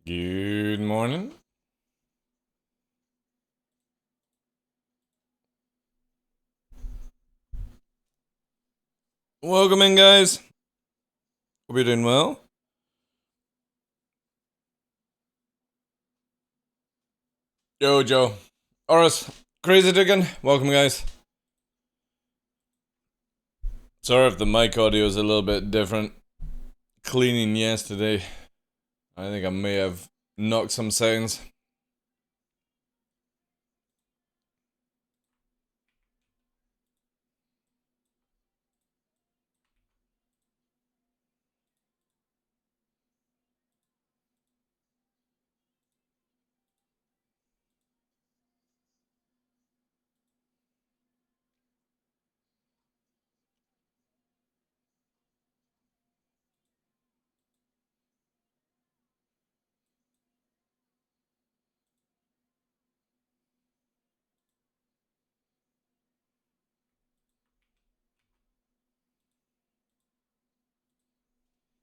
Good morning. Welcome in, guys. Hope you're doing well. Yo, Joe. Oris. Crazy Chicken. Welcome, guys. Sorry if the mic audio is a little bit different. Cleaning yesterday. I think I may have knocked some settings.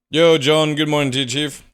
Yo, John. Good morning to you, Chief.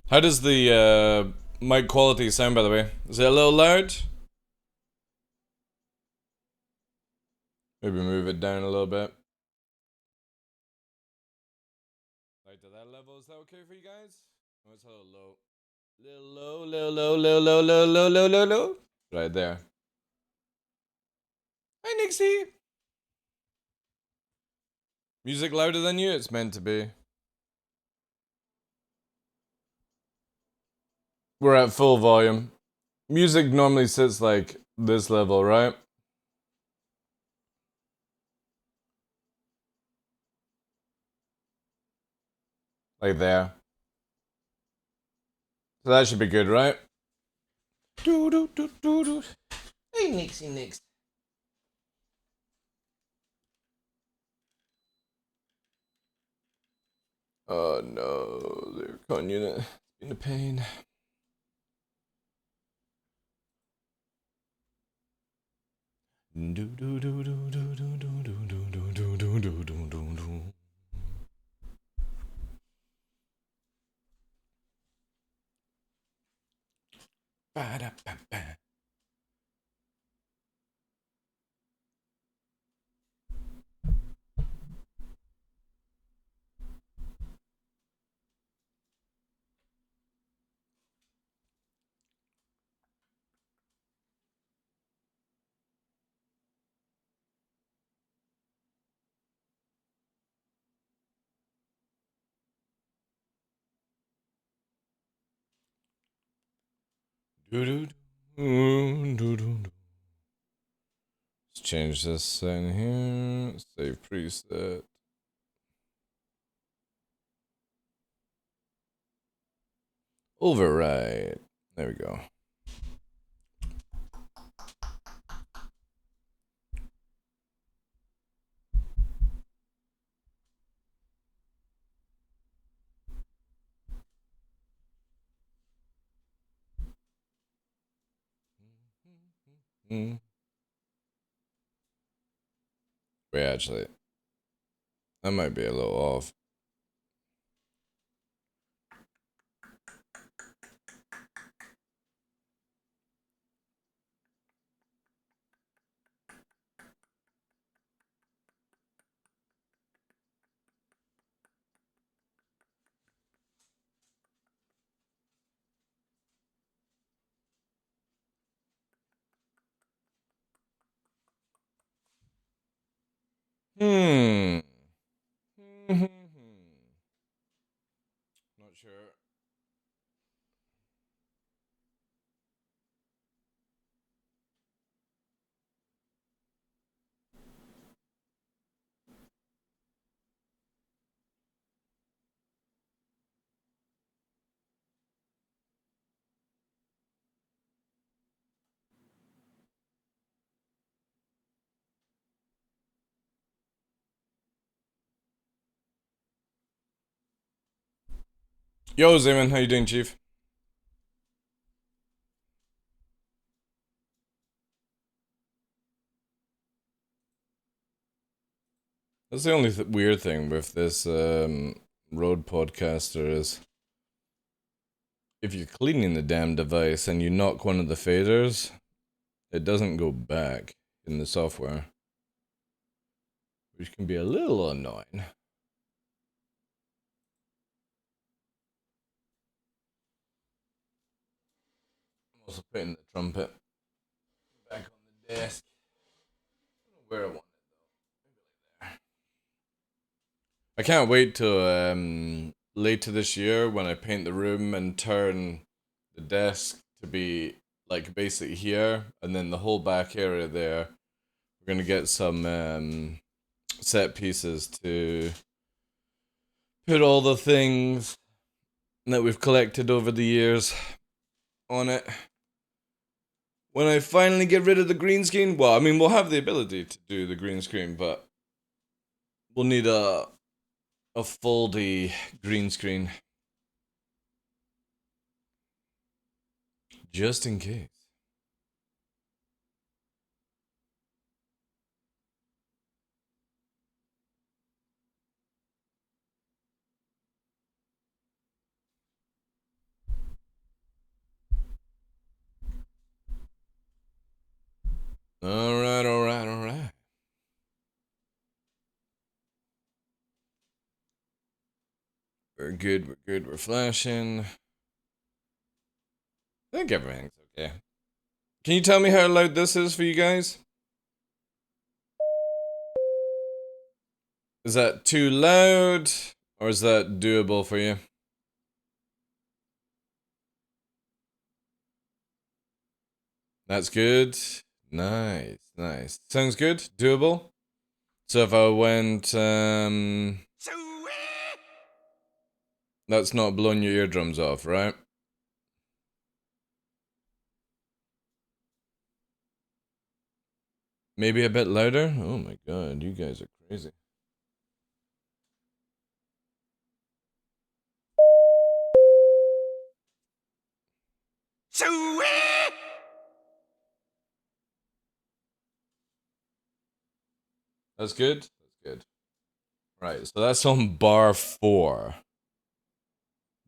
How does the mic quality sound, by the way? Is it a little loud? Maybe move it down a little bit. Like to that level, is that okay for you guys? Oh, it's a little low. Little low, little low, little low, little low, low, low, low. Right there. Hi, Nixie. Music louder than you? It's meant to be. We're at full volume. Music normally sits like this level, right? Like there. So that should be good, right? Doo doo doo doo doo. Hey, Nixie Nix. Oh no, the aircon unit. It's been a pain. Ba-da-ba-ba. Let's change this in here. Save preset. Override. There we go. Wait, actually, that might be a little off. Hmm. Not sure. Yo, Zeman, how you doing, Chief? That's the only weird thing with this Rode podcaster is if you're cleaning the damn device and you knock one of the faders, it doesn't go back in the software, which can be a little annoying. I'm also putting the trumpet back on the desk. I don't know where I want it though. Maybe like there. I can't wait till later this year when I paint the room and turn the desk to be like basically here, and then the whole back area there. We're gonna get some set pieces to put all the things that we've collected over the years on it. When I finally get rid of the green screen, well, I mean, we'll have the ability to do the green screen, but we'll need a foldy green screen just in case. All right, all right, all right. We're good, we're good, we're flashing. I think everything's okay. Can you tell me how loud this is for you guys? Is that too loud, or is that doable for you? That's good. Nice, nice. Sounds good. Doable. So if I went, that's not blowing your eardrums off, right? Maybe a bit louder? Oh my god, you guys are crazy. That's good. That's good. Right, so that's on bar 4.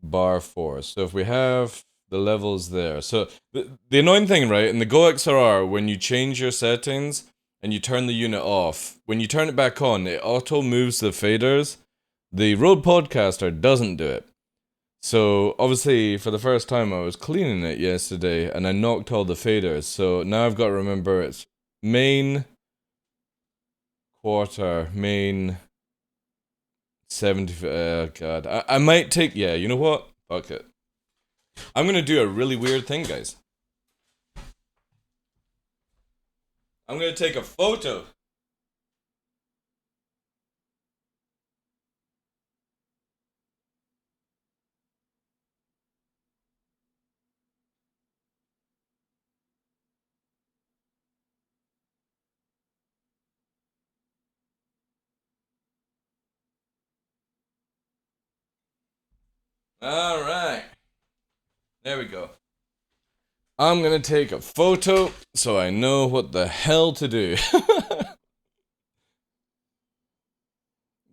Bar 4. So if we have the levels there. So the annoying thing, right, in the Go XLR, when you change your settings and you turn the unit off, when you turn it back on, it auto moves the faders. The Rode Podcaster doesn't do it. So obviously, for the first time, I was cleaning it yesterday and I knocked all the faders. So now I've got to remember it's main, quarter, main, 70. God. I might take. Yeah, you know what? Fuck it. I'm gonna do a really weird thing, guys. I'm gonna take a photo. All right. There we go. I'm gonna take a photo so I know what the hell to do.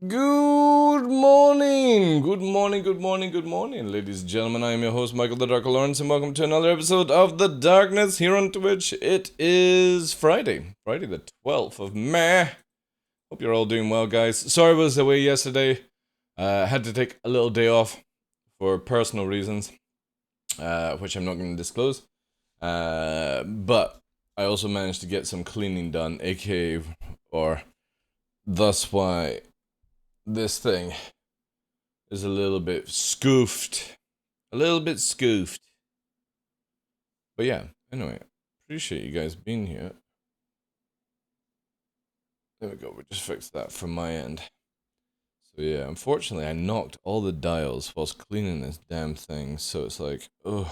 Good morning, good morning, good morning, good morning, ladies and gentlemen. I am your host, Michael the Dark Lawrence, and welcome to another episode of The Darkness here on Twitch. It is Friday the 12th of May. Hope you're all doing well, guys. Sorry I was away yesterday. Had to take a little day off for personal reasons, which I'm not going to disclose. But I also managed to get some cleaning done, aka, or thus why this thing is a little bit scoofed. A little bit scoofed. But yeah, anyway, appreciate you guys being here. There we go, we just fixed that from my end. So yeah, unfortunately I knocked all the dials whilst cleaning this damn thing, so it's like, ugh.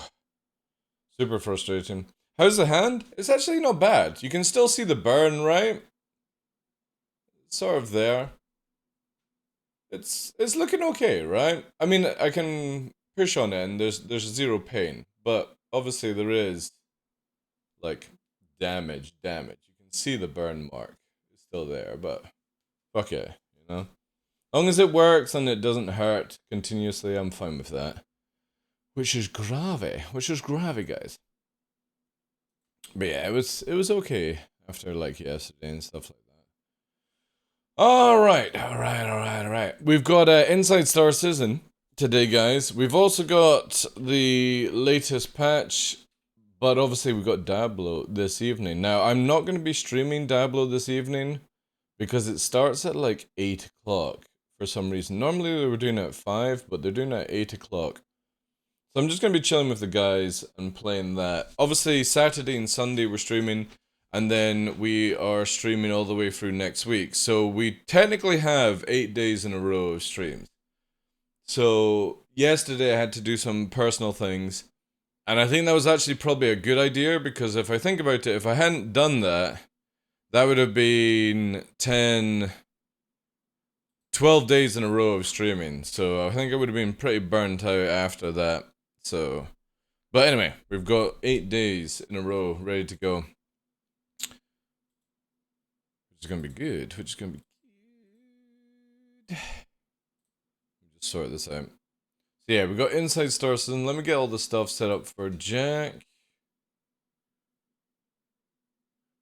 Super frustrating. How's the hand? It's actually not bad. You can still see the burn, right? It's sort of there. It's looking okay, right? I mean, I can push on it and there's zero pain, but obviously there is like damage. You can see the burn mark. It's still there, but fuck it, you know? As long as it works and it doesn't hurt continuously, I'm fine with that. Which is gravy, guys. But yeah, it was okay after like yesterday and stuff like that. All right. We've got Inside Star Citizen today, guys. We've also got the latest patch, but obviously we've got Diablo this evening. Now, I'm not going to be streaming Diablo this evening because it starts at like 8 o'clock for some reason. Normally they were doing it at 5, but they're doing it at 8 o'clock. So I'm just going to be chilling with the guys and playing that. Obviously, Saturday and Sunday we're streaming, and then we are streaming all the way through next week. So we technically have 8 days in a row of streams. So yesterday I had to do some personal things, and I think that was actually probably a good idea, because if I think about it, if I hadn't done that, that would have been 12 days in a row of streaming. So I think I would have been pretty burnt out after that. So... But anyway, we've got 8 days in a row ready to go. Which is going to be good. Just sort this out. So yeah, we got Inside Star Citizen. Let me get all the stuff set up for Jack.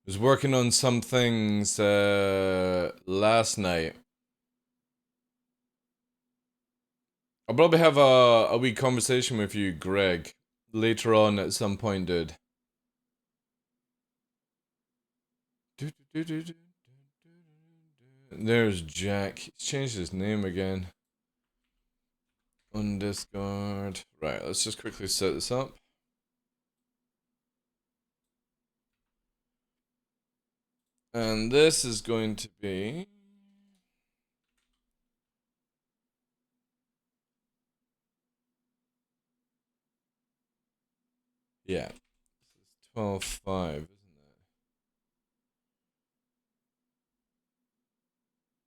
Was working on some things last night. I'll probably have a wee conversation with you, Greg, later on at some point, dude. There's Jack. He's changed his name again. On Discord. Right, let's just quickly set this up. And this is going to be... Yeah. This is 12.5, isn't it?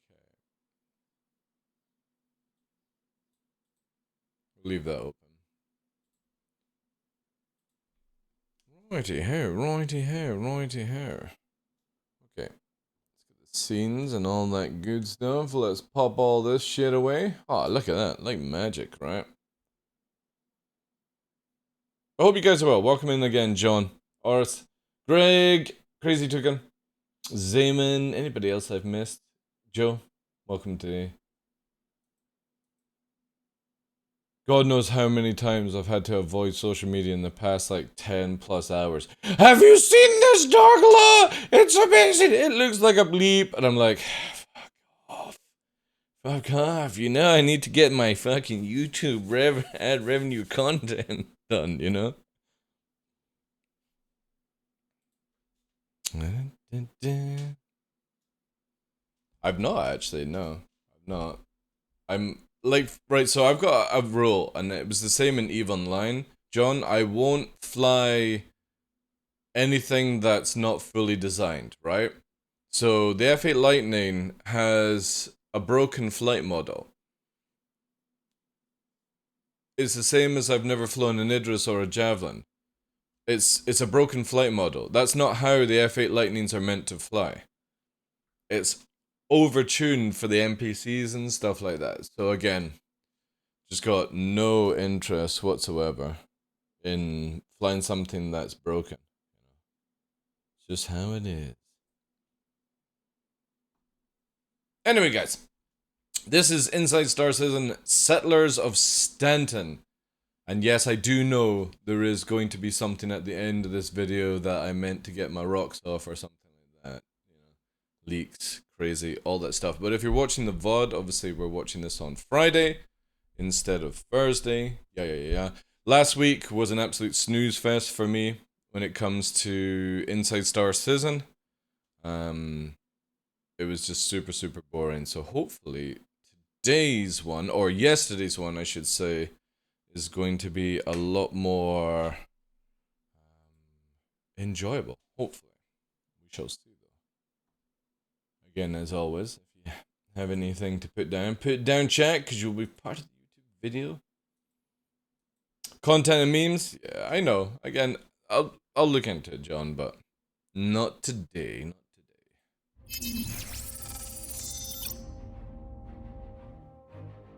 Okay. We'll leave that open. Righty ho, righty ho, righty ho. Okay. Scenes and all that good stuff. Let's pop all this shit away. Oh, look at that. Like magic, right? I hope you guys are well. Welcome in again, John, Orth, Greg, Crazy Toucan, Zayman, anybody else I've missed? Joe, welcome to... God knows how many times I've had to avoid social media in the past, like, 10 plus hours. Have you seen this Dark Law? It's amazing! It looks like a bleep. And I'm like, fuck off. Fuck off. You know, I need to get my fucking YouTube ad revenue content done, you know? I've not actually, no. I've not. I'm like, right, so I've got a rule, and it was the same in EVE Online. John, I won't fly anything that's not fully designed, right? So the F8 Lightning has a broken flight model. It's the same as I've never flown an Idris or a Javelin. It's a broken flight model. That's not how the F8 Lightnings are meant to fly. It's overtuned for the NPCs and stuff like that. So again, just got no interest whatsoever in flying something that's broken. It's just how it is. Anyway, guys, this is Inside Star Citizen Settlers of Stanton. And yes, I do know there is going to be something at the end of this video that I meant to get my rocks off or something like that. You know, leaks, crazy, all that stuff. But if you're watching the VOD, obviously we're watching this on Friday instead of Thursday. Yeah. Last week was an absolute snooze fest for me when it comes to Inside Star Citizen. It was just super, super boring. So hopefully today's one, or yesterday's one, I should say, is going to be a lot more enjoyable. Hopefully. We shall see, though. Again, as always, if you have anything to put it down, chat, because you'll be part of the YouTube video. Content and memes? Yeah, I know. Again, I'll look into it, John, but not today. Not today.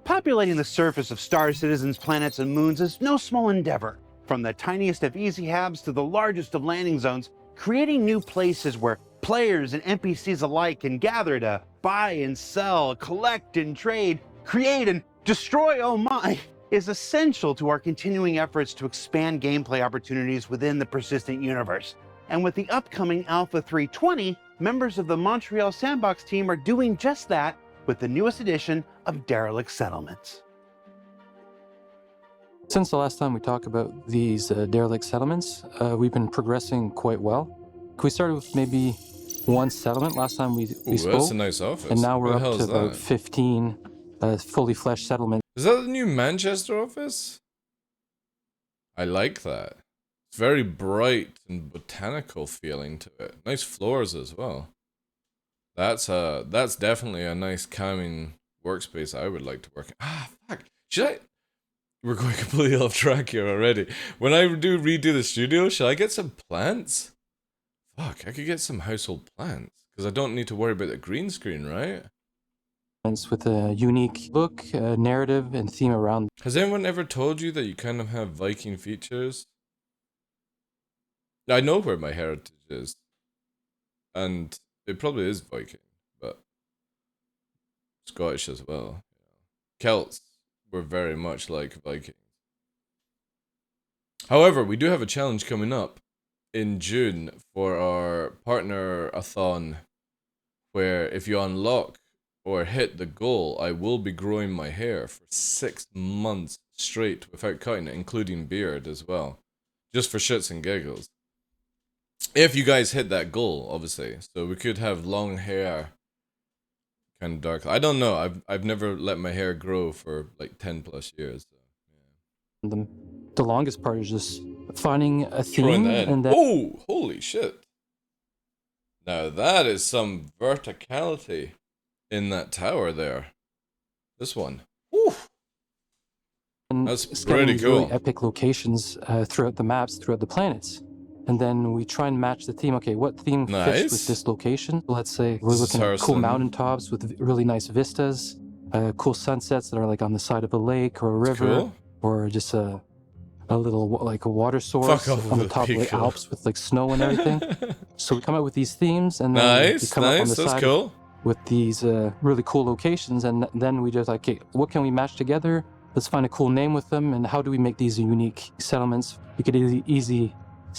Populating the surface of Star Citizen's planets and moons is no small endeavor. From the tiniest of easy habs to the largest of landing zones, creating new places where players and NPCs alike can gather to buy and sell, collect and trade, create and destroy, oh my, is essential to our continuing efforts to expand gameplay opportunities within the persistent universe. And with the upcoming Alpha 320, members of the Montreal Sandbox team are doing just that with the newest edition of Derelict Settlements. Since the last time we talked about these derelict settlements, we've been progressing quite well. We started with maybe one settlement last time we spoke. That's a nice office. And now we're up to about 15 fully fleshed settlements. Is that the new Manchester office? I like that. It's very bright and botanical feeling to it. Nice floors as well. That's definitely a nice calming workspace I would like to work in. Ah, fuck. Should I... We're going completely off track here already. When I redo the studio, should I get some plants? Fuck, I could get some household plants. Because I don't need to worry about the green screen, right? With a unique look, narrative, and theme around. Has anyone ever told you that you kind of have Viking features? I know where my heritage is. And it probably is Viking, but Scottish as well. Celts were very much like Vikings. However, we do have a challenge coming up in June for our partner-a-thon, where if you unlock or hit the goal, I will be growing my hair for 6 months straight without cutting it, including beard as well. Just for shits and giggles. If you guys hit that goal, obviously. So we could have long hair, kind of dark. I don't know. I've never let my hair grow for like 10 plus years. So, yeah. The longest part is just finding a theme and then... Oh, holy shit. Now that is some verticality in that tower there. This one. Woo. That's pretty cool. Really epic locations throughout the maps, throughout the planets. and then we try and match the theme. Okay, what theme fits with Nice. this location? Let's say we're This is looking at cool Hurston. mountaintops with really nice vistas, cool sunsets that are like on the side of a lake or a river, Cool. or just a little like a water source Fuck off on the with top of the Pico. Alps with like snow and everything. So we come up with these themes, and then we Nice, come up on nice. the That's side cool. with these really cool locations, and then we just like, okay, what can we match together? Let's find a cool name with them, and how do we make these unique settlements? We could easy.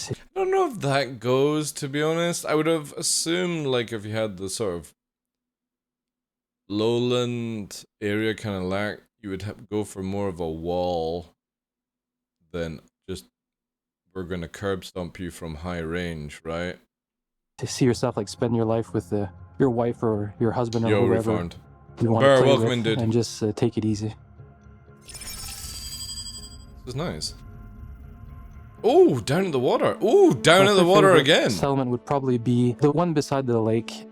I don't know if that goes, to be honest. I would have assumed, like, if you had the sort of lowland area kind of lack, you would go for more of a wall than just, we're going to curb stomp you from high range, right? To see yourself like spend your life with your wife or your husband or Yo, whoever reformed. you want Burr, to play welcome with, in, dude. and just take it easy. This is nice. Oh, down in the water. Oh, down My in the third water favorite again. Settlement would probably be the one beside the lake.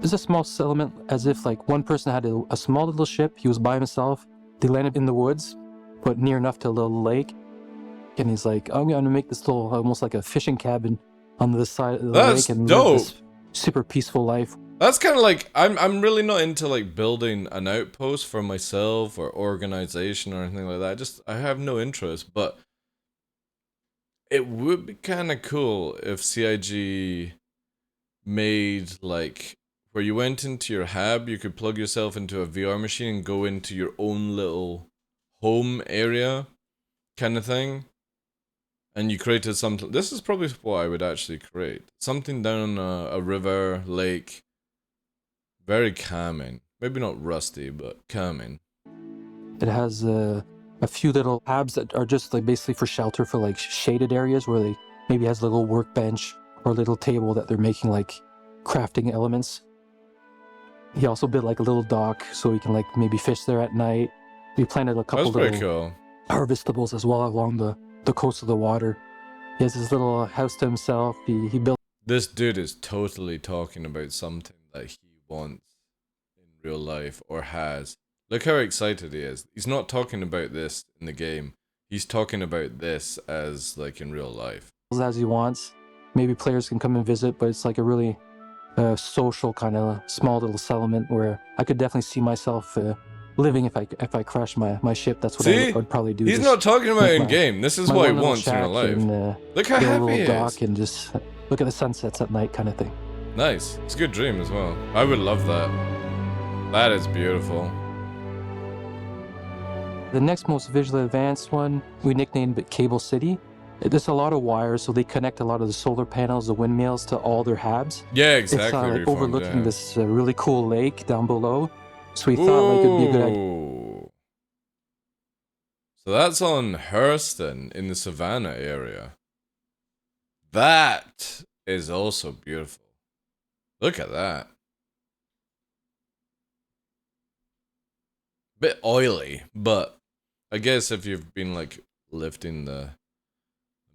It's a small settlement, as if like one person had a small little ship. He was by himself. They landed in the woods, but near enough to a little lake. And he's like, I'm gonna make this little, almost like a fishing cabin on the side of the That's lake and dope. live this super peaceful life. That's kind of like, I'm really not into like building an outpost for myself or organization or anything like that. I have no interest, but it would be kind of cool if CIG made like where you went into your hab, you could plug yourself into a VR machine and go into your own little home area kind of thing. And you created something. This is probably what I would actually create. Something down a river, lake. Very calming. Maybe not rusty, but calming. It has a few little habs that are just like basically for shelter for like shaded areas where they maybe has a little workbench or a little table that they're making like crafting elements. He also built like a little dock so we can like maybe fish there at night. We planted a couple That's pretty little cool. harvestables as well along the coast of the water. He has his little house to himself. He built. This dude is totally talking about something that he wants in real life or has. Look how excited he is. He's not talking about this in the game. He's talking about this as like in real life. As he wants. Maybe players can come and visit, but it's like a really social kind of small little settlement where I could definitely see myself living if I crash my ship. That's what I would probably do. He's not talking about in game. This is what he wants in real life. And, Look how build a happy he little is. dock and just look at the sunsets at night kind of thing. Nice. It's a good dream as well. I would love that. That is beautiful. The next most visually advanced one, we nicknamed it Cable City. There's a lot of wires, so they connect a lot of the solar panels, the windmills, to all their habs. Yeah, It's exactly. like Reformed, overlooking yeah. this really cool lake down below. So we thought like it'd be a good idea. Ooh. So that's on Hurston in the Savannah area. That is also beautiful. Look at that. Bit oily, but I guess if you've been like lifting the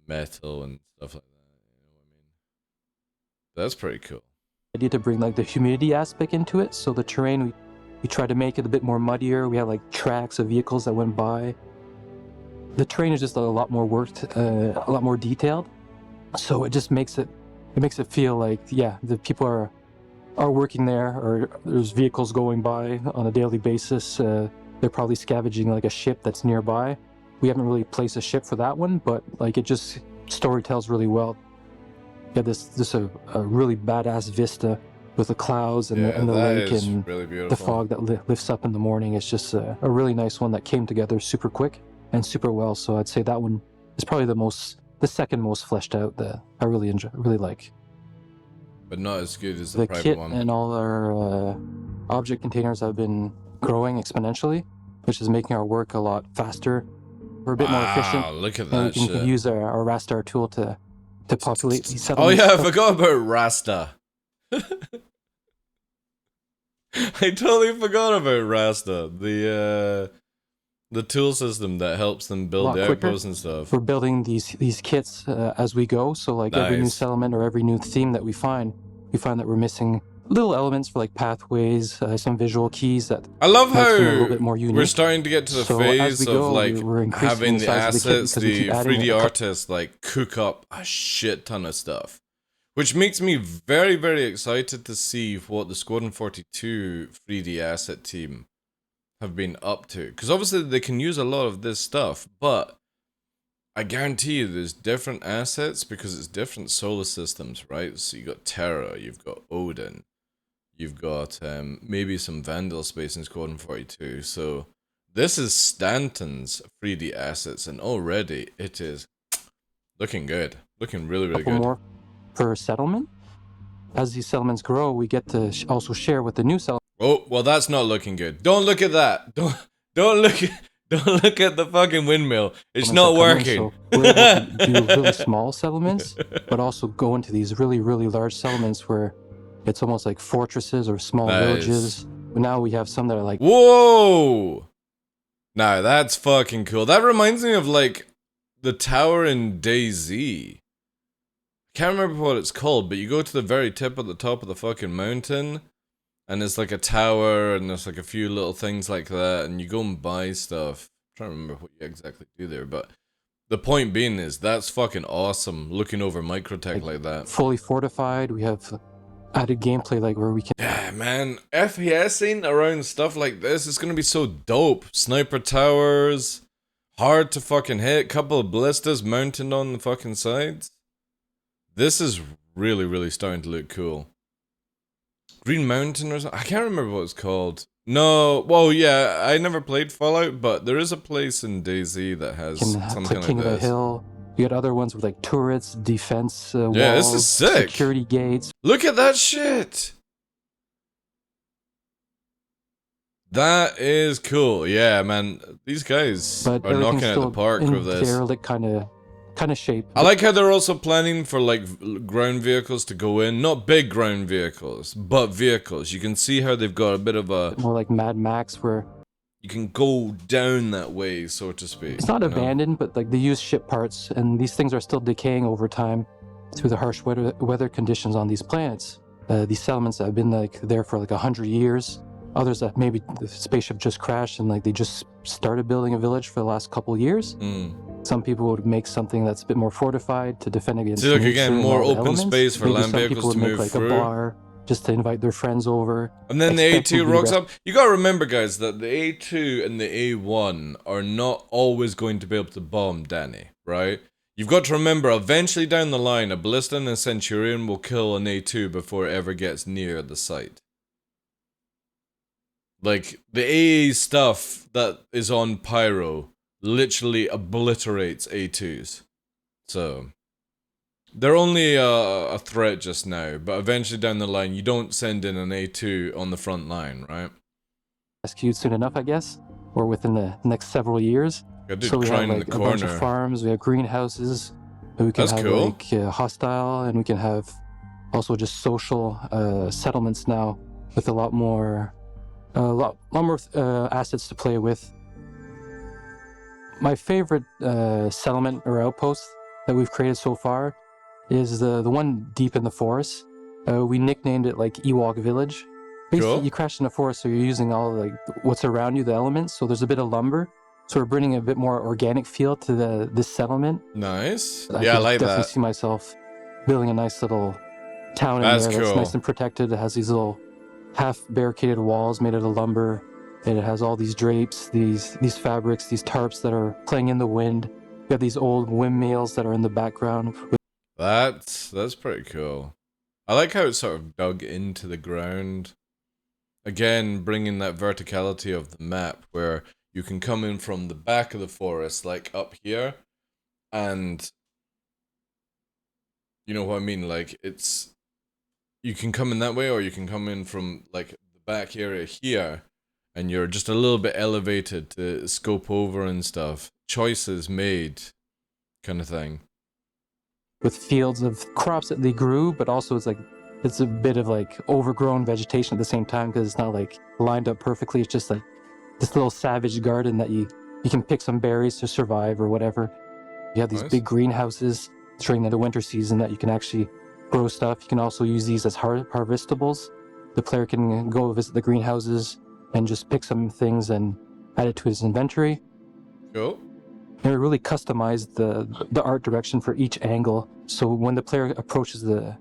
metal and stuff like that, you know what I mean? That's pretty cool. Idea to bring like the humidity aspect into it. So the terrain, we try to make it a bit more muddier. We have like tracks of vehicles that went by. The terrain is just a lot more worked, a lot more detailed. So it just makes it feel like, yeah, the people are working there, or there's vehicles going by on a daily basis. They're probably scavenging like a ship that's nearby. We haven't really placed a ship for that one, but like it just story tells really well. Yeah, this a really badass vista with the clouds and, and the lake and really the fog that lifts up in the morning. It's just a really nice one that came together super quick and super well. So I'd say that one is probably the second most fleshed out that I really enjoy, really like. But not as good as the The private kit one. and all our object containers have been growing exponentially, which is making our work a lot faster. We're a bit more efficient. Look at And that we can shit. use our Rastar tool to populate these Oh settlements. yeah, I forgot about Rasta. I totally forgot about Rasta. The tool system that helps them build Lot the quicker. outposts and stuff. We're building these kits as we go. So like every new Nice. settlement or every new theme that we find that we're missing little elements for like pathways, some visual keys that I love makes them a little how bit more unique. we're starting to get to the So as phase we of go, like we're increasing having the the size of the kit assets, because we the keep adding 3D artists like cook up a shit ton of stuff, which makes me very, very excited to see what the Squadron 42 3D asset team have been up to. Because obviously they can use a lot of this stuff, but I guarantee you there's different assets because it's different solar systems, right? So you got Terra, you've got Odin, you've got maybe some Vandal space in Squadron 42. So this is Stanton's 3D assets, and already it is looking good. Looking really, really couple good. more per settlement. As these settlements grow, we get to also share with the new settlement. Oh, well, that's not looking good. Don't look at that. Don't look at the fucking windmill. It's not working. So we're able to do really small settlements, but also go into these really, really large settlements where it's almost like fortresses or small villages. But now we have some that are like, whoa! Nah, that's fucking cool. That reminds me of like the tower in DayZ. I can't remember what it's called, but you go to the very tip at the top of the fucking mountain, and it's like a tower, and there's like a few little things like that, and you go and buy stuff. I'm trying to remember what you exactly do there, but the point being is that's fucking awesome, looking over microtech like that. Fully fortified. We have added gameplay like where we can... Yeah, man. FPSing around stuff like this is gonna be so dope. Sniper towers, hard to fucking hit, couple of ballistas mounted on the fucking sides. This is really, really starting to look cool. Green Mountain or something? I can't remember what it's called. No, well, yeah, I never played Fallout, but there is a place in DayZ that has something like King of the this. Hill. You got other ones with like turrets, defense walls, Yeah, this is sick. security gates. Look at that shit! That is cool. Yeah, man. These guys But are knocking it out the park with this. derelict kind of shape. I like how they're also planning for like ground vehicles to go in. Not big ground vehicles, but vehicles. You can see how they've got a bit of a... more like Mad Max, where you can go down that way, so to speak. it's not abandoned, but like they use ship parts, and these things are still decaying over time through the harsh weather conditions on these planets. These settlements that have been like there for like 100 years. Others that maybe the spaceship just crashed and like they just started building a village for the last couple of years. Some people would make something that's a bit more fortified to defend against. See, look again, more open elements. space for maybe land vehicles to move like through. A bar just to invite their friends over. And then the A2 rocks up. You gotta remember, guys, that the A2 and the A1 are not always going to be able to bomb Danny, right? You've got to remember, eventually down the line, a Ballista and a Centurion will kill an A2 before it ever gets near the site. Like, the AA stuff that is on Pyro literally obliterates A2s. So, they're only a threat just now, but eventually down the line, you don't send in an A2 on the front line, right? Rescued soon enough, I guess, or within the next several years. So we have like a bunch of farms, we have greenhouses, we can have like hostile, and we can have also just social settlements now with a lot more assets to play with. My favorite settlement or outpost that we've created so far is the one deep in the forest. We nicknamed it like Ewok Village. Basically, you crash in the forest, so you're using all like what's around you, the elements. So there's a bit of lumber. So we're bringing a bit more organic feel to this settlement. Nice. I like that. I definitely see myself building a nice little town in there that's nice and protected. It has these little half barricaded walls made out of lumber, and it has all these drapes, these fabrics, these tarps that are playing in the wind. You have these old windmills that are in the background. That's pretty cool. I like how it's sort of dug into the ground. Again, bringing that verticality of the map where you can come in from the back of the forest, like up here, and you know what I mean? Like, it's... you can come in that way, or you can come in from, like, the back area here, and you're just a little bit elevated to scope over and stuff. Choices made, kind of thing. With fields of crops that they grew, but also it's a bit of, like, overgrown vegetation at the same time, because it's not, like, lined up perfectly. It's just, like, this little savage garden that you can pick some berries to survive or whatever. You have these big greenhouses during the winter season that you can actually grow stuff. You can also use these as harvestables. the player can go visit the greenhouses and just pick some things and add it to his inventory. Cool. And we really customized the art direction for each angle. So when the player approaches the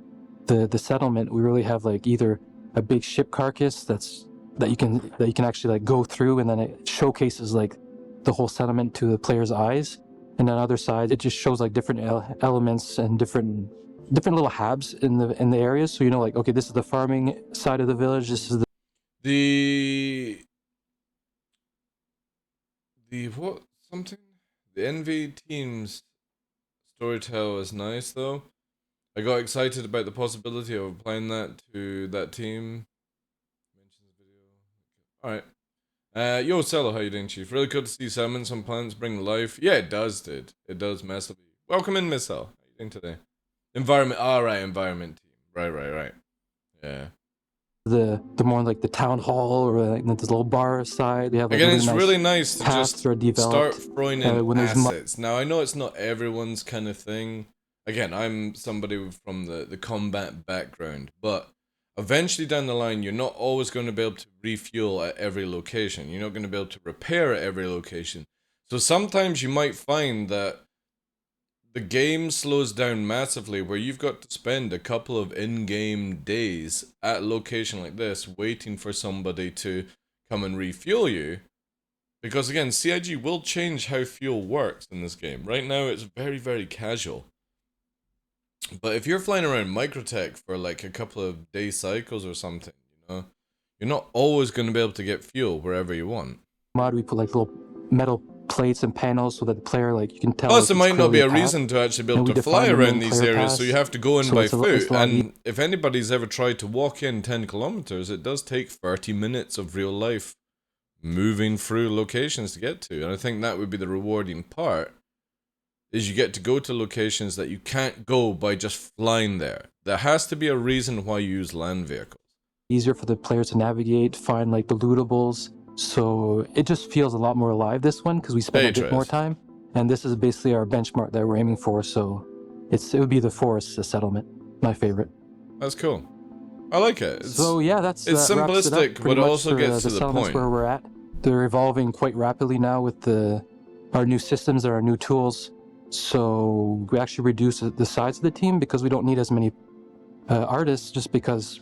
settlement, we really have like either a big ship carcass that you can actually like go through, and then it showcases like the whole settlement to the player's eyes. And on the other side, it just shows like different elements and different little habs in the areas. So you know, like, okay, this is the farming side of the village. This is the what something. The NV team's storytell is nice though. I got excited about the possibility of applying that to that team. Mentions video. Alright. Yo, Cello, how you doing, Chief? Really good to see settlements on planets bring to life. Yeah, it does, dude. It does massively. Welcome in, Miss L. How you doing today? Environment. Alright, environment team. Right. Yeah. the more like the town hall or like this little bar side. They have like again, it's really nice to paths just that are developed, start throwing in when there's assets. Now, I know it's not everyone's kind of thing. Again, I'm somebody from the combat background, but eventually down the line, you're not always going to be able to refuel at every location. You're not going to be able to repair at every location. So sometimes you might find that the game slows down massively where you've got to spend a couple of in-game days at a location like this waiting for somebody to come and refuel you. Because again, CIG will change how fuel works in this game. Right now it's very, very casual. But if you're flying around Microtech for like a couple of day cycles or something, you know, you're not always going to be able to get fuel wherever you want. Mod, we put like little metal plates and panels so that the player, like, you can tell. Plus, there might not be a reason to actually be able to fly around these areas, so you have to go in by foot. And if anybody's ever tried to walk in 10 kilometers, it does take 30 minutes of real life moving through locations to get to. And I think that would be the rewarding part, is you get to go to locations that you can't go by just flying there. There has to be a reason why you use land vehicles. Easier for the players to navigate, find like the lootables. So it just feels a lot more alive, this one, because we spent a bit more time. And this is basically our benchmark that we're aiming for. So it would be the forest settlement, my favorite. That's cool. I like it. So yeah, it's simplistic, but it also gets to the point. Where we're at. They're evolving quite rapidly now with our new systems and our new tools. So we actually reduced the size of the team because we don't need as many artists, just because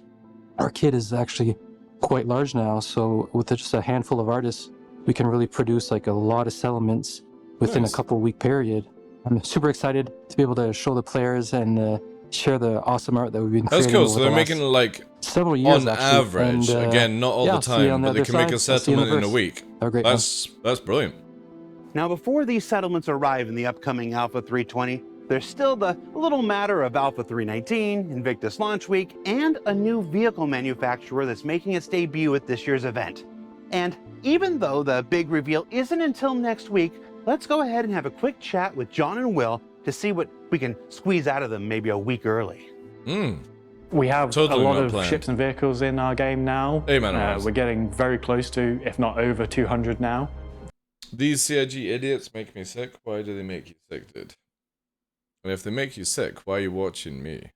our kit is actually quite large now. So with just a handful of artists, we can really produce like a lot of settlements within a couple week period. I'm super excited to be able to show the players and share the awesome art that we've been creating. That's cool. So they're making like several years on average, and, again, not all the time, but they can make a settlement in a week. That's brilliant. Now, before these settlements arrive in the upcoming Alpha 320, there's still the little matter of Alpha 319, Invictus Launch Week, and a new vehicle manufacturer that's making its debut at this year's event. And even though the big reveal isn't until next week, let's go ahead and have a quick chat with John and Will to see what we can squeeze out of them maybe a week early. We have a lot of ships and vehicles in our game now. We're getting very close to, if not over 200 now. These CIG idiots make me sick. Why do they make you sick, dude? And if they make you sick, why are you watching me?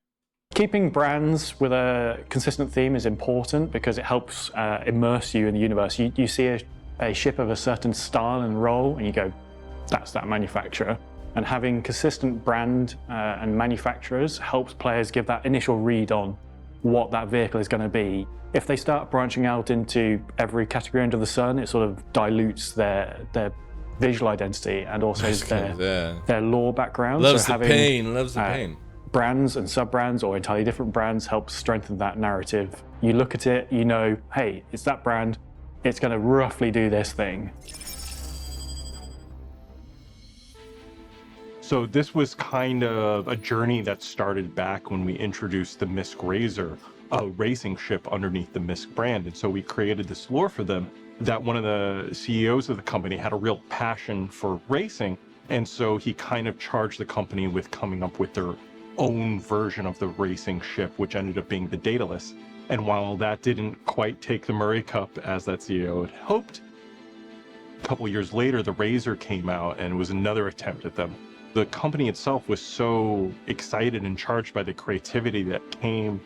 Keeping brands with a consistent theme is important because it helps immerse you in the universe. You see a ship of a certain style and role, and you go, that's that manufacturer. And having consistent brand and manufacturers helps players give that initial read on what that vehicle is going to be. If they start branching out into every category under the sun, it sort of dilutes their visual identity and also their lore background. Loves the pain. Brands and sub-brands or entirely different brands helps strengthen that narrative. You look at it, you know, hey, it's that brand, it's going to roughly do this thing. So this was kind of a journey that started back when we introduced the Misk Razor, a racing ship underneath the Misk brand. And so we created this lore for them that one of the CEOs of the company had a real passion for racing. And so he kind of charged the company with coming up with their own version of the racing ship, which ended up being the Daedalus. And while that didn't quite take the Murray Cup as that CEO had hoped, a couple years later, the Razor came out and it was another attempt at them. The company itself was so excited and charged by the creativity that came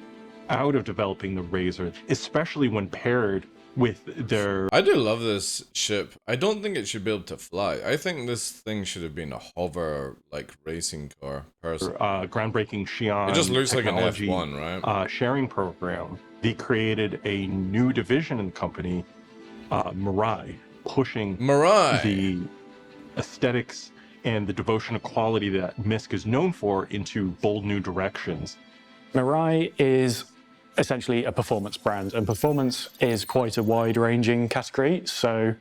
out of developing the Razor, especially when paired with their I do love this ship. I don't think it should be able to fly. I think this thing should have been a hover, like, racing car person. groundbreaking Xi'an It just looks like an technology F1, right? sharing program. They created a new division in the company, Mirai, pushing Mirai. the aesthetics and the devotion to quality that MISC is known for into bold new directions. Mirai is essentially a performance brand, and performance is quite a wide-ranging category. So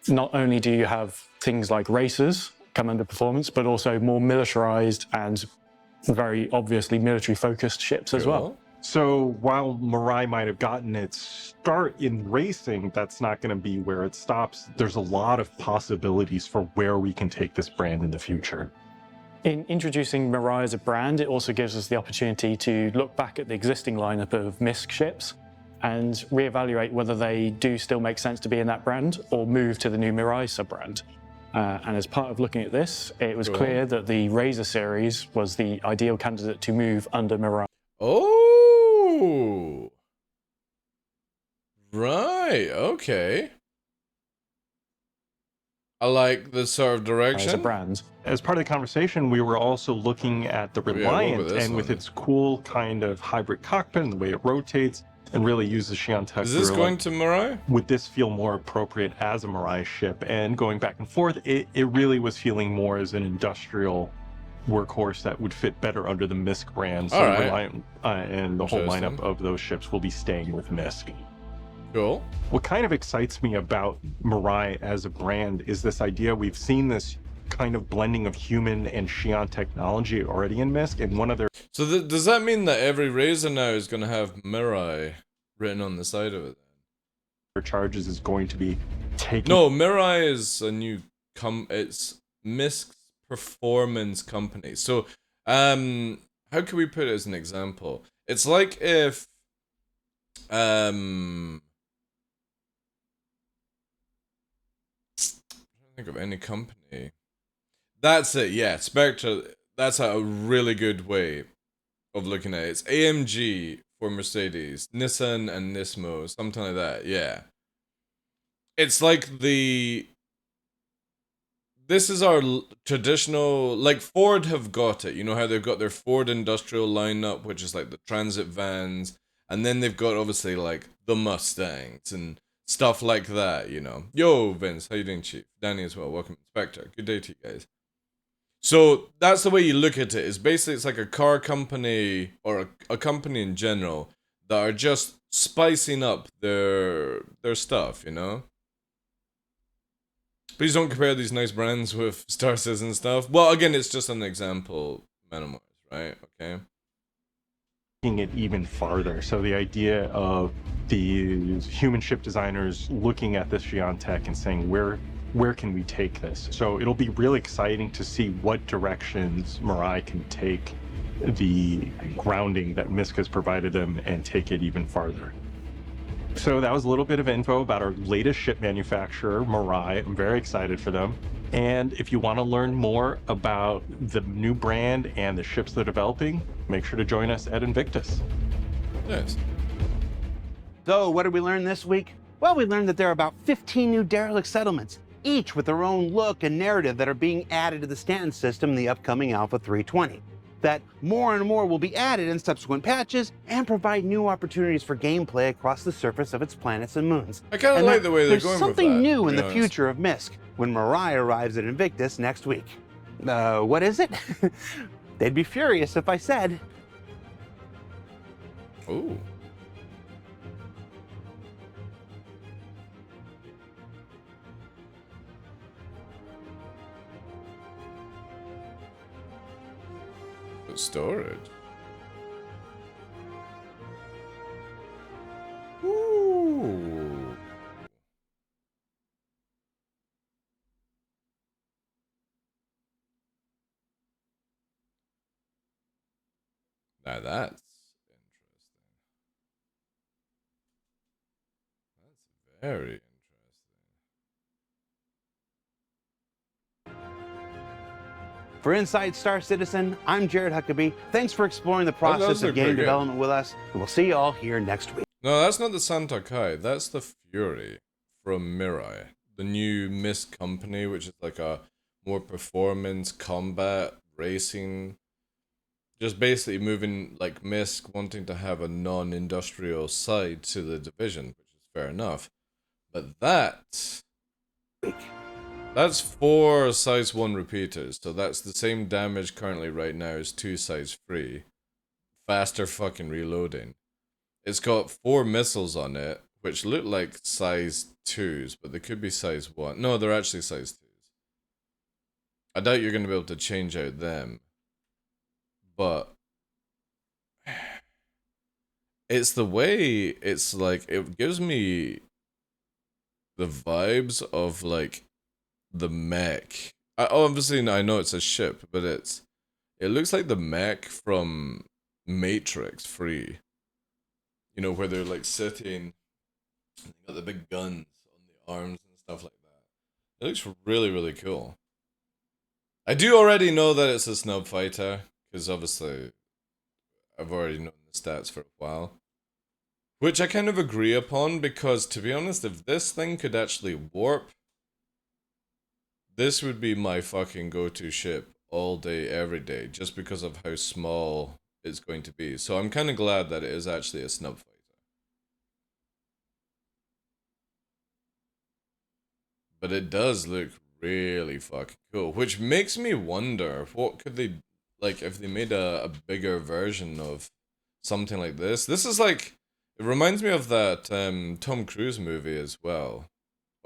not only do you have things like racers come under performance, but also more militarized and very obviously military-focused ships as well. So while Mirai might have gotten its start in racing, that's not going to be where it stops. There's a lot of possibilities for where we can take this brand in the future. In introducing Mirai as a brand, it also gives us the opportunity to look back at the existing lineup of MISC ships and reevaluate whether they do still make sense to be in that brand or move to the new Mirai sub-brand. And as part of looking at this, it was clear that the Razor series was the ideal candidate to move under Mirai. Oh! Right, okay. I like this sort of direction. As a brand. As part of the conversation, we were also looking at the Reliant, and with its cool kind of hybrid cockpit and the way it rotates, and really uses Xi'an tech. Is this going to Mirai? Would this feel more appropriate as a Mirai ship? And going back and forth, it really was feeling more as an industrial workhorse that would fit better under the MISC brand. So Reliant and the whole lineup of those ships will be staying with MISC. Cool. What kind of excites me about Mirai as a brand is this idea. We've seen this kind of blending of human and Xi'an technology already in MISC, and one of their... So does that mean that every Razor now is going to have Mirai written on the side of it? Their charges is going to be taking... No, Mirai is a new... it's MISC's performance company. So, how can we put it as an example? It's like if... think of any company. That's it, yeah. Spectre, that's a really good way of looking at it. It's AMG for Mercedes, Nissan and Nismo, something like that, yeah. It's like the... This is our traditional... Like, Ford have got it. You know how they've got their Ford industrial lineup, which is like the transit vans. And then they've got, obviously, like, the Mustangs and... stuff like that, you know. Yo, Vince, how you doing, Chief? Danny as well, welcome, Spectre. Good day to you guys. So, that's the way you look at it. It's basically, it's like a car company, or a company in general, that are just spicing up their stuff, you know? Please don't compare these nice brands with Star Citizen stuff. Well, again, it's just an example, Manamors, right? Okay. It even farther. So the idea of the human ship designers looking at this Xi'an tech and saying, where can we take this? So it'll be really exciting to see what directions Mirai can take the grounding that MISC has provided them and take it even farther. So that was a little bit of info about our latest ship manufacturer, Mirai. I'm very excited for them. And if you want to learn more about the new brand and the ships they're developing, make sure to join us at Invictus. Yes. So what did we learn this week? Well, we learned that there are about 15 new derelict settlements, each with their own look and narrative that are being added to the Stanton system in the upcoming Alpha 320. That more and more will be added in subsequent patches and provide new opportunities for gameplay across the surface of its planets and moons. I kind of like the way they're going with that. There's something new in the future of MISC when Mirai arrives at Invictus next week. What is it? They'd be furious if I said. Ooh. Storage. Ooh. Now that's interesting. That's very interesting. For Inside Star Citizen, I'm Jared Huckabee. Thanks for exploring the does process look of game pretty good. development with us. And we'll see you all here next week. No, that's not the Santa Kai. That's the Fury from Mirai, the new Mist company, which is like a more performance, combat, racing. Just basically moving like Mist, wanting to have a non-industrial side to the division, which is fair enough. But that's 4 size 1 repeaters, so that's the same damage currently right now as 2 size 3. Faster fucking reloading. It's got 4 missiles on it, which look like size 2s, but they could be size 1. No, they're actually size 2s. I doubt you're going to be able to change out them. But it's the way it's like, it gives me the vibes of like the mech. Obviously, I know it's a ship, but it looks like the mech from Matrix 3. You know, where they're like sitting, and they got the big guns on the arms and stuff like that. It looks really, really cool. I do already know that it's a snub fighter, because obviously I've already known the stats for a while. Which I kind of agree upon, because to be honest, if this thing could actually warp, this would be my fucking go-to ship all day, every day, just because of how small it's going to be. So I'm kind of glad that it is actually a snub fighter. But it does look really fucking cool, which makes me wonder, what could they, like, if they made a bigger version of something like this? This is like, it reminds me of that Tom Cruise movie as well.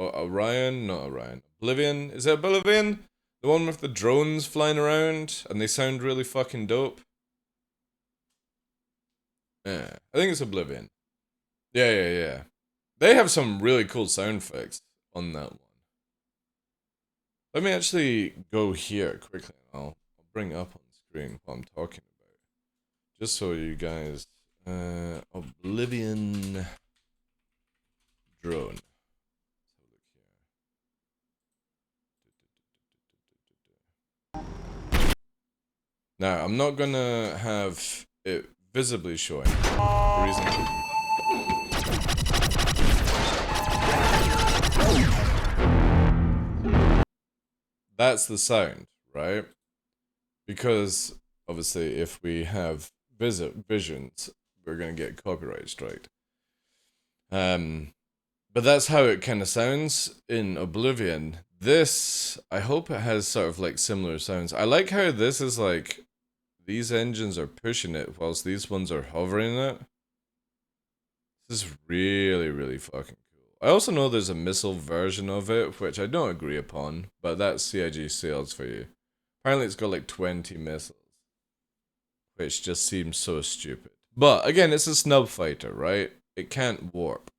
Orion? Not Orion. Oblivion? Is it Oblivion? The one with the drones flying around, and they sound really fucking dope. Yeah, I think it's Oblivion. Yeah. They have some really cool sound effects on that one. Let me actually go here quickly, and I'll bring it up on the screen what I'm talking about. Just so you guys... Oblivion... drone. Now, I'm not gonna have it visibly showing. The reason... That's the sound, right? Because, obviously, if we have visions, we're gonna get copyright striked. But that's how it kind of sounds in Oblivion. This, I hope it has sort of like similar sounds. I like how this is like, these engines are pushing it whilst these ones are hovering it. This is really, really fucking cool. I also know there's a missile version of it, which I don't agree upon, but that's CIG sales for you. Apparently it's got like 20 missiles, which just seems so stupid. But again, it's a snub fighter, right? It can't warp.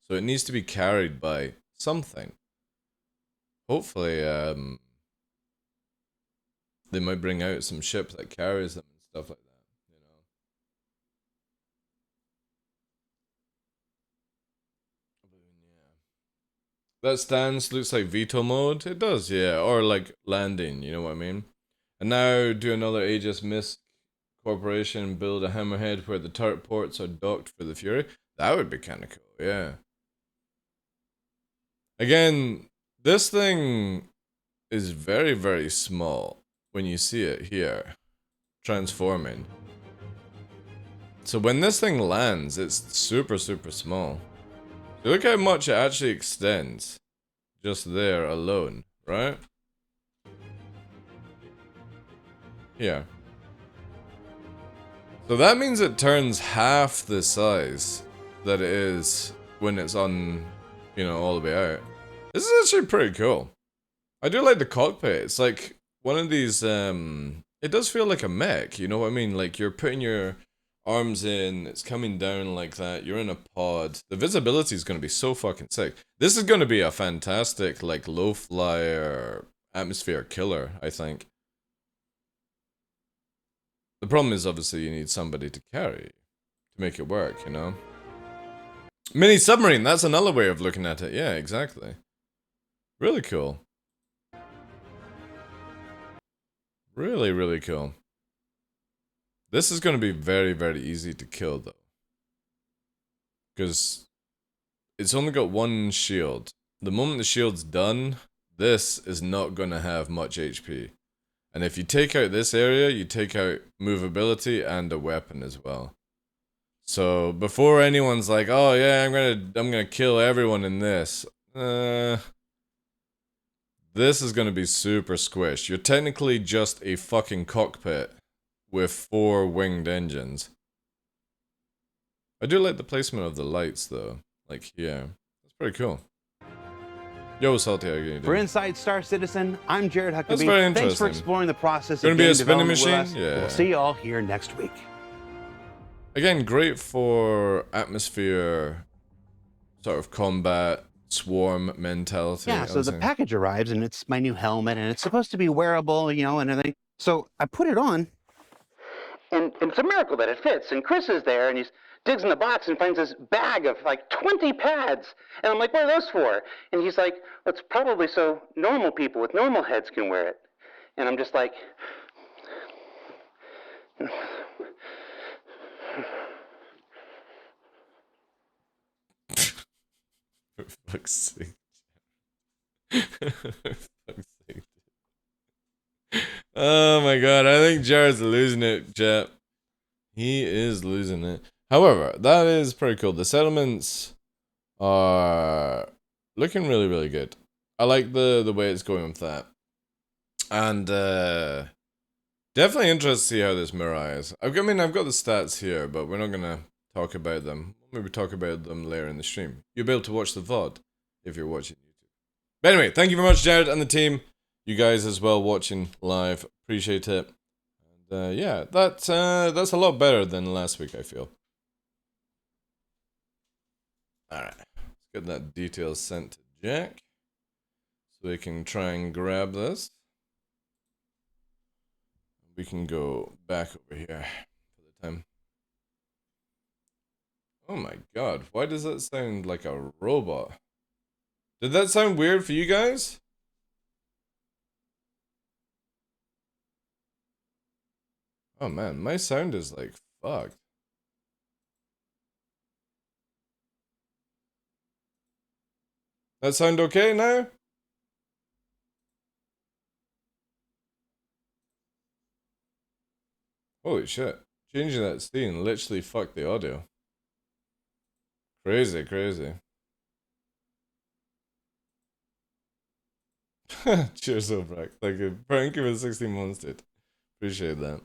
So it needs to be carried by something. Hopefully, they might bring out some ship that carries them and stuff like that, you know. Yeah. That stance looks like veto mode. It does, yeah. Or like landing, you know what I mean? And now do another Aegis Mist Corporation, build a hammerhead where the turret ports are docked for the Fury. That would be kind of cool, yeah. Again, this thing is very, very small when you see it here, transforming. So when this thing lands, it's super, super small. So look how much it actually extends, just there alone, right? Here. So that means it turns half the size that it is when it's on, you know, all the way out. This is actually pretty cool. I do like the cockpit. It's like one of these, it does feel like a mech, you know what I mean? Like you're putting your arms in, it's coming down like that, you're in a pod. The visibility is going to be so fucking sick. This is going to be a fantastic, like, low flyer atmosphere killer, I think. The problem is, obviously, you need somebody to carry to make it work, you know? Mini submarine, that's another way of looking at it. Yeah, exactly. Really cool. Really, really cool. This is going to be very, very easy to kill, though. Because it's only got one shield. The moment the shield's done, this is not going to have much HP. And if you take out this area, you take out movability and a weapon as well. So before anyone's like, "Oh yeah, I'm gonna kill everyone in this," this is gonna be super squished. You're technically just a fucking cockpit with 4 winged engines. I do like the placement of the lights though, like here. That's pretty cool. Yo, Salty, how you doing? For Inside Star Citizen, I'm Jared Huckabee. That's very Thanks for interesting. exploring the process Gonna of be a game spinning development with machine? us. Yeah. We'll see you all here next week. Again, great for atmosphere, sort of combat, swarm mentality. Yeah, so the package arrives, and it's my new helmet, and it's supposed to be wearable, you know, and everything. So I put it on, and it's a miracle that it fits. And Chris is there, and he digs in the box and finds this bag of like 20 pads. And I'm like, what are those for? And he's like, well, it's probably so normal people with normal heads can wear it. And I'm just like... For fuck's sake. For fuck's sake. Oh my god, I think Jared's losing it, chat. He is losing it. However, that is pretty cool. The settlements are looking really, really good. I like the way it's going with that. And definitely interested to see how this Mirai is. I've got the stats here, but we're not gonna talk about them. We'll maybe talk about them later in the stream. You'll be able to watch the VOD if you're watching YouTube. But anyway, thank you very much, Jared and the team. You guys as well watching live. Appreciate it. And yeah, that's a lot better than last week, I feel. Alright. Let's get that details sent to Jack. So we can try and grab this. We can go back over here for the time. Oh my god, why does that sound like a robot? Did that sound weird for you guys? Oh man, my sound is like fucked. That sound okay now? Holy shit. Changing that scene literally fucked the audio. Crazy, crazy. Cheers, Obrak. Thank you. Thank you for the 16 months, dude. Appreciate that.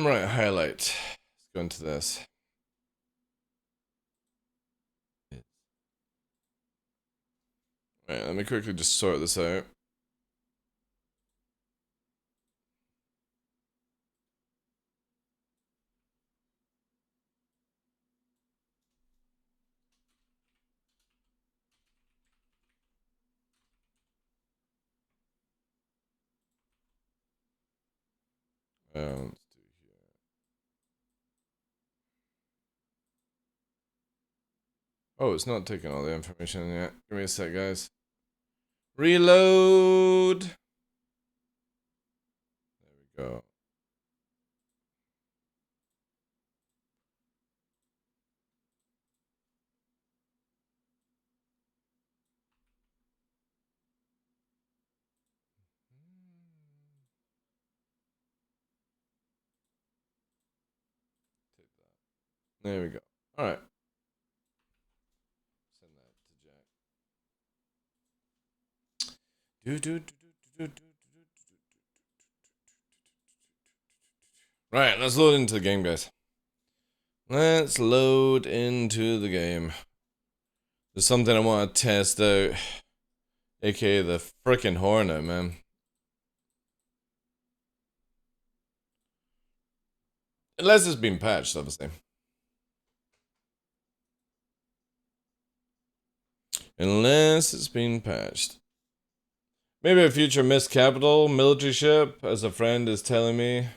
Right, highlight. Let's go into this. Right, let me quickly just sort this out. Let's do here. Oh, it's not taking all the information yet. Give me a sec, guys. Reload. There we go. There we go. All right. Send that to Jack. Right, let's load into the game, guys. Let's load into the game. There's something I want to test out, aka the frickin' Hornet, man. Unless it's been patched, obviously. Unless it's been patched. Maybe a future missed capital military ship, as a friend is telling me.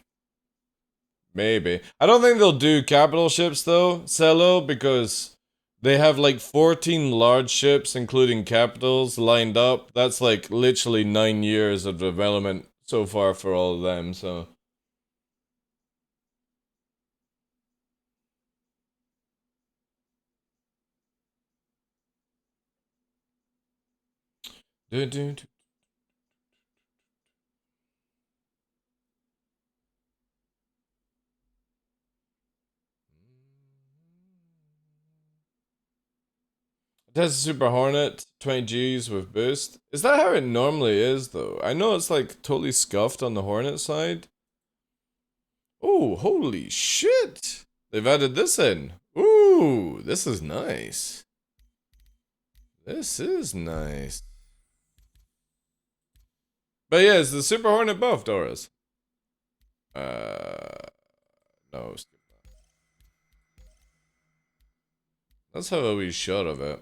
Maybe. I don't think they'll do capital ships though, Cello, because They have like 14 large ships, including capitals, lined up. That's like literally 9 years of development so far for all of them, so. It has a Super Hornet, 20 Gs with boost. Is that how it normally is, though? I know it's like totally scuffed on the Hornet side. Oh, holy shit! They've added this in. Ooh, this is nice. This is nice. But yeah, is the Super Hornet buff, Doris? No. Skip that. Let's have a wee shot of it.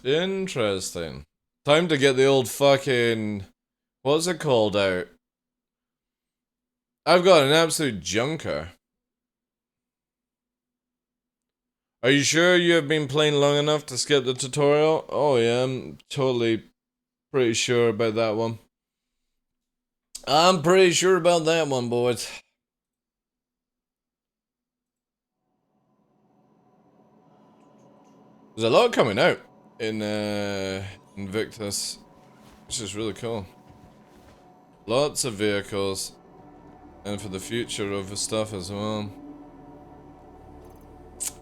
Interesting. Time to get the old fucking... What's it called out? I've got an absolute junker. Are you sure you have been playing long enough to skip the tutorial? Oh yeah, I'm totally pretty sure about that one. I'm pretty sure about that one, boys. There's a lot coming out in Invictus, which is really cool. Lots of vehicles, and for the future of the stuff as well.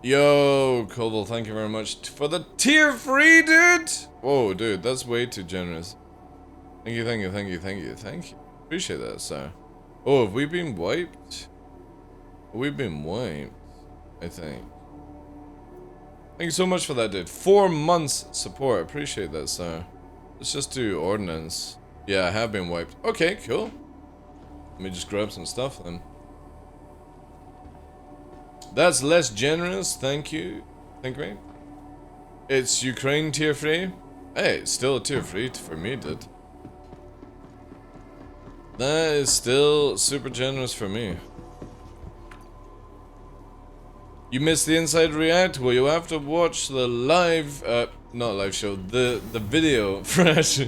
Yo, Koval, thank you very much for the tier 3, dude! Whoa, dude, that's way too generous. Thank you, thank you, thank you, thank you, thank you. Appreciate that, sir. Oh, have we been wiped? We've been wiped, I think. Thank you so much for that, dude. 4 months support. Appreciate that, sir. Let's just do ordnance. Yeah, I have been wiped. Okay, cool. Let me just grab some stuff then. That's less generous, thank you. Thank you. It's Ukraine tier 3. Hey, it's still a tier 3 for me, dude. That is still super generous for me. You missed the Inside React? Well, you have to watch the live, not live show, the video fresh.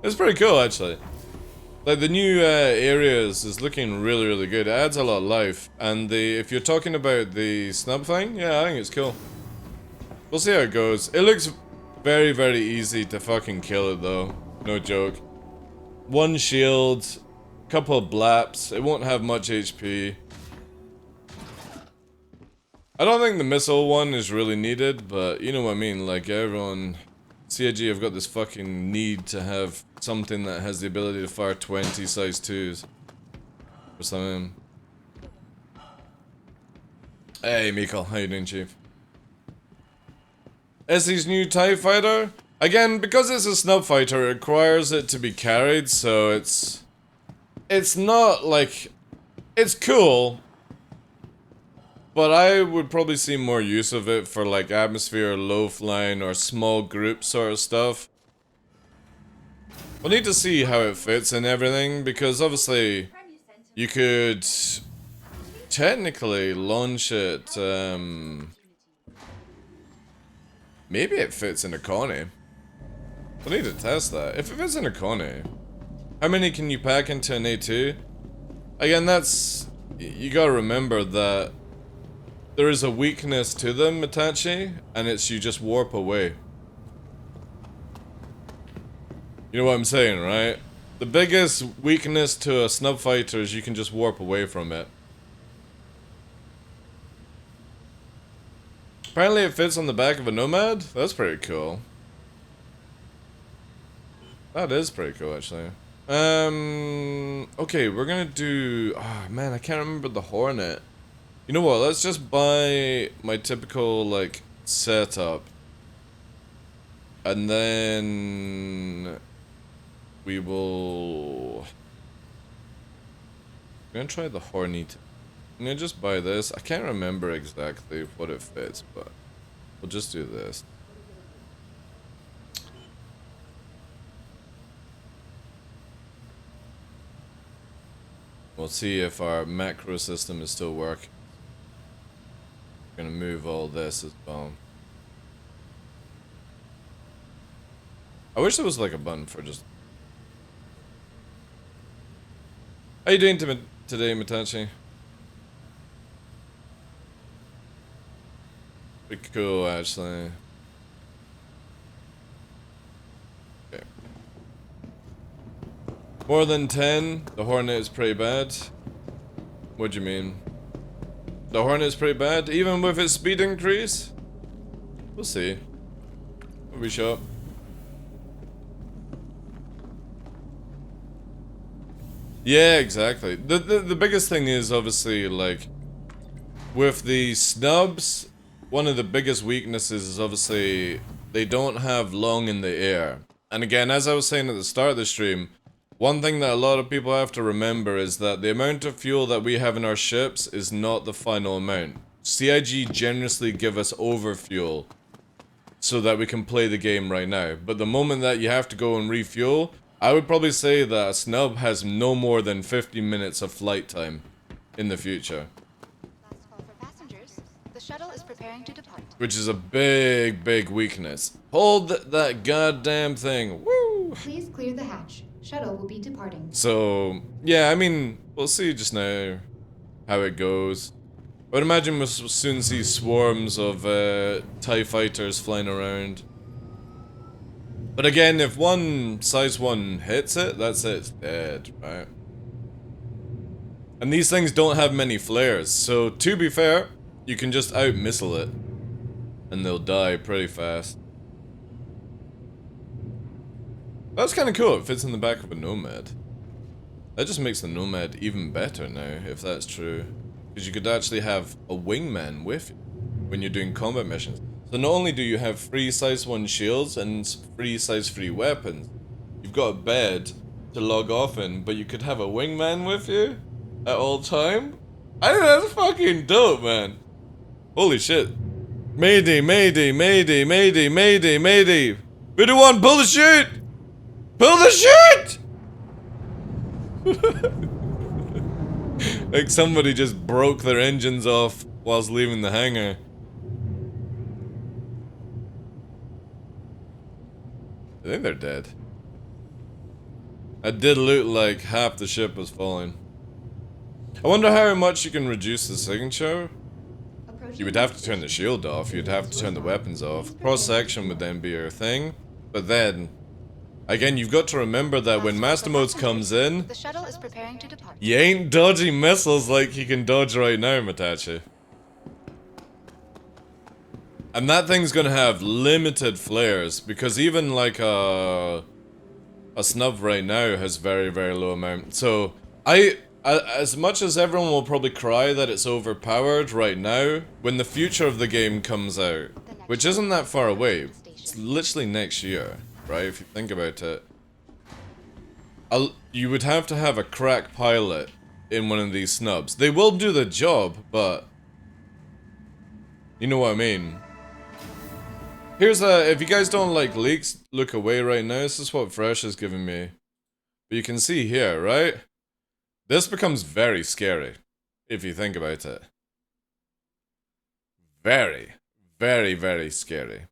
It's pretty cool, actually. Like, the new areas is looking really, really good. It adds a lot of life. And if you're talking about the snub thing, yeah, I think it's cool. We'll see how it goes. It looks very, very easy to fucking kill it, though. No joke. One shield, couple of blaps. It won't have much HP. I don't think the missile one is really needed, but you know what I mean. Like, everyone... CIG have got this fucking need to have something that has the ability to fire 20 size 2s. Or something. Hey, Mikkel. How you doing, Chief? Essie's new TIE fighter? Again, because it's a snub fighter, it requires it to be carried, so it's not like... It's cool. But I would probably see more use of it for like atmosphere, low flying, or small group sort of stuff. We'll need to see how it fits and everything, because obviously you could technically launch it, maybe it fits in a Connie. We'll need to test that. If it fits in a Connie, how many can you pack into an A2? Again, that's... You gotta remember that there is a weakness to them, Mitachi, and it's you just warp away. You know what I'm saying, right? The biggest weakness to a snub fighter is you can just warp away from it. Apparently it fits on the back of a Nomad? That's pretty cool. That is pretty cool, actually. Okay, we're gonna do... Oh, man, I can't remember the Hornet. You know what, let's just buy my typical, like, setup. And then... we will... I'm gonna try the Hornet. I'm gonna just buy this. I can't remember exactly what it fits, but... we'll just do this. We'll see if our macro system is still working. We're gonna move all this as well. I wish there was like a button for just... How you doing today, Mitachi? Pretty cool, actually. Okay. More than 10? The Hornet is pretty bad. What do you mean? The Hornet is pretty bad, even with its speed increase? We'll see. We'll be sure. Yeah, exactly. The biggest thing is obviously like with the snubs, one of the biggest weaknesses is obviously they don't have long in the air. And again, as I was saying at the start of the stream, one thing that a lot of people have to remember is that the amount of fuel that we have in our ships is not the final amount. CIG generously give us overfuel so that we can play the game right now. But the moment that you have to go and refuel, I would probably say that a snub has no more than 50 minutes of flight time in the future. Last call for passengers. The shuttle is preparing to depart. Which is a big, big weakness. Hold that goddamn thing. Woo! Please clear the hatch. Shuttle will be departing. So, yeah, I mean, we'll see just now how it goes. I would imagine we'll soon see swarms of TIE fighters flying around. But again, if one size 1 hits it, that's it, it's dead, right? And these things don't have many flares, so to be fair, you can just out-missile it. And they'll die pretty fast. That's kind of cool, it fits in the back of a Nomad. That just makes the Nomad even better now, if that's true. Because you could actually have a wingman with you when you're doing combat missions. So not only do you have free size 1 shields and free size 3 weapons, you've got a bed to log off in, but you could have a wingman with you at all time? I think that's fucking dope, man. Holy shit. Mayday, mayday, mayday, mayday, mayday, mayday. Video 1, pull the chute! Pull the chute! Like somebody just broke their engines off whilst leaving the hangar. I think they're dead. I did loot like half the ship was falling. I wonder how much you can reduce the signature. You would have to turn the shield off, you'd have to turn the weapons off. Cross-section would then be your thing. But then, again, you've got to remember that when Master Modes comes in, The shuttle is preparing to depart. you ain't dodging missiles like you can dodge right now, Mitachi. And that thing's gonna have limited flares, because even like a snub right now has very, very low amount. So, as much as everyone will probably cry that it's overpowered right now, when the future of the game comes out, which isn't that far away, it's literally next year, right, if you think about it, you would have to have a crack pilot in one of these snubs. They will do the job, but you know what I mean. Here's if you guys don't like leaks, look away right now. This is what Fresh is giving me. But you can see here, right? This becomes very scary, if you think about it. Very, very, very scary.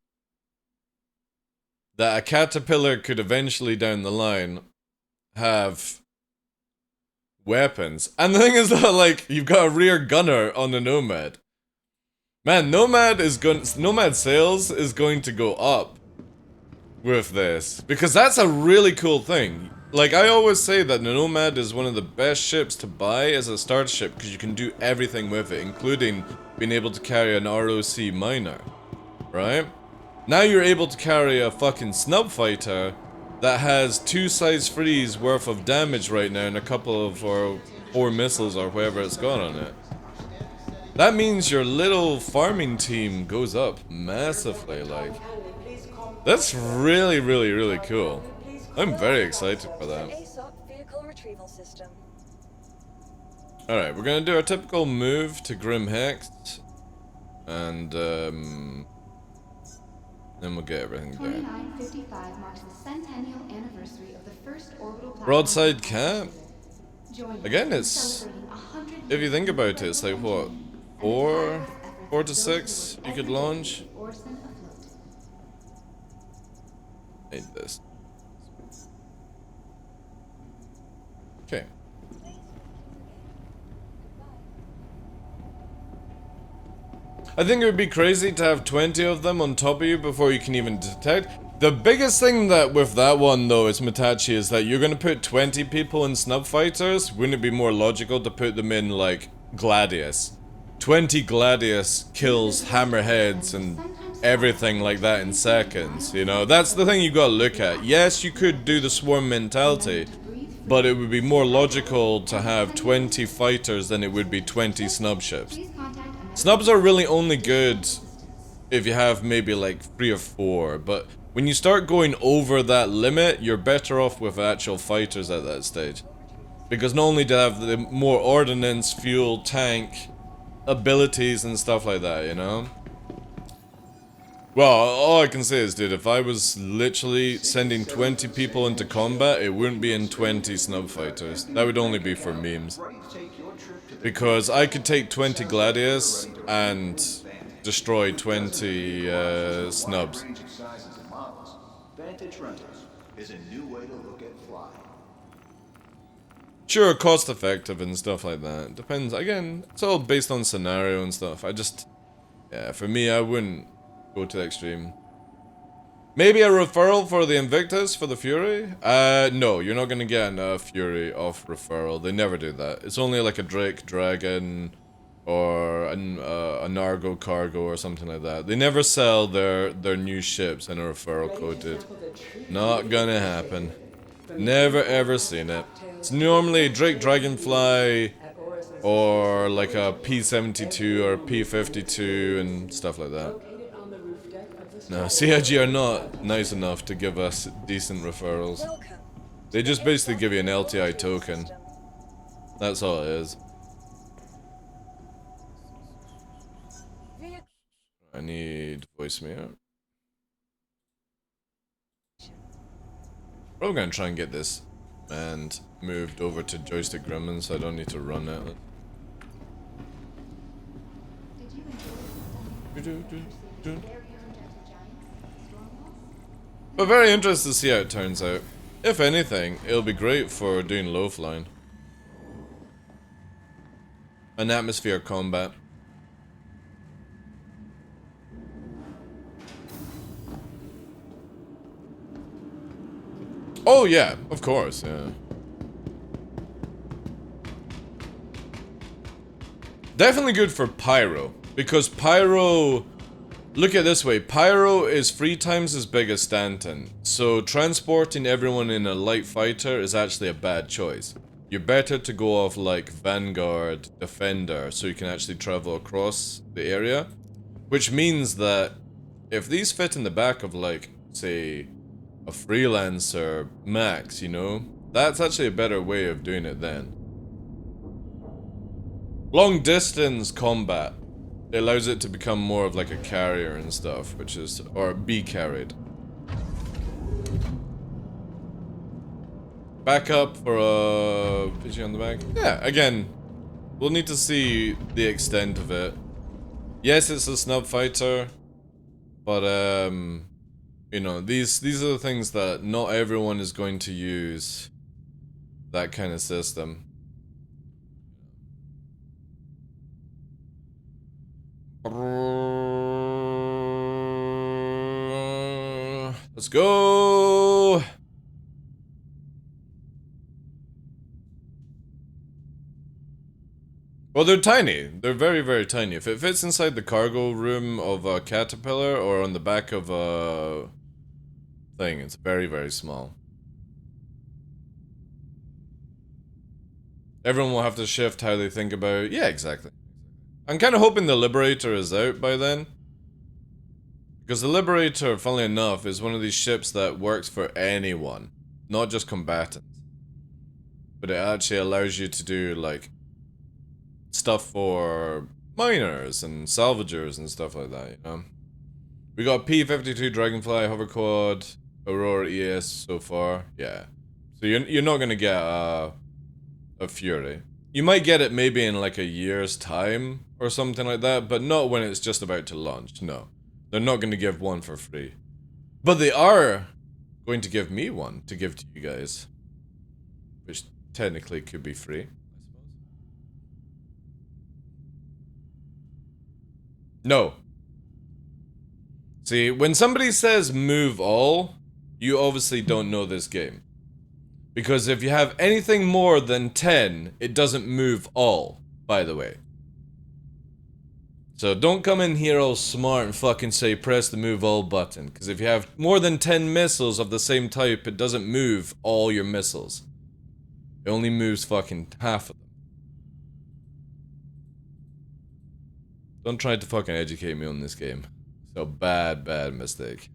That a caterpillar could eventually down the line have weapons. And the thing is that, like, you've got a rear gunner on the Nomad. Man, Nomad sales is going to go up with this. Because that's a really cool thing. Like, I always say that the Nomad is one of the best ships to buy as a start ship because you can do everything with it, including being able to carry an ROC miner. Right? Now you're able to carry a fucking snub fighter that has 2 size 3s worth of damage right now and a couple of or 4 missiles or whatever it's got on it. That means your little farming team goes up massively, like. That's really, really, really cool. I'm very excited for that. Alright, we're gonna do our typical move to Grim Hex. And, then we'll get everything done. 2955 marks the centennial anniversary of the first orbital platform. Broadside cap? Again, it's... If you think about it, it's like, what? 4 to 6 you could launch? Need this. Okay. I think it would be crazy to have 20 of them on top of you before you can even detect. The biggest thing that with that one though is Mitachi is that you're gonna put 20 people in snub fighters. Wouldn't it be more logical to put them in like Gladius? 20 Gladius kills hammerheads and everything like that in seconds, you know? That's the thing you gotta look at. Yes, you could do the swarm mentality, but it would be more logical to have 20 fighters than it would be 20 snub ships. Snubs are really only good if you have maybe like 3 or 4, but when you start going over that limit, you're better off with actual fighters at that stage. Because not only do they have the more ordnance, fuel, tank, abilities and stuff like that, you know? Well, all I can say is, dude, if I was literally sending 20 people into combat, it wouldn't be in 20 snub fighters. That would only be for memes. Because I could take 20 Gladius and destroy 20 snubs. Sure, cost effective and stuff like that. Depends, again, it's all based on scenario and stuff. Yeah, for me, I wouldn't go to the extreme. Maybe a referral for the Invictus for the Fury? No, you're not gonna get a Fury off referral. They never do that. It's only like a Drake Dragon or a Nargo Cargo or something like that. They never sell their new ships in a referral code, dude. Not gonna happen. Never ever seen it. It's normally Drake Dragonfly or like a P-72 or P-52 and stuff like that. No, CIG are not nice enough to give us decent referrals. They just basically give you an LTI token. That's all it is. I need voicemail. We're gonna try and get this and moved over to joystick gremlin so I don't need to run it. But very interested to see how it turns out. If anything, it'll be great for doing low flying. An atmosphere combat. Oh yeah, of course, yeah. Definitely good for Pyro, because Pyro... Look at it this way, Pyro is 3 times as big as Stanton, so transporting everyone in a light fighter is actually a bad choice. You're better to go off like Vanguard, Defender, so you can actually travel across the area. Which means that if these fit in the back of like, say, a Freelancer Max, you know, that's actually a better way of doing it then. Long distance combat. It allows it to become more of like a carrier and stuff, which is, or be carried. Backup for a PG on the back. Yeah, again, we'll need to see the extent of it. Yes, it's a snub fighter, but you know, these are the things that not everyone is going to use that kind of system. Let's go. Well, they're tiny. They're very, very tiny. If it fits inside the cargo room of a caterpillar or on the back of a thing, it's very, very small. Everyone will have to shift how they think about it. Yeah, exactly. I'm kind of hoping the Liberator is out by then. Because the Liberator, funnily enough, is one of these ships that works for anyone. Not just combatants. But it actually allows you to do, like, stuff for miners and salvagers and stuff like that, you know? We got P-52 Dragonfly, Hoverquad, Aurora ES so far. Yeah. So you're not going to get a of Fury. You might get it maybe in like a year's time or something like that, but not when it's just about to launch, no. They're not going to give one for free. But they are going to give me one to give to you guys. Which technically could be free, I suppose. No. See, when somebody says move all, you obviously don't know this game. Because if you have anything more than 10, it doesn't move all, by the way. So don't come in here all smart and fucking say press the move all button. Because if you have more than 10 missiles of the same type, it doesn't move all your missiles. It only moves fucking half of them. Don't try to fucking educate me on this game. It's a bad, bad mistake.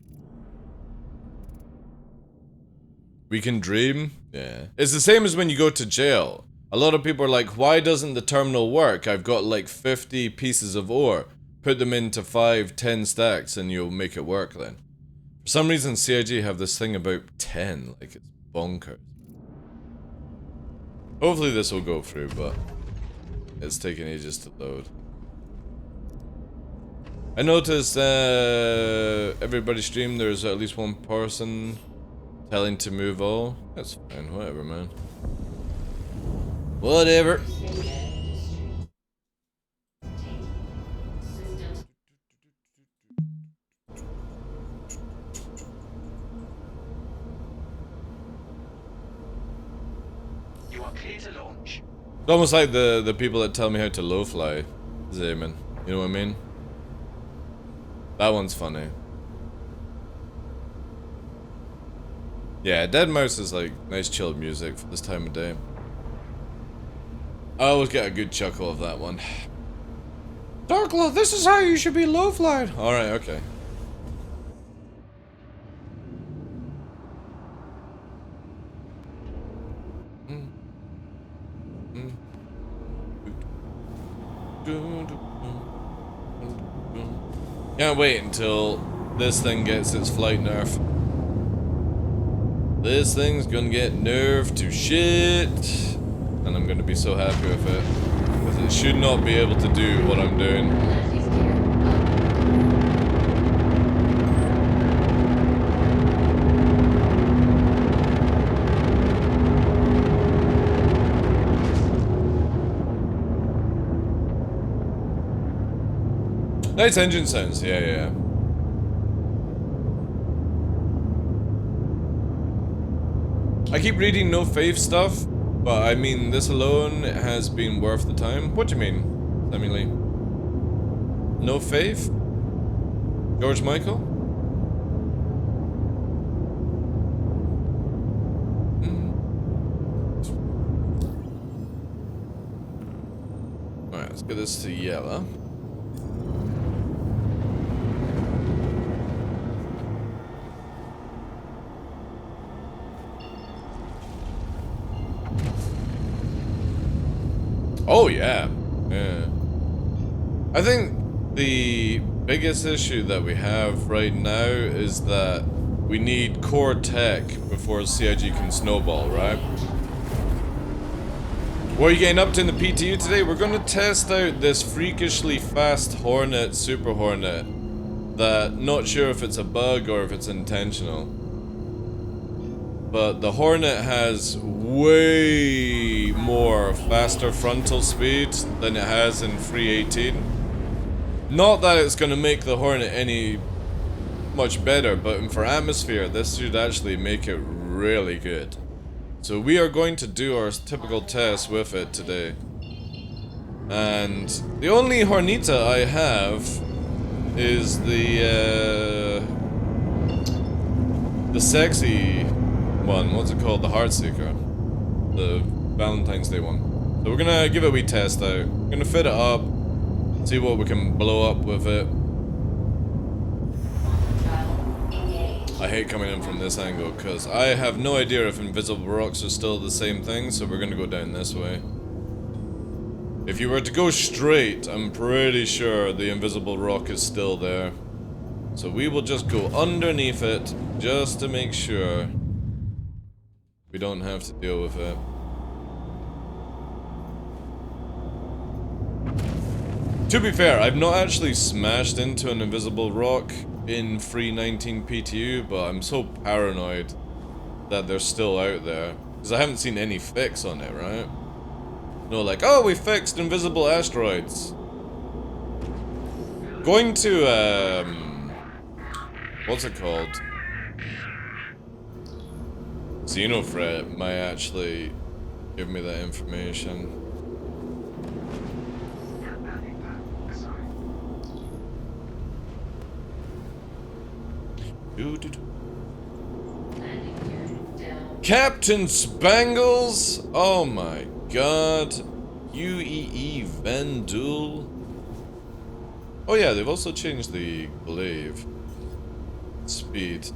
We can dream? Yeah. It's the same as when you go to jail. A lot of people are like, why doesn't the terminal work? I've got like 50 pieces of ore. Put them into 5, 10 stacks and you'll make it work then. For some reason, CIG have this thing about 10. Like, it's bonkers. Hopefully this will go through, but it's taking ages to load. I noticed everybody's stream there's at least one person telling to move all. That's fine, whatever, man. Whatever. You are clear to launch. It's almost like the people that tell me how to low fly, Zayman. You know what I mean? That one's funny. Yeah, Dead Mouse is like nice chilled music for this time of day. I always get a good chuckle of that one. DarkLaw, this is how you should be low flying. Alright, okay. Can't wait until this thing gets its flight nerf. This thing's gonna get nerfed to shit. And I'm gonna be so happy with it. Because it should not be able to do what I'm doing. Nice engine sounds, yeah. I keep reading no faith stuff, but I mean this alone has been worth the time. What do you mean, Sammy Lee? No faith? George Michael? Alright, let's get this to yellow. Oh yeah. I think the biggest issue that we have right now is that we need core tech before CIG can snowball, right? What are you getting up to in the PTU today? We're going to test out this freakishly fast Hornet, Super Hornet, that not sure if it's a bug or if it's intentional. But the Hornet has way more faster frontal speed than it has in 318. Not that it's going to make the Hornet any much better, but for atmosphere, this should actually make it really good. So we are going to do our typical test with it today. And the only Hornita I have is the sexy one. What's it called? The Heartseeker. The Valentine's Day one. So we're gonna give it a wee test out. We're gonna fit it up, see what we can blow up with it. I hate coming in from this angle because I have no idea if invisible rocks are still the same thing, so we're gonna go down this way. If you were to go straight, I'm pretty sure the invisible rock is still there. So we will just go underneath it just to make sure we don't have to deal with it. To be fair, I've not actually smashed into an invisible rock in free 19 PTU, but I'm so paranoid that they're still out there. Because I haven't seen any fix on it, right? No, like, oh, we fixed invisible asteroids. Going to, what's it called? Xenofret might actually give me that information. Captain Spangles? Oh my god. UEE Vendul. Oh yeah, they've also changed the glaive speed.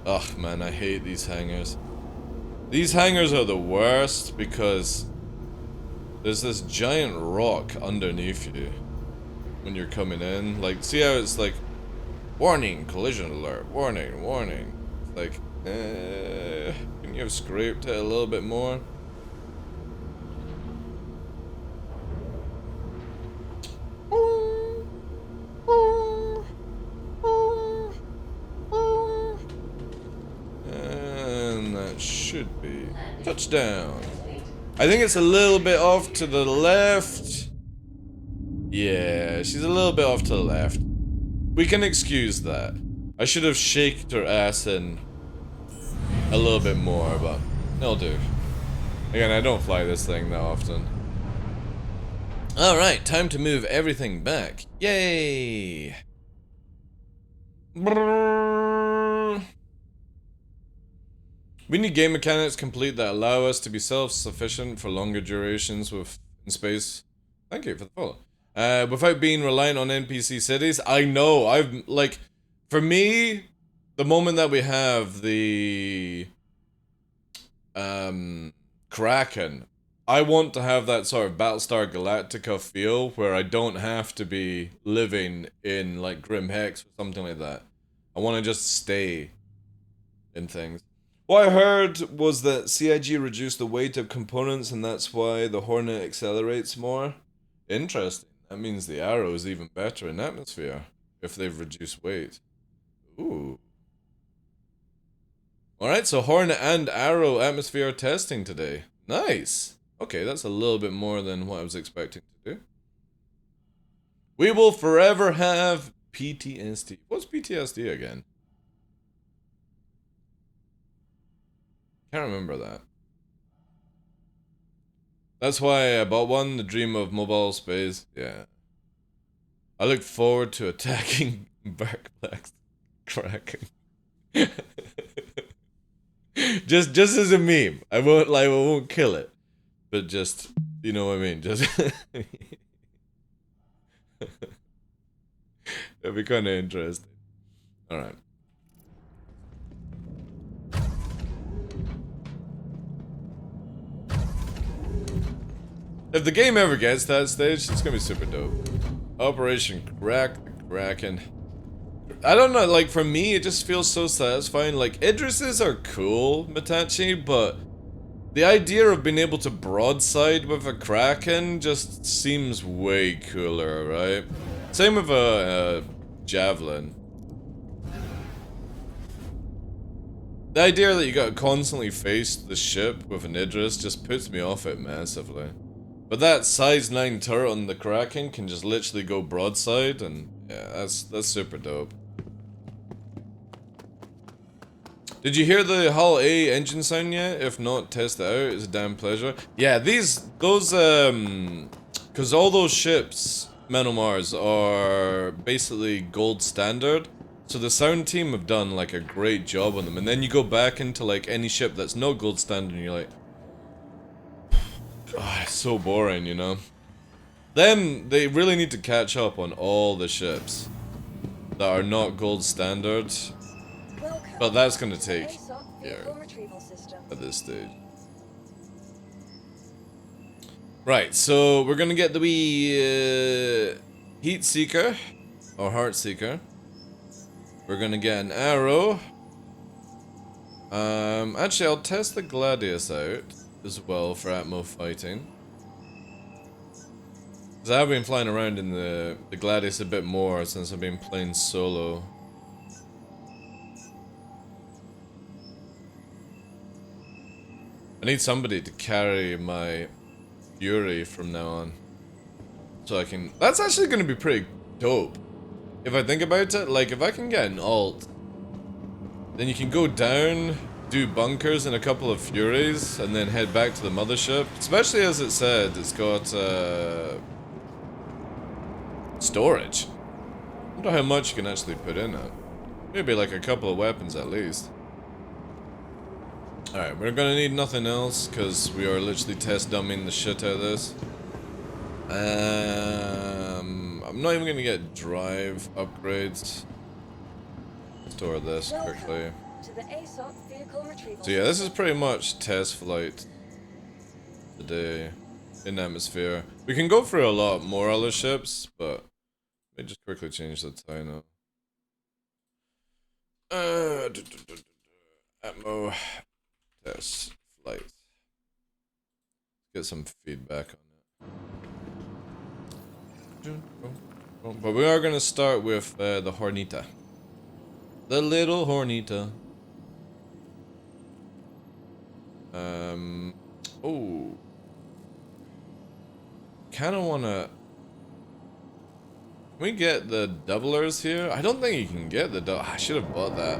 Ugh man, I hate these hangars. These hangars are the worst because there's this giant rock underneath you when you're coming in. Like, see how it's like, warning, collision alert, warning, warning. It's like, can you have scraped it a little bit more? And that should be touchdown. I think it's a little bit off to the left. Yeah, she's a little bit off to the left. We can excuse that. I should have shaked her ass in a little bit more, but it'll do. Again, I don't fly this thing that often. Alright, time to move everything back. Yay! Brrr. We need game mechanics complete that allow us to be self-sufficient for longer durations in space. Thank you for the follow. Without being reliant on NPC cities. I know, like, for me, the moment that we have the Kraken, I want to have that sort of Battlestar Galactica feel where I don't have to be living in like Grim Hex or something like that. I want to just stay in things. What I heard was that CIG reduced the weight of components and that's why the Hornet accelerates more. Interesting. That means the Arrow is even better in atmosphere if they've reduced weight. Ooh. Alright, so Hornet and Arrow atmosphere testing today. Nice. Okay, that's a little bit more than what I was expecting to do. We will forever have PTSD. What's PTSD again? Can't remember that. That's why I bought one, the dream of mobile space. Yeah. I look forward to attacking Berkplex Kraken. just as a meme. I won't kill it. But just, you know what I mean? Just it'd be kind of interesting. Alright. If the game ever gets to that stage, it's gonna be super dope. Operation Crack the Kraken. I don't know, like for me, it just feels so satisfying. Like Idrises are cool, Mitachi, but the idea of being able to broadside with a Kraken just seems way cooler, right? Same with a Javelin. The idea that you gotta constantly face the ship with an Idris just puts me off it massively. But that size 9 turret on the Kraken can just literally go broadside, and yeah, that's super dope. Did you hear the Hull A engine sound yet? If not, test it out. It's a damn pleasure. Yeah, because all those ships, Menomars, are basically gold standard. So the sound team have done like a great job on them. And then you go back into like any ship that's no gold standard and you're like, oh, it's so boring, you know? Then they really need to catch up on all the ships that are not gold standard. But that's gonna take years at this stage. Right, so we're gonna get the wee Heat Seeker, or Heart Seeker. We're gonna get an arrow. Actually, I'll test the Gladius out as well for Atmo fighting. Because I've been flying around in the Gladius a bit more since I've been playing solo. I need somebody to carry my Fury from now on. So I can... That's actually going to be pretty dope. If I think about it, like if I can get an alt, then you can go down, do bunkers and a couple of Furies, and then head back to the mothership. Especially as it said, it's got storage. I wonder how much you can actually put in it. Maybe like a couple of weapons at least. Alright, we're gonna need nothing else, because we are literally test dumbing the shit out of this. I'm not even gonna get drive upgrades. Store this quickly. So yeah, this is pretty much test flight today in atmosphere. We can go through a lot more other ships, but let me just quickly change the time now. Atmo test flight. Get some feedback on it. But we are gonna start with the Hornita. The little Hornita. Oh. Kinda wanna... Can we get the doublers here? I don't think you can get the I should have bought that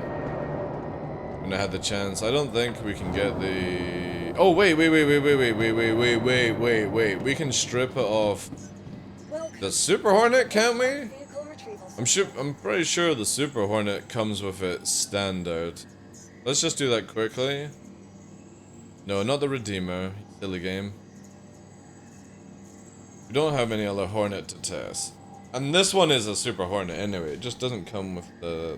when I had the chance. I don't think we can get the... Oh, wait. We can strip it off the Super Hornet, can't we? I'm pretty sure the Super Hornet comes with it standard. Let's just do that quickly. No, not the Redeemer. Silly game. We don't have any other Hornet to test. And this one is a Super Hornet anyway. It just doesn't come with the...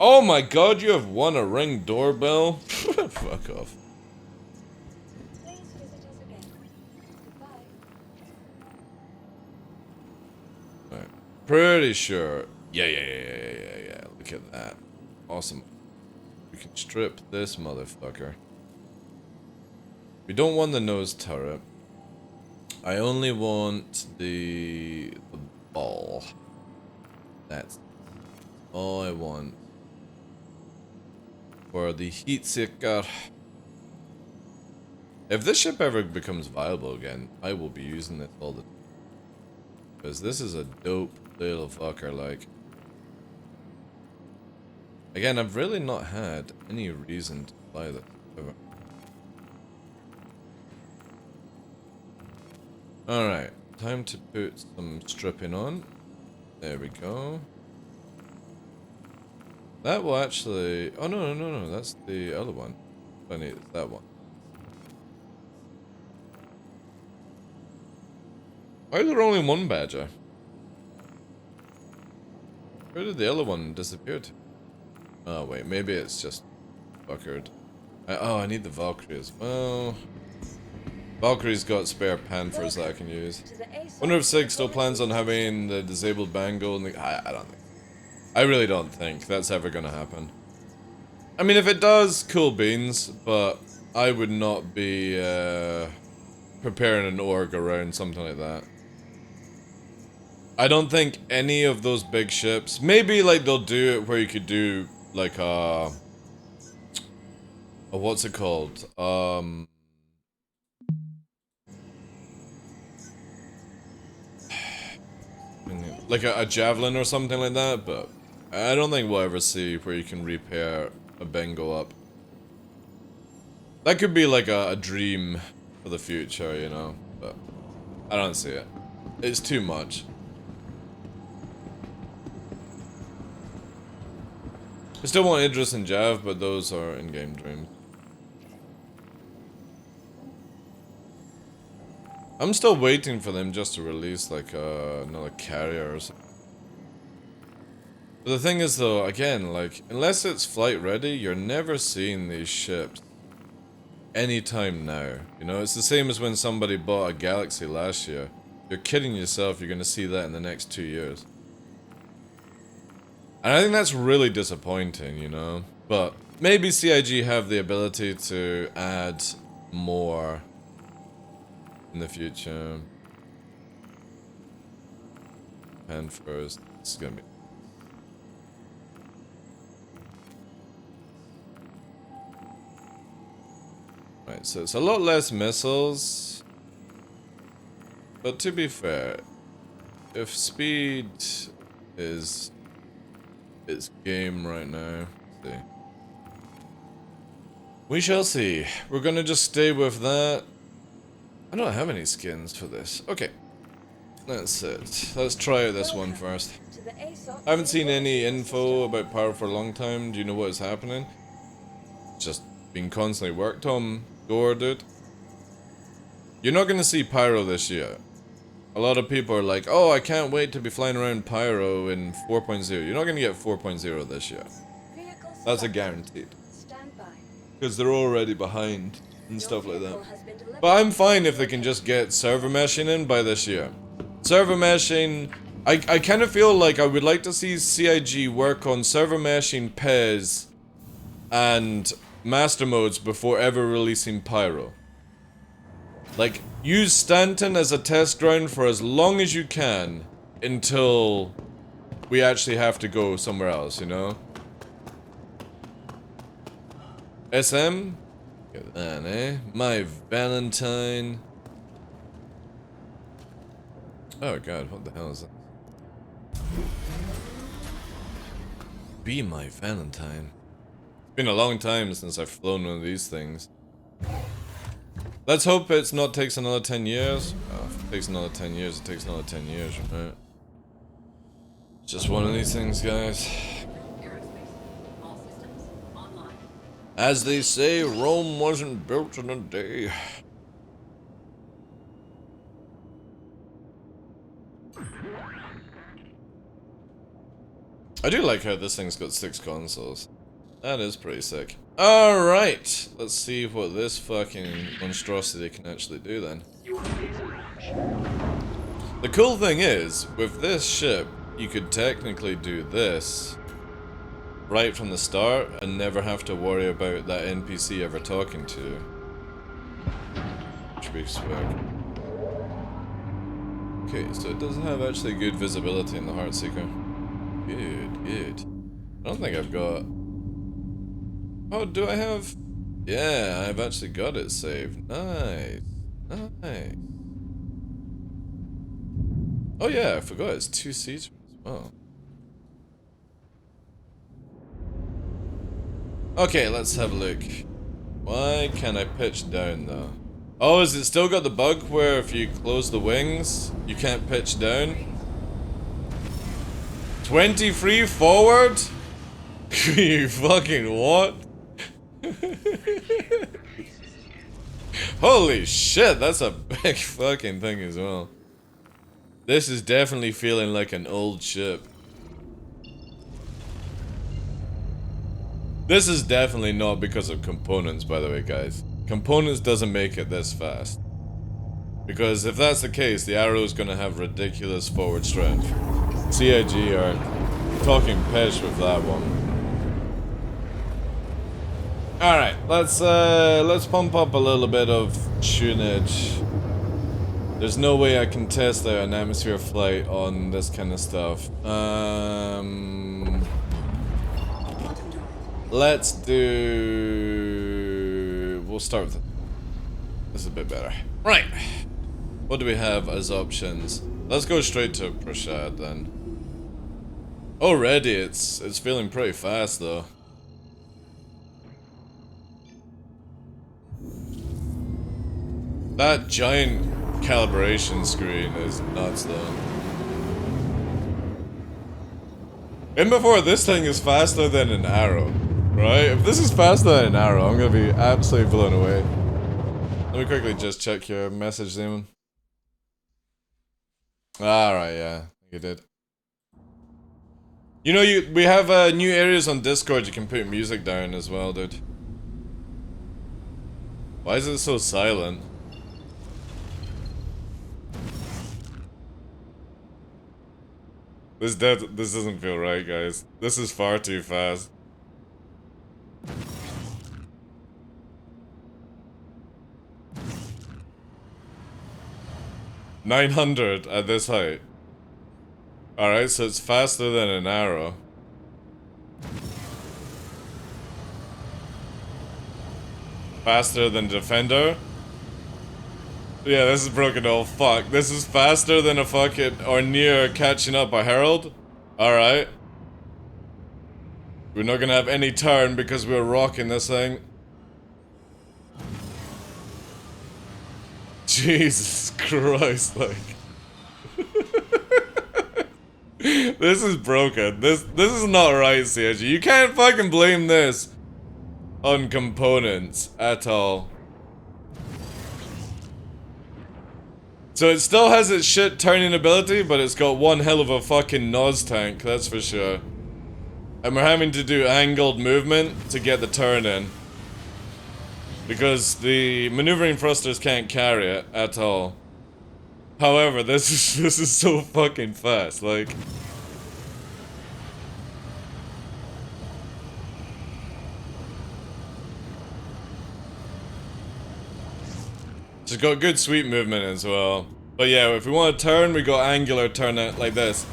Oh my god, you have won a Ring doorbell? Fuck off. Alright. Pretty sure. Yeah. Look at that. Awesome. We can strip this motherfucker. We don't want the nose turret. I only want the ball. That's all I want. For the heat seeker. If this ship ever becomes viable again, I will be using it all the time. Because this is a dope little fucker, like. Again, I've really not had any reason to fly this ever. Alright, time to put some stripping on. There we go. That will actually... Oh, no, that's the other one. I need that one. Why is there only one badger? Where did the other one disappear to? Oh, wait, maybe it's just fuckered. Oh, I need the Valkyrie as well. Valkyrie's got spare Panthers that I can use. Wonder if Sig still plans on having the disabled bangle and the... I don't think. I really don't think that's ever gonna happen. I mean, if it does, cool beans, but I would not be preparing an org around something like that. I don't think any of those big ships... Maybe, like, they'll do it where you could do, like, what's it called? Like a javelin or something like that, but I don't think we'll ever see where you can repair a Bengal up. That could be like a dream for the future, you know, but I don't see it. It's too much. I still want Idris and Jav, but those are in-game dreams. I'm still waiting for them just to release like another carrier or something. But the thing is though, again, like, unless it's flight ready, you're never seeing these ships anytime now. You know, it's the same as when somebody bought a Galaxy last year. You're kidding yourself, you're gonna see that in the next 2 years. And I think that's really disappointing, you know? But maybe CIG have the ability to add more in the future. pen first. This is gonna be. Right, so it's a lot less missiles. But to be fair, if speed is game right now, let's see. We shall see. We're gonna just stay with that. I don't have any skins for this. Okay. That's it. Let's try this one first. I haven't seen any info about Pyro for a long time. Do you know what is happening? It's just being constantly worked on. Door, dude. You're not gonna see Pyro this year. A lot of people are like, oh, I can't wait to be flying around Pyro in 4.0. You're not gonna get 4.0 this year. That's a guaranteed. Because they're already behind and stuff like that. But I'm fine if they can just get server meshing in by this year. Server meshing, I kind of feel like I would like to see CIG work on server meshing Pez and master modes before ever releasing Pyro. Like, use Stanton as a test ground for as long as you can until we actually have to go somewhere else, you know? SM? Get that, eh? My Valentine. Oh god, what the hell is that? Be my Valentine. It's been a long time since I've flown one of these things. Let's hope it's not takes another 10 years. Oh, if it takes another 10 years, it takes another 10 years, right? It's just one of these things, guys. As they say, Rome wasn't built in a day. I do like how this thing's got 6 consoles. That is pretty sick. Alright, let's see what this fucking monstrosity can actually do then. The cool thing is, with this ship, you could technically do this right from the start and never have to worry about that NPC ever talking to you. Which would be swag. Okay, so it does have actually good visibility in the Heartseeker. Good, good. I don't think I've got... Oh, do I have... Yeah, I've actually got it saved. Nice. Nice. Oh yeah, I forgot it's 2 seats as well. Okay, let's have a look. Why can't I pitch down though? Oh, is it still got the bug where if you close the wings, you can't pitch down? 23 forward? You fucking what? Holy shit, that's a big fucking thing as well. This is definitely feeling like an old ship. This is definitely not because of components, by the way, guys. Components doesn't make it this fast. Because if that's the case, the Arrow's gonna have ridiculous forward strength. CIG are talking pish with that one. Alright, let's pump up a little bit of tunage. There's no way I can test out an atmosphere flight on this kind of stuff. Let's do... We'll start with it. This is a bit better. Right. What do we have as options? Let's go straight to Prashad then. Already it's feeling pretty fast though. That giant calibration screen is nuts though. And before this thing is faster than an Arrow, right? If this is faster than an Arrow, I'm gonna be absolutely blown away. Let me quickly just check your message, Damon. Alright, yeah, you did. You know, we have new areas on Discord you can put music down as well, dude. Why is it so silent? This doesn't feel right, guys. This is far too fast. $900 at this height. Alright, so it's faster than an arrow. Faster than Defender. Yeah, this is broken. Oh fuck. This is faster than a fucking or near catching up a Herald. Alright. We're not gonna have any turn because we're rocking this thing. Jesus Christ, like. This is broken. This is not right, CG. You can't fucking blame this on components at all. So it still has its shit turning ability, but it's got one hell of a fucking nose tank, that's for sure. And we're having to do angled movement to get the turn in. Because the maneuvering thrusters can't carry it at all. However, this is so fucking fast, like. She's got good sweep movement as well. But yeah, if we want to turn, we got angular turn it like this.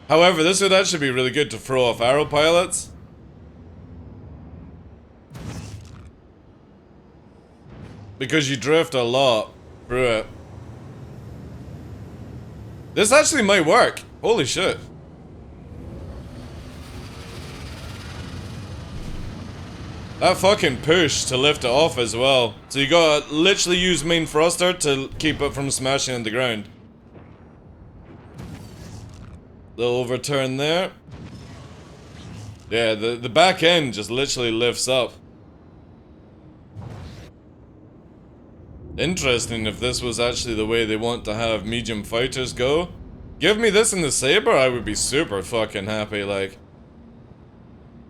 However, this would actually be really good to throw off arrow pilots. Because you drift a lot through it. This actually might work. Holy shit. That fucking push to lift it off as well. So you gotta literally use main thruster to keep it from smashing on the ground. Little overturn there. Yeah, the back end just literally lifts up. Interesting if this was actually the way they want to have medium fighters go. Give me this in the Saber, I would be super fucking happy, like.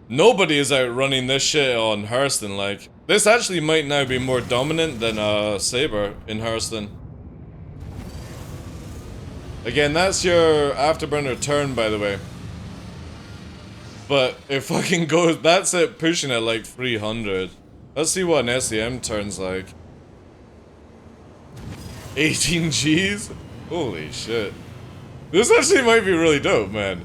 Nobody is outrunning this shit on Hurston, like. This actually might now be more dominant than Saber in Hurston. Again, that's your afterburner turn, by the way. But it fucking goes, that's it pushing at like 300. Let's see what an SEM turn's like. 18 Gs? Holy shit. This actually might be really dope, man.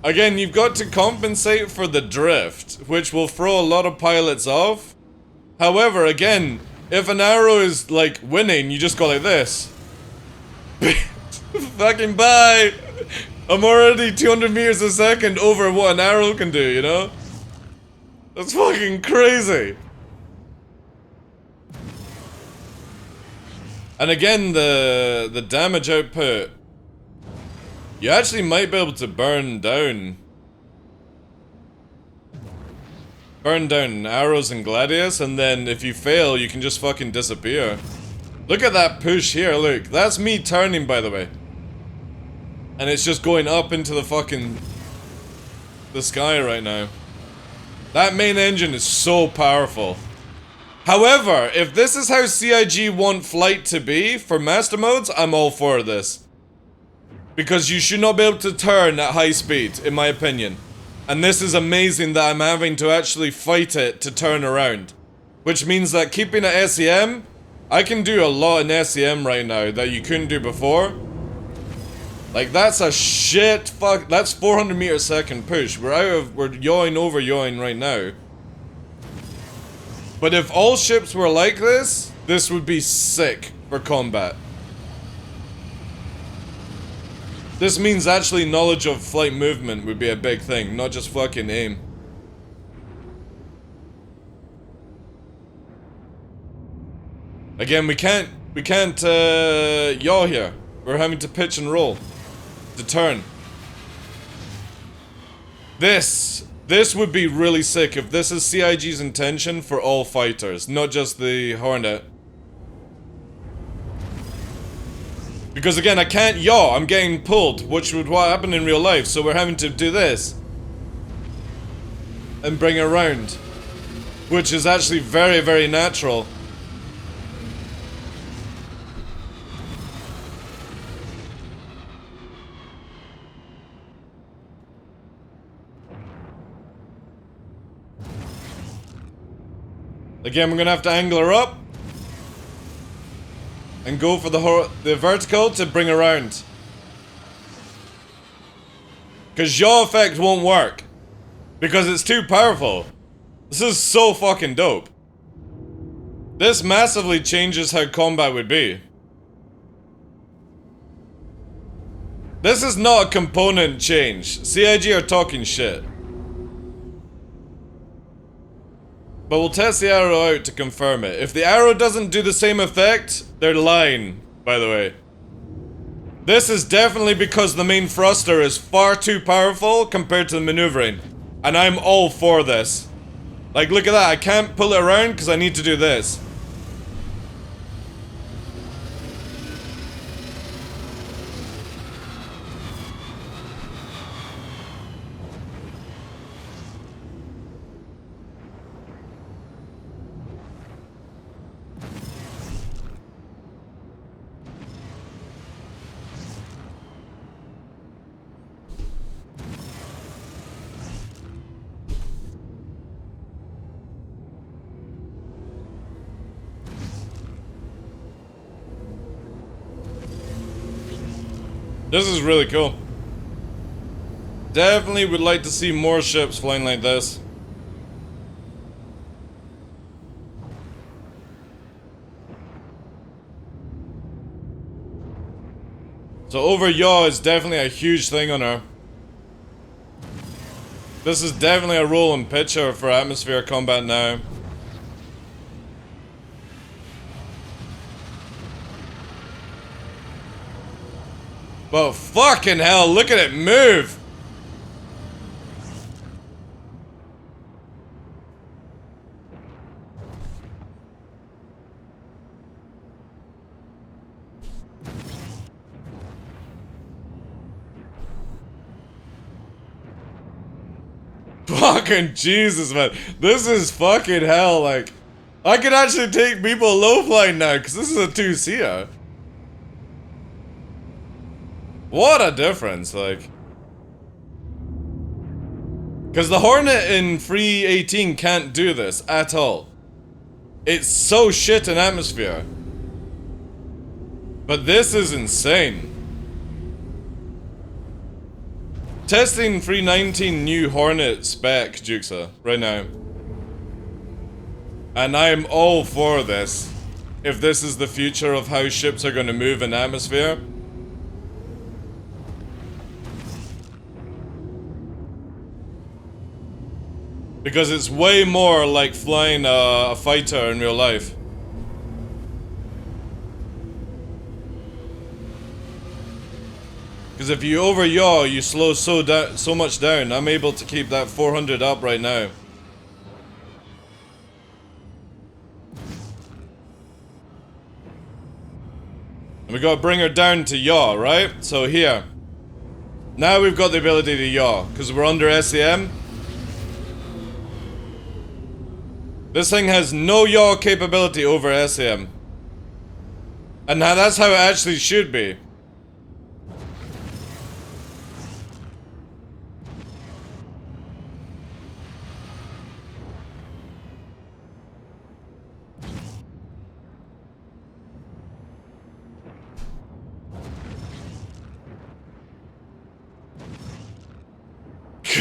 Again, you've got to compensate for the drift, which will throw a lot of pilots off. However, again, if an arrow is, like, winning, you just go like this. Fucking bye! I'm already 200 meters a second over what an arrow can do, you know? That's fucking crazy! And again, the damage output, you actually might be able to burn down arrows and gladius, and then if you fail, you can just fucking disappear. Look at that push here, look. That's me turning, by the way. And it's just going up into the fucking the sky right now. That main engine is so powerful. However, if this is how CIG want flight to be for master modes, I'm all for this. Because you should not be able to turn at high speed, in my opinion. And this is amazing that I'm having to actually fight it to turn around. Which means that keeping it SEM, I can do a lot in SEM right now that you couldn't do before. Like, that's a shit fuck, that's 400 meters a second push. We're yawing over yawing right now. But if all ships were like this, this would be sick for combat. This means actually knowledge of flight movement would be a big thing, not just fucking aim. Again, we can't yaw here. We're having to pitch and roll to turn. This would be really sick if this is CIG's intention for all fighters, not just the Hornet. Because again, I can't yaw, I'm getting pulled, which would what happen in real life, so we're having to do this. And bring it around. Which is actually very, very natural. Again, we're gonna have to angle her up. and go for the vertical to bring around. Because yaw effect won't work. Because it's too powerful. This is so fucking dope. This massively changes how combat would be. This is not a component change. CIG are talking shit. But we'll test the arrow out to confirm it. If the arrow doesn't do the same effect, they're lying, by the way. This is definitely because the main thruster is far too powerful compared to the maneuvering. And I'm all for this. Like, look at that. I can't pull it around because I need to do this. This is really cool. Definitely would like to see more ships flying like this. So over yaw is definitely a huge thing on her. This is definitely a rolling picture for atmosphere combat now. But fucking hell, look at it move! Fucking Jesus, man. This is fucking hell, like... I can actually take people low flying now, because this is a 2-seater. What a difference, like... Because the Hornet in 318 can't do this at all. It's so shit in atmosphere. But this is insane. Testing 319 new Hornet spec, Juxa, right now. And I am all for this. If this is the future of how ships are going to move in atmosphere. Because it's way more like flying a fighter in real life. Because if you over yaw, you slow so much down. I'm able to keep that 400 up right now. And we gotta bring her down to yaw, right? So here. Now we've got the ability to yaw, because we're under SEM. This thing has no yaw capability over SEM. And now that's how it actually should be.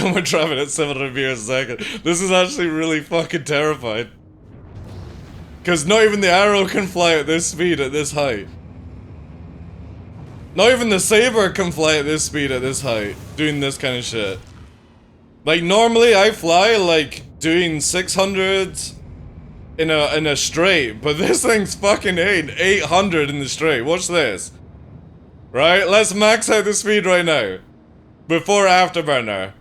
We're driving at 700 meters a second. This is actually really fucking terrifying. Because not even the arrow can fly at this speed at this height. Not even the Saber can fly at this speed at this height, doing this kind of shit. Like normally I fly like doing 600 in a straight, but this thing's fucking 800 in the straight. Watch this. Right, let's max out the speed right now. Before Afterburner.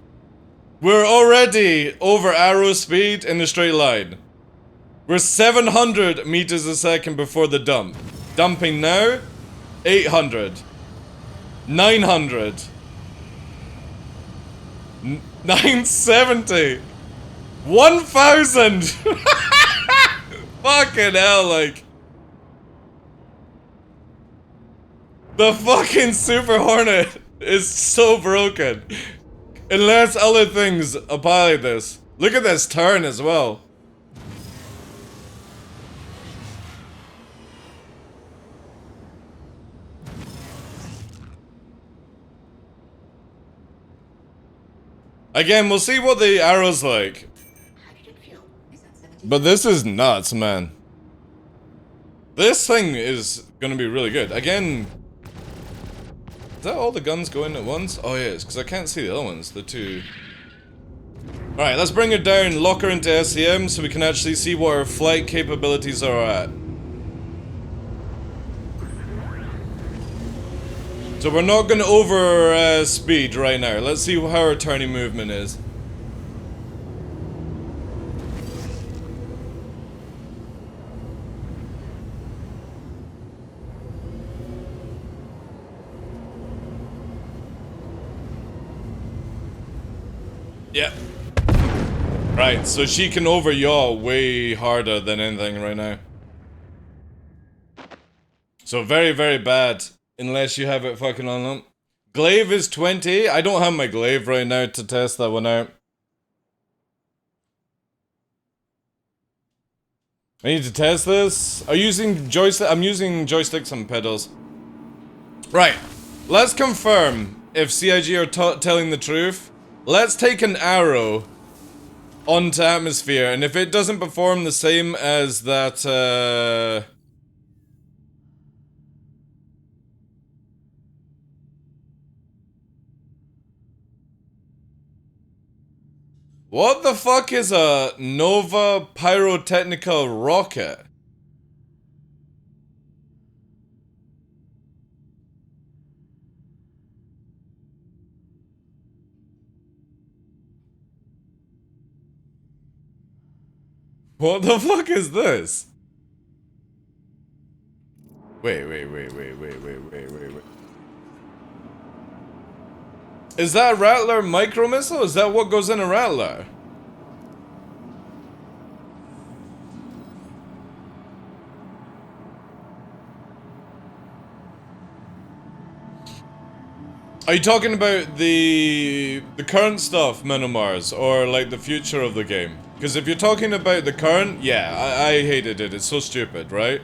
We're already over arrow speed in the straight line. We're 700 meters a second before the dump. Dumping now, 800. 900. 970. 1000. Fucking hell, like. The fucking Super Hornet is so broken. Unless other things apply this. Look at this turn as well. Again, we'll see what the arrow's like. But this is nuts, man. This thing is gonna be really good. Again, is that all the guns going at once? Oh, yeah, because I can't see the other ones. The two. Alright, let's bring her down, lock her into SCM so we can actually see what her flight capabilities are at. So we're not going to over speed right now. Let's see how her turning movement is. Yep. Right, so she can over-yaw way harder than anything right now. So very, very bad. Unless you have it fucking on them. Glaive is 20. I don't have my glaive right now to test that one out. I need to test this. I'm using joysticks and pedals. Right. Let's confirm if CIG are telling the truth. Let's take an arrow onto atmosphere, and if it doesn't perform the same as that, what the fuck is a Nova Pyrotechnica rocket? What the fuck is this? Wait. Is that a Rattler micro missile? Is that what goes in a Rattler? Are you talking about the current stuff, Menomars, or like the future of the game? Because if you're talking about the current, yeah, I hated it. It's so stupid, right?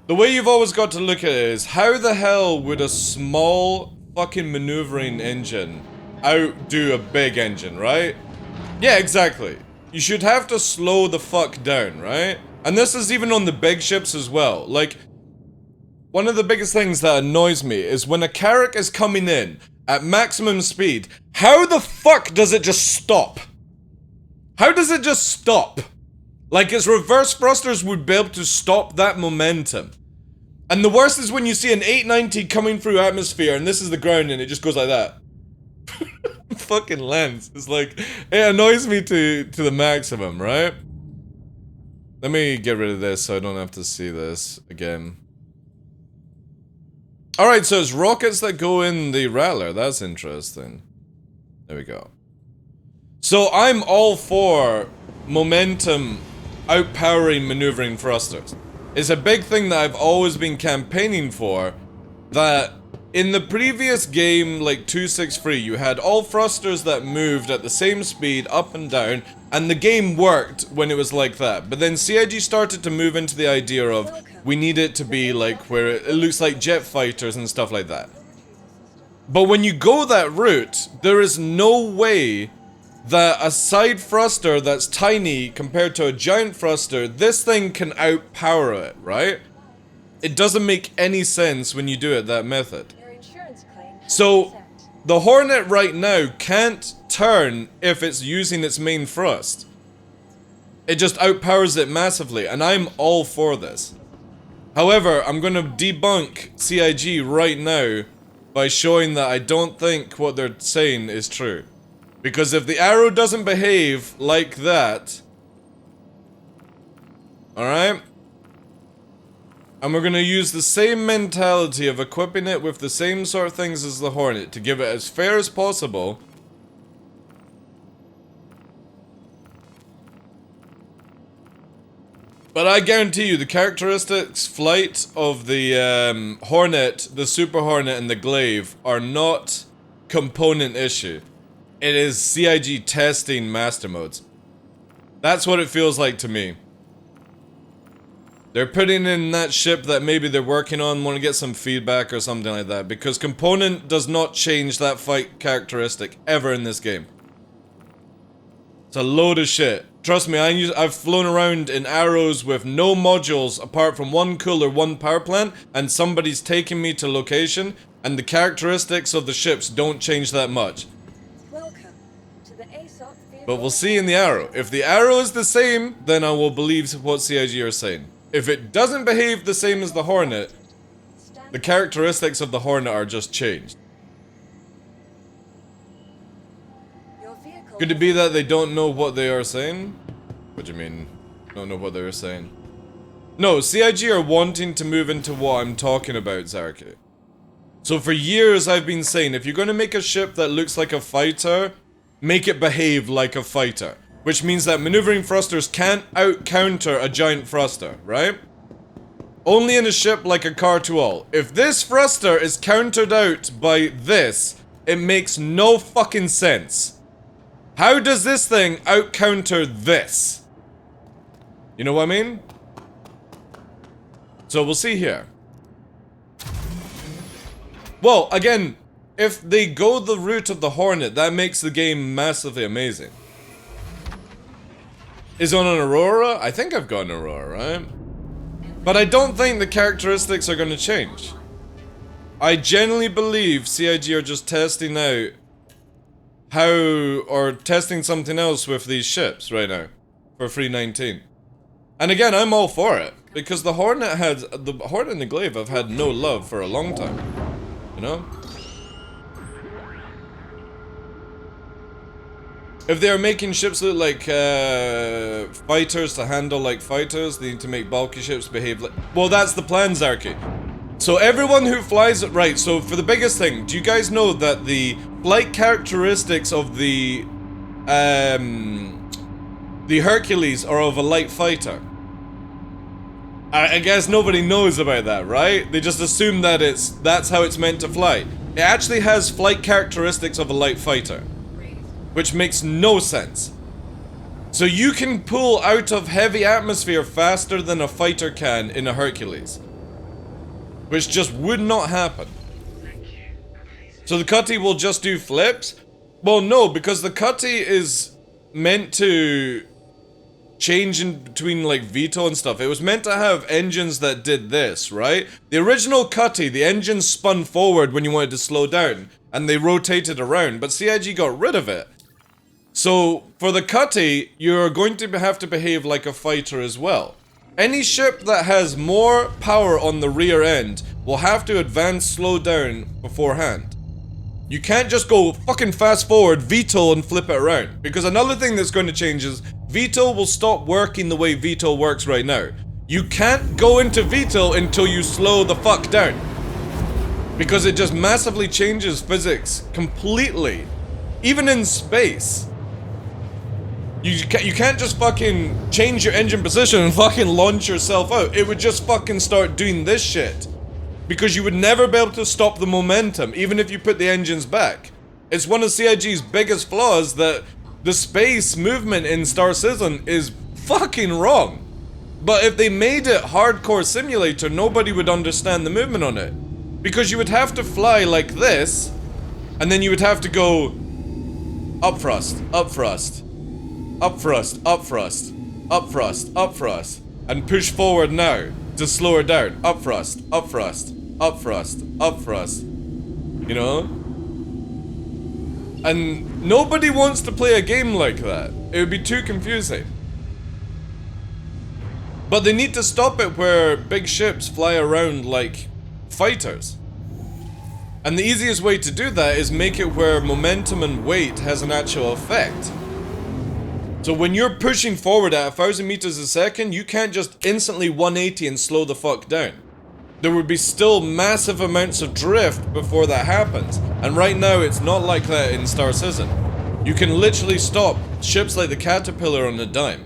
The way you've always got to look at it is, how the hell would a small fucking maneuvering engine outdo a big engine, right? Yeah, exactly. You should have to slow the fuck down, right? And this is even on the big ships as well. Like, one of the biggest things that annoys me is when a Carrack is coming in at maximum speed, how the fuck does it just stop? How does it just stop? Like its reverse thrusters would be able to stop that momentum. And the worst is when you see an 890 coming through atmosphere and this is the ground and it just goes like that. Fucking lens. It's like, it annoys me to the maximum, right? Let me get rid of this so I don't have to see this again. Alright, so it's rockets that go in the Rattler. That's interesting. There we go. So I'm all for momentum outpowering maneuvering thrusters. It's a big thing that I've always been campaigning for, that in the previous game, like 263, you had all thrusters that moved at the same speed, up and down, and the game worked when it was like that. But then CIG started to move into the idea of, we need it to be like where it looks like jet fighters and stuff like that. But when you go that route, there is no way that a side thruster that's tiny compared to a giant thruster, this thing can outpower it, right? It doesn't make any sense when you do it that method. So, the Hornet right now can't turn if it's using its main thrust. It just outpowers it massively, and I'm all for this. However, I'm gonna debunk CIG right now by showing that I don't think what they're saying is true. Because if the arrow doesn't behave like that, alright? And we're gonna use the same mentality of equipping it with the same sort of things as the Hornet to give it as fair as possible. But I guarantee you the characteristics flight of the Hornet, the Super Hornet and the Glaive are not component issue. It is CIG testing master modes. That's what it feels like to me. They're putting in that ship that maybe they're working on, want to get some feedback or something like that. Because component does not change that fight characteristic ever in this game. It's a load of shit. Trust me, I've flown around in arrows with no modules apart from one cooler, one power plant, and somebody's taking me to location, and the characteristics of the ships don't change that much. But we'll see in the arrow. If the arrow is the same, then I will believe what CIG are saying. If it doesn't behave the same as the Hornet, the characteristics of the Hornet are just changed. Could it be that they don't know what they are saying? What do you mean? Don't know what they are saying? No, CIG are wanting to move into what I'm talking about, Zarky. So for years I've been saying, if you're going to make a ship that looks like a fighter, make it behave like a fighter. Which means that maneuvering thrusters can't out-counter a giant thruster, right? Only in a ship like a Car-2-All. If this thruster is countered out by this, it makes no fucking sense. How does this thing out-counter this? You know what I mean? So we'll see here. Well, again, if they go the route of the Hornet, that makes the game massively amazing. Is on an Aurora? I think I've got an Aurora, right? But I don't think the characteristics are going to change. I genuinely believe CIG are just testing out how, or testing something else with these ships right now for 319. And again, I'm all for it because the Hornet and the Glaive have had no love for a long time, you know? If they're making ships look like fighters to handle like fighters, they need to make bulky ships behave like... Well, that's the plan, Zarky. So everyone who flies it... Right, so for the biggest thing, do you guys know that the flight characteristics of the Hercules are of a light fighter? I guess nobody knows about that, right? They just assume that that's how it's meant to fly. It actually has flight characteristics of a light fighter. Which makes no sense. So you can pull out of heavy atmosphere faster than a fighter can in a Hercules. Which just would not happen. So the Cutty will just do flips? Well, no, because the Cutty is meant to change in between like VTOL and stuff. It was meant to have engines that did this, right? The original Cutty, the engine spun forward when you wanted to slow down. And they rotated around, but CIG got rid of it. So, for the Cutty, you're going to have to behave like a fighter as well. Any ship that has more power on the rear end will have to advance slow down beforehand. You can't just go fucking fast forward, VTOL and flip it around. Because another thing that's going to change is VTOL will stop working the way VTOL works right now. You can't go into VTOL until you slow the fuck down. Because it just massively changes physics completely. Even in space. You can't just fucking change your engine position and fucking launch yourself out. It would just fucking start doing this shit. Because you would never be able to stop the momentum, even if you put the engines back. It's one of CIG's biggest flaws that the space movement in Star Citizen is fucking wrong. But if they made it hardcore simulator, nobody would understand the movement on it. Because you would have to fly like this, and then you would have to go up thrust, up thrust. Up thrust, up thrust, up thrust, up thrust, and push forward now to slow her down. Up thrust, up thrust, up thrust, up thrust. You know? And nobody wants to play a game like that. It would be too confusing. But they need to stop it where big ships fly around like fighters. And the easiest way to do that is make it where momentum and weight has an actual effect. So when you're pushing forward at 1,000 meters a second, you can't just instantly 180 and slow the fuck down. There would be still massive amounts of drift before that happens. And right now, it's not like that in Star Citizen. You can literally stop ships like the Caterpillar on a dime.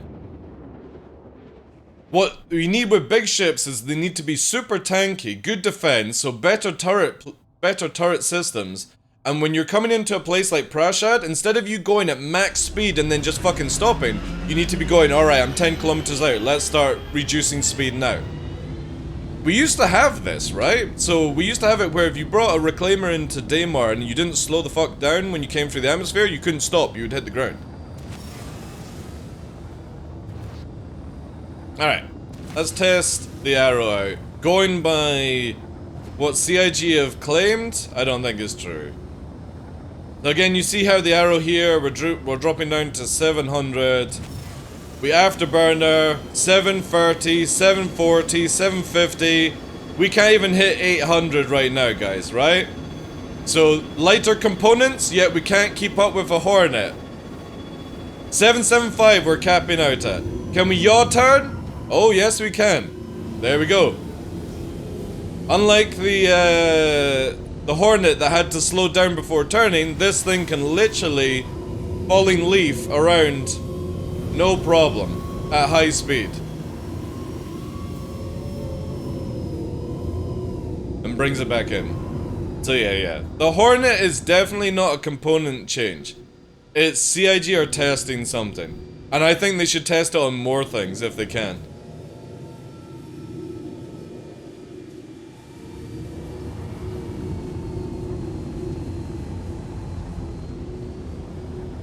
What we need with big ships is they need to be super tanky, good defense, so better turret systems, And when you're coming into a place like Prashad, instead of you going at max speed and then just fucking stopping, you need to be going, alright, I'm 10 kilometers out, let's start reducing speed now. We used to have this, right? So we used to have it where if you brought a reclaimer into Daymar and you didn't slow the fuck down when you came through the atmosphere, you couldn't stop, you would hit the ground. Alright, let's test the arrow out. Going by what CIG have claimed, I don't think is true. Again, you see how the arrow here, we're dropping down to 700. We afterburner, 730, 740, 750. We can't even hit 800 right now, guys, right? So, lighter components, yet we can't keep up with a Hornet. 775 we're capping out at. Can we yaw turn? Oh, yes we can. There we go. Unlike the Hornet that had to slow down before turning, this thing can literally falling leaf around no problem at high speed. And brings it back in. So yeah. The Hornet is definitely not a component change. It's CIG are testing something. And I think they should test it on more things if they can.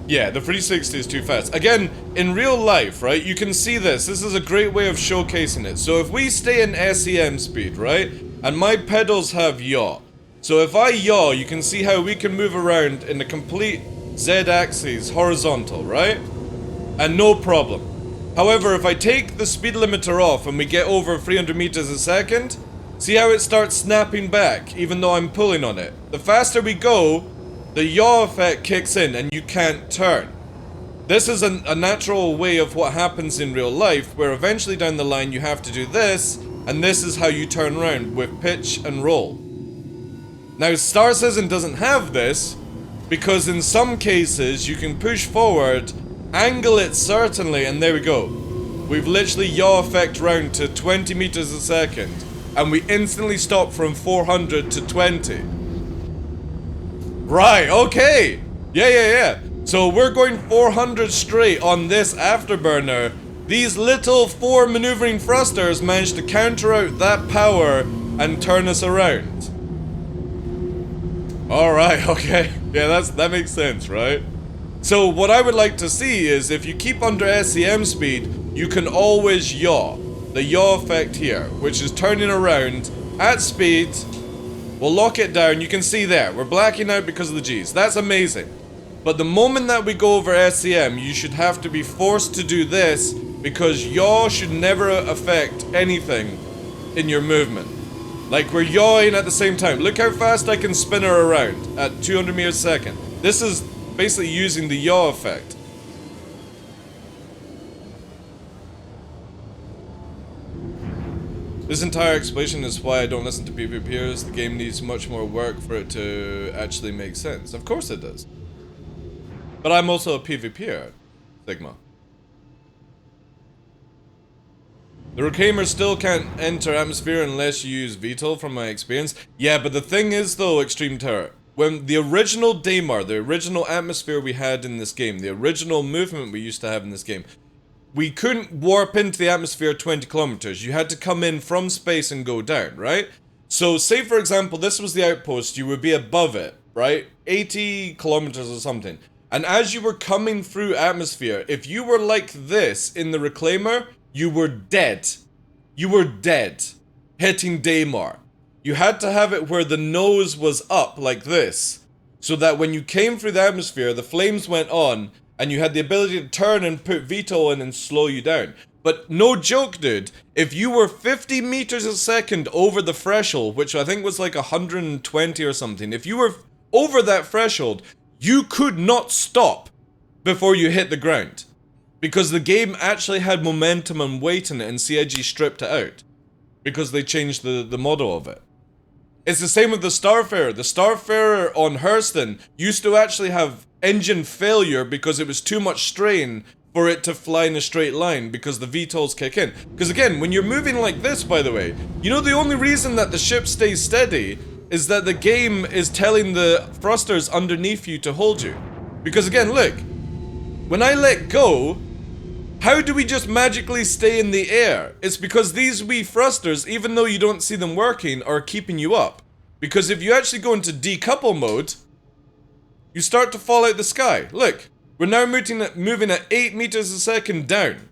Yeah, the 360 is too fast. Again, in real life, right, you can see this. This is a great way of showcasing it. So if we stay in SEM speed, right, and my pedals have yaw. So if I yaw, you can see how we can move around in a complete Z-axis horizontal, right? And no problem. However, if I take the speed limiter off and we get over 300 meters a second, see how it starts snapping back, even though I'm pulling on it. The faster we go, the yaw effect kicks in and you can't turn. This is a natural way of what happens in real life, where eventually down the line you have to do this, and this is how you turn around with pitch and roll. Now Star Citizen doesn't have this, because in some cases you can push forward, angle it certainly, and there we go. We've literally yaw effect round to 20 meters a second, and we instantly stop from 400 to 20. Right, okay. Yeah. So we're going 400 straight on this afterburner. These little 4 maneuvering thrusters managed to counter out that power and turn us around. Alright, okay. Yeah, that makes sense, right? So what I would like to see is if you keep under SEM speed, you can always yaw. The yaw effect here, which is turning around at speed. We'll lock it down. You can see there. We're blacking out because of the G's. That's amazing. But the moment that we go over SEM, you should have to be forced to do this because yaw should never affect anything in your movement. Like we're yawing at the same time. Look how fast I can spin her around at 200 meters a second. This is basically using the yaw effect. This entire explanation is why I don't listen to PvPers. The game needs much more work for it to actually make sense. Of course it does. But I'm also a PvPer, Sigma. The Reclaimer still can't enter atmosphere unless you use VTOL from my experience. Yeah, but the thing is though, Extreme Terror, when the original Daymar, the original atmosphere we had in this game, the original movement we used to have in this game, we couldn't warp into the atmosphere 20 kilometers. You had to come in from space and go down, right? So say for example, this was the outpost, you would be above it, right? 80 kilometers or something. And as you were coming through atmosphere, if you were like this in the Reclaimer, you were dead. You were dead. Hitting Daymar. You had to have it where the nose was up like this. So that when you came through the atmosphere, the flames went on, and you had the ability to turn and put VTOL in and slow you down. But no joke, dude, if you were 50 meters a second over the threshold, which I think was like 120 or something, if you were over that threshold, you could not stop before you hit the ground. Because the game actually had momentum and weight in it, and CIG stripped it out. Because they changed the model of it. It's the same with the Starfarer. The Starfarer on Hurston used to actually have engine failure because it was too much strain for it to fly in a straight line because the VTOLs kick in. Because again, when you're moving like this, by the way, you know the only reason that the ship stays steady is that the game is telling the thrusters underneath you to hold you. Because again, look, when I let go, how do we just magically stay in the air? It's because these wee thrusters, even though you don't see them working, are keeping you up. Because if you actually go into decouple mode, you start to fall out the sky. Look, we're now moving at 8 meters a second down.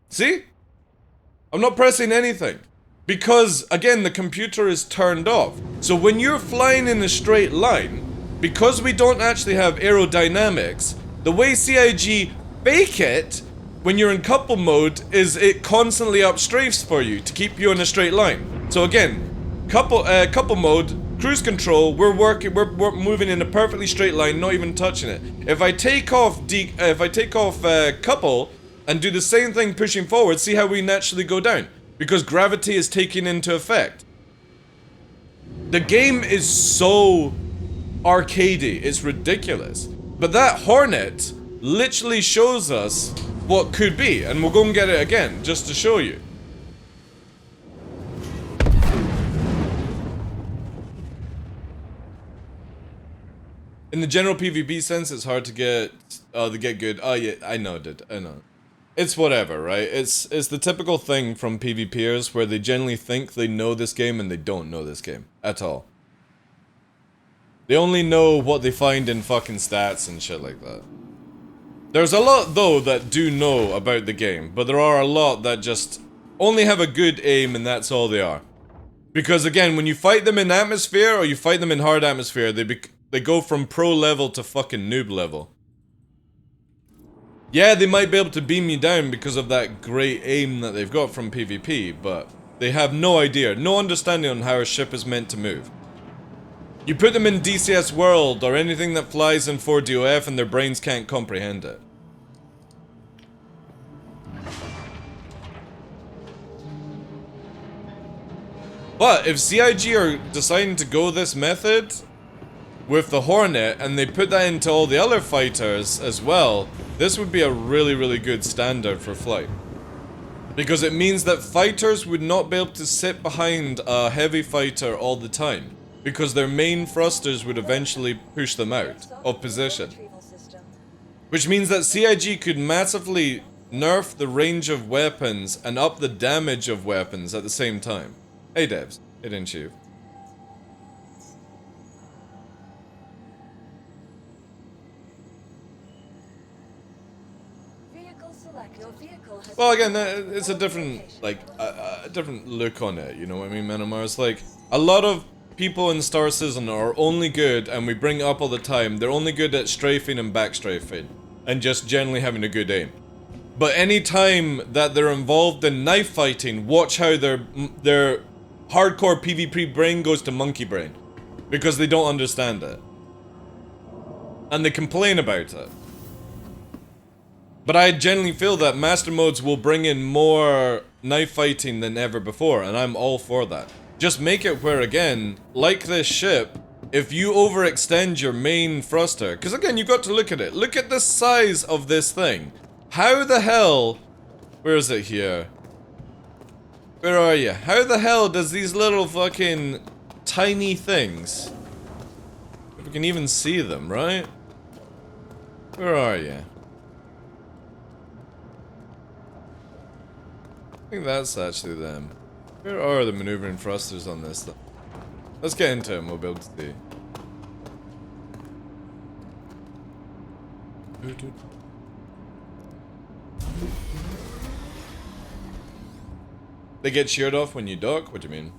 See? I'm not pressing anything. Because, again, the computer is turned off. So when you're flying in a straight line, because we don't actually have aerodynamics, the way CIG fake it when you're in couple mode is it constantly upstrafes for you to keep you in a straight line. So again, couple mode, cruise control, we're moving in a perfectly straight line, not even touching it. If I take off couple and do the same thing pushing forward, see how we naturally go down? Because gravity is taken into effect. The game is so arcadey, it's ridiculous. But that Hornet literally shows us what could be, and we'll go and get it again, just to show you. In the general PvP sense, it's hard to get good. Oh yeah, I know, dude. I know. It's whatever, right? It's the typical thing from PvPers where they generally think they know this game and they don't know this game at all. They only know what they find in fucking stats and shit like that. There's a lot though that do know about the game, but there are a lot that just only have a good aim and that's all they are. Because again, when you fight them in atmosphere or you fight them in hard atmosphere, they go from pro level to fucking noob level. Yeah, they might be able to beam you down because of that great aim that they've got from PvP, but they have no idea, no understanding on how a ship is meant to move. You put them in DCS World or anything that flies in 4DOF and their brains can't comprehend it. But if CIG are deciding to go this method with the Hornet and they put that into all the other fighters as well, this would be a really, really good standard for flight. Because it means that fighters would not be able to sit behind a heavy fighter all the time. Because their main thrusters would eventually push them out of position. Which means that CIG could massively nerf the range of weapons and up the damage of weapons at the same time. Hey devs, hey didn't you? Well, again, it's a different, like, a different look on it, you know what I mean, Manamar? It's like, a lot of people in Star Citizen are only good, and we bring it up all the time, they're only good at strafing and backstrafing, and just generally having a good aim. But any time that they're involved in knife fighting, watch how their hardcore PvP brain goes to monkey brain. Because they don't understand it. And they complain about it. But I generally feel that master modes will bring in more knife fighting than ever before, and I'm all for that. Just make it where, again, like this ship, if you overextend your main thruster, because again, you've got to look at it. Look at the size of this thing. How the hell... Where is it here? Where are you? How the hell does these little fucking tiny things... If we can even see them, right? Where are you? I think that's actually them. Where are the maneuvering thrusters on this thing? Let's get into it and we'll be able to see. They get sheared off when you dock? What do you mean?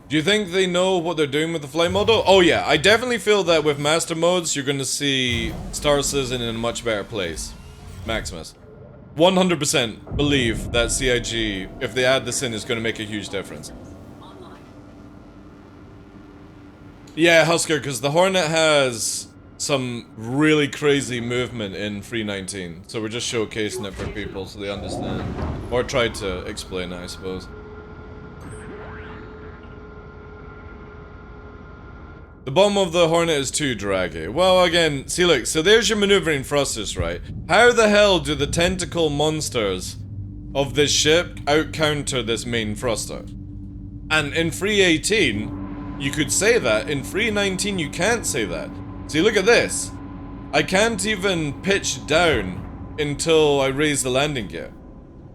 Do you think they know what they're doing with the flight model? Oh yeah, I definitely feel that with master modes, you're gonna see Star Citizen in a much better place. Maximus. 100% believe that CIG, if they add this in, is gonna make a huge difference. Yeah, Husker, because the Hornet has some really crazy movement in 319, so we're just showcasing it for people so they understand. Or try to explain it, I suppose. The bottom of the Hornet is too draggy. Well, again, see look, so there's your maneuvering thrusters, right? How the hell do the tentacle monsters of this ship out-counter this main thruster? And in 318, you could say that. In 3.19 you can't say that. See, look at this. I can't even pitch down until I raise the landing gear.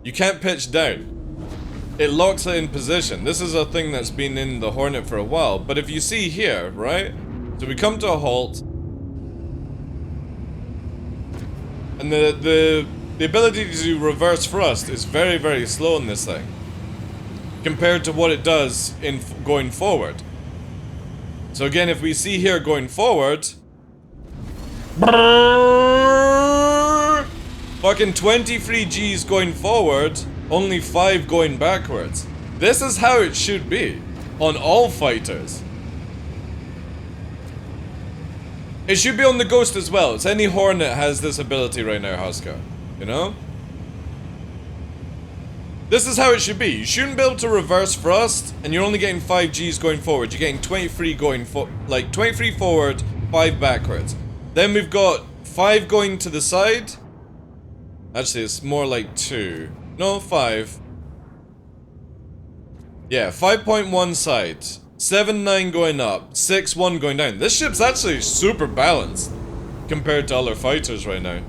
You can't pitch down. It locks it in position. This is a thing that's been in the Hornet for a while. But if you see here, right? So we come to a halt. And the ability to reverse thrust is very, very slow in this thing. Compared to what it does in going forward. So again, if we see here going forward... Fucking 23 Gs going forward, only 5 going backwards. This is how it should be on all fighters. It should be on the Ghost as well. It's any Hornet has this ability right now, Husker. You know? This is how it should be. You shouldn't be able to reverse thrust, and you're only getting 5 Gs going forward. You're getting 23 going like 23 forward, 5 backwards. Then we've got 5 going to the side. Actually, it's more like 2. No, 5. Yeah, 5.1 side. 7.9 going up. 6.1 going down. This ship's actually super balanced compared to other fighters right now.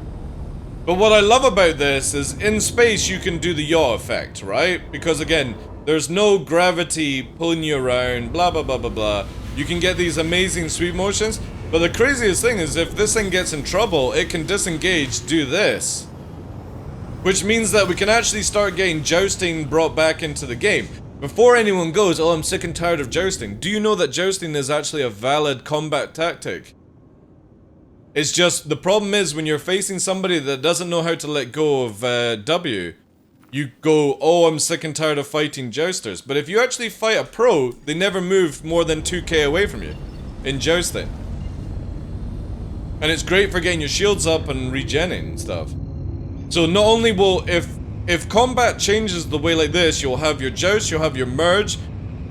But what I love about this is in space you can do the yaw effect, right? Because again, there's no gravity pulling you around, blah blah blah blah blah. You can get these amazing sweep motions. But the craziest thing is if this thing gets in trouble, it can disengage, do this. Which means that we can actually start getting jousting brought back into the game. Before anyone goes, oh, I'm sick and tired of jousting. Do you know that jousting is actually a valid combat tactic? It's just, the problem is when you're facing somebody that doesn't know how to let go of W, you go, oh, I'm sick and tired of fighting jousters. But if you actually fight a pro, they never move more than 2k away from you in jousting. And it's great for getting your shields up and regenning and stuff. So not only will, if combat changes the way like this, you'll have your joust, you'll have your merge,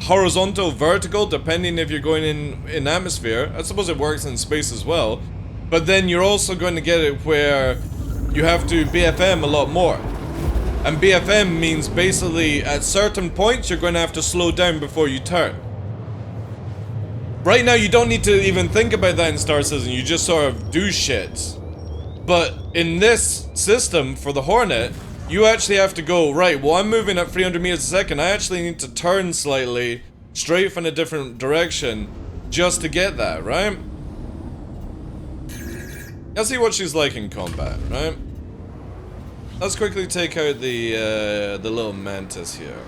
horizontal, vertical, depending if you're going in atmosphere. I suppose it works in space as well. But then you're also going to get it where you have to BFM a lot more. And BFM means basically at certain points you're going to have to slow down before you turn. Right now you don't need to even think about that in Star Citizen, you just sort of do shit. But in this system, for the Hornet, you actually have to go, right, well I'm moving at 300 meters a second, I actually need to turn slightly, straight from a different direction, just to get that, right? Let's see what she's like in combat, right? Let's quickly take out the little mantis here.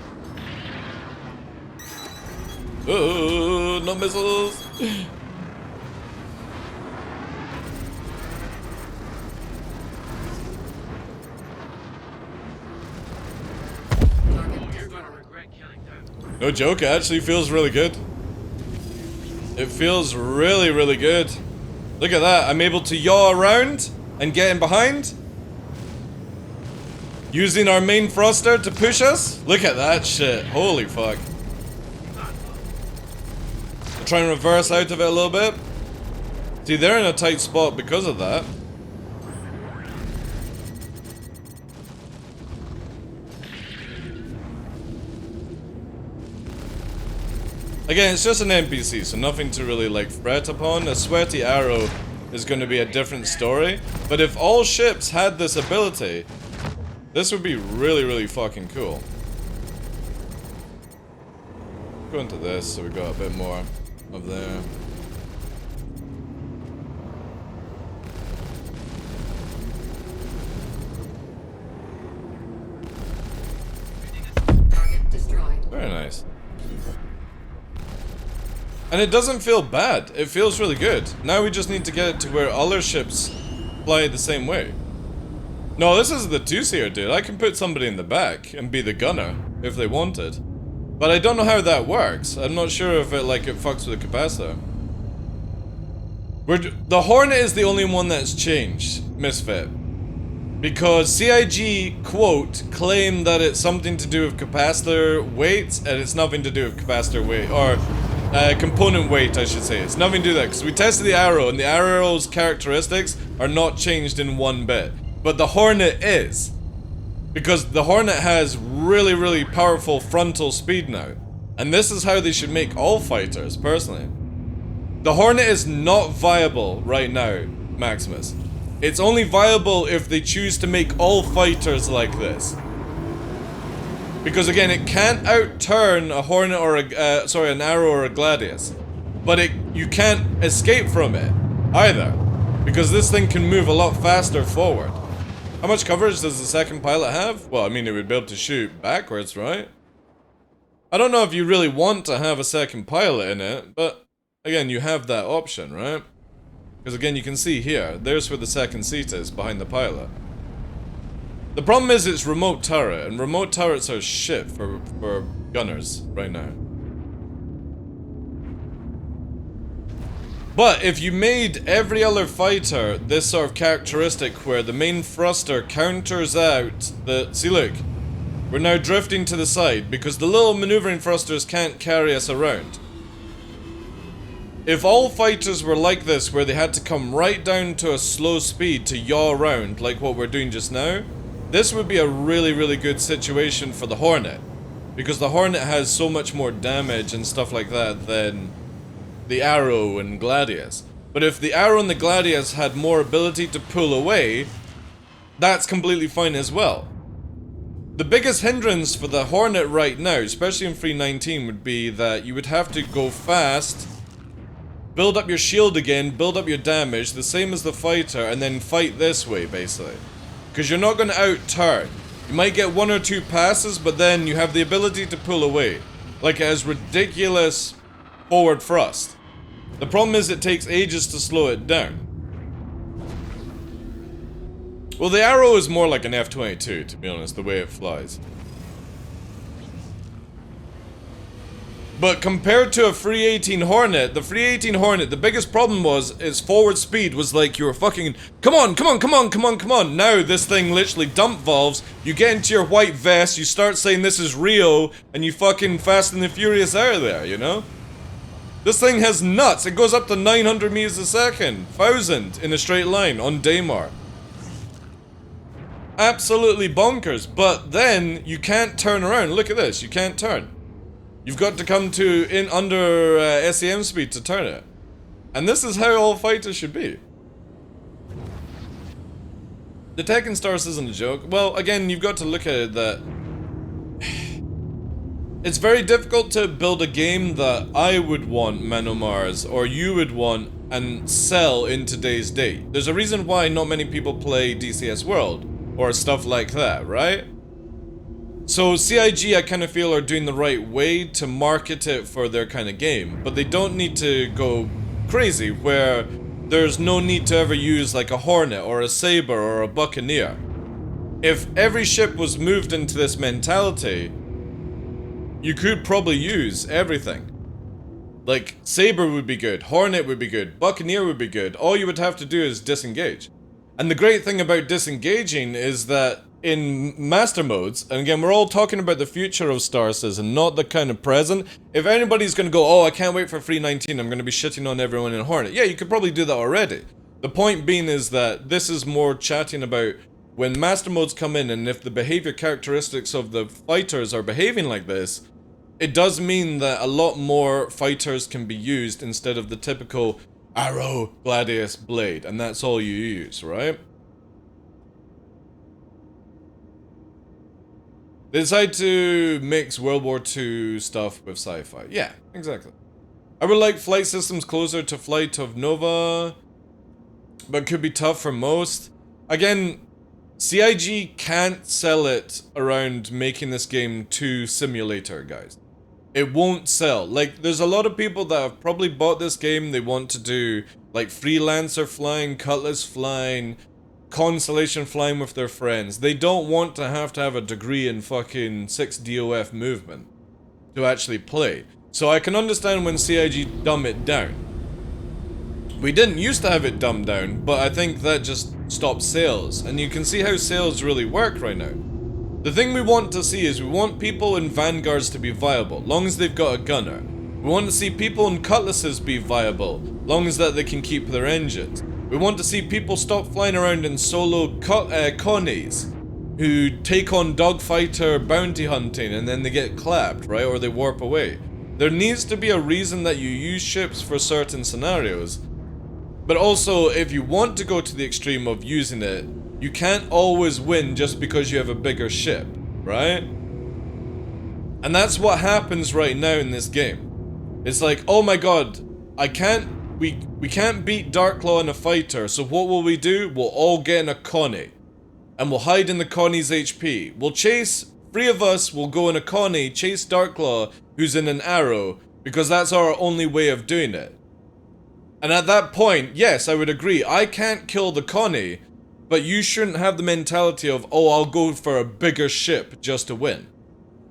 Oh, no missiles! No joke, it actually feels really good. It feels really, really good. Look at that, I'm able to yaw around and get in behind. Using our main thruster to push us. Look at that shit, holy fuck. I'll try and reverse out of it a little bit. See, they're in a tight spot because of that. Again, it's just an NPC, so nothing to really like fret upon. A sweaty arrow is going to be a different story. But if all ships had this ability, this would be really, really fucking cool. Go into this so we got a bit more of there. Very nice. And it doesn't feel bad, it feels really good. Now we just need to get it to where other ships fly the same way. No, this is the two-seater, dude. I can put somebody in the back and be the gunner, if they wanted. But I don't know how that works. I'm not sure if it fucks with the capacitor. The Hornet is the only one that's changed, Misfit. Because CIG, quote, claimed that it's something to do with capacitor weight, and it's nothing to do with capacitor weight, or component weight, I should say. It's nothing to do with that, because we tested the arrow, and the arrow's characteristics are not changed in one bit. But the Hornet is. Because the Hornet has really, really powerful frontal speed now. And this is how they should make all fighters, personally. The Hornet is not viable right now, Maximus. It's only viable if they choose to make all fighters like this. Because again, it can't outturn a Hornet or an Arrow or a Gladius. But you can't escape from it, either. Because this thing can move a lot faster forward. How much coverage does the second pilot have? Well, I mean, it would be able to shoot backwards, right? I don't know if you really want to have a second pilot in it, but again, you have that option, right? Because again, you can see here, there's where the second seat is, behind the pilot. The problem is it's remote turret, and remote turrets are shit for gunners right now. But if you made every other fighter this sort of characteristic where the main thruster counters out the... See, look. We're now drifting to the side because the little maneuvering thrusters can't carry us around. If all fighters were like this, where they had to come right down to a slow speed to yaw around, like what we're doing just now, this would be a really, really good situation for the Hornet. Because the Hornet has so much more damage and stuff like that than the Arrow and Gladius. But if the Arrow and the Gladius had more ability to pull away, that's completely fine as well. The biggest hindrance for the Hornet right now, especially in 319, would be that you would have to go fast, build up your shield again, build up your damage, the same as the fighter, and then fight this way, basically. Because you're not going to out-turn. You might get one or two passes, but then you have the ability to pull away. Like it has ridiculous forward thrust. The problem is it takes ages to slow it down. Well, the Arrow is more like an F-22, to be honest, the way it flies. But compared to a 318 Hornet, the 318 Hornet, the biggest problem was its forward speed was like you were fucking, come on, come on, come on, come on, come on. Now this thing literally dump valves, you get into your white vest, you start saying this is Rio, and you fucking Fast and the Furious out of there, you know? This thing has nuts. It goes up to 900 meters a second, 1,000 in a straight line on Daymar. Absolutely bonkers, but then you can't turn around. Look at this, you can't turn. You've got to come to under SEM speed to turn it. And this is how all fighters should be. The tech in Stars isn't a joke. Well, again, you've got to look at it that it's very difficult to build a game that I would want, Manomars, or you would want and sell in today's date. There's a reason why not many people play DCS World or stuff like that, right? So CIG, I kind of feel, are doing the right way to market it for their kind of game, but they don't need to go crazy where there's no need to ever use like a Hornet or a Saber or a Buccaneer. If every ship was moved into this mentality, you could probably use everything. Like, Saber would be good, Hornet would be good, Buccaneer would be good. All you would have to do is disengage. And the great thing about disengaging is that in master modes, and again, we're all talking about the future of Star Citizen, not the kind of present. If anybody's gonna go, oh, I can't wait for 319, I'm gonna be shitting on everyone in Hornet. Yeah, you could probably do that already. The point being is that this is more chatting about when master modes come in, and if the behavior characteristics of the fighters are behaving like this, it does mean that a lot more fighters can be used instead of the typical Arrow, Gladius, Blade, and that's all you use, right? They decide to mix World War II stuff with sci-fi. Yeah, exactly. I would like flight systems closer to Flight of Nova, but could be tough for most. Again, CIG can't sell it around making this game too simulator, guys. It won't sell. Like, there's a lot of people that have probably bought this game, they want to do, like, Freelancer flying, Cutlass flying, Constellation flying with their friends. They don't want to have a degree in fucking 6DOF movement to actually play. So I can understand when CIG dumb it down. We didn't used to have it dumbed down, but I think that just stopped sales. And you can see how sales really work right now. The thing we want to see is we want people in Vanguards to be viable, long as they've got a gunner. We want to see people in Cutlasses be viable, long as that they can keep their engines. We want to see people stop flying around in solo connies, who take on dogfighter bounty hunting and then they get clapped, right? Or they warp away. There needs to be a reason that you use ships for certain scenarios. But also, if you want to go to the extreme of using it, you can't always win just because you have a bigger ship, right? And that's what happens right now in this game. It's like, oh my god, we can't beat Darklaw in a fighter, so what will we do? We'll all get in a Connie. And we'll hide in the Connie's HP. We'll chase, 3 of us will go in a Connie, chase Darklaw, who's in an arrow, because that's our only way of doing it. And at that point, yes, I would agree, I can't kill the Connie, but you shouldn't have the mentality of, oh, I'll go for a bigger ship just to win.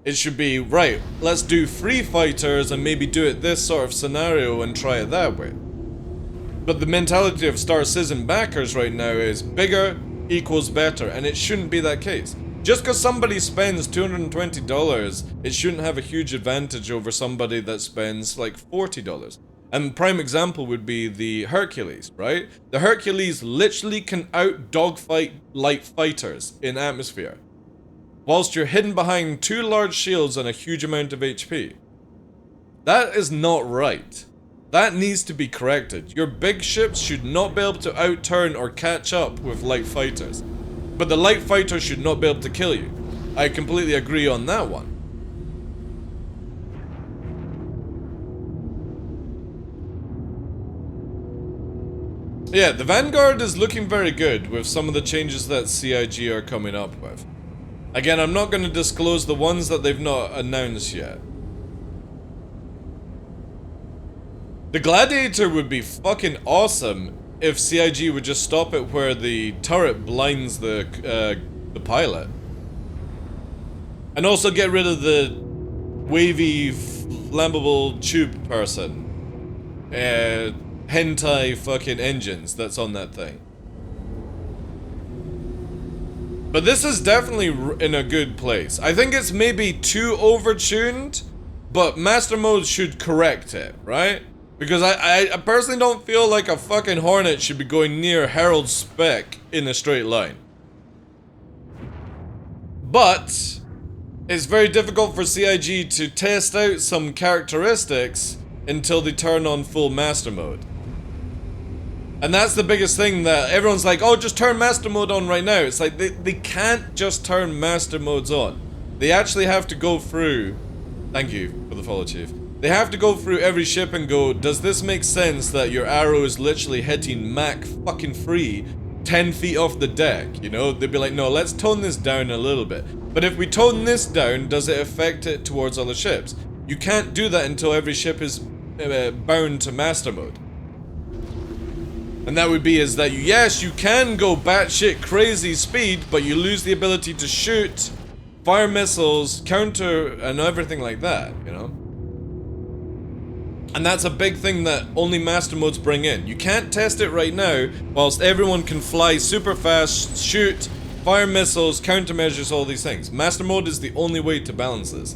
It should be, right, let's do 3 fighters and maybe do it this sort of scenario and try it that way. But the mentality of Star Citizen backers right now is bigger equals better, and it shouldn't be that case. Just because somebody spends $220, it shouldn't have a huge advantage over somebody that spends like $40. And prime example would be the Hercules, right? The Hercules literally can out-dogfight light fighters in atmosphere, whilst you're hidden behind 2 large shields and a huge amount of HP. That is not right. That needs to be corrected. Your big ships should not be able to outturn or catch up with light fighters. But the light fighter should not be able to kill you. I completely agree on that one. Yeah, the Vanguard is looking very good with some of the changes that CIG are coming up with. Again, I'm not going to disclose the ones that they've not announced yet. The Gladiator would be fucking awesome if CIG would just stop it where the turret blinds the pilot. And also get rid of the wavy, flammable tube person. Hentai fucking engines that's on that thing. But this is definitely in a good place. I think it's maybe too overtuned, but Master Mode should correct it, right? Because I personally don't feel like a fucking Hornet should be going near Herald's spec in a straight line. But it's very difficult for CIG to test out some characteristics until they turn on full Master Mode. And that's the biggest thing that everyone's like, oh, just turn Master Mode on right now. It's like, they can't just turn Master Modes on. They actually have to go through... Thank you for the follow, Chief. They have to go through every ship and go, does this make sense that your arrow is literally hitting Mach fucking 3 10 feet off the deck, you know? They'd be like, no, let's tone this down a little bit. But if we tone this down, does it affect it towards other ships? You can't do that until every ship is bound to Master Mode. And that would be is that, yes, you can go batshit crazy speed, but you lose the ability to shoot, fire missiles, counter, and everything like that, you know? And that's a big thing that only Master Modes bring in. You can't test it right now, whilst everyone can fly super fast, shoot, fire missiles, countermeasures, all these things. Master Mode is the only way to balance this.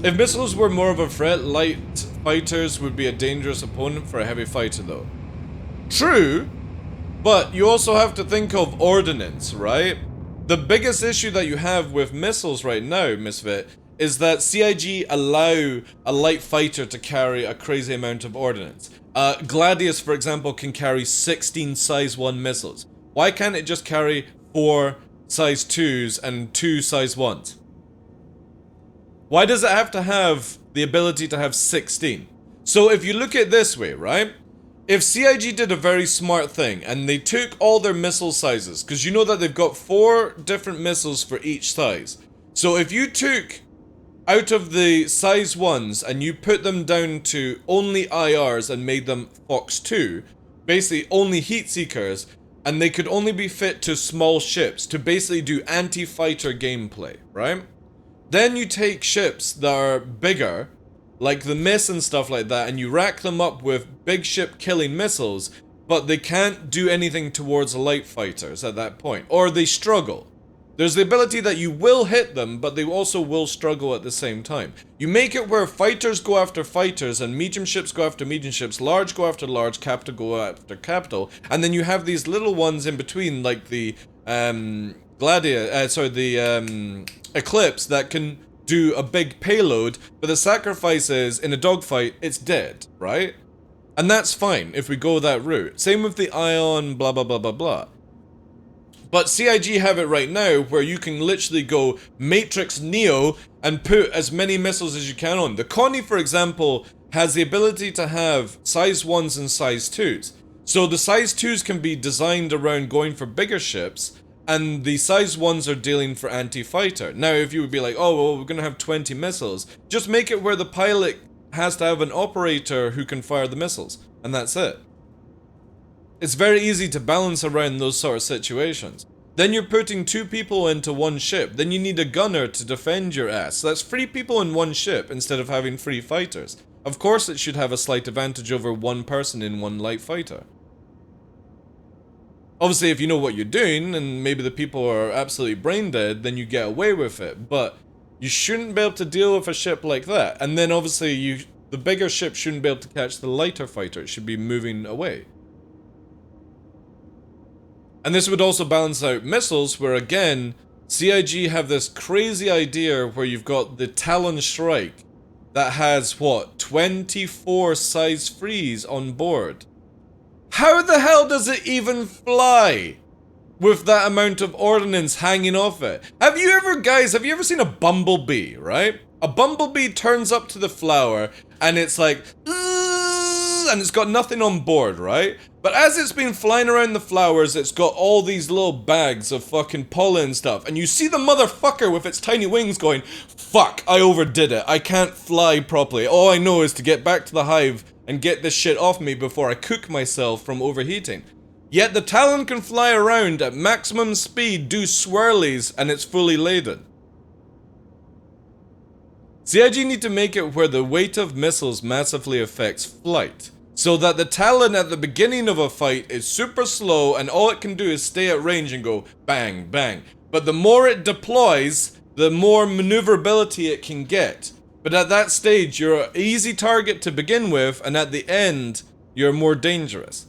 If missiles were more of a threat, light fighters would be a dangerous opponent for a heavy fighter though. True, but you also have to think of ordnance, right? The biggest issue that you have with missiles right now, Misfit, is that CIG allow a light fighter to carry a crazy amount of ordnance. Gladius, for example, can carry 16 size 1 missiles. Why can't it just carry 4 size 2s and 2 size 1s? Why does it have to have the ability to have 16? So if you look at it this way, right? If CIG did a very smart thing and they took all their missile sizes, because you know that they've got 4 different missiles for each size. So if you took out of the size 1s and you put them down to only IRs and made them Fox 2, basically only heat seekers, and they could only be fit to small ships to basically do anti-fighter gameplay, right? Then you take ships that are bigger, like the Miss and stuff like that, and you rack them up with big ship killing missiles, but they can't do anything towards light fighters at that point, or they struggle. There's the ability that you will hit them, but they also will struggle at the same time. You make it where fighters go after fighters, and medium ships go after medium ships, large go after large, capital go after capital, and then you have these little ones in between, like the Eclipse, that can do a big payload, but the sacrifice is, in a dogfight, it's dead, right? And that's fine if we go that route. Same with the Ion, blah, blah, blah, blah, blah. But CIG have it right now where you can literally go Matrix Neo and put as many missiles as you can on. The Connie, for example, has the ability to have size 1s and size 2s. So the size 2s can be designed around going for bigger ships, and the size 1s are dealing for anti-fighter. Now, if you would be like, oh, well, we're going to have 20 missiles, just make it where the pilot has to have an operator who can fire the missiles, and that's it. It's very easy to balance around those sort of situations. Then you're putting 2 people into one ship, then you need a gunner to defend your ass. So that's 3 people in one ship instead of having 3 fighters. Of course it should have a slight advantage over 1 person in 1 light fighter. Obviously, if you know what you're doing, and maybe the people are absolutely brain dead, then you get away with it. But you shouldn't be able to deal with a ship like that. And then obviously, the bigger ship shouldn't be able to catch the lighter fighter. It should be moving away. And this would also balance out missiles, where again, CIG have this crazy idea where you've got the Talon Strike that has, what, 24 size 3s on board. How the hell does it even fly with that amount of ordnance hanging off it? Have you ever seen a bumblebee, right? A bumblebee turns up to the flower and it's like, and it's got nothing on board, right? But as it's been flying around the flowers, it's got all these little bags of fucking pollen and stuff. And you see the motherfucker with its tiny wings going, fuck, I overdid it. I can't fly properly. All I know is to get back to the hive and get this shit off me before I cook myself from overheating. Yet the Talon can fly around at maximum speed, do swirlies, and it's fully laden. CIG need to make it where the weight of missiles massively affects flight, so that the Talon at the beginning of a fight is super slow and all it can do is stay at range and go bang, bang. But the more it deploys, the more maneuverability it can get. But at that stage, you're an easy target to begin with, and at the end, you're more dangerous.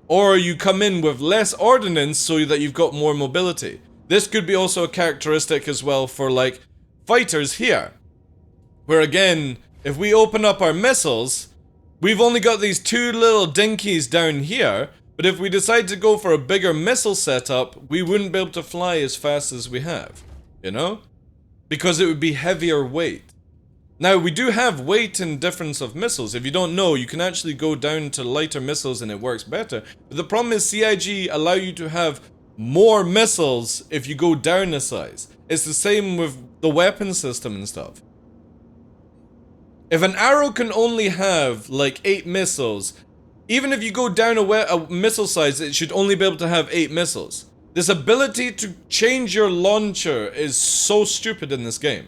Or you come in with less ordnance so that you've got more mobility. This could be also a characteristic as well for, like, fighters here. Where again, if we open up our missiles, we've only got these 2 little dinkies down here, but if we decide to go for a bigger missile setup, we wouldn't be able to fly as fast as we have, you know? Because it would be heavier weight. Now, we do have weight and difference of missiles. If you don't know, you can actually go down to lighter missiles and it works better. But the problem is CIG allow you to have more missiles if you go down a size. It's the same with the weapon system and stuff. If an arrow can only have like 8 missiles, even if you go down a missile size, it should only be able to have 8 missiles. This ability to change your launcher is so stupid in this game.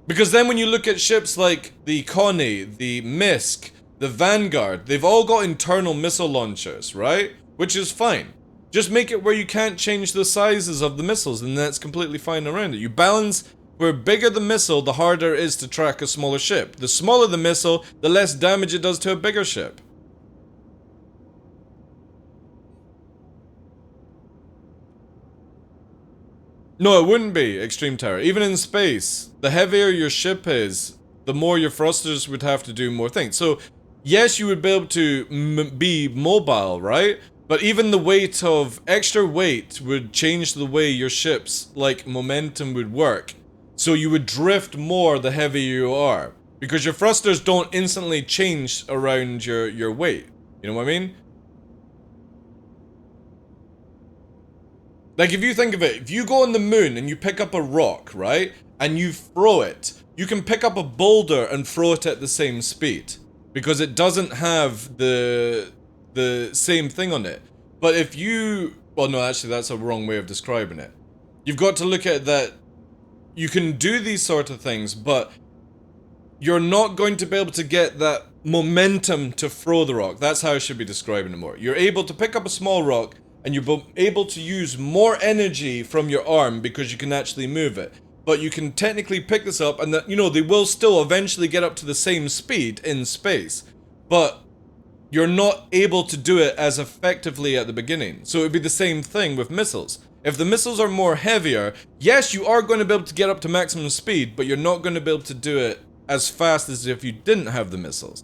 Because then when you look at ships like the Connie, the Misk, the Vanguard, they've all got internal missile launchers, right? Which is fine. Just make it where you can't change the sizes of the missiles and that's completely fine around it. You balance where bigger the missile, the harder it is to track a smaller ship. The smaller the missile, the less damage it does to a bigger ship. No, it wouldn't be Extreme Terror. Even in space, the heavier your ship is, the more your thrusters would have to do more things. So, yes, you would be able to be mobile, right? But even the weight of extra weight would change the way your ship's, like, momentum would work. So you would drift more the heavier you are. Because your thrusters don't instantly change around your weight. You know what I mean? Like, if you think of it, if you go on the moon and you pick up a rock, right? And you throw it, you can pick up a boulder and throw it at the same speed. Because it doesn't have the same thing on it. But if you... Well, no, actually, that's a wrong way of describing it. You've got to look at that. You can do these sort of things, but you're not going to be able to get that momentum to throw the rock. That's how I should be describing it more. You're able to pick up a small rock, and you're able to use more energy from your arm because you can actually move it. But you can technically pick this up, and that, you know, they will still eventually get up to the same speed in space. But you're not able to do it as effectively at the beginning. So it would be the same thing with missiles. If the missiles are more heavier, yes, you are going to be able to get up to maximum speed, but you're not going to be able to do it as fast as if you didn't have the missiles.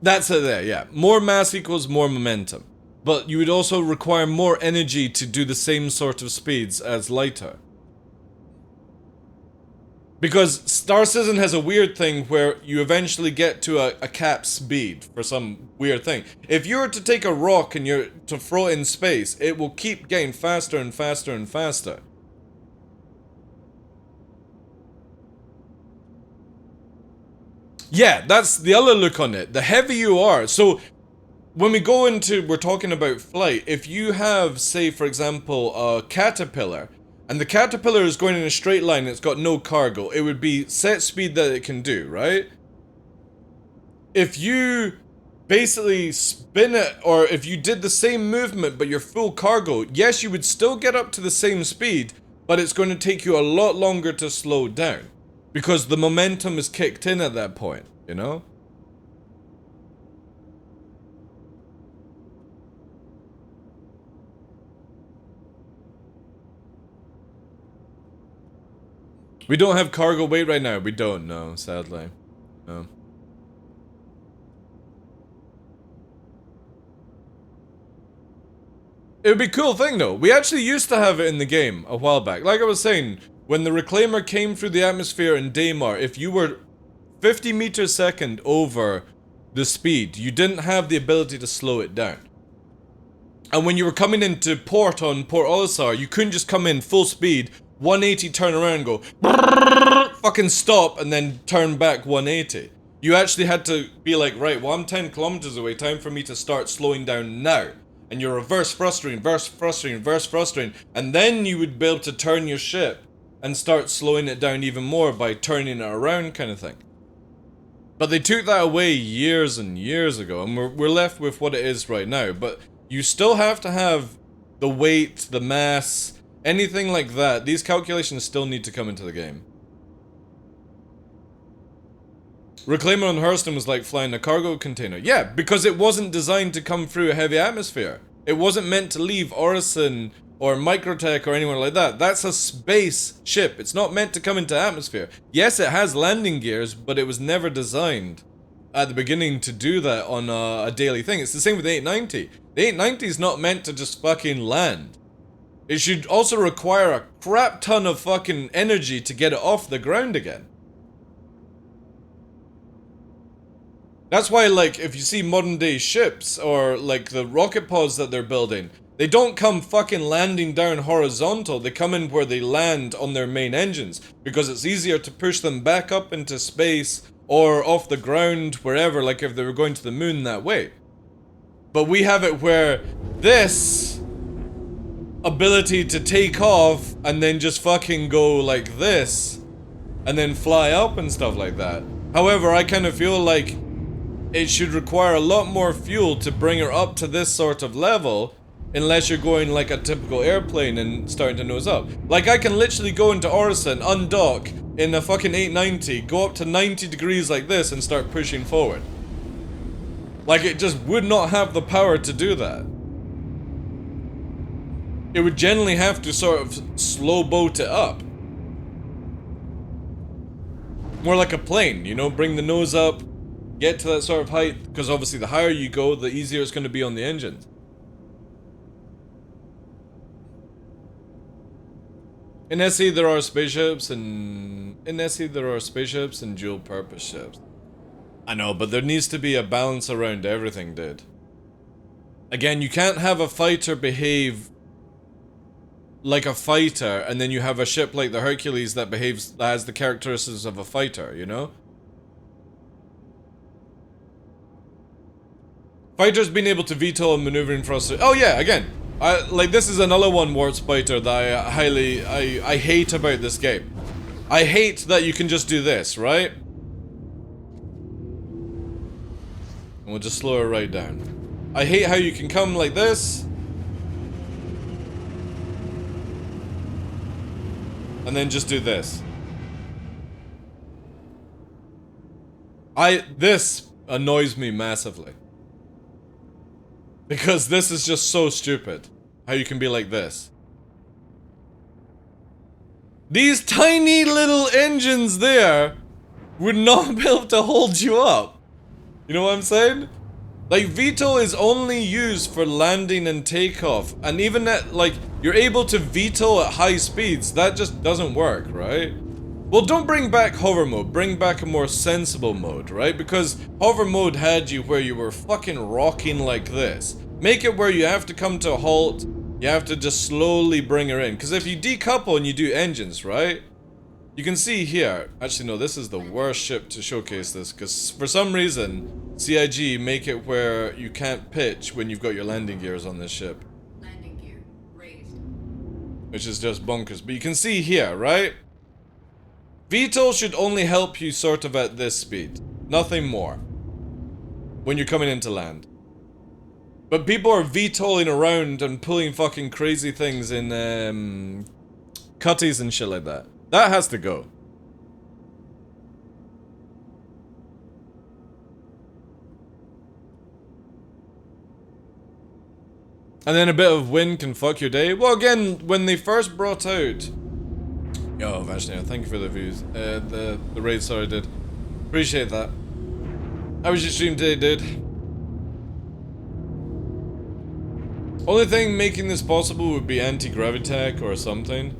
That's it there, yeah. More mass equals more momentum. But you would also require more energy to do the same sort of speeds as lighter. Because Star Citizen has a weird thing where you eventually get to a cap speed for some weird thing. If you were to take a rock and you're to throw it in space, it will keep getting faster and faster and faster. Yeah, that's the other look on it. The heavier you are, so when we go into, we're talking about flight, if you have, say, for example, a caterpillar, and the caterpillar is going in a straight line and it's got no cargo, it would be set speed that it can do, right? If you basically spin it, or if you did the same movement but you're full cargo, yes, you would still get up to the same speed, but it's going to take you a lot longer to slow down. Because the momentum is kicked in at that point, you know? We don't have cargo weight right now. We don't, no, sadly. No. It would be a cool thing though. We actually used to have it in the game a while back. Like I was saying, when the Reclaimer came through the atmosphere in Daymar, if you were 50 meters a second over the speed, you didn't have the ability to slow it down. And when you were coming into port on Port Olisar, you couldn't just come in full speed, 180 turn around and go fucking stop and then turn back 180. You actually had to be like, right, well I'm 10 kilometers away, time for me to start slowing down now. And you're reverse thrusting, and then you would be able to turn your ship and start slowing it down even more by turning it around kind of thing. But they took that away years and years ago, and we're left with what it is right now. But you still have to have the weight, the mass, anything like that. These calculations still need to come into the game. Reclaimer on Hurston was like flying a cargo container. Yeah, because it wasn't designed to come through a heavy atmosphere. It wasn't meant to leave Orison or Microtech or anyone like that. That's a space ship. It's not meant to come into atmosphere. Yes, it has landing gears, but it was never designed at the beginning to do that on a daily thing. It's the same with the 890. The 890 is not meant to just fucking land. It should also require a crap ton of fucking energy to get it off the ground again. That's why, like, if you see modern day ships, or, like, the rocket pods that they're building, they don't come fucking landing down horizontal, they come in where they land on their main engines, because it's easier to push them back up into space, or off the ground, wherever, like if they were going to the moon that way. But we have it where this ability to take off, and then just fucking go like this, and then fly up and stuff like that. However, I kind of feel like it should require a lot more fuel to bring her up to this sort of level, unless you're going like a typical airplane and starting to nose up. Like, I can literally go into Orison, undock in a fucking 890, go up to 90 degrees like this and start pushing forward. Like, it just would not have the power to do that. It would generally have to sort of slow boat it up. More like a plane, you know, bring the nose up, get to that sort of height, because obviously the higher you go, the easier it's going to be on the engines. In SE there are spaceships and dual purpose ships. I know, but there needs to be a balance around everything, dude. Again, you can't have a fighter behave like a fighter and then you have a ship like the Hercules that has the characteristics of a fighter, you know? Fighters being able to veto and maneuvering thrusters. Oh yeah, again, like this is another one, Wartspider, that I hate about this game. I hate that you can just do this, right? And we'll just slow her right down. I hate how you can come like this. And then just do this. This annoys me massively. Because this is just so stupid. How you can be like this. These tiny little engines there would not be able to hold you up. You know what I'm saying? Like, VTOL is only used for landing and takeoff. And even at, like, you're able to VTOL at high speeds. That just doesn't work, right? Well, don't bring back hover mode. Bring back a more sensible mode, right? Because hover mode had you where you were fucking rocking like this. Make it where you have to come to a halt. You have to just slowly bring her in. Because if you decouple and you do engines, right? You can see here. Actually, no, this is the worst ship to showcase this. Because for some reason, CIG make it where you can't pitch when you've got your landing gears on this ship. Landing gear raised. Which is just bonkers. But you can see here, right? VTOL should only help you sort of at this speed. Nothing more. When you're coming into land. But people are VTOLing around and pulling fucking crazy things in cutties and shit like that. That has to go. And then a bit of wind can fuck your day. Well, again, when they first brought out... Yo, Vashnia, thank you for the views. The raid, sorry, I did. Appreciate that. How was your stream today, dude? Only thing making this possible would be anti-gravitek or something.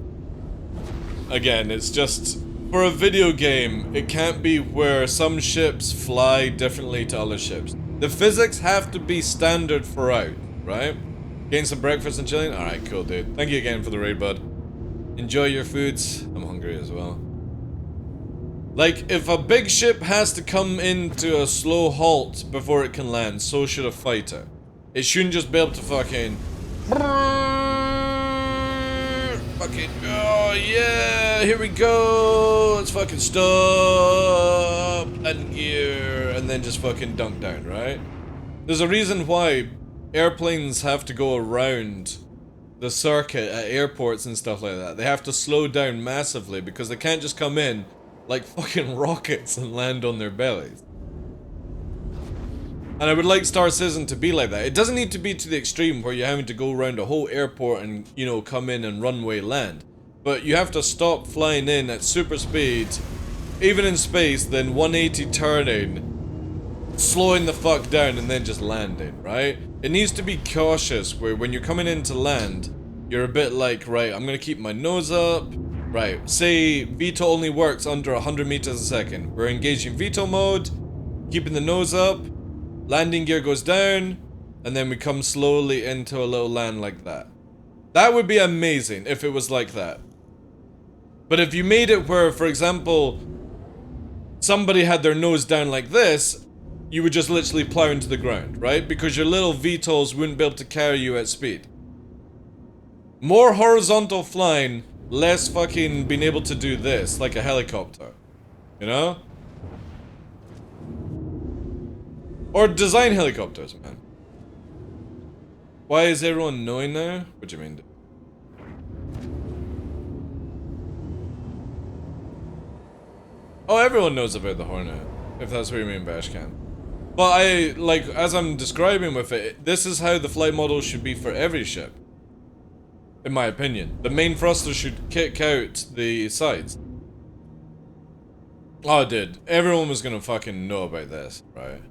Again, it's just... For a video game, it can't be where some ships fly differently to other ships. The physics have to be standard for out, right? Getting some breakfast and chilling? Alright, cool, dude. Thank you again for the raid, bud. Enjoy your foods. I'm hungry as well. Like, if a big ship has to come into a slow halt before it can land, so should a fighter. It shouldn't just be able to fucking... Fucking... Oh, yeah! Here we go! Let's fucking stop! Landing gear! And then just fucking dunk down, right? There's a reason why airplanes have to go around the circuit at airports and stuff like that. They have to slow down massively because they can't just come in like fucking rockets and land on their bellies. And I would like Star Citizen to be like that. It doesn't need to be to the extreme where you're having to go around a whole airport and, you know, come in and runway land. But you have to stop flying in at super speed, even in space, then 180 turning, slowing the fuck down and then just landing, right? It needs to be cautious where when you're coming in to land, you're a bit like, right, I'm gonna keep my nose up. Right, say VTOL only works under 100 meters a second. We're engaging VTOL mode, keeping the nose up, landing gear goes down, and then we come slowly into a little land like that. That would be amazing if it was like that. But if you made it where, for example, somebody had their nose down like this, you would just literally plow into the ground, right? Because your little VTOLs wouldn't be able to carry you at speed. More horizontal flying, less fucking being able to do this, like a helicopter. You know? Or design helicopters, man. Why is everyone knowing now? What do you mean? Oh, everyone knows about the Hornet, if that's what you mean, Bashcan. But I, like, as I'm describing with it, this is how the flight model should be for every ship. In my opinion. The main thruster should kick out the sides. Oh, dude. Everyone was gonna fucking know about this, right?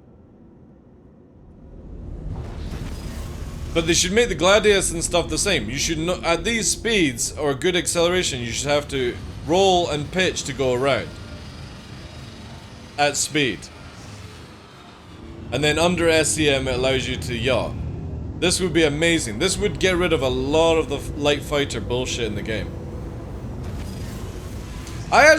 But they should make the Gladius and stuff the same. You should know, at these speeds, or good acceleration, you should have to roll and pitch to go around. At speed. And then under SCM it allows you to yaw. This would be amazing. This would get rid of a lot of the light fighter bullshit in the game. I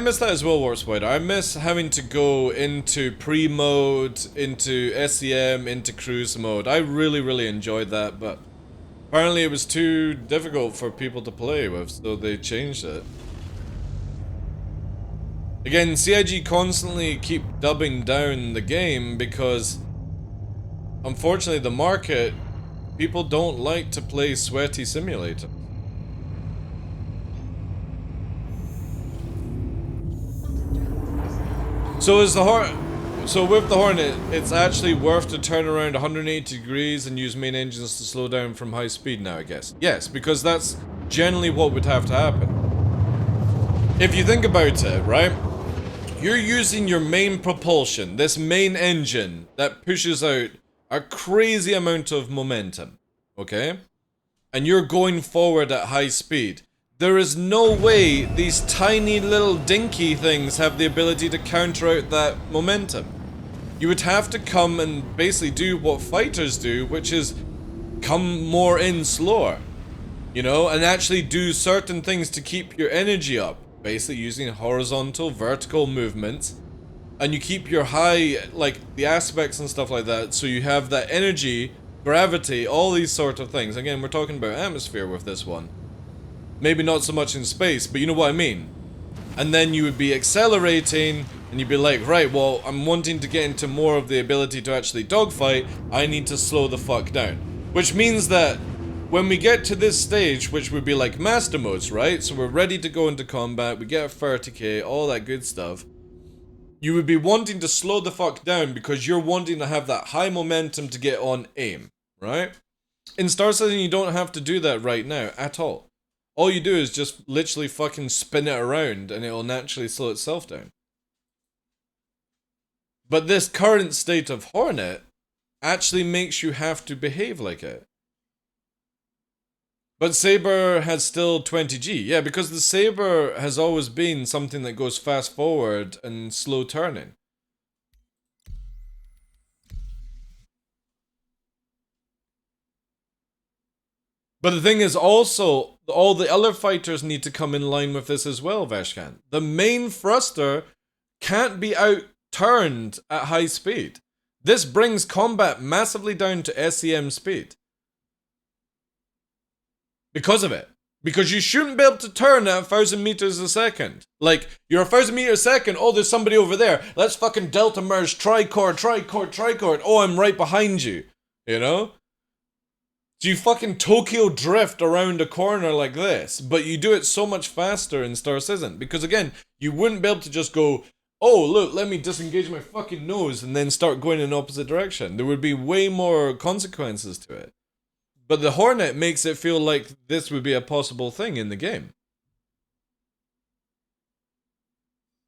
miss that as well, Warp Spider. I miss having to go into pre-mode, into SCM, into cruise mode. I really enjoyed that, but apparently it was too difficult for people to play with, so they changed it. Again, CIG constantly keep dubbing down the game because, unfortunately, the market, people don't like to play sweaty simulator. So is the So with the Hornet, it's actually worth to turn around 180 degrees and use main engines to slow down from high speed now, I guess. Yes, because that's generally what would have to happen. If you think about it, right? You're using your main propulsion, this main engine that pushes out a crazy amount of momentum, okay? And you're going forward at high speed. There is no way these tiny little dinky things have the ability to counter out that momentum. You would have to come and basically do what fighters do, which is come more in slower, you know, and actually do certain things to keep your energy up. Basically using horizontal, vertical movements, and you keep your high, like the aspects and stuff like that, so you have that energy, gravity, all these sort of things. Again, we're talking about atmosphere with this one. Maybe not so much in space, but you know what I mean. And then you would be accelerating, and you'd be like, right, well, I'm wanting to get into more of the ability to actually dogfight, I need to slow the fuck down. Which means that when we get to this stage, which would be like master modes, right? So we're ready to go into combat, we get a 30k, all that good stuff. You would be wanting to slow the fuck down because you're wanting to have that high momentum to get on aim, right? In Star Citizen, you don't have to do that right now at all. All you do is just literally fucking spin it around and it'll naturally slow itself down. But this current state of Hornet actually makes you have to behave like it. But Saber has still 20G. Yeah, because the Saber has always been something that goes fast forward and slow turning. But the thing is also, all the other fighters need to come in line with this as well, Vashkan. The main thruster can't be outturned at high speed. This brings combat massively down to SEM speed. Because of it. Because you shouldn't be able to turn at 1,000 meters a second. Like, you're 1,000 meters a second, oh, there's somebody over there. Let's fucking delta merge, tricord. Oh, I'm right behind you. You know? So you fucking Tokyo drift around a corner like this, but you do it so much faster in Star Citizen. Because again, you wouldn't be able to just go, oh, look, let me disengage my fucking nose and then start going in the opposite direction. There would be way more consequences to it. But the Hornet makes it feel like this would be a possible thing in the game.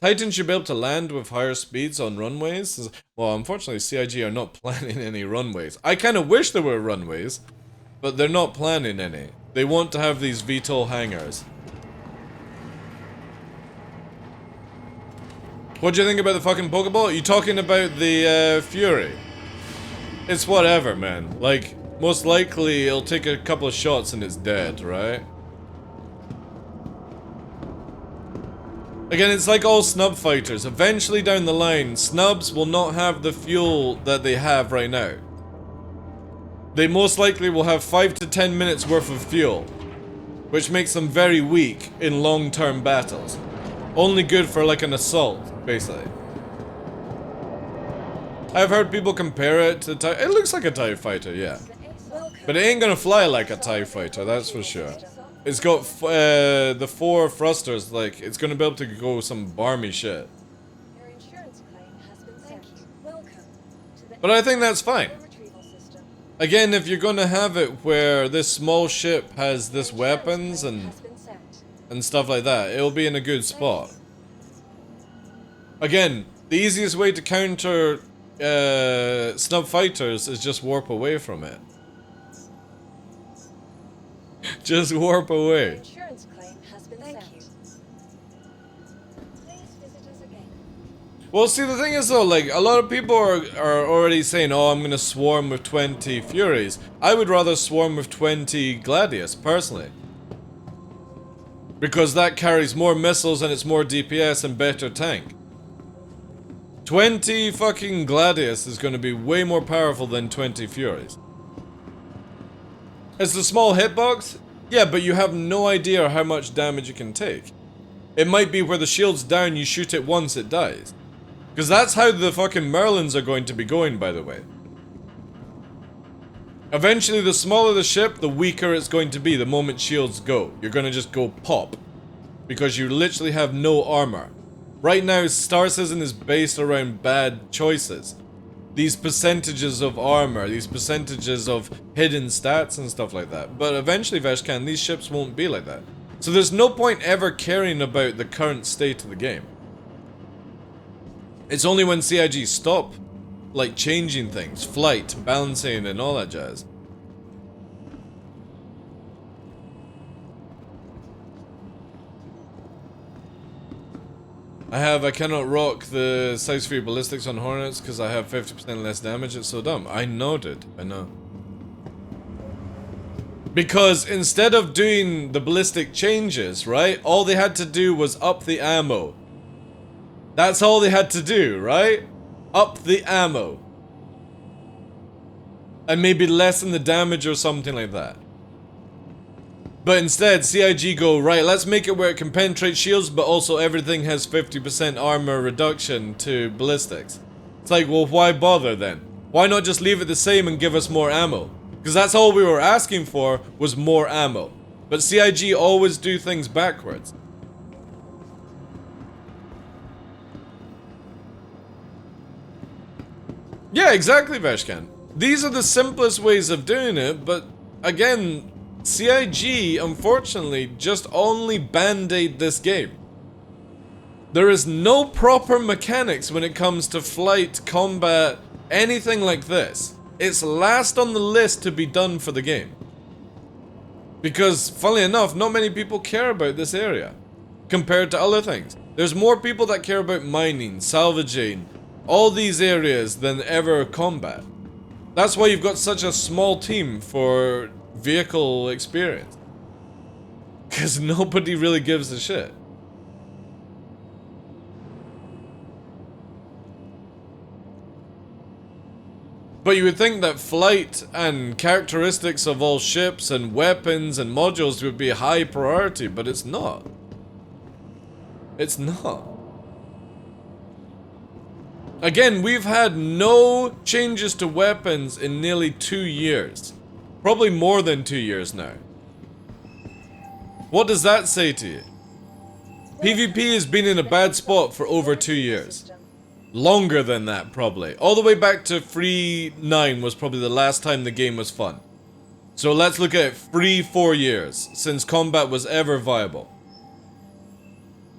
Titan should be able to land with higher speeds on runways. Well, unfortunately, CIG are not planning any runways. I kind of wish there were runways, but they're not planning any. They want to have these VTOL hangars. What do you think about the fucking Pokeball? You talking about the Fury? It's whatever, man. Like, most likely it'll take a couple of shots and it's dead, right? Again, it's like all snub fighters. Eventually down the line, snubs will not have the fuel that they have right now. They most likely will have 5 to 10 minutes worth of fuel, which makes them very weak in long-term battles. Only good for like an assault, basically. I've heard people compare it to TIE. It looks like a TIE fighter, yeah. But it ain't gonna fly like a TIE fighter, that's for sure. It's got the 4 thrusters, like, it's gonna be able to go some barmy shit. But I think that's fine. Again, if you're gonna have it where this small ship has this weapons and stuff like that, it'll be in a good spot. Again, the easiest way to counter snub fighters is just warp away from it. Just warp away. Well, see, the thing is though, like, a lot of people are already saying, oh, I'm gonna swarm with 20 Furies. I would rather swarm with 20 Gladius, personally. Because that carries more missiles and it's more DPS and better tank. 20 fucking Gladius is gonna be way more powerful than 20 Furies. It's a small hitbox? Yeah, but you have no idea how much damage you can take. It might be where the shield's down, you shoot it once, it dies. Because that's how the fucking Merlins are going to be going, by the way. Eventually, the smaller the ship, the weaker it's going to be the moment shields go. You're gonna just go pop. Because you literally have no armor. Right now, Star Citizen is based around bad choices. These percentages of armor, these percentages of hidden stats and stuff like that. But eventually, Veshkan, these ships won't be like that. So there's no point ever caring about the current state of the game. It's only when CIG stop, like, changing things, flight, balancing, and all that jazz. I cannot rock the size 3 ballistics on Hornets because I have 50% less damage. It's so dumb. I know, dude. I know. Because instead of doing the ballistic changes, right? All they had to do was up the ammo. That's all they had to do, right? Up the ammo. And maybe lessen the damage or something like that. But instead, CIG go, right, let's make it where it can penetrate shields, but also everything has 50% armor reduction to ballistics. It's like, well, why bother then? Why not just leave it the same and give us more ammo? Because that's all we were asking for, was more ammo. But CIG always do things backwards. Yeah, exactly, Veshkan. These are the simplest ways of doing it, but again, CIG, unfortunately, just only band-aid this game. There is no proper mechanics when it comes to flight, combat, anything like this. It's last on the list to be done for the game. Because, funnily enough, not many people care about this area, compared to other things. There's more people that care about mining, salvaging, all these areas than ever combat. That's why you've got such a small team for vehicle experience. Because nobody really gives a shit. But you would think that flight and characteristics of all ships and weapons and modules would be a high priority, but it's not. It's not. Again, we've had no changes to weapons in nearly 2 years. Probably more than 2 years now. What does that say to you? PvP has been in a bad spot for over 2 years. Longer than that, probably. All the way back to 3.9 was probably the last time the game was fun. So let's look at 4 years since combat was ever viable.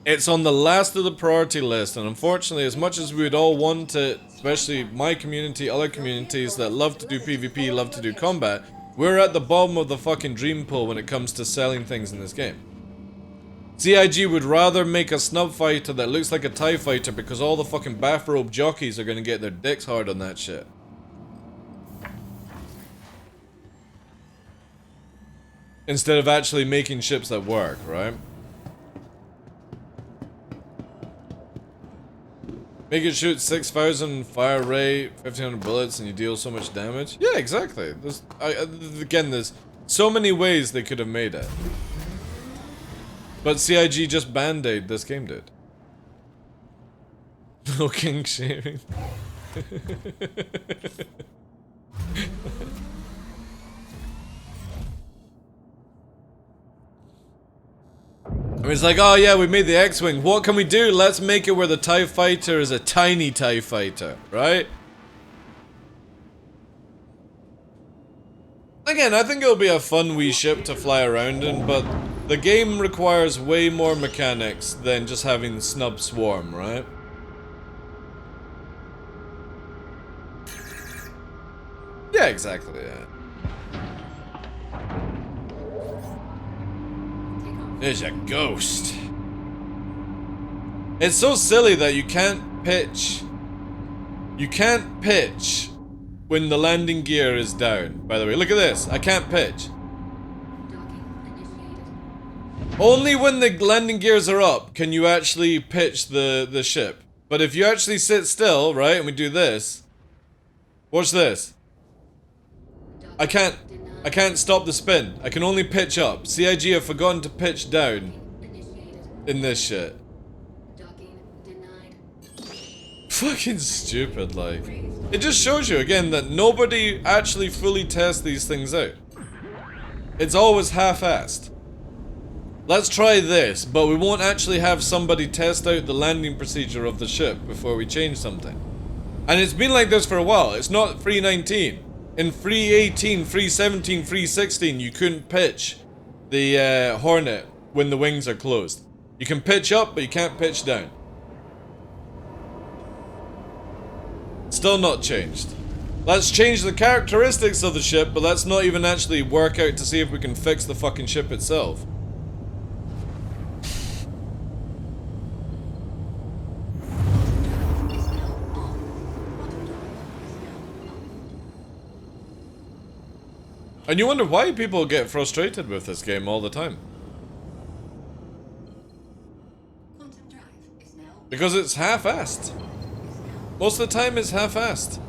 It's on the last of the priority list, and unfortunately, as much as we would all want it, especially my community, other communities that love to do PvP, love to do combat, we're at the bottom of the fucking dream pool when it comes to selling things in this game. CIG would rather make a snub fighter that looks like a TIE fighter because all the fucking bathrobe jockeys are gonna get their dicks hard on that shit. Instead of actually making ships that work, right? Make it shoot 6,000 fire rate, 1,500 bullets, and you deal so much damage. Yeah, exactly. Again, there's so many ways they could have made it. But CIG just band-aid this game did. No king shaming. I mean, it's like, oh yeah, we made the X-Wing. What can we do? Let's make it where the TIE Fighter is a tiny TIE Fighter, right? Again, I think it'll be a fun wee ship to fly around in, but the game requires way more mechanics than just having snub swarm, right? Yeah, exactly, yeah. There's a ghost. It's so silly that you can't pitch. You can't pitch when the landing gear is down. By the way, look at this. I can't pitch. Only when the landing gears are up can you actually pitch the ship. But if you actually sit still, right, and we do this. Watch this. I can't stop the spin. I can only pitch up. CIG have forgotten to pitch down in this shit. Fucking stupid, like. It just shows you, again, that nobody actually fully tests these things out. It's always half-assed. Let's try this, but we won't actually have somebody test out the landing procedure of the ship before we change something. And it's been like this for a while. It's not 3.19. In 3.18, 3.17, 3.16, you couldn't pitch the Hornet when the wings are closed. You can pitch up, but you can't pitch down. Still not changed. Let's change the characteristics of the ship, but let's not even actually work out to see if we can fix the fucking ship itself. And you wonder why people get frustrated with this game all the time. Quantum drive is now Because it's half-assed. Most of the time it's half-assed.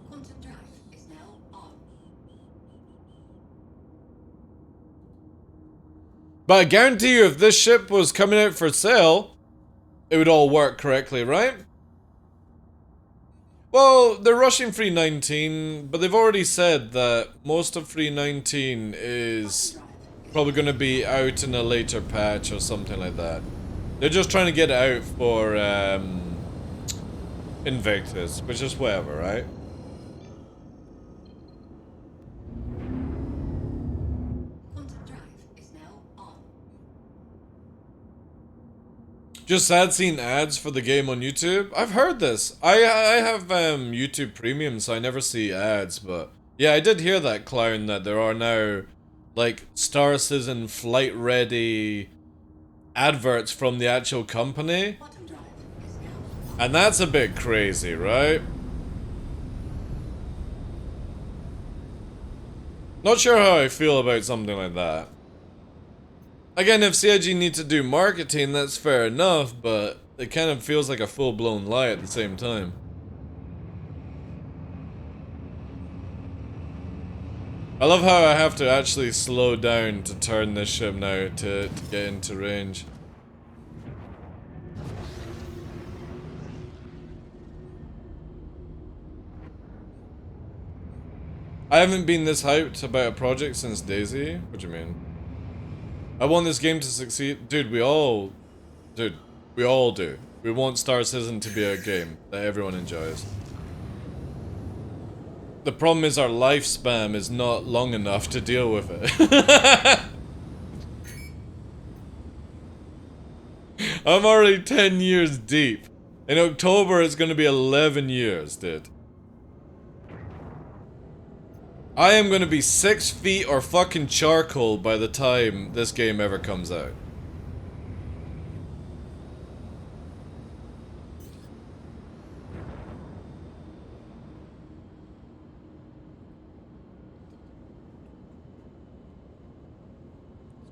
quantum drive is now on. But I guarantee you if this ship was coming out for sale, it would all work correctly, right? Well, they're rushing 3.19, but they've already said that most of 3.19 is probably going to be out in a later patch or something like that. They're just trying to get it out for Invictus, which is whatever, right? Quantum drive is now on. Just sad seeing ads for the game on YouTube. I've heard this. I have YouTube Premium, so I never see ads, but yeah, I did hear that, Clown, that there are now like Star Citizen flight ready adverts from the actual company. Quantum drive is now on. And that's a bit crazy, right? Not sure how I feel about something like that. Again, if CIG need to do marketing, that's fair enough, but it kind of feels like a full-blown lie at the same time. I love how I have to actually slow down to turn this ship now to get into range. I haven't been this hyped about a project since Daisy. What do you mean? I want this game to succeed. Dude, we all do. We want Star Citizen to be a game that everyone enjoys. The problem is our lifespan is not long enough to deal with it. I'm already 10 years deep. In October, it's gonna be 11 years, dude. I am gonna be 6 feet or fucking charcoal by the time this game ever comes out.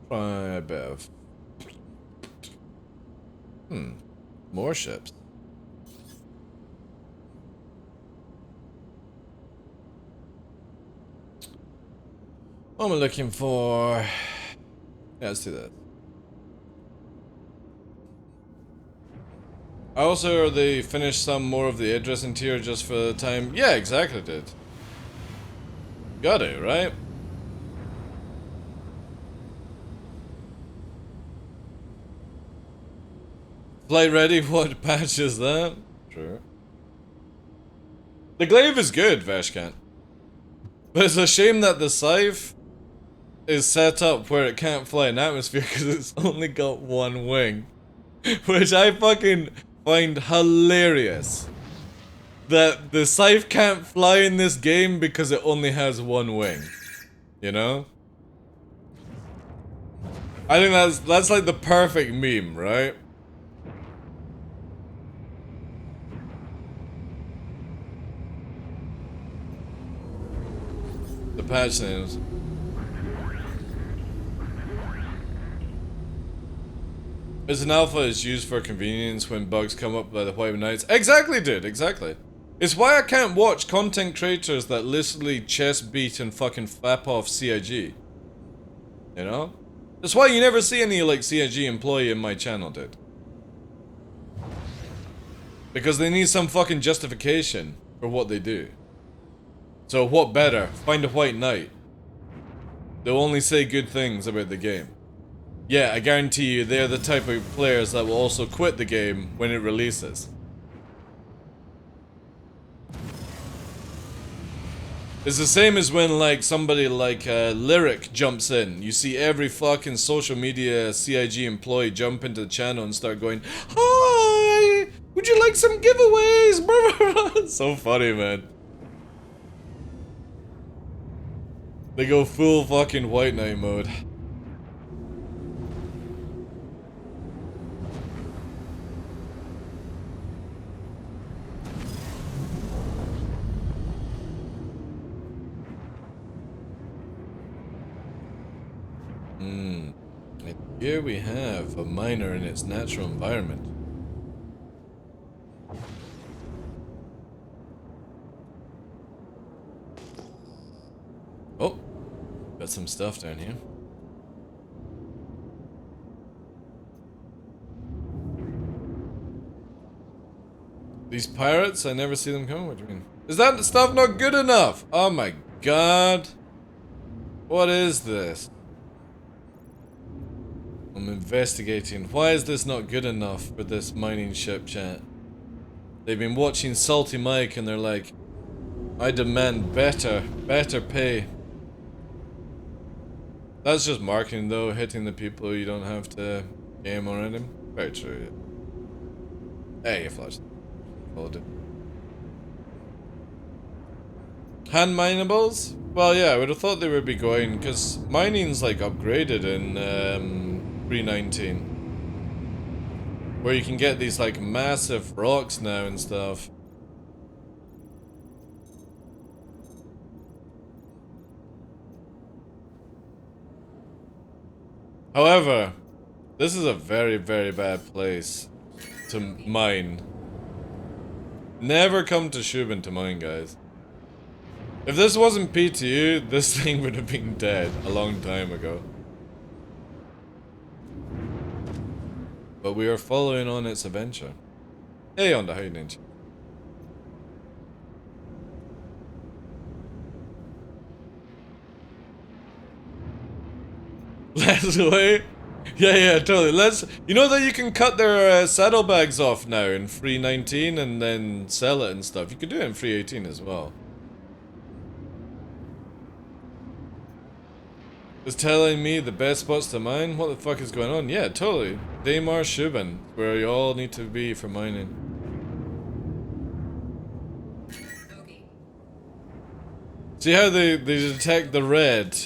Try a bit of... More ships. What am I looking for? Yeah, let's do that. I also heard they finished some more of the Idris interior just for the time. Yeah, exactly, dude. Got it, right? Flight ready? What patch is that? Sure. The glaive is good, Vashkant. But it's a shame that the scythe is set up where it can't fly in atmosphere because it's only got one wing. Which I fucking find hilarious. That the scythe can't fly in this game because it only has one wing. You know? I think that's like the perfect meme, right? The patch names. As an alpha is used for convenience when bugs come up by the White Knights. Exactly, dude, exactly. It's why I can't watch content creators that literally chest beat and fucking flap off CIG. You know? That's why you never see any, like, CIG employee in my channel, dude. Because they need some fucking justification for what they do. So what better? Find a white knight. They'll only say good things about the game. Yeah, I guarantee you they're the type of players that will also quit the game when it releases. It's the same as when like somebody like Lyric jumps in. You see every fucking social media CIG employee jump into the channel and start going, "Hi! Would you like some giveaways?" It's so funny, man. They go full fucking white knight mode. And here we have a miner in its natural environment. Oh, got some stuff down here. These pirates, I never see them coming. What do you mean? Is that stuff not good enough? Oh my god. What is this? I'm investigating. Why is this not good enough for this mining ship chat? They've been watching Salty Mike and they're like, I demand better pay. That's just marketing though, hitting the people you don't have to game already. Very true. Hey, you flashed. Followed it. Hand minables? Well, yeah, I would have thought they would be going, because mining's like upgraded in 3.19. Where you can get these like massive rocks now and stuff. However, this is a very, very bad place to mine. Never come to Shubin to mine, guys. If this wasn't PTU, this thing would have been dead a long time ago. But we are following on its adventure. Hey, on the high ninja. Let's wait. Yeah, totally. Let's. You know that you can cut their saddlebags off now in 3.19 and then sell it and stuff. You could do it in 3.18 as well. Is telling me the best spots to mine? What the fuck is going on? Yeah, totally. Daymar Shubin, where you all need to be for mining. See how they detect the red?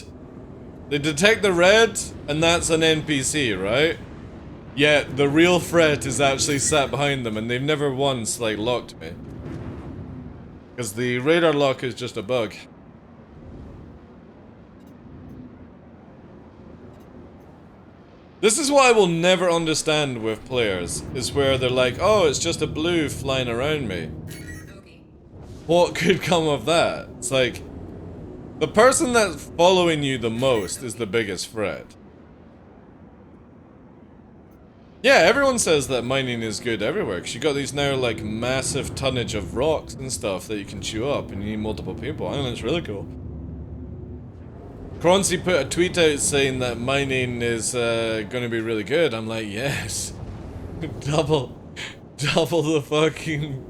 They detect the red, and that's an NPC, right? Yet the real threat is actually sat behind them, and they've never once, like, locked me. Because the radar lock is just a bug. This is what I will never understand with players, is where they're like, oh, it's just a blue flying around me. What could come of that? It's like, the person that's following you the most is the biggest threat. Yeah, everyone says that mining is good everywhere, because you got these now, like, massive tonnage of rocks and stuff that you can chew up, and you need multiple people. I think that's really cool. Croncy put a tweet out saying that mining is going to be really good. I'm like, yes. double the fucking...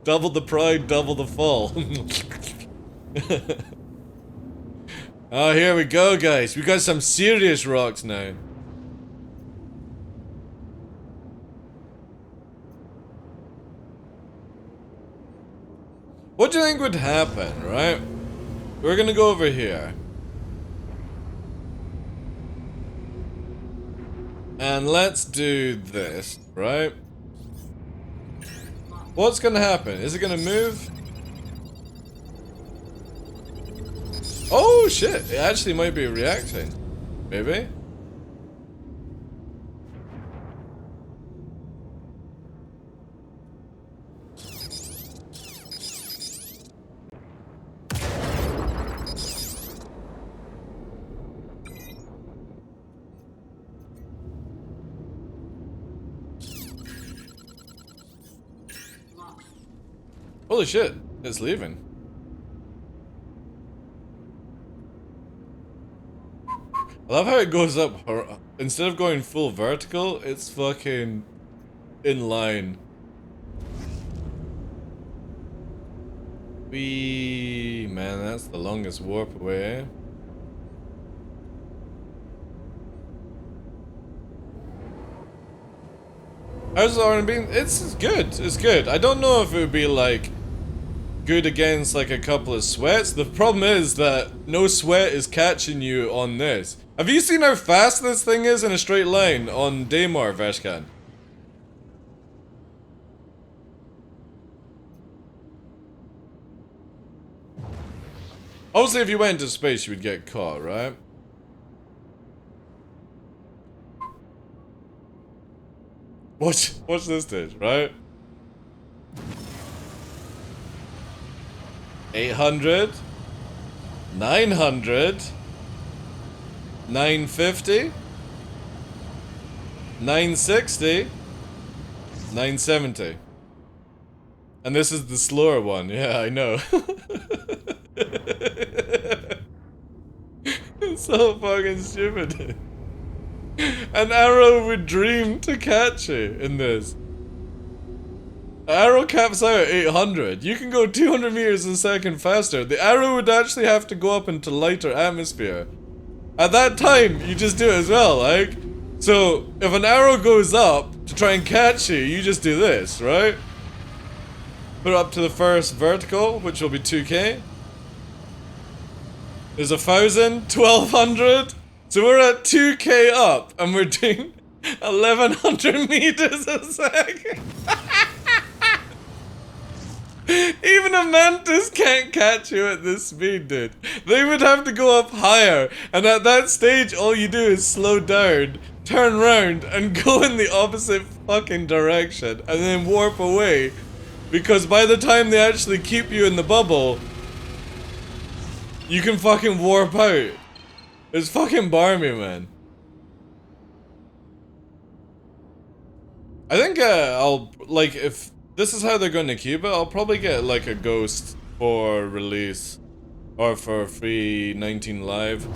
Double the pride, double the fall. Oh, here we go, guys. We got some serious rocks now. What do you think would happen, right? We're gonna go over here. And let's do this, right? What's gonna happen? Is it gonna move? Oh shit, it actually might be reacting. Maybe? Holy shit, it's leaving. I love how it goes up. Instead of going full vertical, it's fucking in line. Wee, man, that's the longest warp away, eh? How's the R&B? It's good. It's good. I don't know if it would be like good against like a couple of sweats. The problem is that no sweat is catching you on this. Have you seen how fast this thing is in a straight line on Daymar, Veshkan? Obviously, if you went into space, you would get caught, right? Watch this stage, right? 800, 900, 950, 960, 970. And this is the slower one. Yeah, I know. It's so fucking stupid. An arrow would dream to catch you in this. Arrow caps out at 800. You can go 200 meters a second faster. The arrow would actually have to go up into lighter atmosphere. At that time, you just do it as well, like. So, if an arrow goes up to try and catch you, you just do this, right? Put it up to the first vertical, which will be 2k. There's 1,000, 1,200. So we're at 2k up, and we're doing 1,100 meters a second. Even a mantis can't catch you at this speed, dude. They would have to go up higher, and at that stage, all you do is slow down, turn around, and go in the opposite fucking direction, and then warp away. Because by the time they actually keep you in the bubble, you can fucking warp out. It's fucking barmy, man. I think I'll, like, if this is how they're going to keep it, I'll probably get, like, a ghost for release. Or for free 19 live.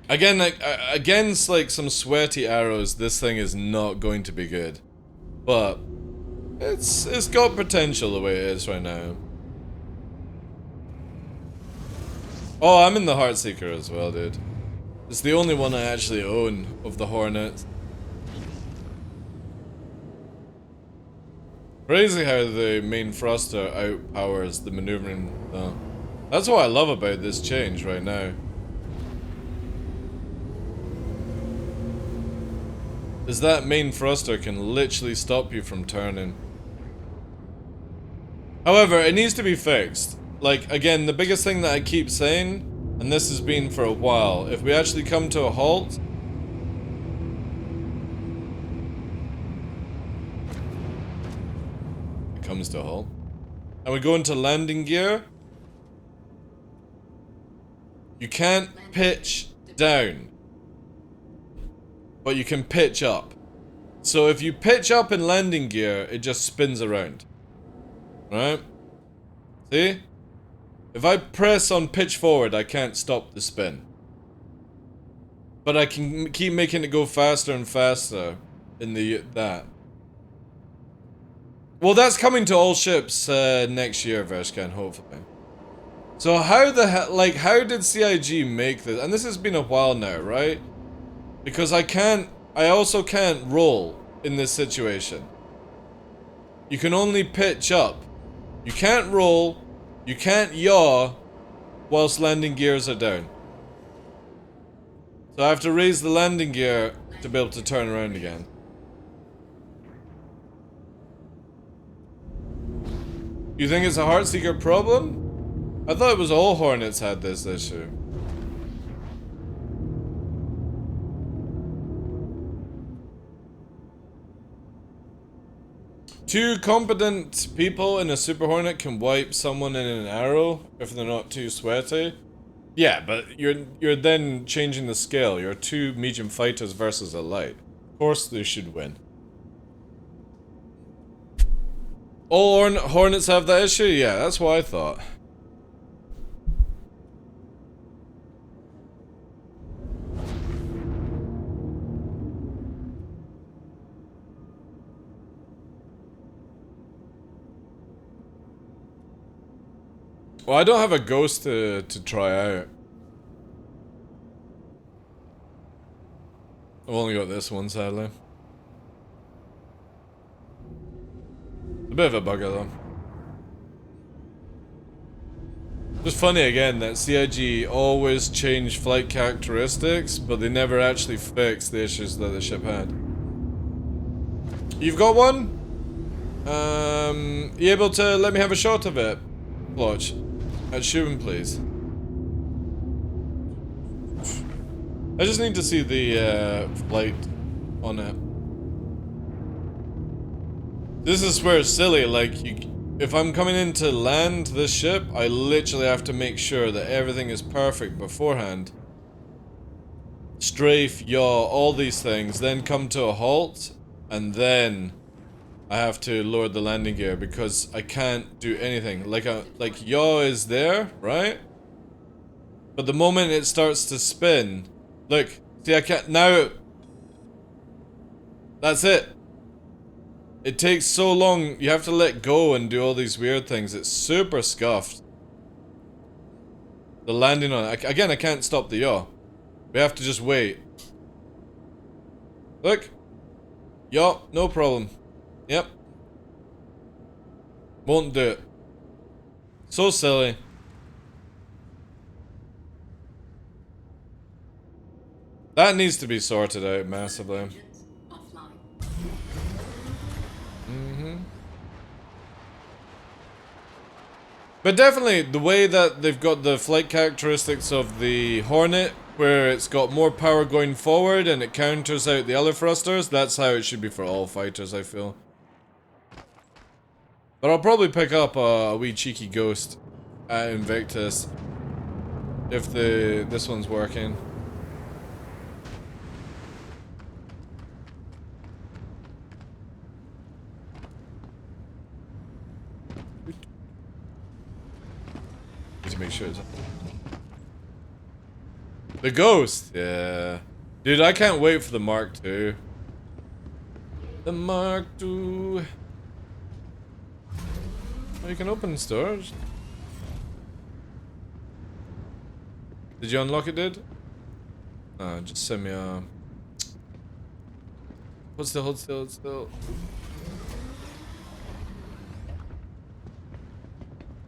Again, like, against, like, some sweaty arrows, this thing is not going to be good. But it's got potential the way it is right now. Oh, I'm in the Heartseeker as well, dude. It's the only one I actually own of the Hornets. Crazy how the main thruster outpowers the maneuvering. That's what I love about this change right now. Is that main thruster can literally stop you from turning. However, it needs to be fixed. Like, again, the biggest thing that I keep saying, and this has been for a while, if we actually come to a halt, it comes to a halt, and we go into landing gear, you can't pitch down, but you can pitch up. So if you pitch up in landing gear, it just spins around. Right? See? If I press on pitch forward, I can't stop the spin. But I can keep making it go faster and faster in that. Well, that's coming to all ships next year, Veshkan, hopefully. So how the hell, like, how did CIG make this? And this has been a while now, right? Because I also can't roll in this situation. You can only pitch up. You can't roll. You can't yaw whilst landing gears are down. So I have to raise the landing gear to be able to turn around again. You think it's a Heartseeker problem? I thought it was all Hornets had this issue. Two competent people in a Super Hornet can wipe someone in an arrow if they're not too sweaty. Yeah, but you're then changing the scale. You're two medium fighters versus a light. Of course they should win. All Hornets have that issue? Yeah, that's what I thought. Well, I don't have a ghost to try out. I've only got this one, sadly. A bit of a bugger, though. Just funny again that CIG always change flight characteristics, but they never actually fix the issues that the ship had. You've got one? You able to let me have a shot of it? Watch. Shoot him, please. I just need to see the flight on it. This is where it's silly, like, if I'm coming in to land this ship, I literally have to make sure that everything is perfect beforehand. Strafe, yaw, all these things, then come to a halt, and then I have to lower the landing gear because I can't do anything. Like yaw is there, right? But the moment it starts to spin, look, see I can't, now, that's it. It takes so long, you have to let go and do all these weird things. It's super scuffed. The landing on it, again I can't stop the yaw. We have to just wait. Look. Yaw, no problem. Yep. Won't do it. So silly. That needs to be sorted out massively. Offline. But definitely, the way that they've got the flight characteristics of the Hornet, where it's got more power going forward and it counters out the other thrusters, that's how it should be for all fighters, I feel. But I'll probably pick up a wee cheeky ghost at Invictus if this one's working. Need to make sure it's the ghost, yeah. Dude, I can't wait for the Mark II. The Mark II. Oh, you can open stores. Did you unlock it, dude? No, just send me a... Hold still, hold still, hold still.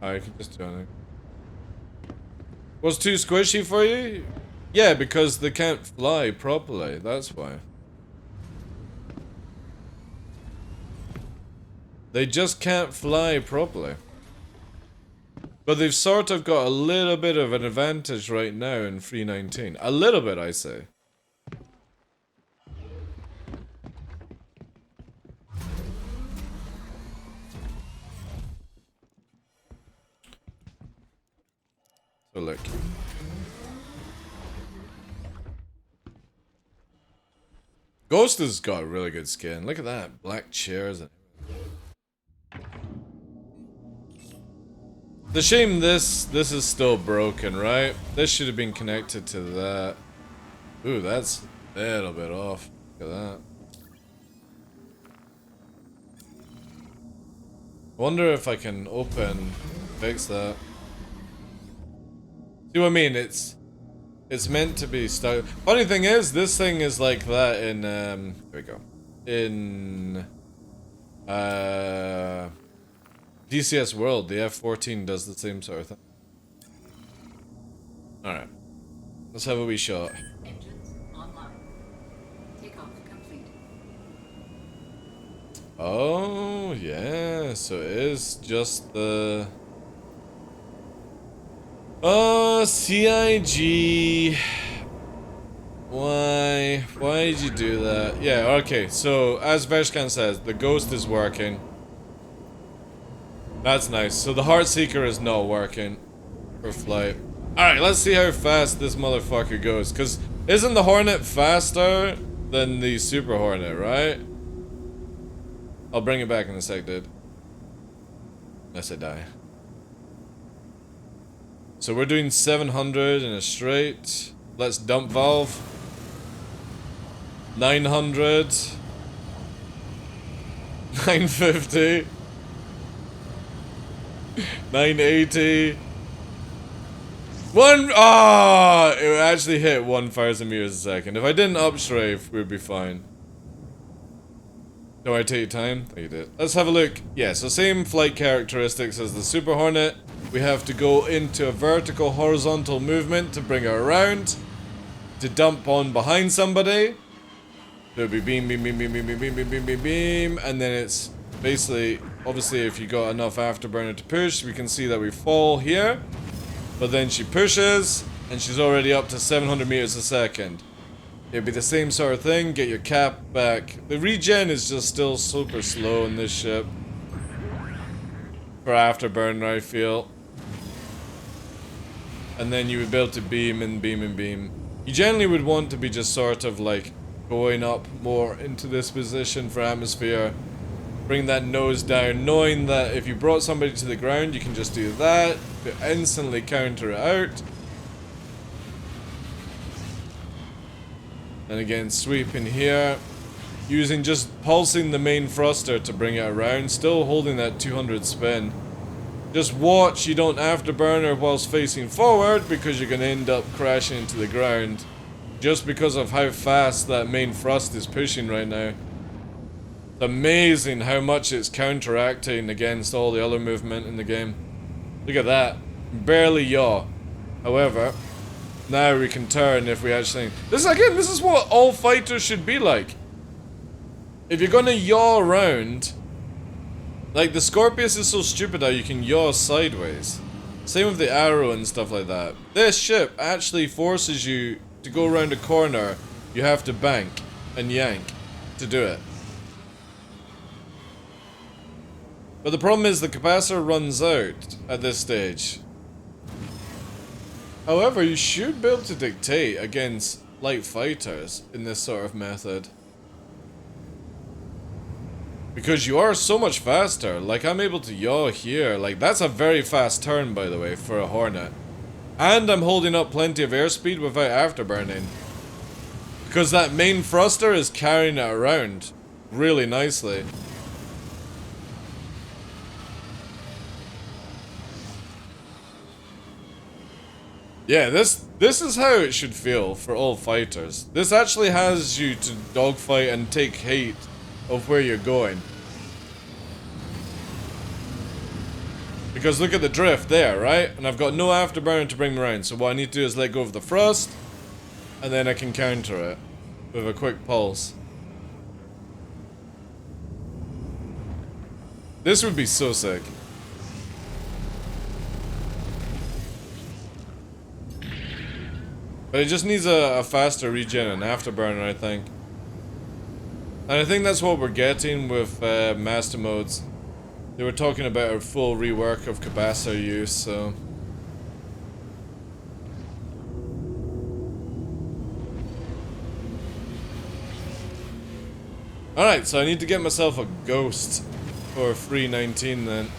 Oh, you can just do it. Was too squishy for you? Yeah, because they can't fly properly, that's why. They just can't fly properly. But they've sort of got a little bit of an advantage right now in 319. A little bit, I say. So look. Ghost has got really good skin. Look at that. Black chairs and the shame this is still broken, right? This should have been connected to that. Ooh, that's a little bit off. Look at that. Wonder if I can fix that. See what I mean? It's meant to be stuck. Funny thing is, this thing is like that in here we go. In DCS World, the F-14 does the same sort of thing. Alright. Let's have a wee shot. Engines online. Takeoff complete. Oh, yeah. So it is just the... Oh, CIG. Why? Why did you do that? Yeah, okay. So, as Veshkan says, the ghost is working. That's nice. So the Heartseeker is not working for flight. Alright, let's see how fast this motherfucker goes. Because isn't the Hornet faster than the Super Hornet, right? I'll bring it back in a sec, dude. Unless I die. So we're doing 700 in a straight. Let's dump valve. 900. 950. 980. It actually hit 1,000 meters a second. If I didn't upstrafe, we'd be fine. Do I take time? Oh, you did. Let's have a look. Yeah, so same flight characteristics as the Super Hornet. We have to go into a vertical horizontal movement to bring her around. To dump on behind somebody. It'll be beam, beam, beam, beam, beam, beam, beam, beam, beam, beam, beam. And then it's basically, obviously if you got enough afterburner to push, we can see that we fall here. But then she pushes, and she's already up to 700 meters a second. It'd be the same sort of thing, get your cap back. The regen is just still super slow in this ship. For afterburner, I feel. And then you would be able to beam and beam and beam. You generally would want to be just sort of like going up more into this position for atmosphere. Bring that nose down, knowing that if you brought somebody to the ground, you can just do that. To instantly counter it out. And again, sweep in here. Using just pulsing the main thruster to bring it around. Still holding that 200 spin. Just watch you don't afterburner whilst facing forward, because you're going to end up crashing into the ground. Just because of how fast that main thrust is pushing right now. It's amazing how much it's counteracting against all the other movement in the game. Look at that. Barely yaw. However, now we can turn if we actually... This is what all fighters should be like. If you're gonna yaw around... Like, the Scorpius is so stupid how you can yaw sideways. Same with the Arrow and stuff like that. This ship actually forces you to go around a corner. You have to bank and yank to do it. But the problem is the capacitor runs out at this stage. However, you should be able to dictate against light fighters in this sort of method. Because you are so much faster. Like, I'm able to yaw here. Like, that's a very fast turn, by the way, for a Hornet. And I'm holding up plenty of airspeed without afterburning. Because that main thruster is carrying it around really nicely. Yeah, this is how it should feel for all fighters. This actually has you to dogfight and take hate of where you're going. Because look at the drift there, right? And I've got no afterburner to bring me around, so what I need to do is let go of the thrust, and then I can counter it with a quick pulse. This would be so sick. But it just needs a faster regen and afterburner, I think. And I think that's what we're getting with master modes. They were talking about a full rework of capacitor use, so... Alright, so I need to get myself a ghost for 319 then.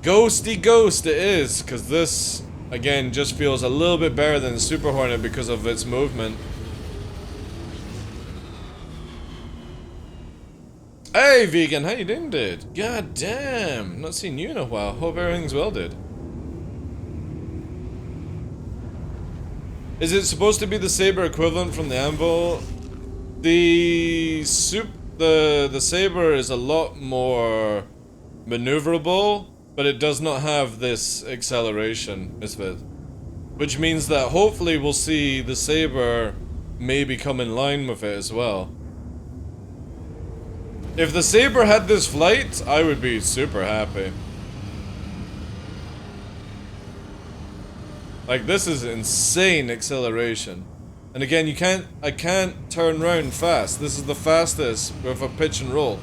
Ghosty ghost it is, because this, again, just feels a little bit better than Super Hornet because of its movement. Hey vegan, how you doing, dude? God damn, not seen you in a while. Hope everything's well, dude. Is it supposed to be the saber equivalent from the anvil? The saber is a lot more maneuverable, but it does not have this acceleration, Misfit. Which means that hopefully we'll see the saber maybe come in line with it as well. If the saber had this flight, I would be super happy. Like, this is insane acceleration. And again, I can't turn around fast. This is the fastest with a pitch and roll.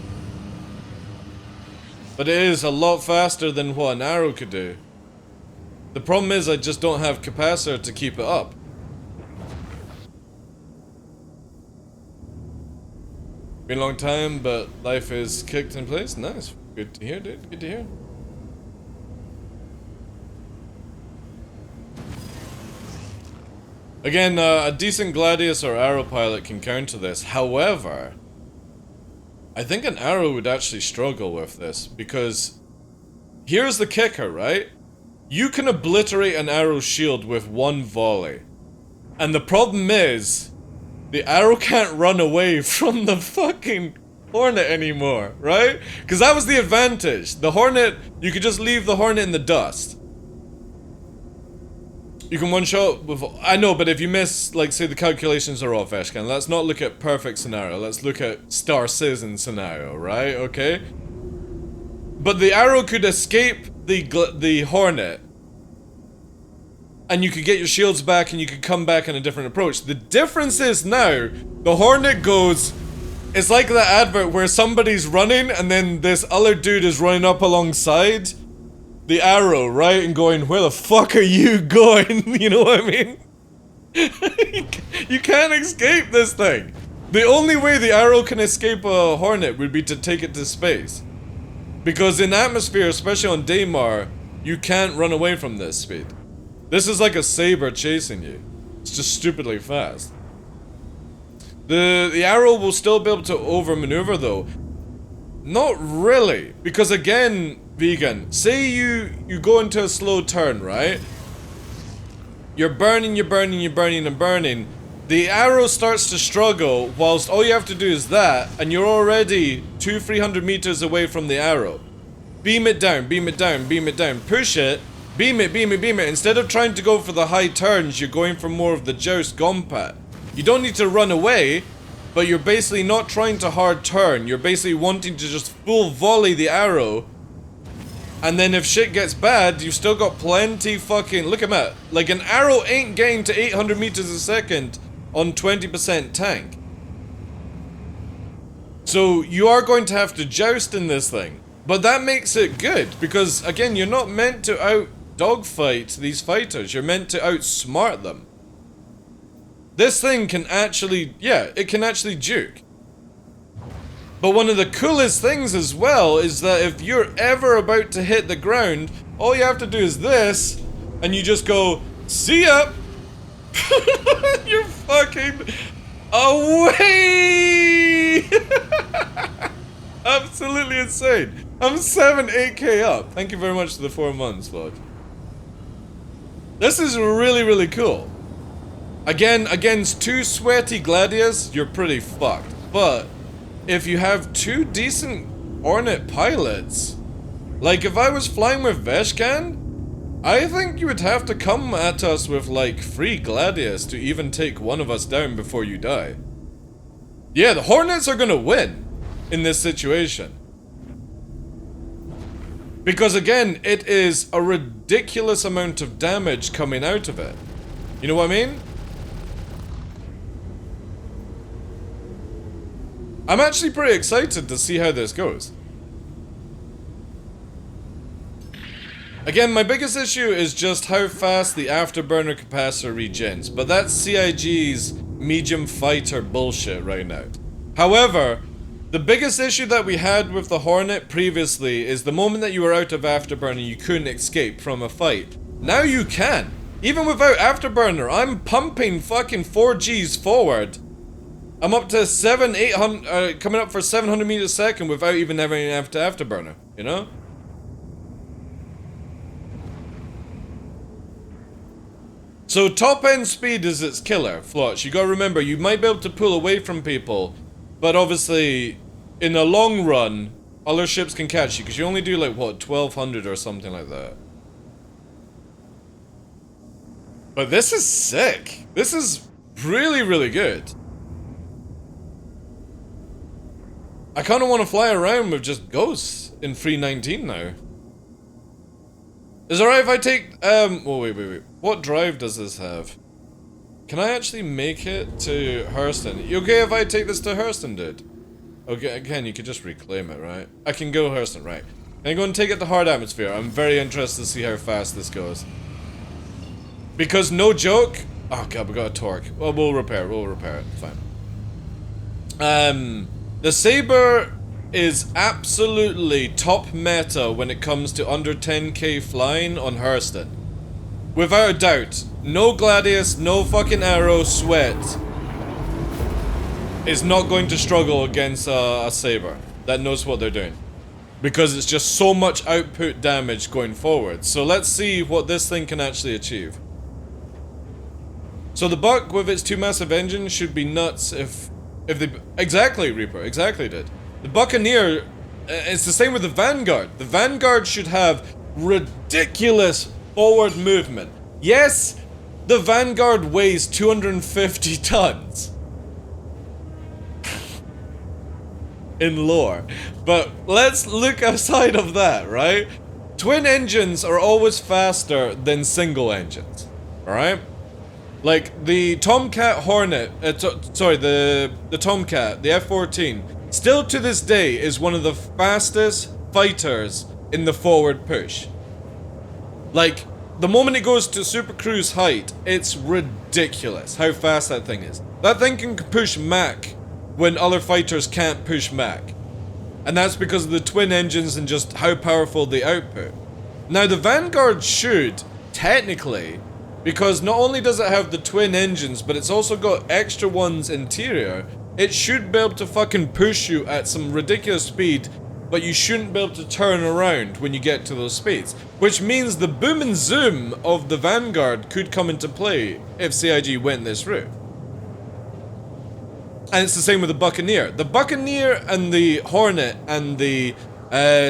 But it is a lot faster than what an arrow could do. The problem is I just don't have capacitor to keep it up. Been a long time, but life is kicked in place. Nice. Good to hear, dude. Good to hear. Again, a decent Gladius or Arrow pilot can counter this. However, I think an Arrow would actually struggle with this, because here's the kicker, right? You can obliterate an Arrow shield with one volley. And the problem is, the Arrow can't run away from the fucking Hornet anymore, right? Because that was the advantage. The Hornet, you could just leave the Hornet in the dust. You can one-shot with... I know, but if you miss, like, say the calculations are off, Eshkan, let's not look at perfect scenario. Let's look at Star Citizen scenario, right? Okay? But the Arrow could escape the Hornet. And you could get your shields back and you could come back in a different approach. The difference is now, the Hornet goes... It's like that advert where somebody's running and then this other dude is running up alongside the Arrow, right? And going, where the fuck are you going? You know what I mean? You can't escape this thing. The only way the Arrow can escape a Hornet would be to take it to space. Because in atmosphere, especially on Daymar, you can't run away from this speed. This is like a saber chasing you. It's just stupidly fast. The Arrow will still be able to overmaneuver though. Not really. Because again, Vegan, say you go into a slow turn, right? You're burning. The Arrow starts to struggle whilst all you have to do is that, and you're already 200-300 meters away from the Arrow. Beam it down, push it, beam it. Instead of trying to go for the high turns, you're going for more of the Joust Gompat. You don't need to run away, but you're basically not trying to hard turn. You're basically wanting to just full volley the Arrow. And then if shit gets bad, you've still got plenty fucking... Look at that. Like, an Arrow ain't getting to 800 meters a second on 20% tank. So, you are going to have to joust in this thing. But that makes it good, because, again, you're not meant to out-dogfight these fighters. You're meant to outsmart them. This thing can actually... Yeah, it can actually juke. But one of the coolest things as well is that if you're ever about to hit the ground, all you have to do is this, and you just go, see ya! You're fucking away! Absolutely insane. I'm 8K up. Thank you very much for the 4 months, vlog. This is really cool. Again, against 2 sweaty Gladius, you're pretty fucked. But if you have 2 decent Hornet pilots, like if I was flying with Veshkan, I think you would have to come at us with like 3 Gladius to even take one of us down before you die. Yeah, the Hornets are gonna win in this situation. Because again, it is a ridiculous amount of damage coming out of it. You know what I mean? I'm actually pretty excited to see how this goes. Again, my biggest issue is just how fast the afterburner capacitor regens, but that's CIG's medium fighter bullshit right now. However, the biggest issue that we had with the Hornet previously is the moment that you were out of afterburner, you couldn't escape from a fight. Now you can. Even without afterburner, I'm pumping fucking 4Gs forward. I'm up to 800, coming up for 700 meters a second without even having an afterburner, you know? So top end speed is its killer, Flotch. You gotta remember, you might be able to pull away from people, but obviously, in the long run, other ships can catch you, because you only do like, what, 1200 or something like that. But this is sick. This is really good. I kind of want to fly around with just ghosts in 319 now. Is it alright if I take, oh wait. What drive does this have? Can I actually make it to Hurston? You okay if I take this to Hurston, dude? Okay, again, you could just reclaim it, right? I can go Hurston, right. Can I go and take it to hard atmosphere? I'm very interested to see how fast this goes. Because no joke, oh god, we got a torque. Well, we'll repair it, fine. The Saber is absolutely top meta when it comes to under 10k flying on Hurston. Without a doubt. no Gladius, no fucking Arrow, Sweat is not going to struggle against a Saber that knows what they're doing. Because it's just so much output damage going forward. So let's see what this thing can actually achieve. So the Buck with its 2 massive engines should be nuts if they... Exactly, Reaper, exactly did. The Buccaneer, it's the same with the Vanguard. The Vanguard should have ridiculous forward movement. Yes, the Vanguard weighs 250 tons. In lore. But let's look outside of that, right? Twin engines are always faster than single engines, alright? Like, the Tomcat Hornet, the Tomcat, the F-14, still to this day is one of the fastest fighters in the forward push. Like, the moment it goes to super cruise height, it's ridiculous how fast that thing is. That thing can push Mach when other fighters can't push Mach. And that's because of the twin engines and just how powerful they output. Now, the Vanguard should, technically, because not only does it have the twin engines, but it's also got extra ones interior, it should be able to fucking push you at some ridiculous speed, but you shouldn't be able to turn around when you get to those speeds. Which means the boom and zoom of the Vanguard could come into play if CIG went this route. And it's the same with the Buccaneer. The Buccaneer and the Hornet and the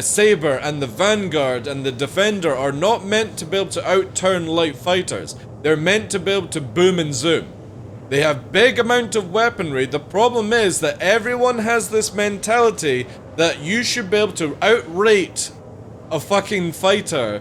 Saber and the Vanguard and the Defender are not meant to be able to outturn light fighters. They're meant to be able to boom and zoom. They have big amount of weaponry. The problem is that everyone has this mentality that you should be able to outrate a fucking fighter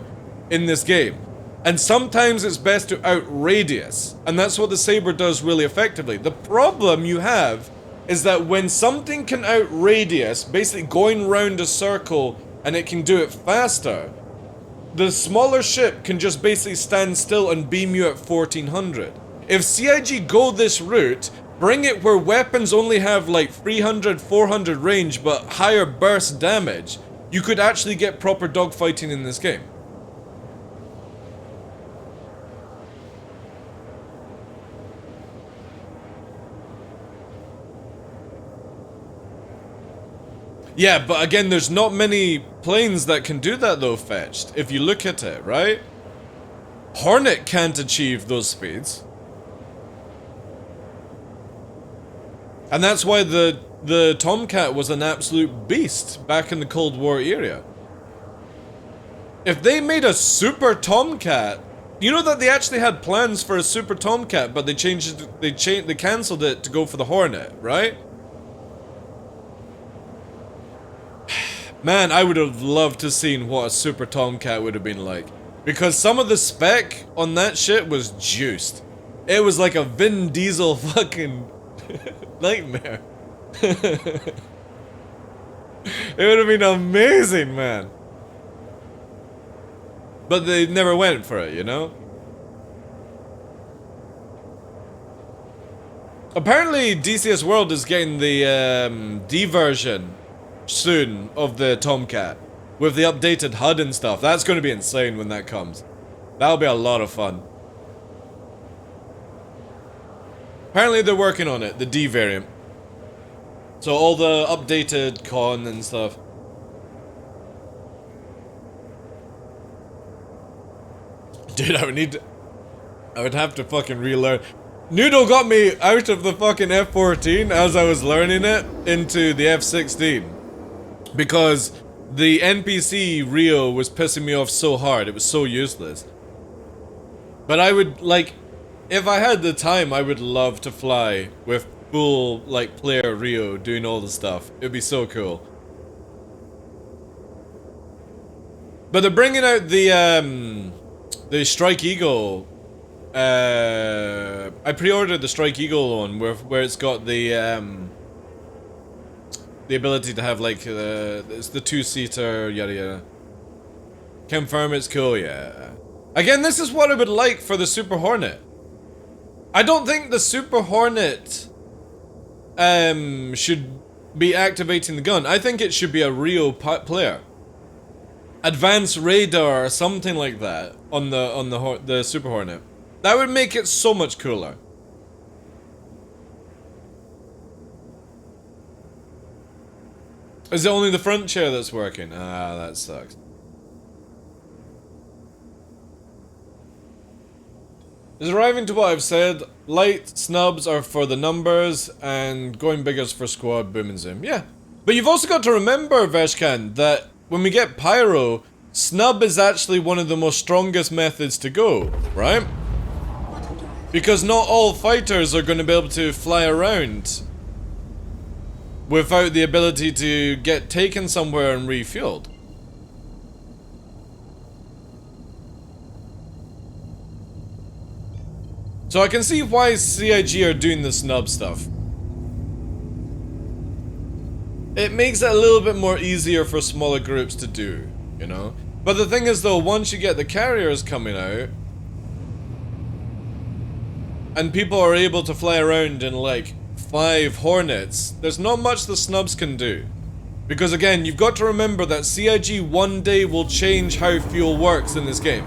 in this game. And sometimes it's best to outradius. And that's what the Saber does really effectively. The problem you have is that when something can outradius, basically going round a circle and it can do it faster, the smaller ship can just basically stand still and beam you at 1400. If CIG go this route, bring it where weapons only have like 300, 400 range but higher burst damage, you could actually get proper dogfighting in this game. Yeah, but again, there's not many planes that can do that though, Fetched, if you look at it, right? Hornet can't achieve those speeds. And that's why the Tomcat was an absolute beast back in the Cold War era. If they made a Super Tomcat, you know that they actually had plans for a Super Tomcat, but they cancelled it to go for the Hornet, right? Man, I would have loved to seen what a Super Tomcat would have been like. Because some of the spec on that shit was juiced. It was like a Vin Diesel fucking nightmare. It would have been amazing, man. But they never went for it, you know? Apparently, DCS World is getting the D version soon of the Tomcat with the updated HUD and stuff. That's going to be insane when that comes. That'll be a lot of fun. Apparently they're working on it, the D variant. So all the updated con and stuff. Dude, I would have to fucking relearn. Noodle got me out of the fucking F-14 as I was learning it into the F-16. Because the NPC Rio was pissing me off so hard, it was so useless. But I would, like, if I had the time, I would love to fly with full, like, player Rio doing all the stuff. It'd be so cool. But they're bringing out the Strike Eagle. I pre-ordered the Strike Eagle one where it's got the ability to have like it's the 2-seater, yada yada. Confirm it's cool, yeah. Again, this is what I would like for the Super Hornet. I don't think the Super Hornet should be activating the gun. I think it should be a Rio player. Advanced radar or something like that on the Super Hornet. That would make it so much cooler. Is it only the front chair that's working? Ah, that sucks. Is arriving to what I've said. Light snubs are for the numbers, and going big is for squad, boom and zoom. Yeah. But you've also got to remember, Veshkan, that when we get pyro, snub is actually one of the most strongest methods to go, right? Because not all fighters are going to be able to fly around without the ability to get taken somewhere and refueled. So I can see why CIG are doing the snub stuff. It makes it a little bit more easier for smaller groups to do, you know? But the thing is though, once you get the carriers coming out, and people are able to fly around in like 5 Hornets, there's not much the snubs can do. Because again, you've got to remember that CIG one day will change how fuel works in this game.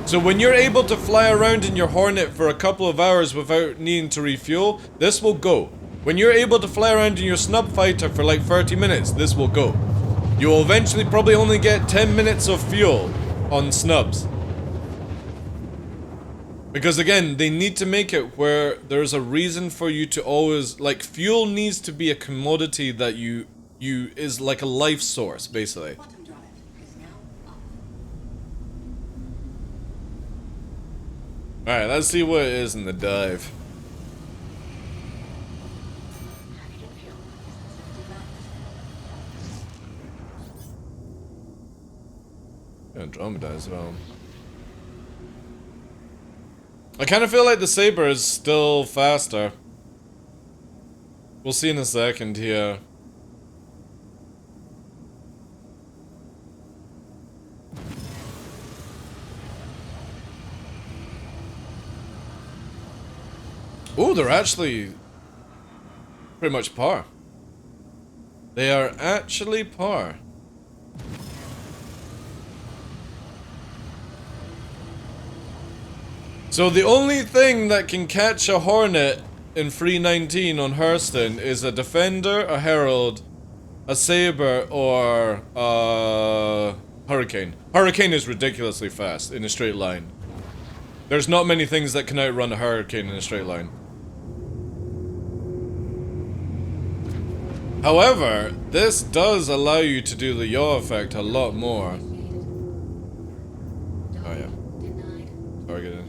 So when you're able to fly around in your Hornet for a couple of hours without needing to refuel, this will go. When you're able to fly around in your snub fighter for like 30 minutes, this will go. You will eventually probably only get 10 minutes of fuel on snubs. Because again, they need to make it where there's a reason for you to always, like, fuel needs to be a commodity that you is like a life source, basically. Bottom drive is now up. Alright, let's see what it is in the dive. Hydrogen fuel is at 79%. Andromeda as well. I kind of feel like the Saber is still faster. We'll see in a second here. Oh, they're actually pretty much par. They are actually par. So the only thing that can catch a Hornet in 319 on Hurston is a Defender, a Herald, a Saber, or a Hurricane. Hurricane is ridiculously fast in a straight line. There's not many things that can outrun a Hurricane in a straight line. However, this does allow you to do the yaw effect a lot more. Oh yeah. Denied. Targeted.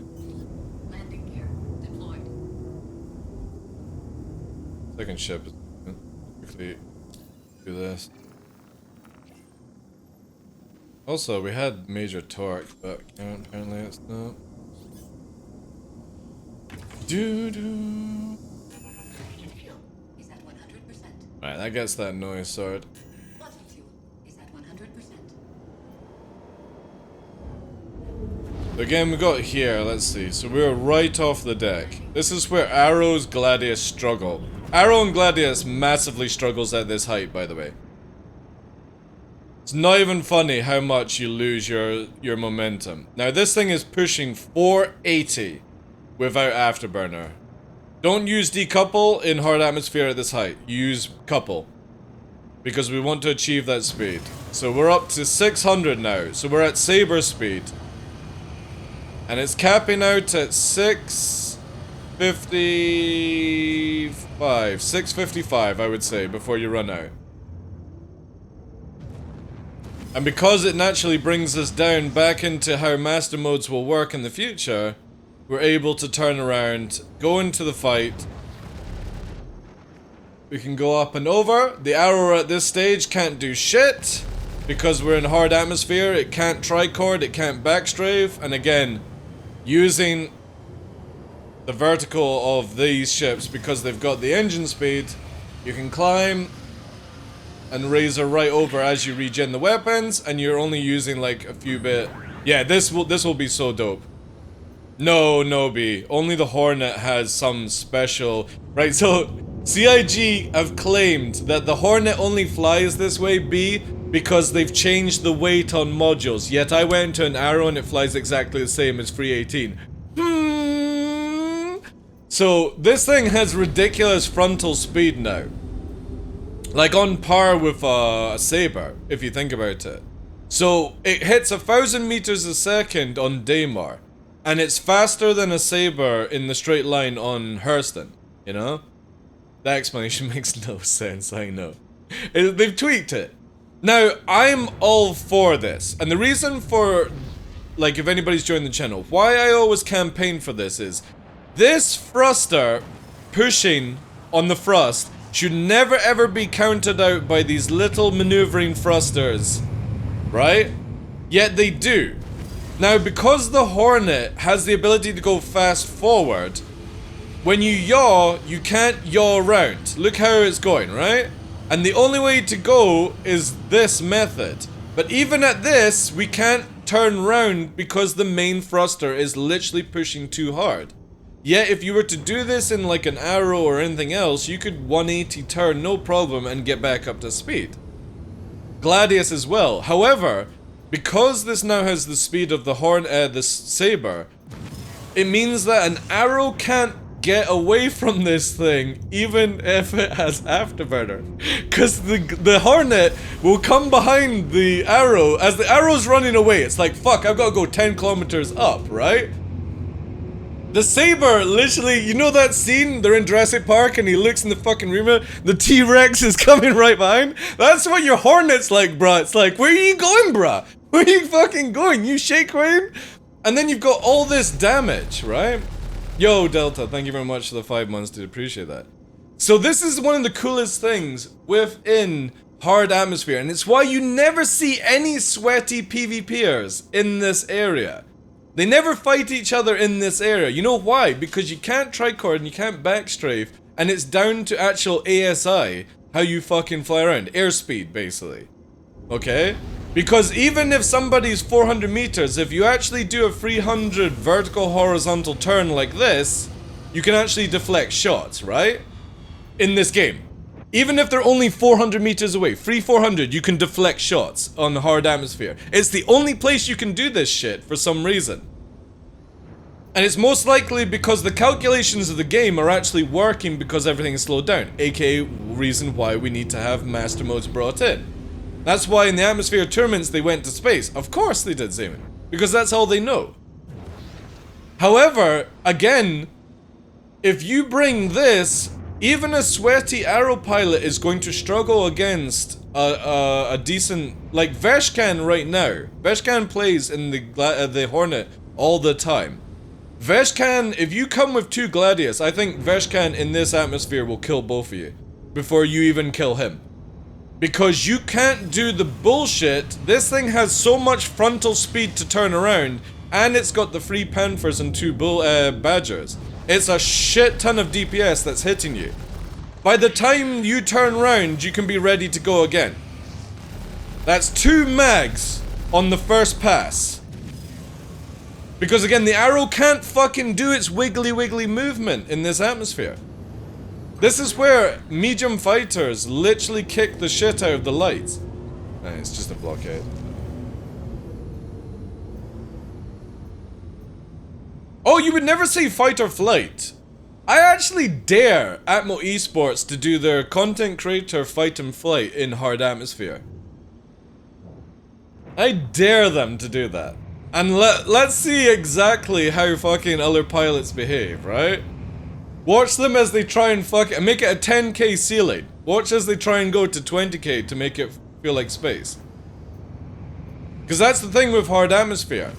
Landing gear deployed. Second ship is quickly do this. Also, we had major torque, but apparently it's not. Doo-doo. Hydrogen fuel is at 100%. Alright, that gets that noise sword. Bottom fuel is at 100%. Again, we got here, let's see. So we're right off the deck. This is where Arrow's Gladius struggle. Arrow and Gladius massively struggles at this height, by the way. It's not even funny how much you lose your momentum. Now this thing is pushing 480 without afterburner. Don't use decouple in hard atmosphere at this height. Use couple. Because we want to achieve that speed. So we're up to 600 now. So we're at Saber speed. And it's capping out at 655. 655, I would say, before you run out. And because it naturally brings us down back into how master modes will work in the future, we're able to turn around, go into the fight. We can go up and over. The Arrow at this stage can't do shit because we're in hard atmosphere. It can't tricord, it can't backstrafe, and again, using the vertical of these ships because they've got the engine speed, you can climb and razor right over as you regen the weapons, and you're only using like a few bit. Yeah, this will be so dope. No, B. Only the Hornet has some special. Right, so CIG have claimed that the Hornet only flies this way, B, because they've changed the weight on modules. Yet I went to an Arrow and it flies exactly the same as 318. So this thing has ridiculous frontal speed now. Like on par with a saber, if you think about it. So it hits 1,000 meters a second on Daymar, and it's faster than a saber in the straight line on Hurston, you know? That explanation makes no sense, I know. They've tweaked it. Now, I'm all for this, and the reason for, like, if anybody's joined the channel, why I always campaign for this is, this thruster pushing on the thrust should never ever be counted out by these little maneuvering thrusters, right? Yet they do. Now, because the Hornet has the ability to go fast forward, when you yaw, you can't yaw around. Look how it's going, right? And the only way to go is this method. But even at this, we can't turn round because the main thruster is literally pushing too hard. Yet if you were to do this in like an arrow or anything else, you could 180 turn no problem and get back up to speed. Gladius as well. However, because this now has the speed of the the saber, it means that an arrow can't get away from this thing even if it has afterburner, because the Hornet will come behind the arrow as the arrow's running away. It's like, fuck, I've got to go 10 kilometers up, right? The saber literally, you know that scene, they're in Jurassic Park and he looks in the fucking room, the T-Rex is coming right behind? That's what your Hornet's like, bruh. It's like, where are you going, bruh? Where are you fucking going? You shake Wayne? And then you've got all this damage, right? Yo, Delta, thank you very much for the 5 months, dude. Appreciate that. So this is one of the coolest things within Hard Atmosphere, and it's why you never see any sweaty PvPers in this area. They never fight each other in this area. You know why? Because you can't tricord and you can't backstrafe, and it's down to actual ASI, how you fucking fly around. Airspeed, basically. Okay? Because even if somebody's 400 meters, if you actually do a 300 vertical horizontal turn like this, you can actually deflect shots, right? In this game. Even if they're only 400 meters away, 400, you can deflect shots on the Hard Atmosphere. It's the only place you can do this shit for some reason. And it's most likely because the calculations of the game are actually working because everything is slowed down, aka reason why we need to have master modes brought in. That's why in the Atmosphere tournaments they went to space. Of course they did, Zeman. Because that's all they know. However, again, if you bring this, even a sweaty arrow pilot is going to struggle against a decent... Like Veshkan right now. Veshkan plays in the Hornet all the time. Veshkan, if you come with 2 Gladius, I think Veshkan in this Atmosphere will kill both of you. Before you even kill him. Because you can't do the bullshit. This thing has so much frontal speed to turn around, and it's got the 3 Panthers and 2 Badgers. It's a shit ton of DPS that's hitting you. By the time you turn around, you can be ready to go again. That's 2 mags on the first pass. Because again, the arrow can't fucking do its wiggly movement in this Atmosphere. This is where medium fighters literally kick the shit out of the lights. Nah, it's just a blockade. Oh, you would never say fight or flight. I actually dare Atmo Esports to do their content creator fight and flight in Hard Atmosphere. I dare them to do that. And let's see exactly how fucking other pilots behave, right? Watch them as they try and make it a 10k ceiling. Watch as they try and go to 20k to make it feel like space. Because that's the thing with Hard Atmosphere.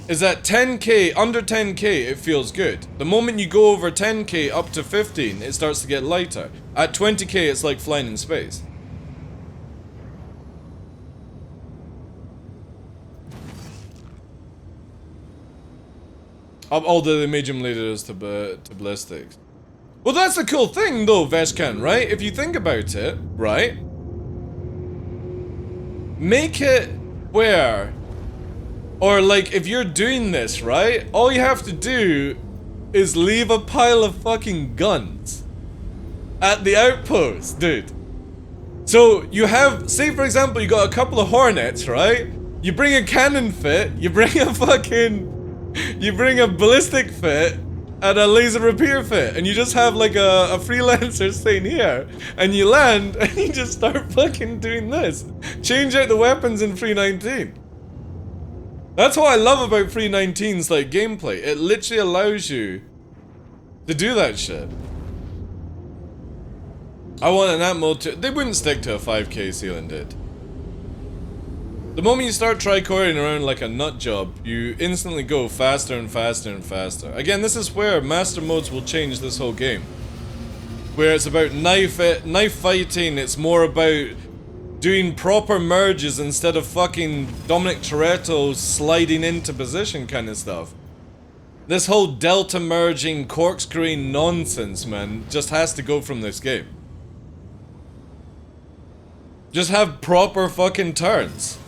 Is that 10k, under 10k, it feels good. The moment you go over 10k up to 15, it starts to get lighter. At 20k, it's like flying in space. Although they made him leaders to ballistics. Well, that's a cool thing, though, Veshkan, right? If you think about it, right? Make it where... Or, like, if you're doing this, right? All you have to do is leave a pile of fucking guns at the outpost, dude. So, you have... Say, for example, you got a couple of Hornets, right? You bring a cannon fit, you bring a fucking... You bring a ballistic fit, at a laser repair fit, and you just have like a freelancer staying here, and you land, and you just start fucking doing this. Change out the weapons in Free 19. That's what I love about Free 19's like gameplay. It literally allows you to do that shit. I want an amp mode to. They wouldn't stick to a 5k ceiling, dude. The moment you start tricoring around like a nut job, you instantly go faster and faster and faster. Again, this is where master modes will change this whole game. Where it's about knife fighting, it's more about doing proper merges instead of fucking Dominic Toretto sliding into position kind of stuff. This whole delta merging, corkscrewing nonsense, man, just has to go from this game. Just have proper fucking turns.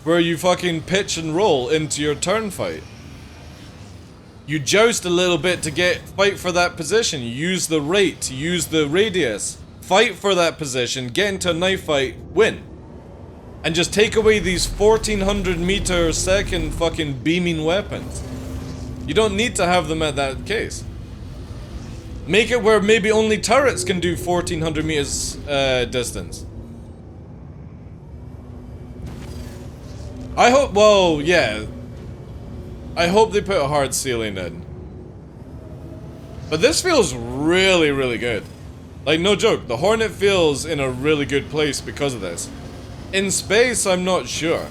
Where you fucking pitch and roll into your turn fight. You joust a little bit to fight for that position. You use the rate, use the radius. Fight for that position, get into a knife fight, win. And just take away these 1400 meter second fucking beaming weapons. You don't need to have them at that case. Make it where maybe only turrets can do 1400 meters distance. I hope, well, yeah. I hope they put a hard ceiling in. But this feels really, really good. Like, no joke, the Hornet feels in a really good place because of this. In space, I'm not sure.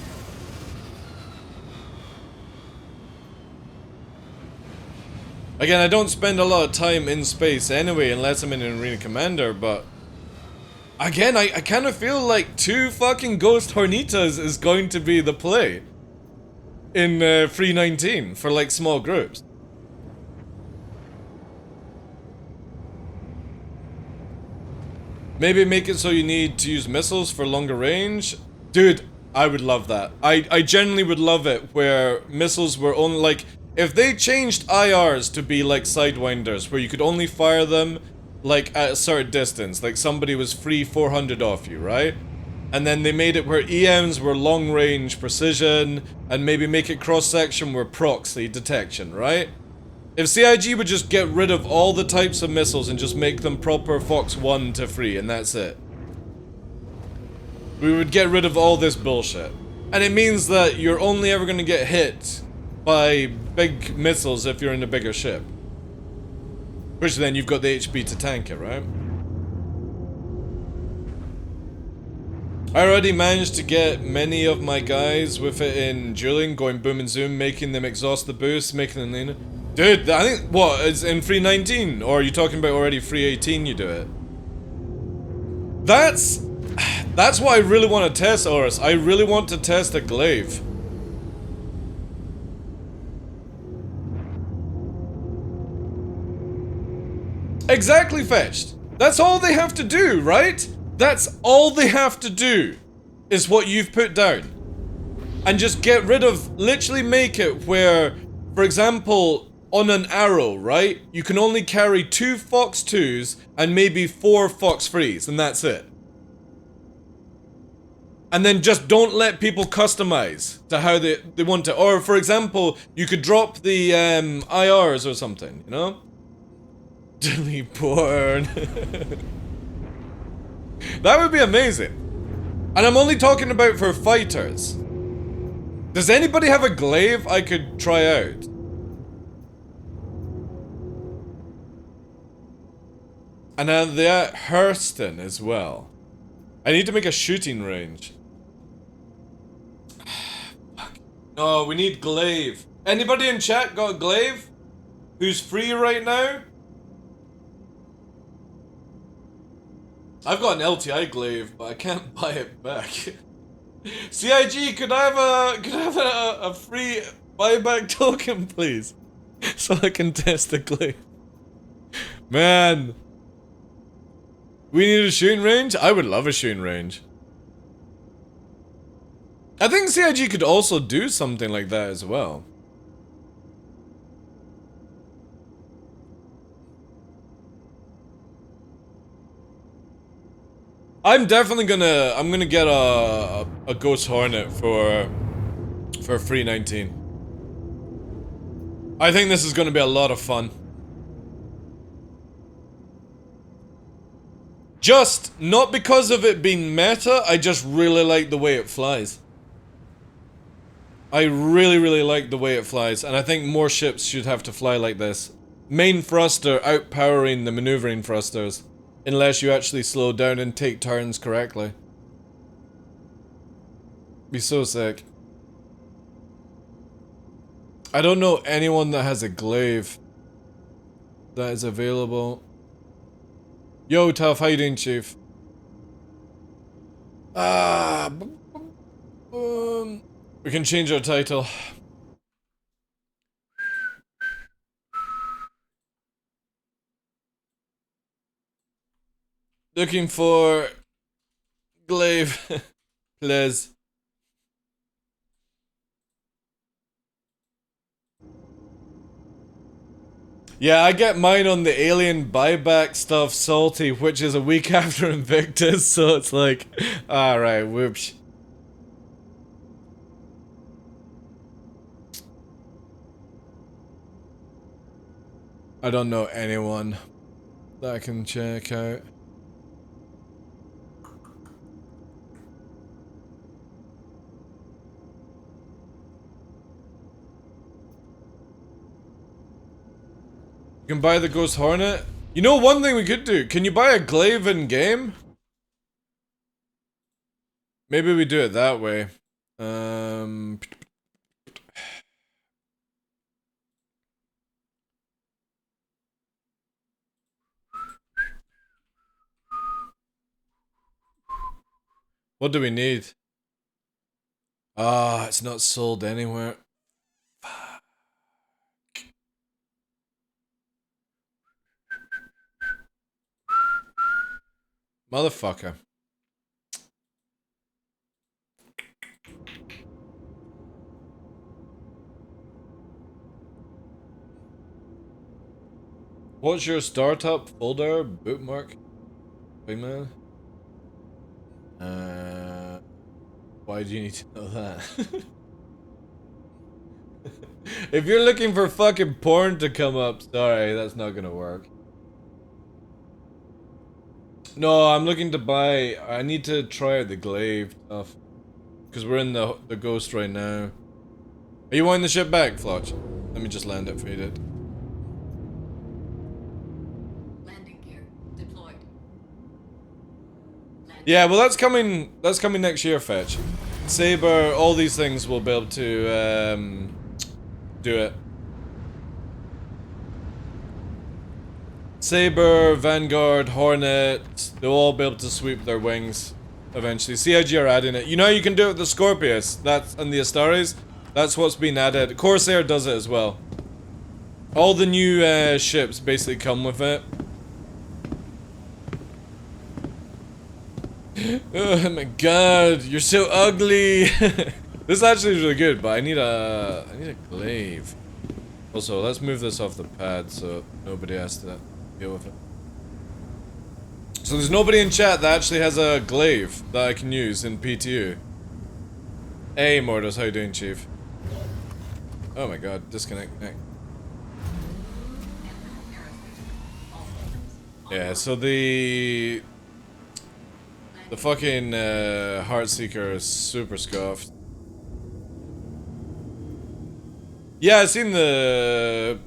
Again, I don't spend a lot of time in space anyway, unless I'm in an Arena Commander, but... Again, I kind of feel like 2 fucking Ghost Hornitas is going to be the play in Free 19 for like small groups. Maybe make it so you need to use missiles for longer range. Dude, I would love that. I genuinely would love it where missiles were only like... If they changed IRs to be like Sidewinders, where you could only fire them like at a certain distance, like somebody was free 400 off you, right? And then they made it where EMs were long range precision, and maybe make it cross section where proxy detection, right? If CIG would just get rid of all the types of missiles and just make them proper Fox 1 to free, and that's it. We would get rid of all this bullshit. And it means that you're only ever gonna get hit by big missiles if you're in a bigger ship. Which then you've got the HP to tank it, right? I already managed to get many of my guys with it in dueling, going boom and zoom, making them exhaust the boost, making them leaner. Dude, I think, what, it's in Free 19? Or are you talking about already Free 18 you do it? That's what I really want to test, Oris. I really want to test a glaive. Exactly, Fetched. That's all they have to do, right? That's all they have to do is what you've put down. And just get rid of, literally make it where, for example, on an arrow, right? You can only carry 2 Fox 2s and maybe 4 Fox 3s, and that's it. And then just don't let people customize to how they want it. Or, for example, you could drop the IRs or something, you know? Delete porn. That would be amazing. And I'm only talking about for fighters. Does anybody have a glaive I could try out? And they're at Hurston as well. I need to make a shooting range. Fuck. No, we need glaive. Anybody in chat got a glaive? Who's free right now? I've got an LTI glaive, but I can't buy it back. CIG, could I have a free buyback token, please? So I can test the glaive. Man. We need a shooting range? I would love a shooting range. I think CIG could also do something like that as well. I'm definitely gonna get a Ghost Hornet for Free 19. I think this is gonna be a lot of fun. Just, not because of it being meta, I just really like the way it flies. I really, really like the way it flies, and I think more ships should have to fly like this. Main thruster outpowering the maneuvering thrusters, unless you actually slow down and take turns correctly. Be so sick. I don't know anyone that has a glaive that is available. Yo, Tough, how you doing, Chief? We can change our title. Looking for glaive, please. Yeah, I get mine on the alien buyback stuff salty, which is a week after Invictus, so it's like, alright, whoops. I don't know anyone that I can check out. You can buy the Ghost Hornet. You know one thing we could do? Can you buy a glaive in game? Maybe we do it that way. What do we need? Ah, it's not sold anywhere. Fuck. Motherfucker. What's your startup folder bookmark? Big man. Why do you need to know that? If you're looking for fucking porn to come up, sorry, that's not gonna work. No, I'm looking to buy. I need to try out the glaive stuff. Because we're in the ghost right now. Are you wanting the ship back, Flotch? Let me just land it for you, dude. Landing gear deployed. Yeah, well that's coming next year, Fetch. Saber, all these things will be able to do it. Saber, Vanguard, Hornet, they'll all be able to sweep their wings eventually. CIG are adding it. You know you can do it with the Scorpius, that's and the Astaris. That's what's been added. Corsair does it as well. All the new ships basically come with it. Oh my god, you're so ugly. This actually is really good, but I need a glaive. Also, let's move this off the pad so nobody has to deal with it. So there's nobody in chat that actually has a glaive that I can use in PTU. Hey Mordos, how you doing, Chief? Oh my god, disconnect. Yeah, so the fucking Heartseeker is super scuffed. Yeah, I've seen the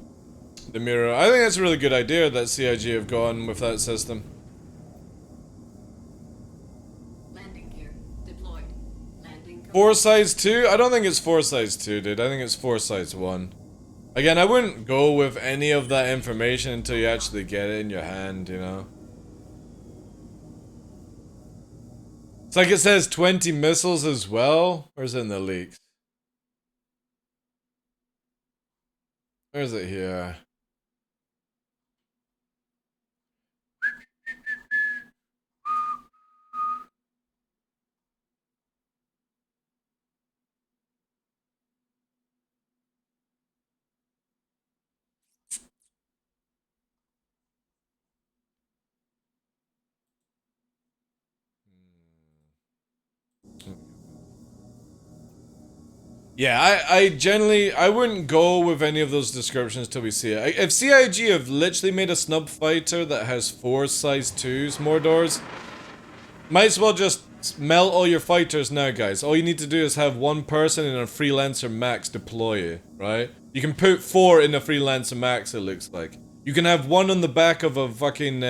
mirror. I think that's a really good idea that CIG have gone with that system. Landing gear deployed. Landing. Foresize 2? I don't think it's Foresize 2, dude. I think it's Foresize 1. Again, I wouldn't go with any of that information until you actually get it in your hand, you know? It's like it says 20 missiles as well. Where's it in the leaks? Where is it here? Yeah, I generally, I wouldn't go with any of those descriptions till we see it. If CIG have literally made a snub fighter that has 4 size 2s more doors, might as well just melt all your fighters now, guys. All you need to do is have one person in a Freelancer Max deploy you, right? You can put 4 in a Freelancer Max, it looks like. You can have one on the back of a fucking,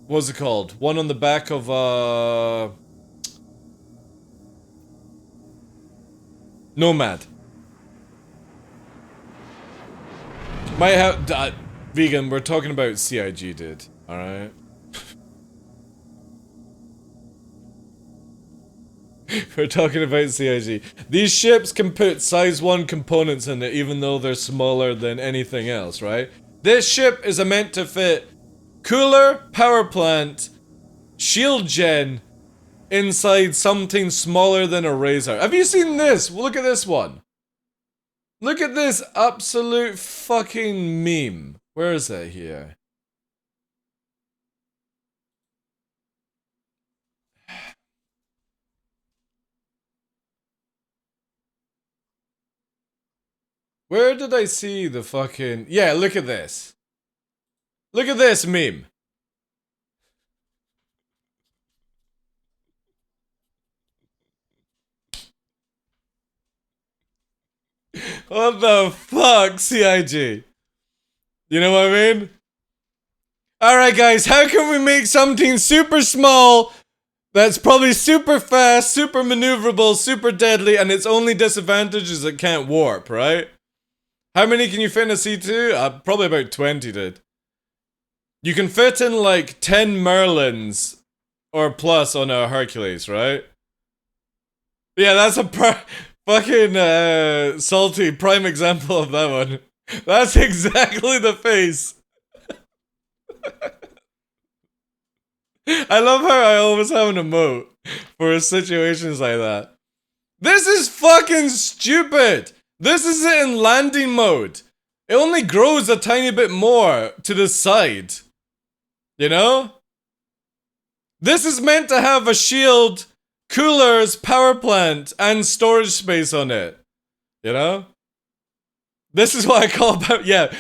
what's it called? One on the back of, Nomad. Might have, Vegan, we're talking about CIG, dude. Alright? We're talking about CIG. These ships can put size 1 components in it even though they're smaller than anything else, right? This ship is meant to fit cooler, power plant, shield gen inside something smaller than a razor. Have you seen this? Look at this one. Look at this absolute fucking meme. Where is it here? Where did I see the fucking... Yeah, look at this. Look at this meme. What the fuck, CIG? You know what I mean? Alright guys, how can we make something super small that's probably super fast, super maneuverable, super deadly, and its only disadvantage is it can't warp, right? How many can you fit in a C2? Probably about 20, dude. You can fit in like 10 Merlins or plus on a Hercules, right? Yeah, that's a fucking salty prime example of that one. That's exactly the face. I love how I always have an emote for situations like that. This is fucking stupid. This is it in landing mode. It only grows a tiny bit more to the side. You know? This is meant to have a shield, coolers, power plant, and storage space on it. You know? This is what I call yeah.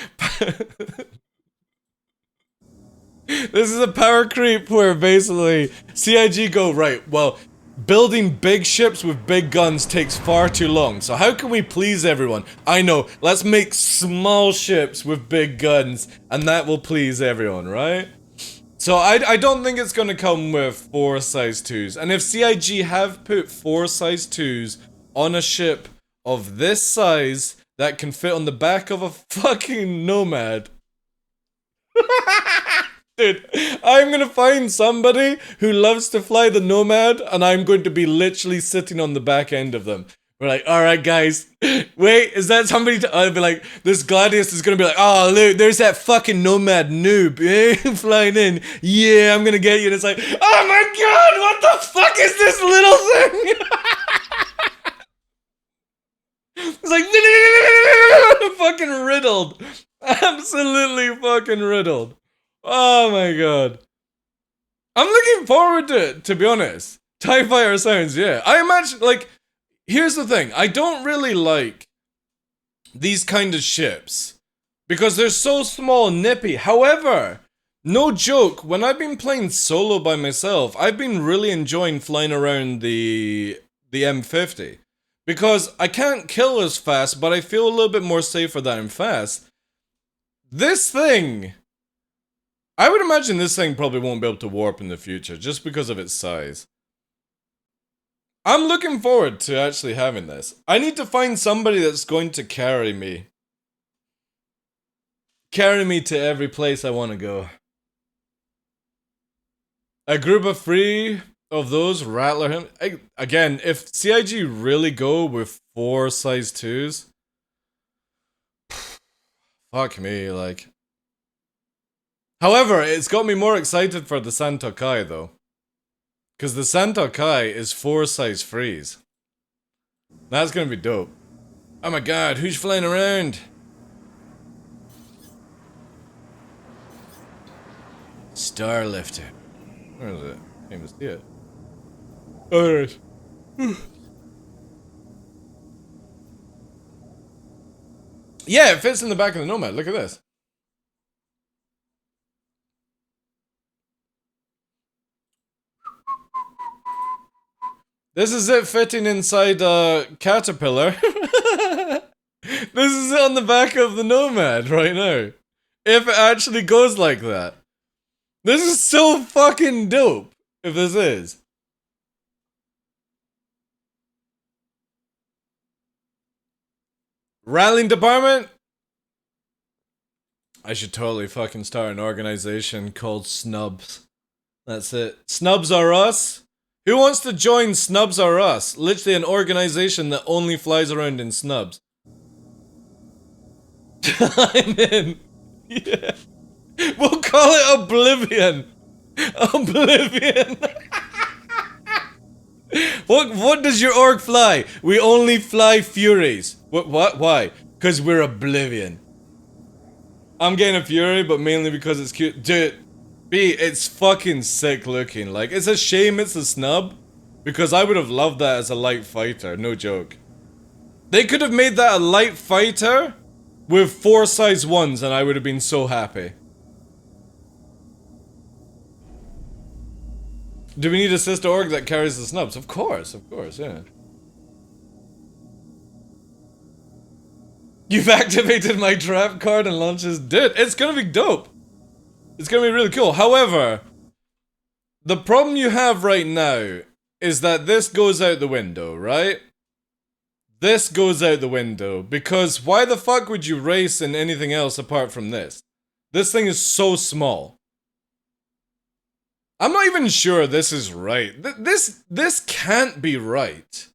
This is a power creep where basically CIG go, right, well, building big ships with big guns takes far too long, so how can we please everyone? I know, let's make small ships with big guns, and that will please everyone, right? So I don't think it's gonna come with 4 size 2s, and if CIG have put 4 size 2s on a ship of this size that can fit on the back of a fucking Nomad, dude, I'm gonna find somebody who loves to fly the Nomad, and I'm going to be literally sitting on the back end of them. We're like, alright guys, wait, is that somebody I'll be like, this Gladius is gonna be like, oh look, there's that fucking Nomad noob, flying in, yeah, I'm gonna get you, and it's like, oh my god, what the fuck is this little thing? It's like, fucking riddled, absolutely fucking riddled. Oh my god. I'm looking forward to it, to be honest. TIE Fighter sounds, yeah. I imagine, like, here's the thing. I don't really like these kind of ships because they're so small and nippy. However, no joke, when I've been playing solo by myself, I've been really enjoying flying around the M50 because I can't kill as fast, but I feel a little bit more safer that I'm fast. This thing... I would imagine this thing probably won't be able to warp in the future, just because of its size. I'm looking forward to actually having this. I need to find somebody that's going to carry me. Carry me to every place I want to go. A group of 3 of those rattler him. Again, if CIG really go with 4 size 2s, fuck me, like... However, it's got me more excited for the Santokai though. Because the Santokai is 4 size 3s. That's gonna be dope. Oh my god, who's flying around? Starlifter. Where is it? I can't even see it. Oh, there it is. Yeah, it fits in the back of the Nomad. Look at this. This is it fitting inside a Caterpillar. This is it on the back of the Nomad right now. If it actually goes like that. This is so fucking dope, if this is. Rallying department? I should totally fucking start an organization called Snubs. That's it. Snubs are us? Who wants to join Snubs are us? Literally an organization that only flies around in snubs. I'm in. Yeah. We'll call it Oblivion. Oblivion. What does your org fly? We only fly Furies. What? Why? Because we're Oblivion. I'm getting a Fury, but mainly because it's cute. Dude, B, it's fucking sick looking. Like, it's a shame it's a snub. Because I would have loved that as a light fighter, no joke. They could have made that a light fighter with 4 size 1s and I would have been so happy. Do we need a sister org that carries the snubs? Of course, yeah. You've activated my trap card and launches. Dude, it's gonna be dope. It's gonna be really cool. However, the problem you have right now is that this goes out the window, right? This goes out the window because why the fuck would you race in anything else apart from this? This thing is so small. I'm not even sure this is right. This can't be right.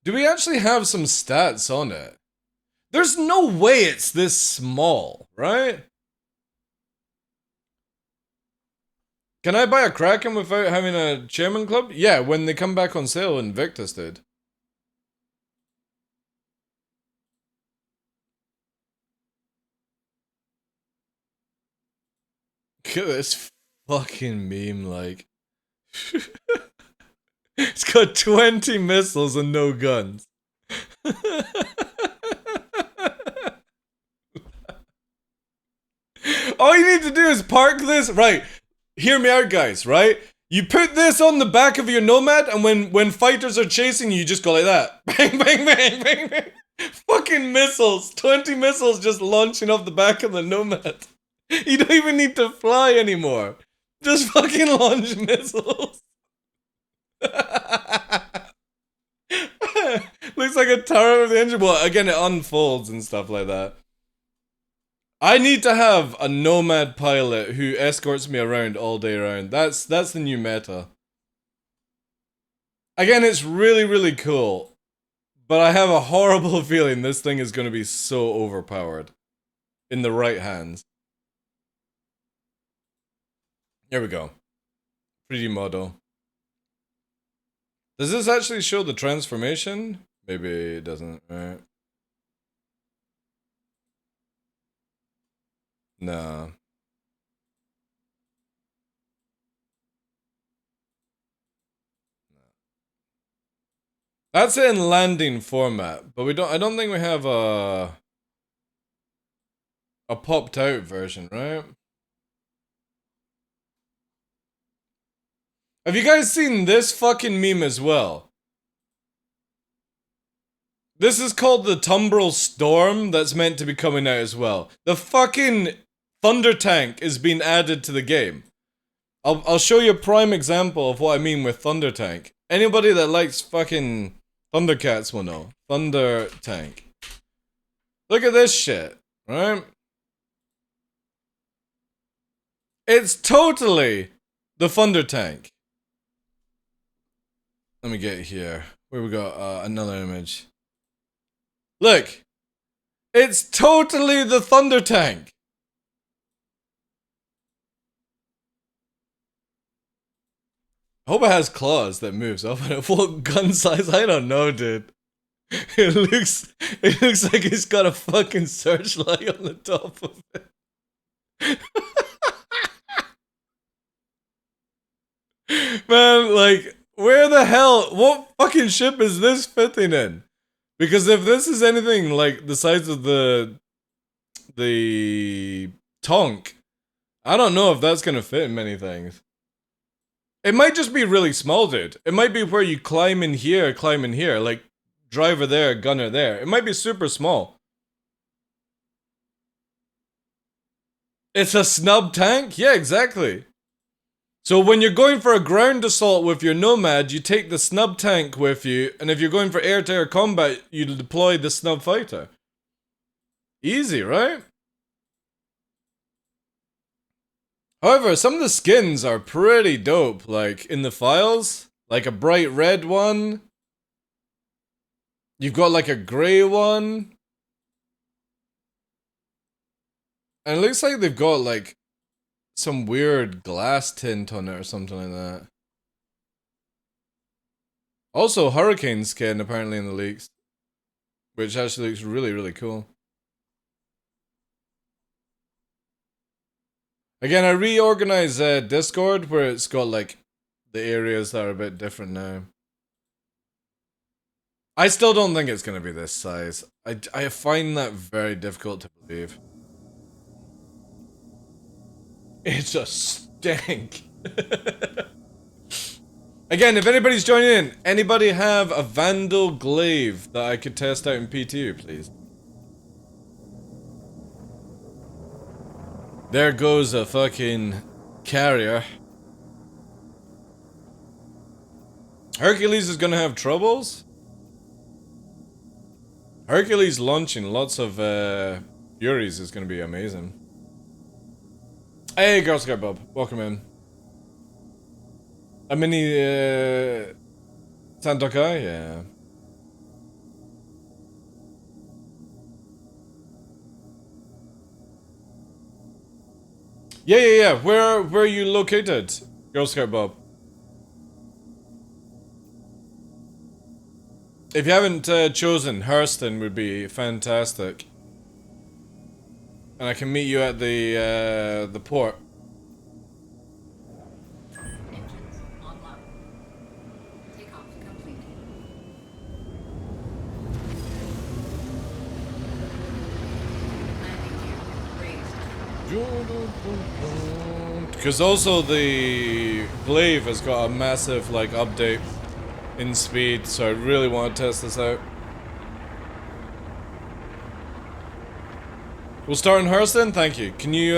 Do we actually have some stats on it? There's no way it's this small, right? Can I buy a Kraken without having a chairman club? Yeah, when they come back on sale, Invictus did. Look at this fucking meme, like. It's got 20 missiles and no guns. All you need to do is park this, right? Hear me out, guys, right? You put this on the back of your Nomad, and when fighters are chasing you, you just go like that. Bang, bang, bang, bang, bang. Fucking missiles. 20 missiles just launching off the back of the Nomad. You don't even need to fly anymore. Just fucking launch missiles. Looks like a turret with the engine. Well, again, it unfolds and stuff like that. I need to have a Nomad pilot who escorts me around all day round. That's the new meta. Again, it's really, really cool. But I have a horrible feeling this thing is going to be so overpowered. In the right hands. Here we go. 3D model. Does this actually show the transformation? Maybe it doesn't, right? No. That's it in landing format, but I don't think we have a popped out version, right? Have you guys seen this fucking meme as well? This is called the Tumbrel Storm that's meant to be coming out as well. The fucking Thunder Tank is being added to the game. I'll show you a prime example of what I mean with Thunder Tank. Anybody that likes fucking Thundercats will know. Thunder Tank. Look at this shit, right? It's totally the Thunder Tank. Let me get here. Where we got another image. Look! It's totally the Thunder Tank! I hope it has claws that moves up and what gun size? I don't know, dude. It looks like it's got a fucking searchlight on the top of it. Man, like, where the hell? What fucking ship is this fitting in? Because if this is anything like the size of the tonk. I don't know if that's gonna fit in many things. It might just be really small, dude. It might be where you climb in here, like driver there, gunner there. It might be super small. It's a snub tank? Yeah, exactly. So when you're going for a ground assault with your Nomad, you take the snub tank with you, and if you're going for air-to-air combat, you deploy the snub fighter. Easy, right? However, some of the skins are pretty dope, like in the files, like a bright red one. You've got like a grey one. And it looks like they've got like some weird glass tint on it or something like that. Also, Hurricane skin apparently in the leaks, which actually looks really, really cool. Again, I reorganized Discord where it's got like the areas that are a bit different now. I still don't think it's going to be this size. I find that very difficult to believe. It's a stink. Again, if anybody's joining in, anybody have a Vandal Glaive that I could test out in PTU, please? There goes a fucking carrier. Hercules is gonna have troubles? Hercules launching lots of Furies is gonna be amazing. Hey, Girl Scout Bob, welcome in. A mini Santokai? Yeah. Yeah. Where are you located, Girl Scout Bob? If you haven't chosen, Hurston would be fantastic. And I can meet you at the port. Engines online. Takeoff complete. Landing gear raised. Because also the Glaive has got a massive like update in speed, so I really want to test this out. We'll start in Hurston, thank you. Can you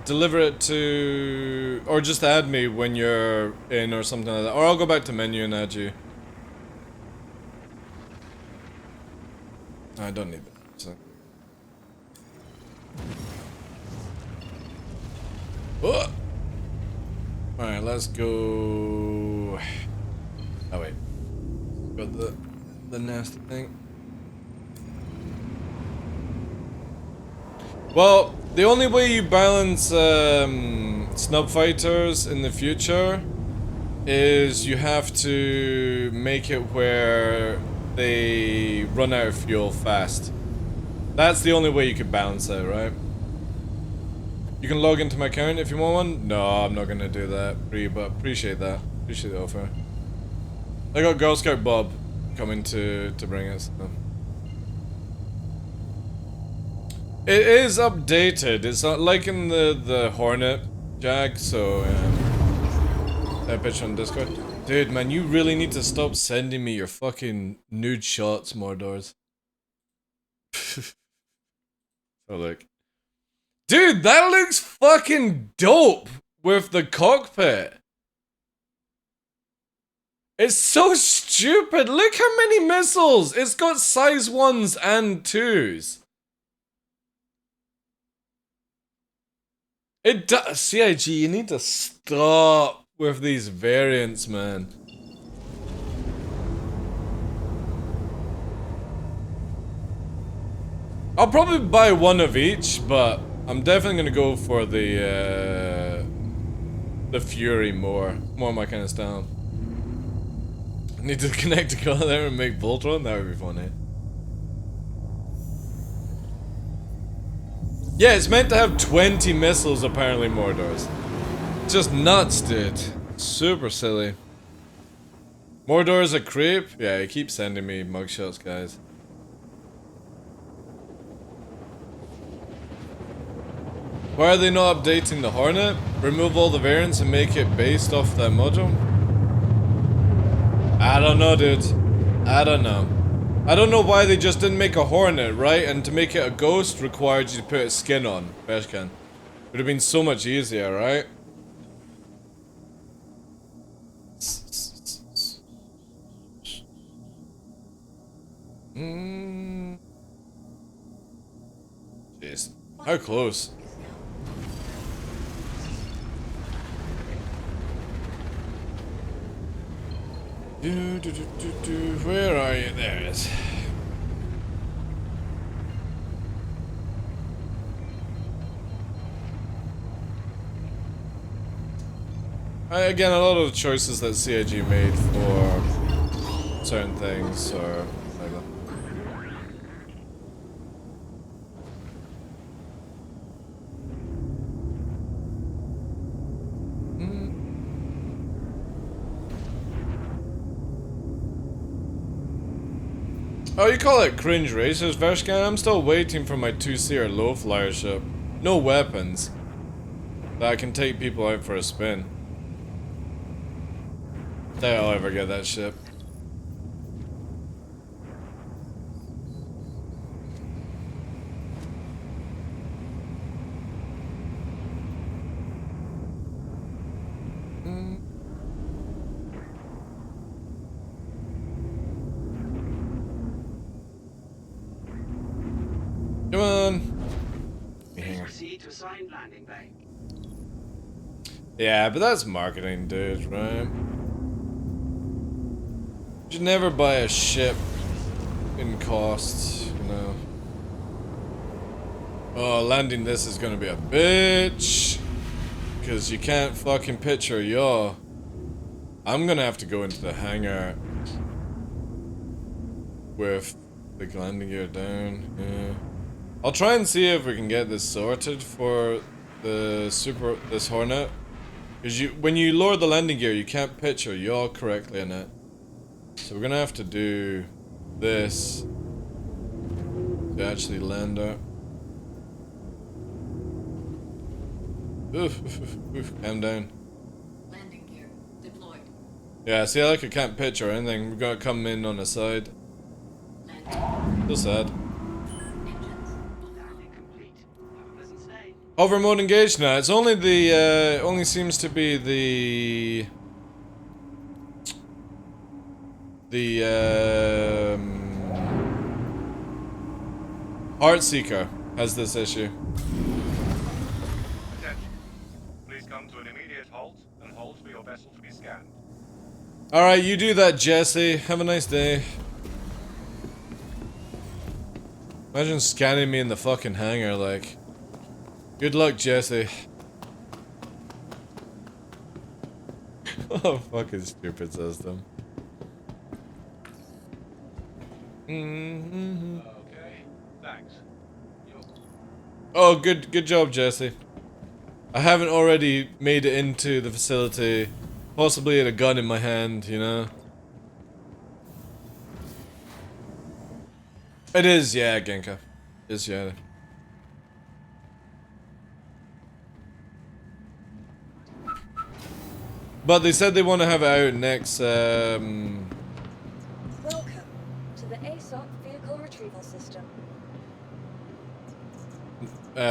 deliver it to, or just add me when you're in or something like that, or I'll go back to menu and add you. I don't need that. So. Oh! Alright, let's go. Oh wait, got the nasty thing. Well, the only way you balance snub fighters in the future is you have to make it where they run out of fuel fast. That's the only way you could balance it, right? You can log into my account if you want one. No, I'm not gonna do that. But appreciate that. Appreciate the offer. I got Girl Scout Bob coming to bring us. So. It is updated. It's not like in the Hornet Jag, so I pitch on Discord. Dude, man, you really need to stop sending me your fucking nude shots, Mordors. Oh look. Dude, that looks fucking dope with the cockpit. It's so stupid. Look how many missiles. It's got size 1s and 2s. It does. CIG, you need to stop with these variants, man. I'll probably buy one of each, but I'm definitely gonna go for the Fury more my kind of style. I need to connect a car there and make Voltron. That would be funny. Yeah, it's meant to have 20 missiles apparently, Mordors. Just nuts, dude. Super silly. Mordor is a creep? Yeah, he keeps sending me mugshots, guys. Why are they not updating the Hornet? Remove all the variants and make it based off that module? I don't know, dude. I don't know. I don't know why they just didn't make a Hornet, right? And to make it a ghost required you to put a skin on. Beshkan. Would have been so much easier, right? Jeez. How close? Where are you? There it is. Again, a lot of the choices that CIG made for certain things are like that. Oh, you call it cringe racers, Verscan? I'm still waiting for my 2-seer low flyer ship. No weapons. That I can take people out for a spin. Doubt I'll ever get that ship. Come on. Please proceed to assigned landing bay. Yeah, but that's marketing, dude, right? You should never buy a ship in cost, you know. Oh, landing this is gonna be a bitch. Because you can't fucking picture yaw. I'm gonna have to go into the hangar with the landing gear down, yeah. I'll try and see if we can get this sorted for this Hornet. Because when you lower the landing gear, you can't picture yaw correctly in it. So we're gonna have to do this to actually land it. Oof, calm down. Landing gear deployed. Yeah, see, like I can't picture anything. We're gonna come in on the side. Landing. So sad. Engines. Landing complete. Have a pleasant stay. Hover mode engaged now. It's only the, only seems to be the Heartseeker has this issue. Attention. Please come to an immediate halt and hold for your vessel to be scanned. Alright, you do that, Jesse. Have a nice day. Imagine scanning me in the fucking hangar, like. Good luck, Jesse. Oh, fucking stupid system. Okay. Thanks. Oh, good job, Jesse. I haven't already made it into the facility, possibly had a gun in my hand, you know? It is, yeah, Genka. It is, yeah. But they said they want to have it out next, Welcome to the ASOP Vehicle Retrieval System.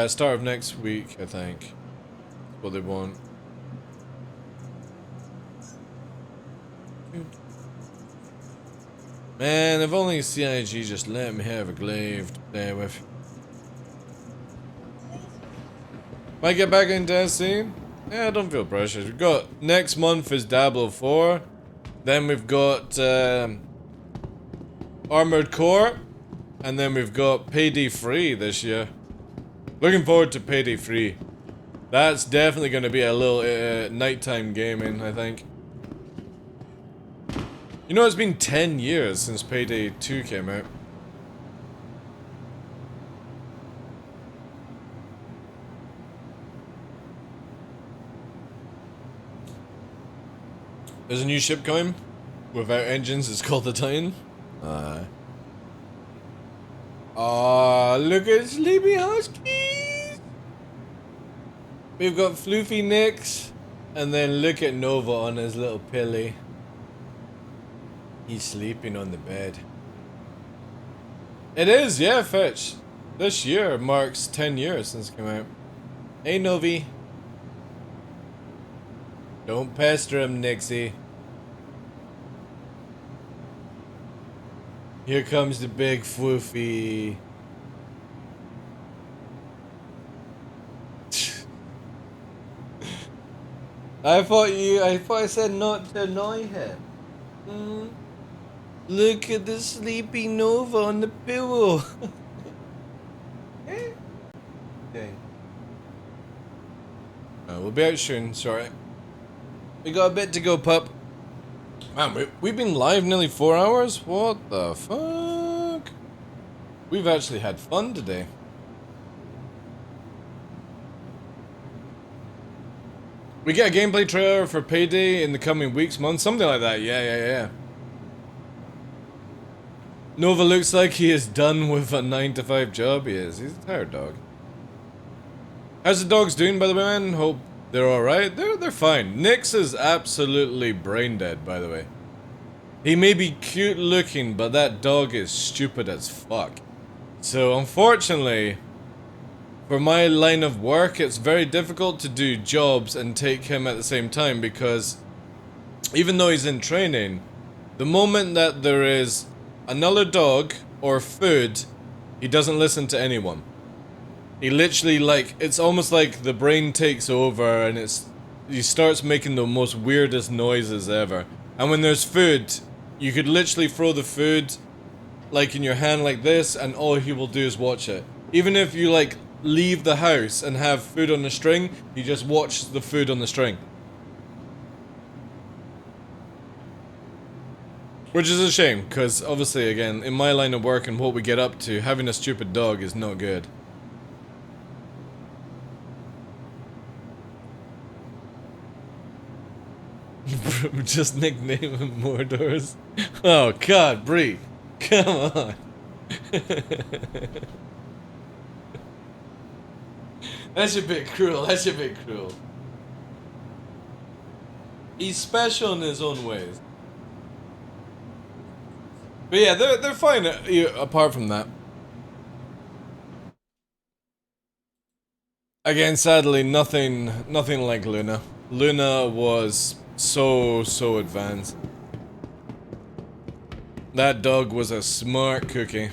start of next week, I think. That's what they want. Man, if only CIG just let me have a glaive to play with. Might get back into SC? Yeah, don't feel pressured. We've got next month is Diablo 4. Then we've got Armored Core. And then we've got Payday 3 this year. Looking forward to Payday 3. That's definitely going to be a little nighttime gaming, I think. You know, it's been 10 years since Payday 2 came out. There's a new ship coming without engines. It's called the Titan. Look at Sleepy Huskies. We've got Floofy Nix, and then look at Nova on his little pilly. He's sleeping on the bed. It is, yeah, Fetch. This year marks 10 years since it came out. Hey, Novi. Don't pester him, Nixie. Here comes the big Floofy. I thought I said not to annoy him. Look at the sleepy Nova on the pillow. Dang. We'll be out soon, sorry. We got a bit to go, pup. Man, we've been live nearly 4 hours? What the fuck? We've actually had fun today. We get a gameplay trailer for Payday in the coming weeks, months, something like that. Yeah. Nova looks like he is done with a 9-to-5 job. He is. He's a tired dog. How's the dogs doing, by the way, man? Hope they're alright. They're fine. Nix is absolutely brain dead, by the way. He may be cute looking, but that dog is stupid as fuck. So, unfortunately, for my line of work, it's very difficult to do jobs and take him at the same time because even though he's in training, the moment that there is another dog or food, he doesn't listen to anyone. He literally, like, it's almost like the brain takes over and he starts making the most weirdest noises ever. And when there's food, you could literally throw the food like in your hand like this and all he will do is watch it. Even if you like leave the house and have food on the string, he just watches the food on the string. Which is a shame, because obviously, again, in my line of work and what we get up to, having a stupid dog is not good. Just nickname him Mordors. Oh god, Bree. Come on. That's a bit cruel, that's a bit cruel. He's special in his own ways. But yeah, they're fine apart from that. Again, sadly, nothing like Luna. Luna was so advanced. That dog was a smart cookie.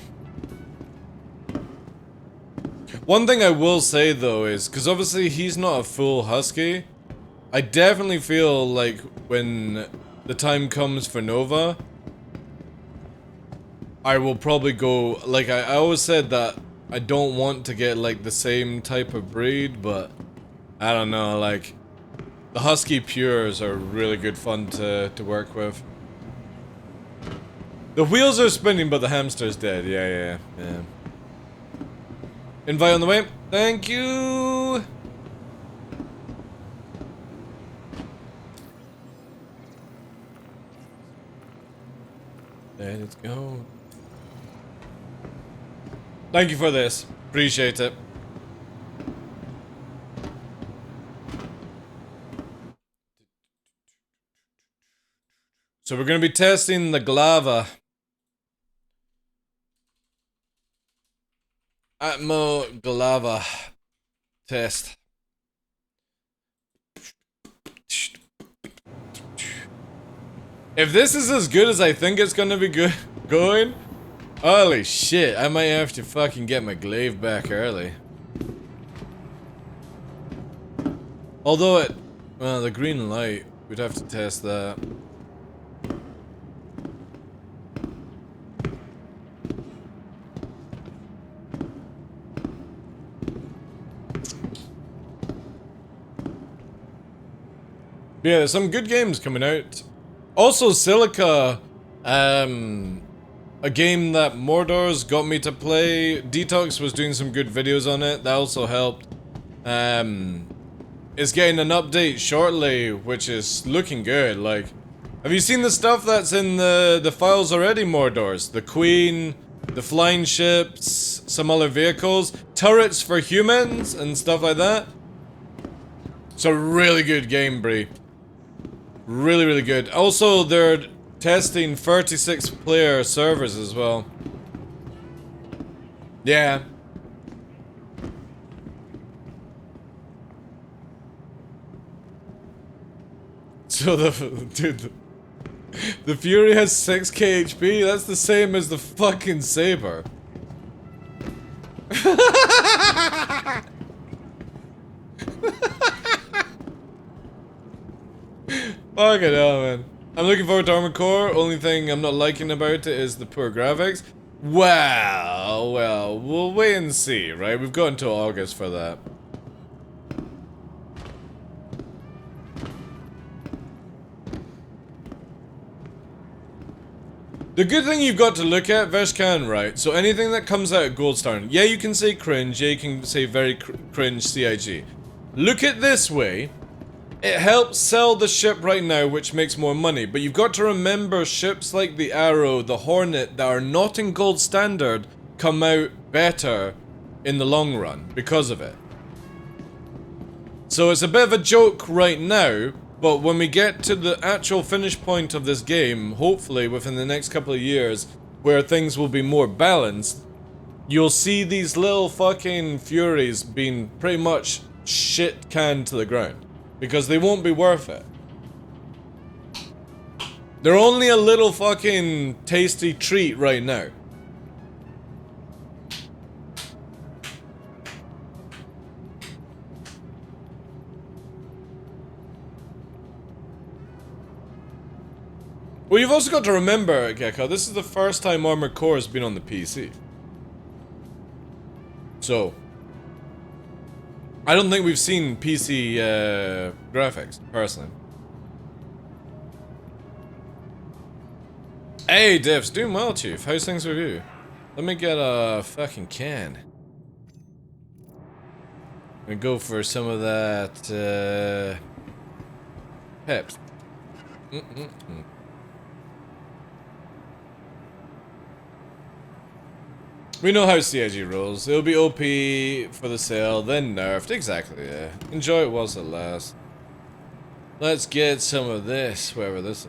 One thing I will say though is, because obviously he's not a full husky, I definitely feel like when the time comes for Nova, I will probably go, like I always said that I don't want to get like the same type of breed, but I don't know, like the husky pures are really good fun to work with. The wheels are spinning but the hamster's dead, yeah. Invite on the way, thank you! Let's go. Thank you for this. Appreciate it. So we're going to be testing the Glava. Atmo Glava test. If this is as good as I think it's going to be going, holy shit, I might have to fucking get my glaive back early. Although well, the green light, we'd have to test that. Yeah, there's some good games coming out. Also, Silica, a game that Mordor's got me to play. Detox was doing some good videos on it. That also helped. It's getting an update shortly, which is looking good. Like, have you seen the stuff that's in the files already, Mordor's? The Queen, the flying ships, some other vehicles, turrets for humans, and stuff like that. It's a really good game, Bree. Really, really good. Also, they're testing 36-player servers as well. Yeah. So dude, the Fury has 6k HP. That's the same as the fucking Saber. Fucking hell, man. I'm looking forward to Armored Core. Only thing I'm not liking about it is the poor graphics. Well, we'll wait and see, right? We've got until August for that. The good thing you've got to look at, Veshkan, right? So anything that comes out of Gold Star, yeah, you can say cringe, yeah, you can say very cringe CIG. Look at this way. It helps sell the ship right now, which makes more money, but you've got to remember ships like the Arrow, the Hornet, that are not in Gold Standard come out better in the long run because of it. So it's a bit of a joke right now, but when we get to the actual finish point of this game, hopefully within the next couple of years, where things will be more balanced, you'll see these little fucking Furies being pretty much shit canned to the ground. Because they won't be worth it. They're only a little fucking tasty treat right now. Well, you've also got to remember, Gekka, this is the first time Armored Core has been on the PC. So, I don't think we've seen PC graphics, personally. Hey, Divs, doing well, Chief. How's things with you? Let me get a fucking can. And go for some of that, Peps. We know how CIG rolls. It'll be OP for the sale, then nerfed. Exactly, yeah. Enjoy it whilst it lasts. Let's get some of this, wherever this is.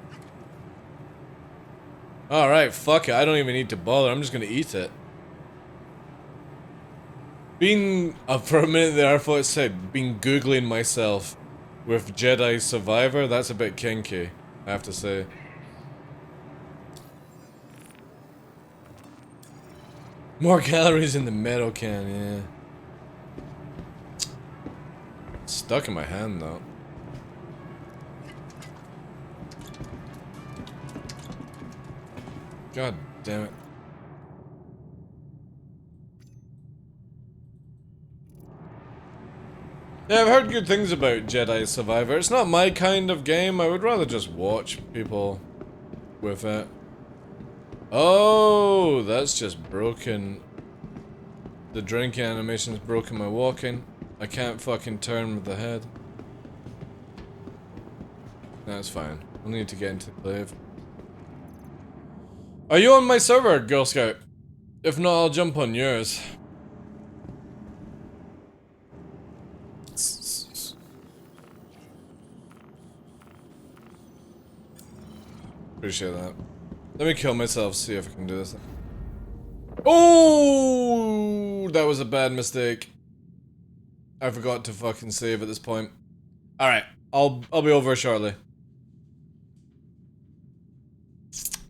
Alright, fuck it. I don't even need to bother. I'm just gonna eat it. For a minute there, I thought it said, been Googling myself with Jedi Survivor. That's a bit kinky, I have to say. More calories in the metal can, yeah. It's stuck in my hand, though. God damn it. Yeah, I've heard good things about Jedi Survivor. It's not my kind of game. I would rather just watch people with it. Oh, that's just broken. The drinking animation's broken my walking. I can't fucking turn with the head. That's fine. We'll need to get into the glaive. Are you on my server, Girl Scout? If not, I'll jump on yours. Appreciate that. Let me kill myself, see if I can do this. Oh, that was a bad mistake. I forgot to fucking save at this point. Alright, I'll be over shortly.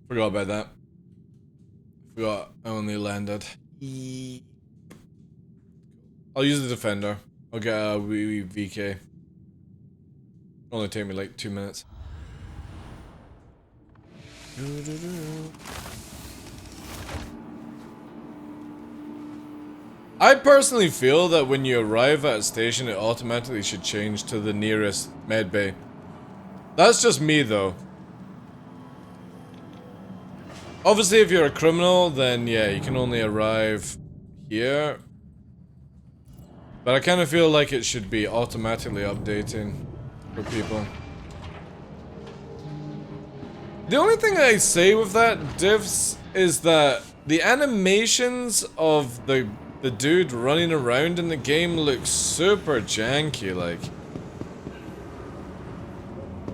Forgot about that. Forgot I only landed. I'll use the defender. I'll get a wee VK. Only take me like 2 minutes. I personally feel that when you arrive at a station, it automatically should change to the nearest medbay. That's just me, though. Obviously, if you're a criminal, then yeah, you can only arrive here. But I kind of feel like it should be automatically updating for people. The only thing I say with that, Divs, is that the animations of the dude running around in the game look super janky, like.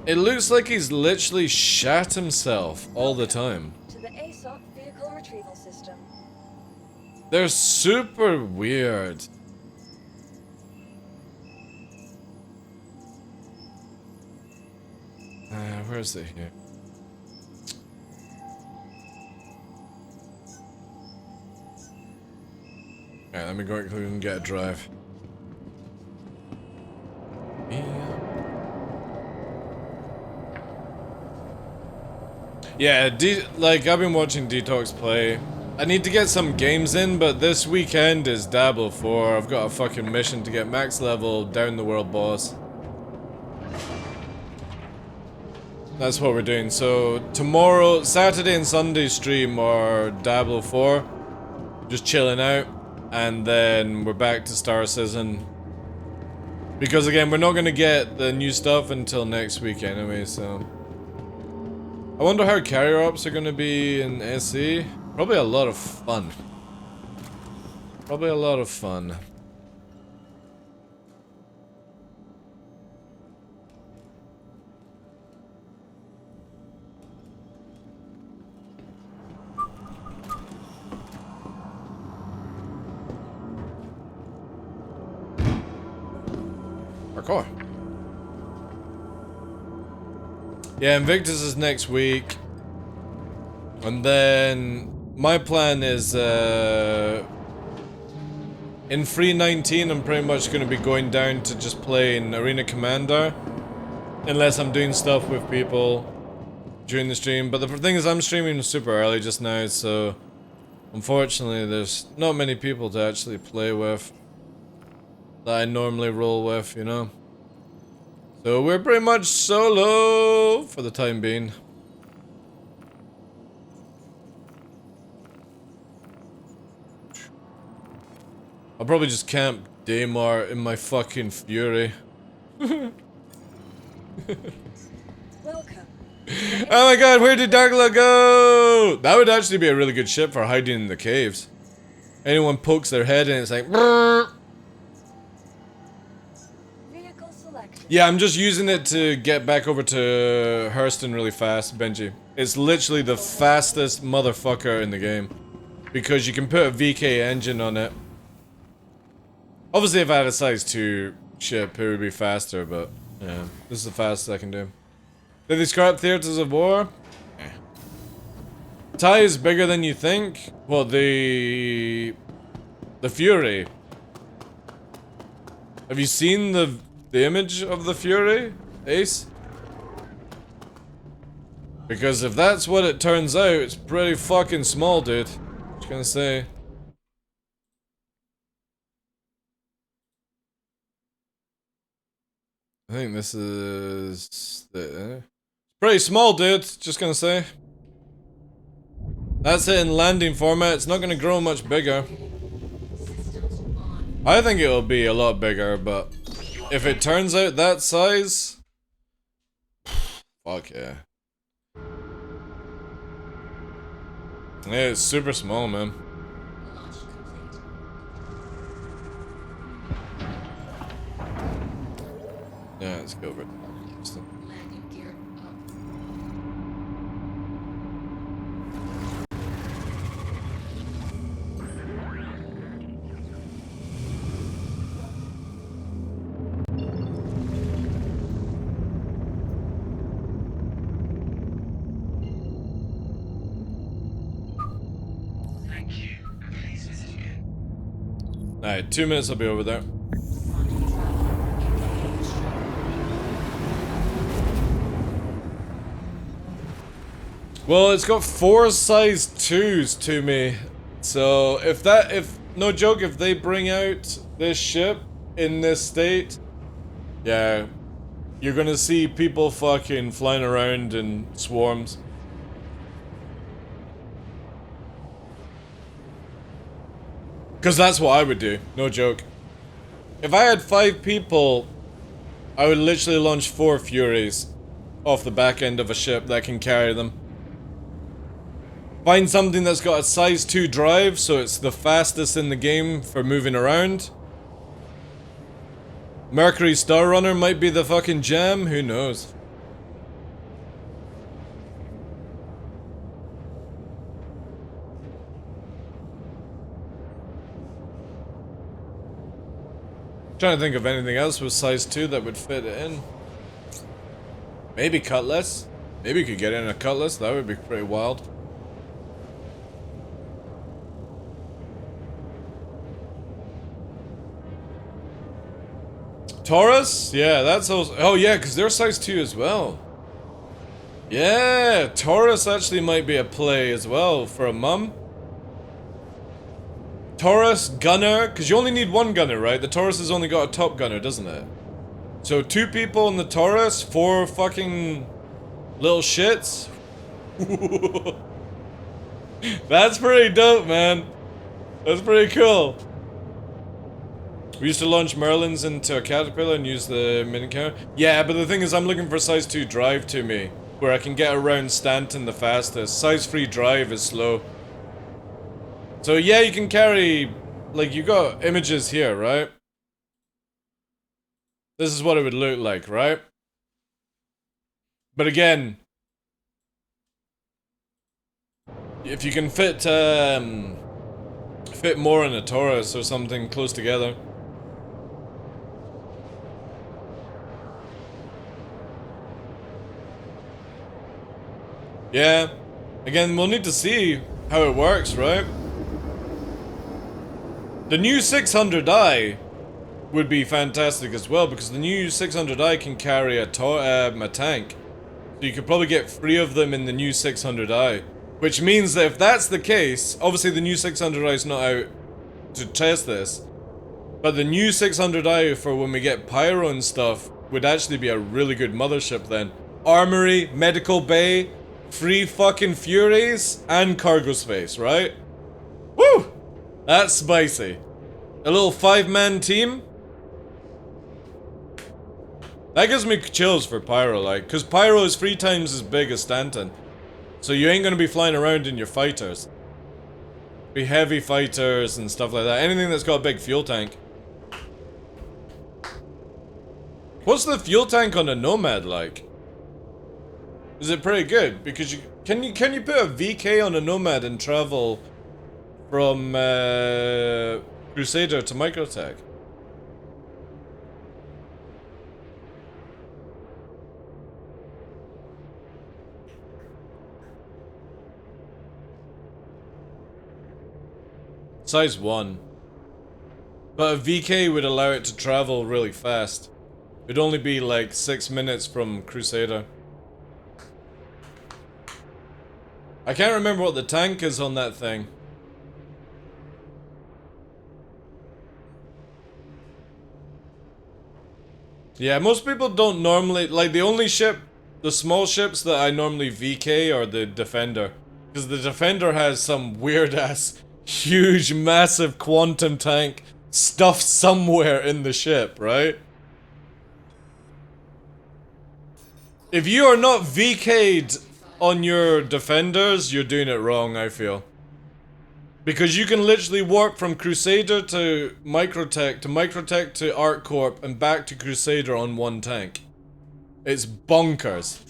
It looks like he's literally shat himself all the time. To the ASOP vehicle retrieval system. They're super weird. Where is it here? Alright, let me go and get a drive. Yeah, like, I've been watching Detox play. I need to get some games in, but this weekend is Diablo 4. I've got a fucking mission to get max level down the world boss. That's what we're doing. So, tomorrow, Saturday and Sunday stream are Diablo 4. Just chilling out. And then we're back to Star Citizen. Because again, we're not gonna get the new stuff until next week anyway, so... I wonder how carrier ops are gonna be in SE. Probably a lot of fun. Probably a lot of fun. Parkour. Yeah, Invictus is next week. And then my plan is in 3.19 I'm pretty much going to be going down to just playing Arena Commander. Unless I'm doing stuff with people during the stream. But the thing is, I'm streaming super early just now, so unfortunately there's not many people to actually play with that I normally roll with, you know. So we're pretty much solo for the time being. I'll probably just camp Daymar in my fucking fury. Welcome. Oh my god, where did TheDarkLaw go? That would actually be a really good ship for hiding in the caves. Anyone pokes their head in, it's like... Brrr. Vehicle select. Yeah, I'm just using it to get back over to Hurston really fast, Benji. It's literally the fastest motherfucker in the game. Because you can put a VK engine on it. Obviously, if I had a size 2 ship, it would be faster, but yeah, this is the fastest I can do. Did they scrap Theaters of War? Eh. TIE is bigger than you think? Well, the Fury. Have you seen the image of the Fury, Ace? Because if that's what it turns out, it's pretty fucking small, dude. Just gonna say. I think this is pretty small, dude. Just gonna say. That's it in landing format. It's not gonna grow much bigger. I think it'll be a lot bigger, but if it turns out that size, fuck yeah. Yeah, it's super small, man. Yeah, let's go over it. Landing gear up. Thank you, and please visit again. Alright, 2 minutes, I'll be over there. Well, it's got 4 size 2s to me. So, if no joke, if they bring out this ship in this state, yeah, you're gonna see people fucking flying around in swarms. Because that's what I would do, no joke. If I had 5 people, I would literally launch 4 Furies off the back end of a ship that can carry them. Find something that's got a size 2 drive, so it's the fastest in the game for moving around. Mercury Star Runner might be the fucking jam, who knows? Trying to think of anything else with size 2 that would fit it in. Maybe Cutlass. Maybe you could get in a Cutlass. That would be pretty wild. Taurus? Yeah, that's also... Oh yeah, because they're size 2 as well. Yeah, Taurus actually might be a play as well for a mum. Taurus, gunner, because you only need one gunner, right? The Taurus has only got a top gunner, doesn't it? So 2 people in the Taurus, 4 fucking little shits. That's pretty dope, man. That's pretty cool. We used to launch Merlins into a Caterpillar and use the mini camera. Yeah, but the thing is, I'm looking for size 2 drive to me, where I can get around Stanton the fastest. Size 3 drive is slow. So yeah, you can carry, like, you got images here, right? This is what it would look like, right? But again, if you can fit more in a Taurus or something close together. Yeah. Again, we'll need to see how it works, right? The new 600i would be fantastic as well, because the new 600i can carry a tank. So you could probably get 3 of them in the new 600i. Which means that if that's the case, obviously the new 600i is not out to test this, but the new 600i for when we get Pyro and stuff would actually be a really good mothership then. Armory, medical bay, 3 fucking Furies, and cargo space, right? Woo! That's spicy. A little 5-man team? That gives me chills for Pyro, like, because Pyro is 3 times as big as Stanton. So you ain't gonna be flying around in your fighters. Be heavy fighters and stuff like that. Anything that's got a big fuel tank. What's the fuel tank on a Nomad like? Is it pretty good? Because can you put a VK on a Nomad and travel from Crusader to Microtech? Size 1. But a VK would allow it to travel really fast. It'd only be like 6 minutes from Crusader. I can't remember what the tank is on that thing. Yeah, most people don't normally... Like, the only ship... The small ships that I normally VK are the Defender. Because the Defender has some weird-ass, huge, massive quantum tank stuffed somewhere in the ship, right? If you are not VK'd on your Defenders, you're doing it wrong, I feel. Because you can literally warp from Crusader to Microtech to ArcCorp and back to Crusader on one tank. It's bonkers.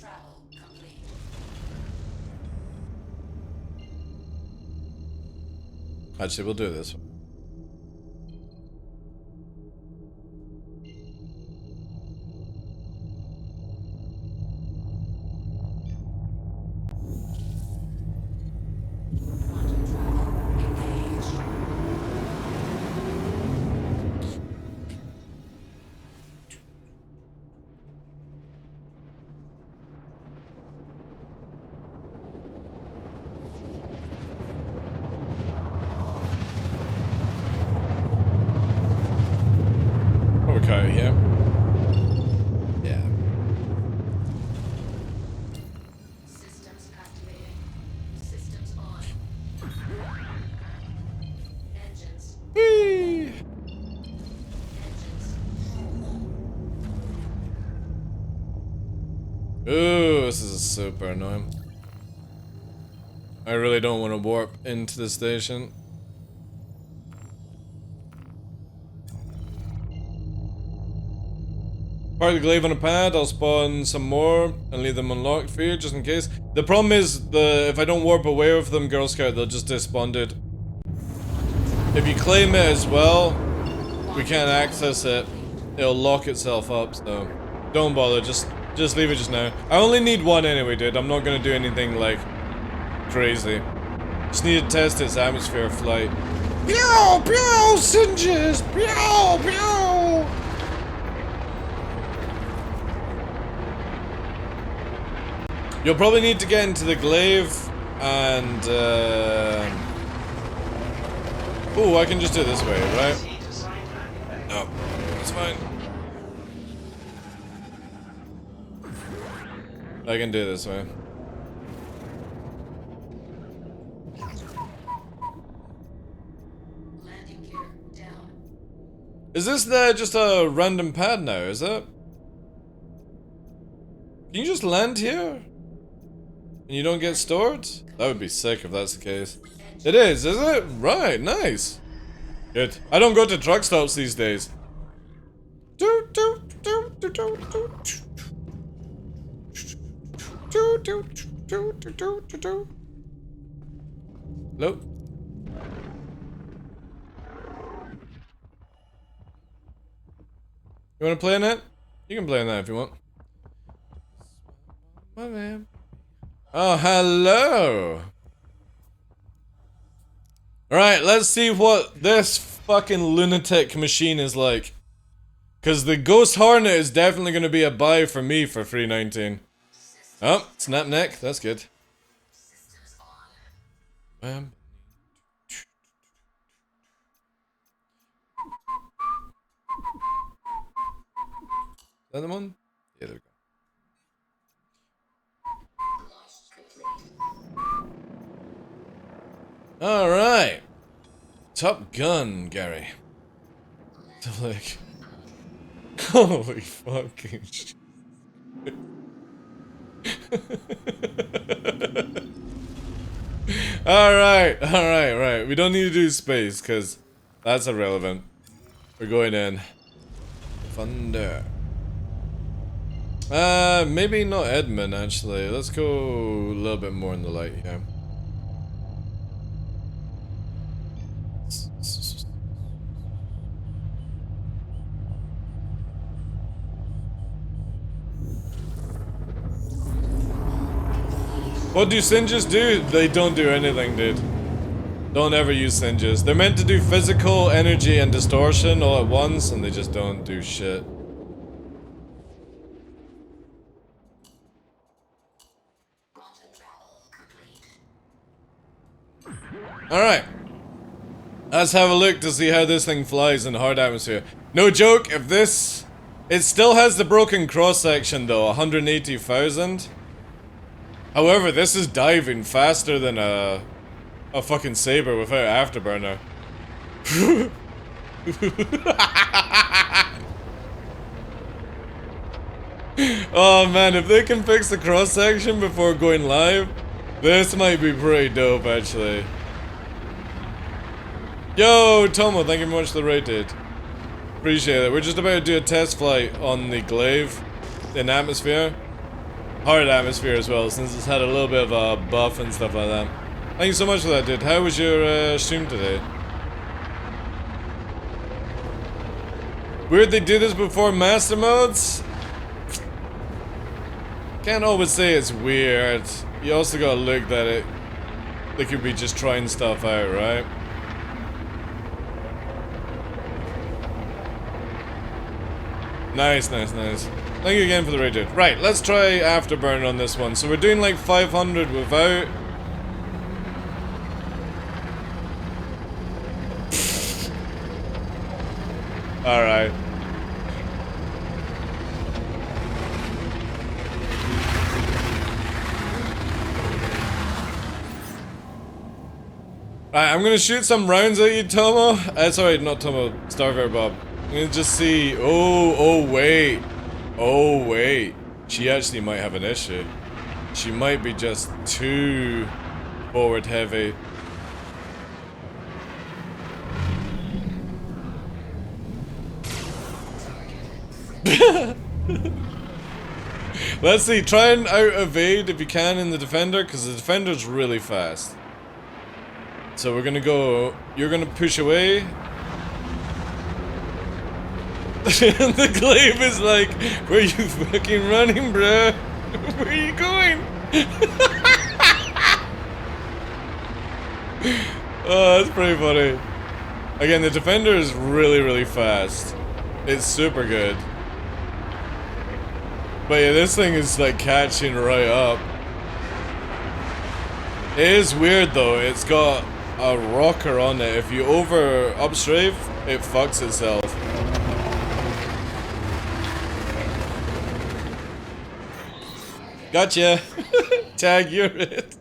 Actually, we'll do this one. Okay, yeah. Yeah. Systems activating. Systems on. Engines. Whee! Engines. Ooh, this is super annoying. I really don't want to warp into the station. Park the glaive on a pad, I'll spawn some more and leave them unlocked for you, just in case. The problem is, if I don't warp away with them, Girl Scout, they'll just despawn, dude. If you claim it as well, we can't access it. it'll lock itself up, so don't bother, just leave it just now. I only need one anyway, dude. I'm not gonna do anything like crazy. Just need to test its atmosphere flight. Pew! Pew! Singes! Pew! Pew! You'll probably need to get into the glaive and oh, I can just do it this way, right? No, it's fine. I can do it this way. Landing gear down. Is this just a random pad now, is it? Can you just land here? And you don't get stored? That would be sick if that's the case. It is it? Right, nice. Good. I don't go to truck stops these days. Hello? You wanna play in that? You can play in that if you want. My man. Oh, hello! Alright, let's see what this fucking lunatic machine is like. Cause the Ghost Hornet is definitely gonna be a buy for me for $3.19. Oh, snap neck, that's good. Is that the one? Yeah, there we go. Alright. Top Gun, Gary. So like... Holy fucking shit. Alright, right. We don't need to do space, because that's irrelevant. We're going in. Thunder. Maybe not Edmund, actually. Let's go a little bit more in the light here. What do singes do? They don't do anything, dude. Don't ever use singes. They're meant to do physical, energy, and distortion all at once, and they just don't do shit. Alright. Let's have a look to see how this thing flies in hard atmosphere. No joke, if this... It still has the broken cross-section though, 180,000. However, this is diving faster than a fucking saber without afterburner. Oh man, if they can fix the cross-section before going live, this might be pretty dope actually. Yo, Tomo, thank you very much for the raid, dude. Appreciate it. We're just about to do a test flight on the glaive in atmosphere. Hard atmosphere as well, since it's had a little bit of a buff and stuff like that. Thank you so much for that, dude. How was your stream today? Weird they do this before master modes? Can't always say it's weird. You also gotta look that it... They could be just trying stuff out, right? Nice. Thank you again for the raid, dude. Right, let's try afterburn on this one. So we're doing like 500 without. Alright. Right, I'm gonna shoot some rounds at you, Tomo. Sorry, not Tomo. Starfare Bob. I'm gonna just see. Oh, wait. She actually might have an issue. She might be just too forward heavy. Let's see. Try and out evade if you can in the defender, because the defender's really fast. So we're gonna go. You're gonna push away. The glaive is like, where you fucking running, bruh? Where are you going? Oh, that's pretty funny. Again, the defender is really, really fast. It's super good. But yeah, this thing is like catching right up. It is weird though, it's got a rocker on it. If you upstrafe, it fucks itself. Gotcha! Tag, you're it.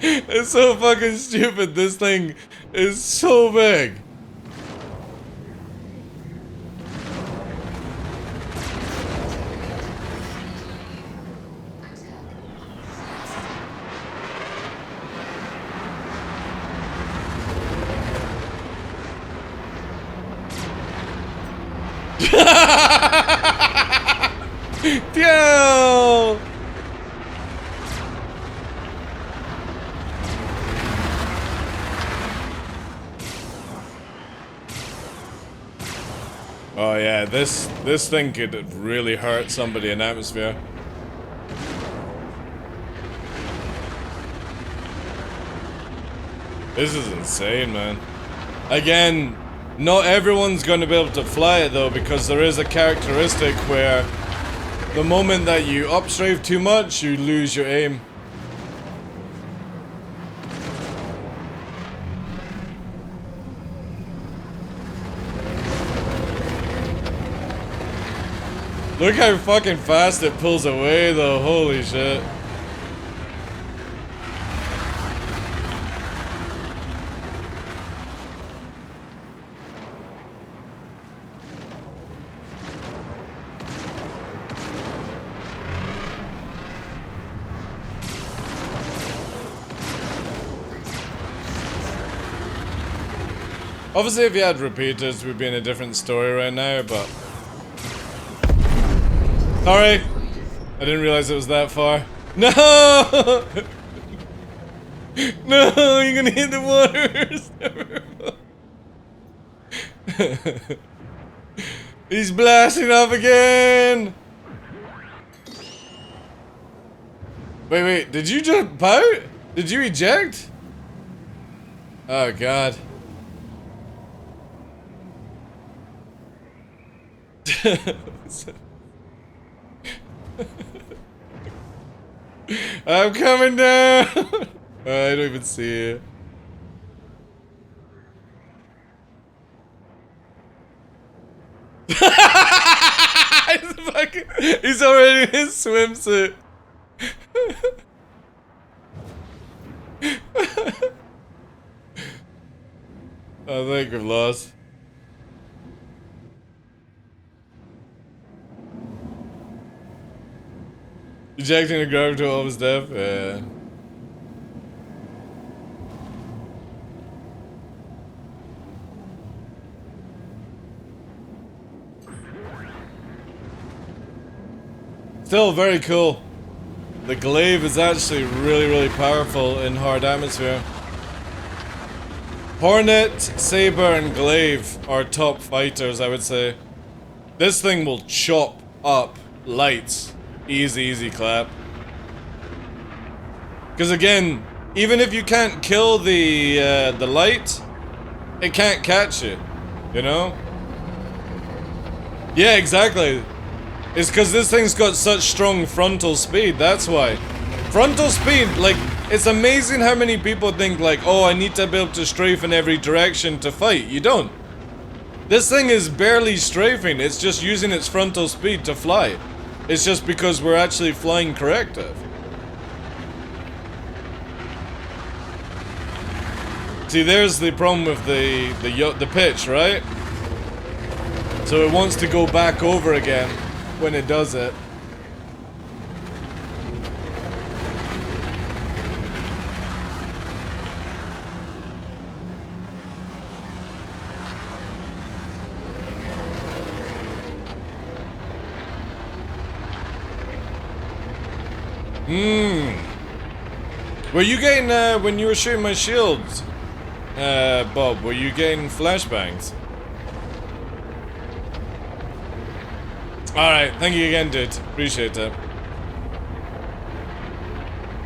It's so fucking stupid, this thing is so big. Pew! Oh yeah, this thing could really hurt somebody in atmosphere. This is insane, man. Again, not everyone's going to be able to fly it though, because there is a characteristic where the moment that you upstrafe too much, you lose your aim. Look how fucking fast it pulls away though, holy shit. Obviously if you had repeaters, we'd be in a different story right now, but... Sorry! I didn't realize it was that far. No! No, you're gonna hit the water! He's blasting off again! Wait, did you jump out? Did you eject? Oh god. I'm coming down! I don't even see it. He's already in his swimsuit. I think we've lost. Ejecting a grab to almost death? Yeah. Still very cool. The glaive is actually really powerful in hard atmosphere. Hornet, Saber, and Glaive are top fighters, I would say. This thing will chop up lights. Easy clap. Because again, even if you can't kill the light, it can't catch you. You know? Yeah, exactly. It's because this thing's got such strong frontal speed, that's why. Frontal speed, like, it's amazing how many people think like, oh, I need to be able to strafe in every direction to fight. You don't. This thing is barely strafing, it's just using its frontal speed to fly. It's just because we're actually flying corrective. See, there's the problem with the pitch, right? So it wants to go back over again when it does it. Were you getting, when you were shooting my shields, Bob, were you getting flashbangs? Alright, thank you again, dude. Appreciate it.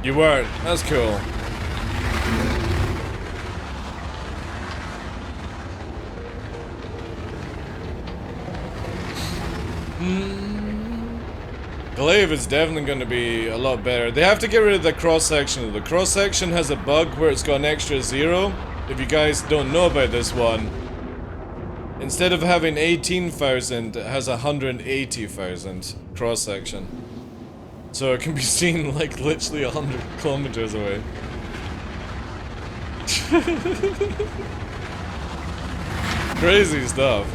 You weren't. That's cool. Glaive is definitely going to be a lot better. They have to get rid of the cross-section. The cross-section has a bug where it's got an extra 0. If you guys don't know about this one, instead of having 18,000, it has 180,000 cross-section. So it can be seen like literally 100 kilometers away. Crazy stuff.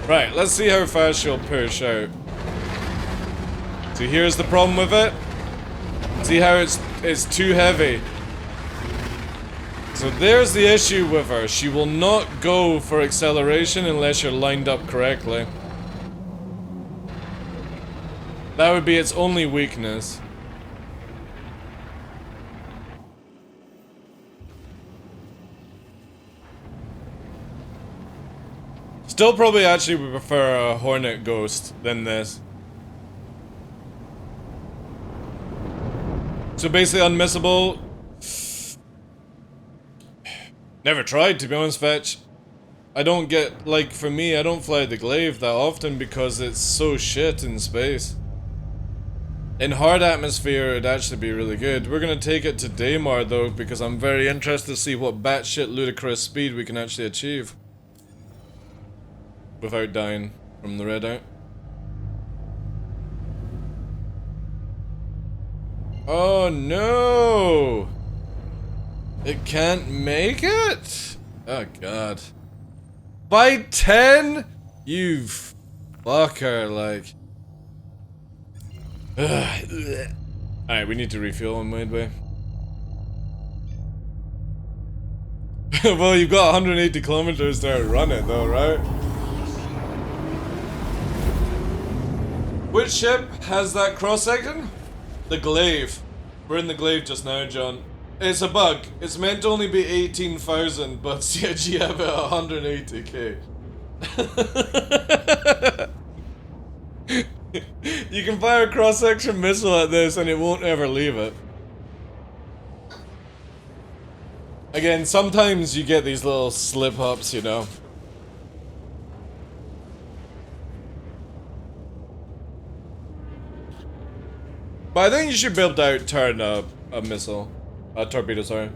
Right, let's see how fast she'll push out. See, here's the problem with it. See how it's too heavy. So there's the issue with her. She will not go for acceleration unless you're lined up correctly. That would be its only weakness. Still probably actually would prefer a Hornet Ghost than this. So basically unmissable. Never tried, to be honest, Fetch. I don't get, like, for me, I don't fly the Glaive that often because it's so shit in space. In hard atmosphere, it'd actually be really good. We're gonna take it to Daymar, though, because I'm very interested to see what batshit ludicrous speed we can actually achieve. Without dying from the readout. Oh no! It can't make it? Oh god. By 10? You fucker, like. Alright, we need to refuel on midway. Well, you've got 180 kilometers to run it though, right? Which ship has that cross-section? The Glaive. We're in the Glaive just now, John. It's a bug. It's meant to only be 18,000, but CIG have it at 180k. You can fire a cross-section missile at this and it won't ever leave it. Again, sometimes you get these little slip-ups, you know. But I think you should be able to out-turn a missile. A torpedo, sorry.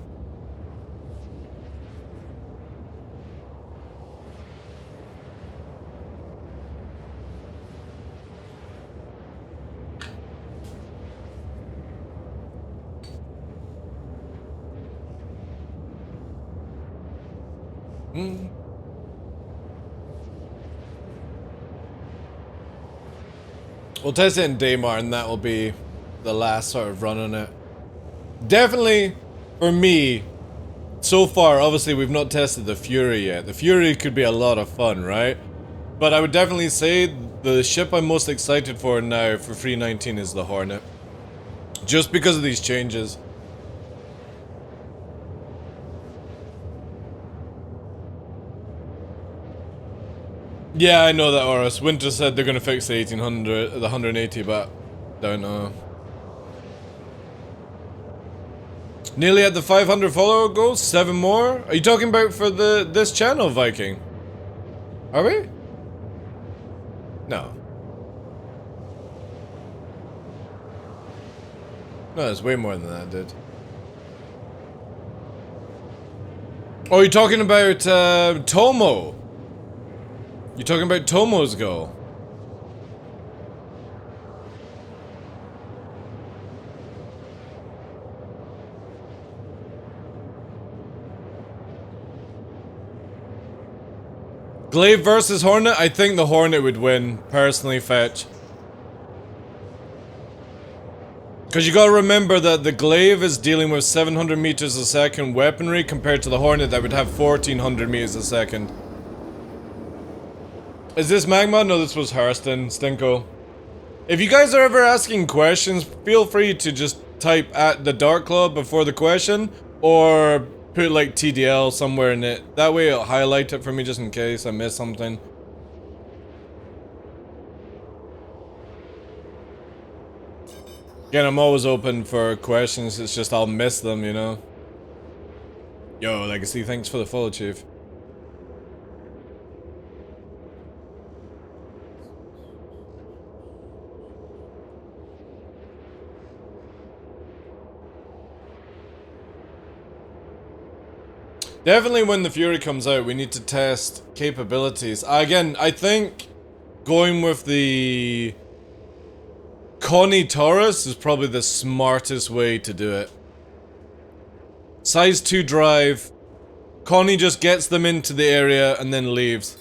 We'll test it in Daymar and that will be the last sort of run on it. Definitely, for me, so far, obviously we've not tested the Fury yet. The Fury could be a lot of fun, right? But I would definitely say the ship I'm most excited for now for 319 is the Hornet. Just because of these changes. Yeah, I know that, Horus. Winter said they're gonna fix the 1800, the 180, but don't know. Nearly at the 500 follower goal, 7 more? Are you talking about for this channel, Viking? Are we? No. No, there's way more than that, dude. Oh, you're talking about Tomo. You're talking about Tomo's goal. Glaive versus Hornet? I think the Hornet would win, personally, Fetch. Because you gotta remember that the Glaive is dealing with 700 meters a second weaponry compared to the Hornet that would have 1400 meters a second. Is this Magma? No, this was Hurston, Stinko. If you guys are ever asking questions, feel free to just type at TheDarkLaw before the question, or put like TDL somewhere in it. That way it'll highlight it for me just in case I miss something. Again, I'm always open for questions, it's just I'll miss them, you know? Yo, Legacy, thanks for the follow, Chief. Definitely when the Fury comes out, we need to test capabilities. Again, I think going with the Connie Taurus is probably the smartest way to do it. Size 2 drive. Connie just gets them into the area and then leaves.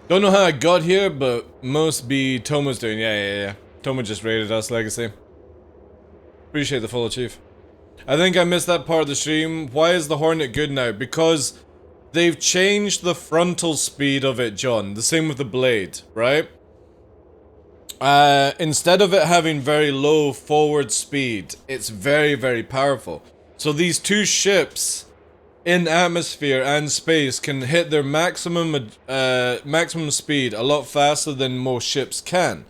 Don't know how I got here, but must be Tomo's doing. Yeah. Tomo just raided us, Legacy. Appreciate the follow, Chief. I think I missed that part of the stream. Why is the Hornet good now? Because they've changed the frontal speed of it, John. The same with the blade, right? Instead of it having very low forward speed, it's very, very powerful. So these two ships in atmosphere and space can hit their maximum speed a lot faster than most ships can.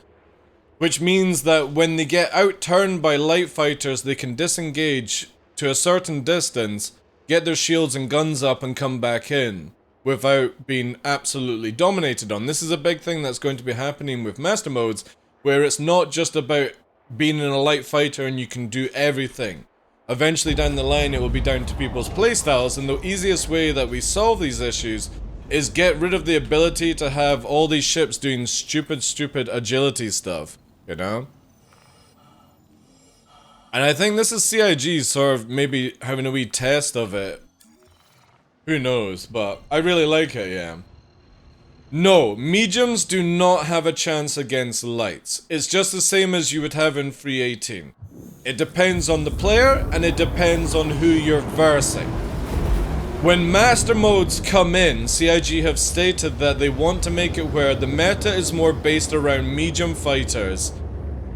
Which means that when they get outturned by light fighters, they can disengage to a certain distance, get their shields and guns up and come back in without being absolutely dominated on. This is a big thing that's going to be happening with master modes, where it's not just about being in a light fighter and you can do everything. Eventually down the line it will be down to people's playstyles, and the easiest way that we solve these issues is get rid of the ability to have all these ships doing stupid agility stuff. You know? And I think this is CIG sort of maybe having a wee test of it. Who knows, but I really like it, yeah. No, mediums do not have a chance against lights. It's just the same as you would have in 318. It depends on the player, and it depends on who you're versing. When master modes come in, CIG have stated that they want to make it where the meta is more based around medium fighters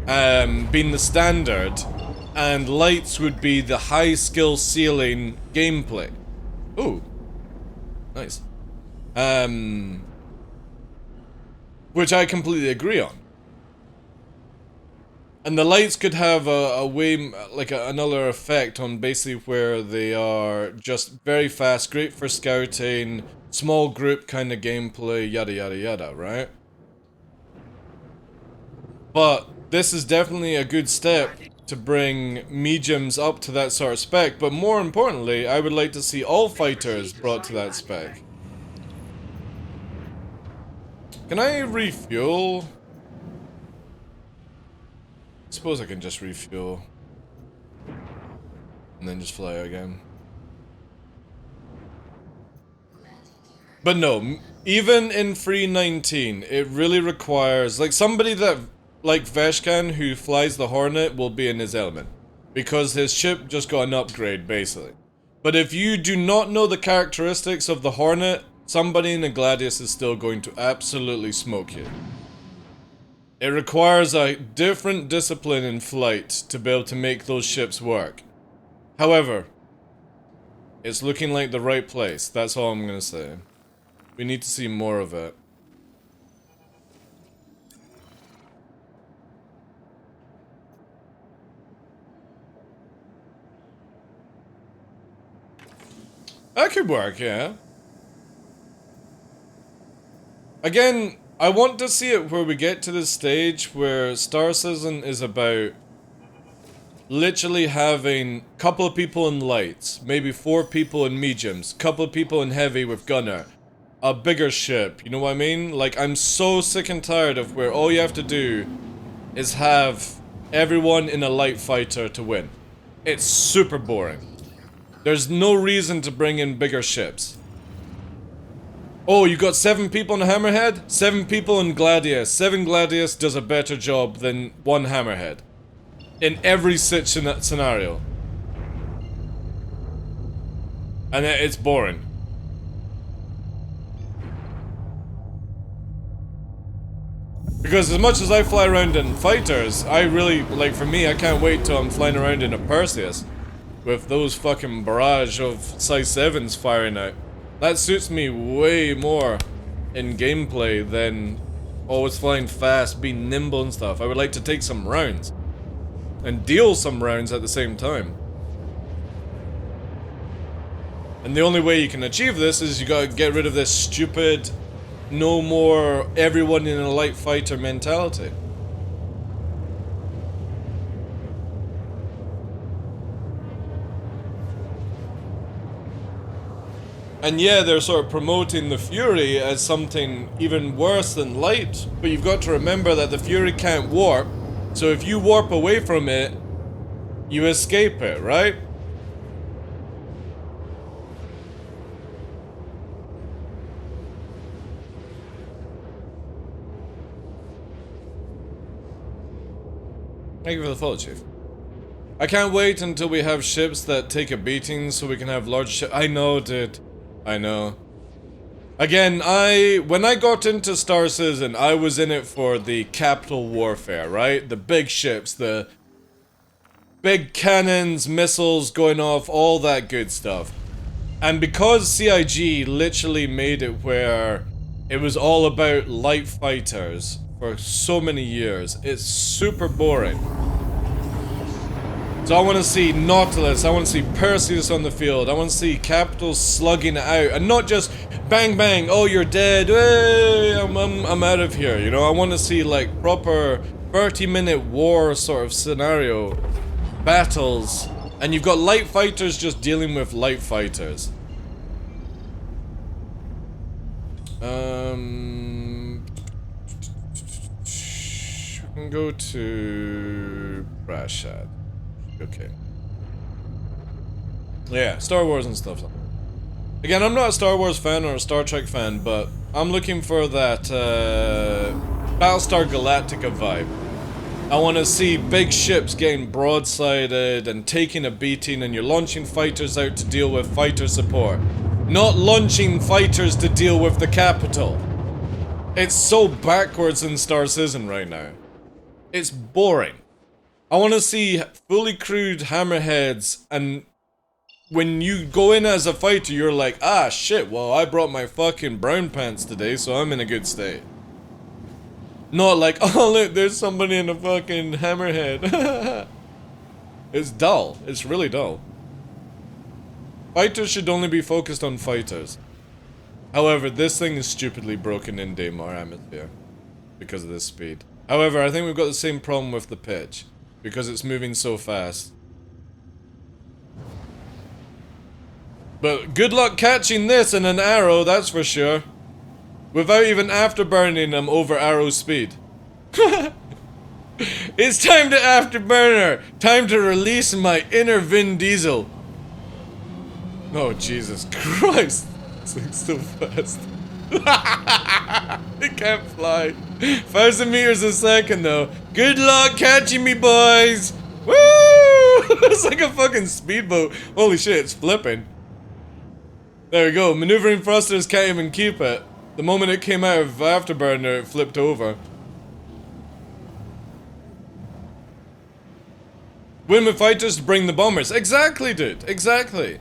being the standard, and lights would be the high skill ceiling gameplay. Ooh. Nice. Which I completely agree on. And the lights could have a way, like another effect on basically where they are just very fast, great for scouting, small group kind of gameplay, yada yada yada, right? But this is definitely a good step to bring mediums up to that sort of spec, but more importantly, I would like to see all fighters brought to that spec. Can I refuel? I suppose I can just refuel. And then just fly again. But no, even in 319, it really requires, like, somebody that, like Veshkan, who flies the Hornet, will be in his element. Because his ship just got an upgrade, basically. But if you do not know the characteristics of the Hornet, somebody in the Gladius is still going to absolutely smoke you. It requires a different discipline in flight to be able to make those ships work. However, it's looking like the right place. That's all I'm gonna say. We need to see more of it. That could work, yeah. Again, I want to see it where we get to the stage where Star Citizen is about literally having a couple of people in lights, maybe 4 people in mediums, couple of people in heavy with gunner, a bigger ship, you know what I mean? Like, I'm so sick and tired of where all you have to do is have everyone in a light fighter to win. It's super boring. There's no reason to bring in bigger ships. Oh, you got 7 people in a Hammerhead? 7 people in Gladius. 7 Gladius does a better job than 1 Hammerhead. In every scenario. And it's boring. Because as much as I fly around in fighters, I really, like, for me, I can't wait till I'm flying around in a Perseus. with those fucking barrage of size 7s firing out. That suits me way more in gameplay than always flying fast, being nimble and stuff. I would like to take some rounds and deal some rounds at the same time. And the only way you can achieve this is you gotta get rid of this stupid, no more everyone in a light fighter mentality. And yeah, they're sort of promoting the Fury as something even worse than light, but you've got to remember that the Fury can't warp, so if you warp away from it, you escape it, right? Thank you for the follow, Chief. I can't wait until we have ships that take a beating so we can have large ships. I know, dude. I know. Again, when I got into Star Citizen, I was in it for the capital warfare, right? The big ships, the big cannons, missiles going off, all that good stuff. And because CIG literally made it where it was all about light fighters for so many years, it's super boring. So I want to see Nautilus, I want to see Perseus on the field, I want to see Capital slugging it out, and not just bang bang, oh you're dead, hey, I'm out of here, you know? I want to see like proper 30-minute war sort of scenario, battles, and you've got light fighters just dealing with light fighters. We can go to Brashad. Okay. Yeah, Star Wars and stuff. Again, I'm not a Star Wars fan or a Star Trek fan, but I'm looking for that Battlestar Galactica vibe. I want to see big ships getting broadsided and taking a beating, and you're launching fighters out to deal with fighter support. Not launching fighters to deal with the capital. It's so backwards in Star Citizen right now. It's boring. I want to see fully crewed hammerheads, and when you go in as a fighter, you're like, ah shit, well I brought my fucking brown pants today, so I'm in a good state. Not like, oh look, there's somebody in a fucking hammerhead. It's dull. It's really dull. Fighters should only be focused on fighters. However, this thing is stupidly broken in Daymar Atmosphere because of this speed. However, I think we've got the same problem with the pitch because it's moving so fast. But good luck catching this in an arrow, that's for sure. Without even afterburning them over arrow speed. It's time to afterburner! Time to release my inner Vin Diesel. Oh, Jesus Christ. This thing's so fast. It can't fly. 1,000 meters a second, though. Good luck catching me, boys! Woo! It's like a fucking speedboat. Holy shit, it's flipping. There we go. Maneuvering thrusters can't even keep it. The moment it came out of afterburner, it flipped over. Win with fighters to bring the bombers. Exactly, dude. Exactly.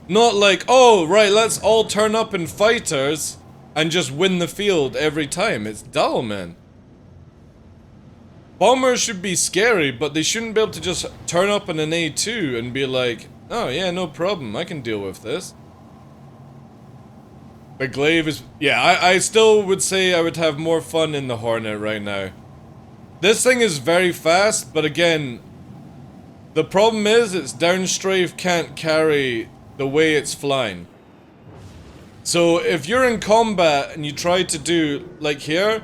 Not like, oh, right, let's all turn up in fighters and just win the field every time. It's dull, man. Bombers should be scary, but they shouldn't be able to just turn up in an A2 and be like, oh, yeah, no problem. I can deal with this. The glaive is... Yeah, I still would say I would have more fun in the Hornet right now. This thing is very fast, but again... The problem is, its downstrafe can't carry the way it's flying. So, if you're in combat and you try to do... Like here...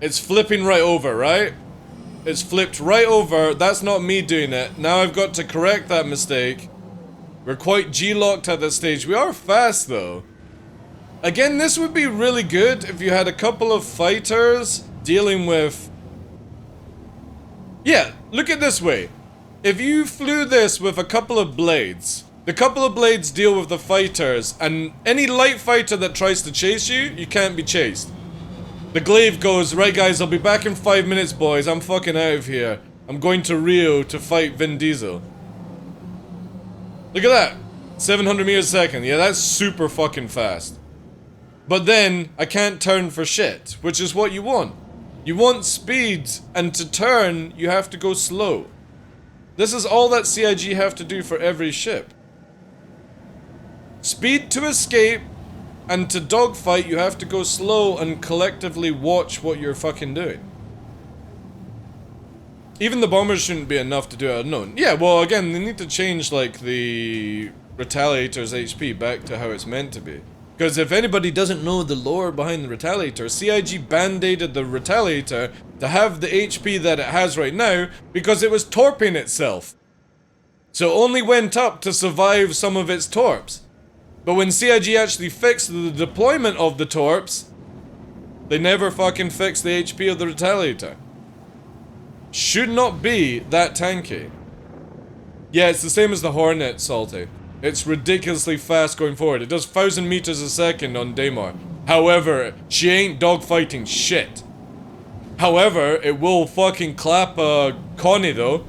It's flipping right over, right? It's flipped right over. That's not me doing it. Now I've got to correct that mistake. We're quite G-locked at this stage. We are fast, though. Again, this would be really good if you had a couple of fighters dealing with... Yeah, look at this way. If you flew this with a couple of blades, the couple of blades deal with the fighters, and any light fighter that tries to chase you, you can't be chased. The glaive goes, right guys, I'll be back in 5 minutes, boys. I'm fucking out of here. I'm going to Rio to fight Vin Diesel. Look at that. 700 meters a second. Yeah, that's super fucking fast. But then, I can't turn for shit, which is what you want. You want speed, and to turn, you have to go slow. This is all that CIG have to do for every ship. Speed to escape, and to dogfight, you have to go slow and collectively watch what you're fucking doing. Even the bombers shouldn't be enough to do it unknown. Yeah, well, again, they need to change, like, the Retaliator's HP back to how it's meant to be. Because if anybody doesn't know the lore behind the Retaliator, CIG band-aided the Retaliator to have the HP that it has right now because it was torping itself. So it only went up to survive some of its torps. But when CIG actually fixed the deployment of the torps, they never fucking fixed the HP of the Retaliator. Should not be that tanky. Yeah, it's the same as the Hornet, Salty. It's ridiculously fast going forward. It does 1,000 meters a second on Daymar. However, she ain't dogfighting shit. However, it will fucking clap a Connie though.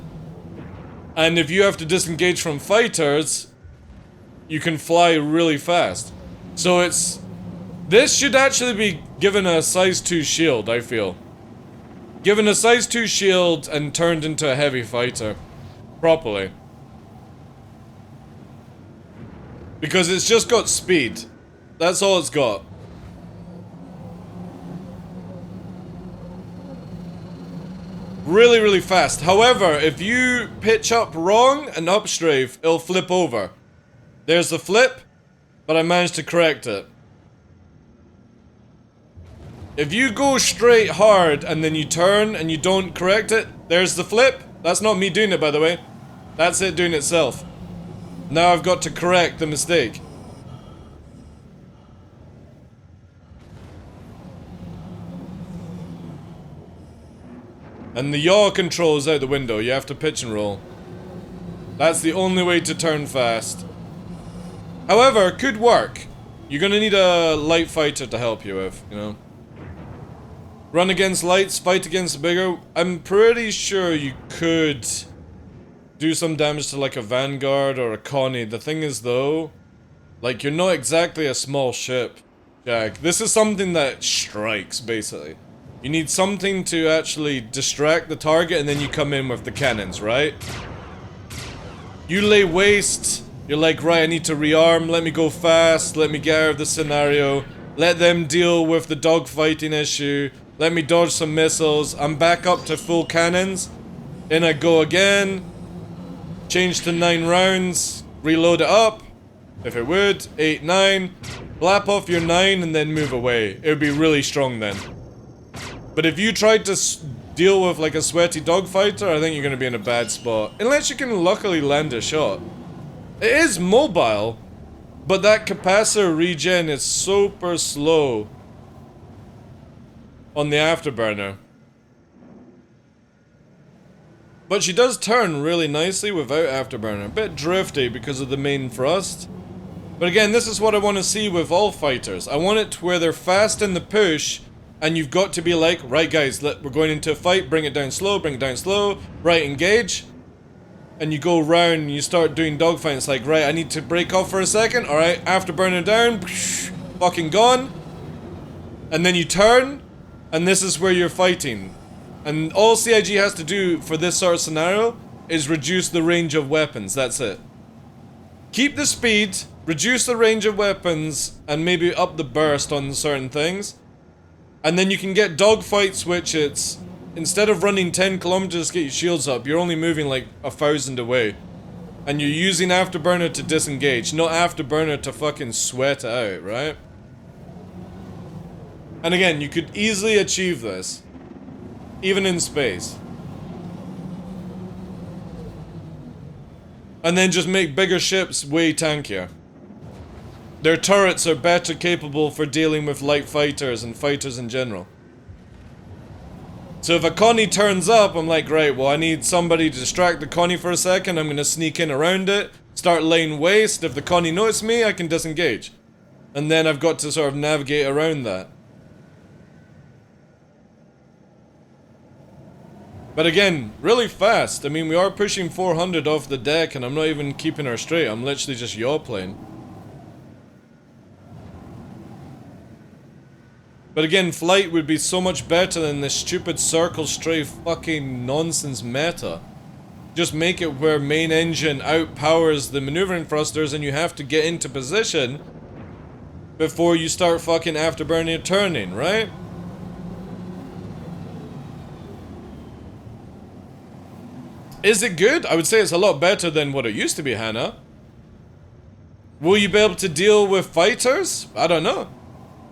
And if you have to disengage from fighters, you can fly really fast. So it's... This should actually be given a size 2 shield, I feel. Given a size 2 shield and turned into a heavy fighter. Properly. Because it's just got speed. That's all it's got. Really, really fast. However, if you pitch up wrong and upstrafe, it'll flip over. There's the flip, but I managed to correct it. If you go straight hard and then you turn and you don't correct it, there's the flip. That's not me doing it, by the way. That's it doing itself. Now I've got to correct the mistake. And the yaw control is out the window. You have to pitch and roll. That's the only way to turn fast. However, could work. You're gonna need a light fighter to help you with, you know. Run against lights, fight against bigger. I'm pretty sure you could do some damage to like a Vanguard or a Connie. The thing is though, like you're not exactly a small ship, Jack. This is something that strikes, basically. You need something to actually distract the target and then you come in with the cannons, right? You lay waste, you're like, right, I need to rearm, let me go fast, let me get out of the scenario, let them deal with the dogfighting issue, let me dodge some missiles, I'm back up to full cannons, in I go again, change to 9 rounds, reload it up, if it would, 8, 9, blap off your 9 and then move away. It would be really strong then. But if you tried to deal with like a sweaty dogfighter, I think you're going to be in a bad spot. Unless you can luckily land a shot. It is mobile, but that capacitor regen is super slow on the afterburner. But she does turn really nicely without afterburner. A bit drifty because of the main thrust. But again, this is what I want to see with all fighters. I want it to where they're fast in the push, and you've got to be like, right guys, we're going into a fight, bring it down slow, right, engage. And you go round and you start doing dogfighting. It's like, right, I need to break off for a second, alright, afterburner down, fucking gone. And then you turn, and this is where you're fighting. And all CIG has to do for this sort of scenario is reduce the range of weapons, that's it. Keep the speed, reduce the range of weapons, and maybe up the burst on certain things. And then you can get dogfights which it's, instead of running 10 kilometers to get your shields up, you're only moving like 1,000 away. And you're using afterburner to disengage, not afterburner to fucking sweat it out, right? And again, you could easily achieve this. Even in space. And then just make bigger ships way tankier. Their turrets are better capable for dealing with light fighters and fighters in general. So if a Connie turns up, I'm like, right, well I need somebody to distract the Connie for a second, I'm gonna sneak in around it, start laying waste, if the Connie notices me, I can disengage. And then I've got to sort of navigate around that. But again, really fast. I mean, we are pushing 400 off the deck, and I'm not even keeping her straight. I'm literally just yaw playing. But again, flight would be so much better than this stupid circle strafe fucking nonsense meta. Just make it where main engine outpowers the maneuvering thrusters and you have to get into position before you start fucking afterburning or turning, right? Is it good? I would say it's a lot better than what it used to be, Hannah. Will you be able to deal with fighters? I don't know.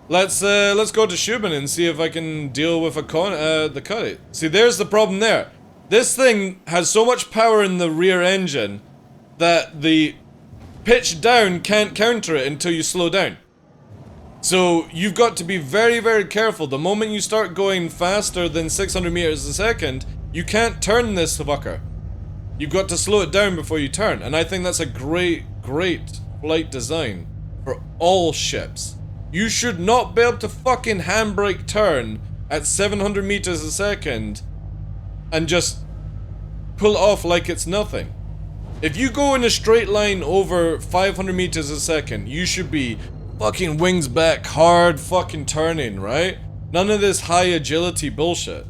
Let's go to Shubin and see if I can deal with the Cuddy. See, there's the problem there. This thing has so much power in the rear engine that the pitch down can't counter it until you slow down. So you've got to be very, very careful. The moment you start going faster than 600 meters a second, you can't turn this fucker. You've got to slow it down before you turn. And I think that's a great, great flight design for all ships. You should not be able to fucking handbrake turn at 700 meters a second and just pull it off like it's nothing. If you go in a straight line over 500 meters a second, you should be fucking wings back, hard fucking turning, right? None of this high agility bullshit.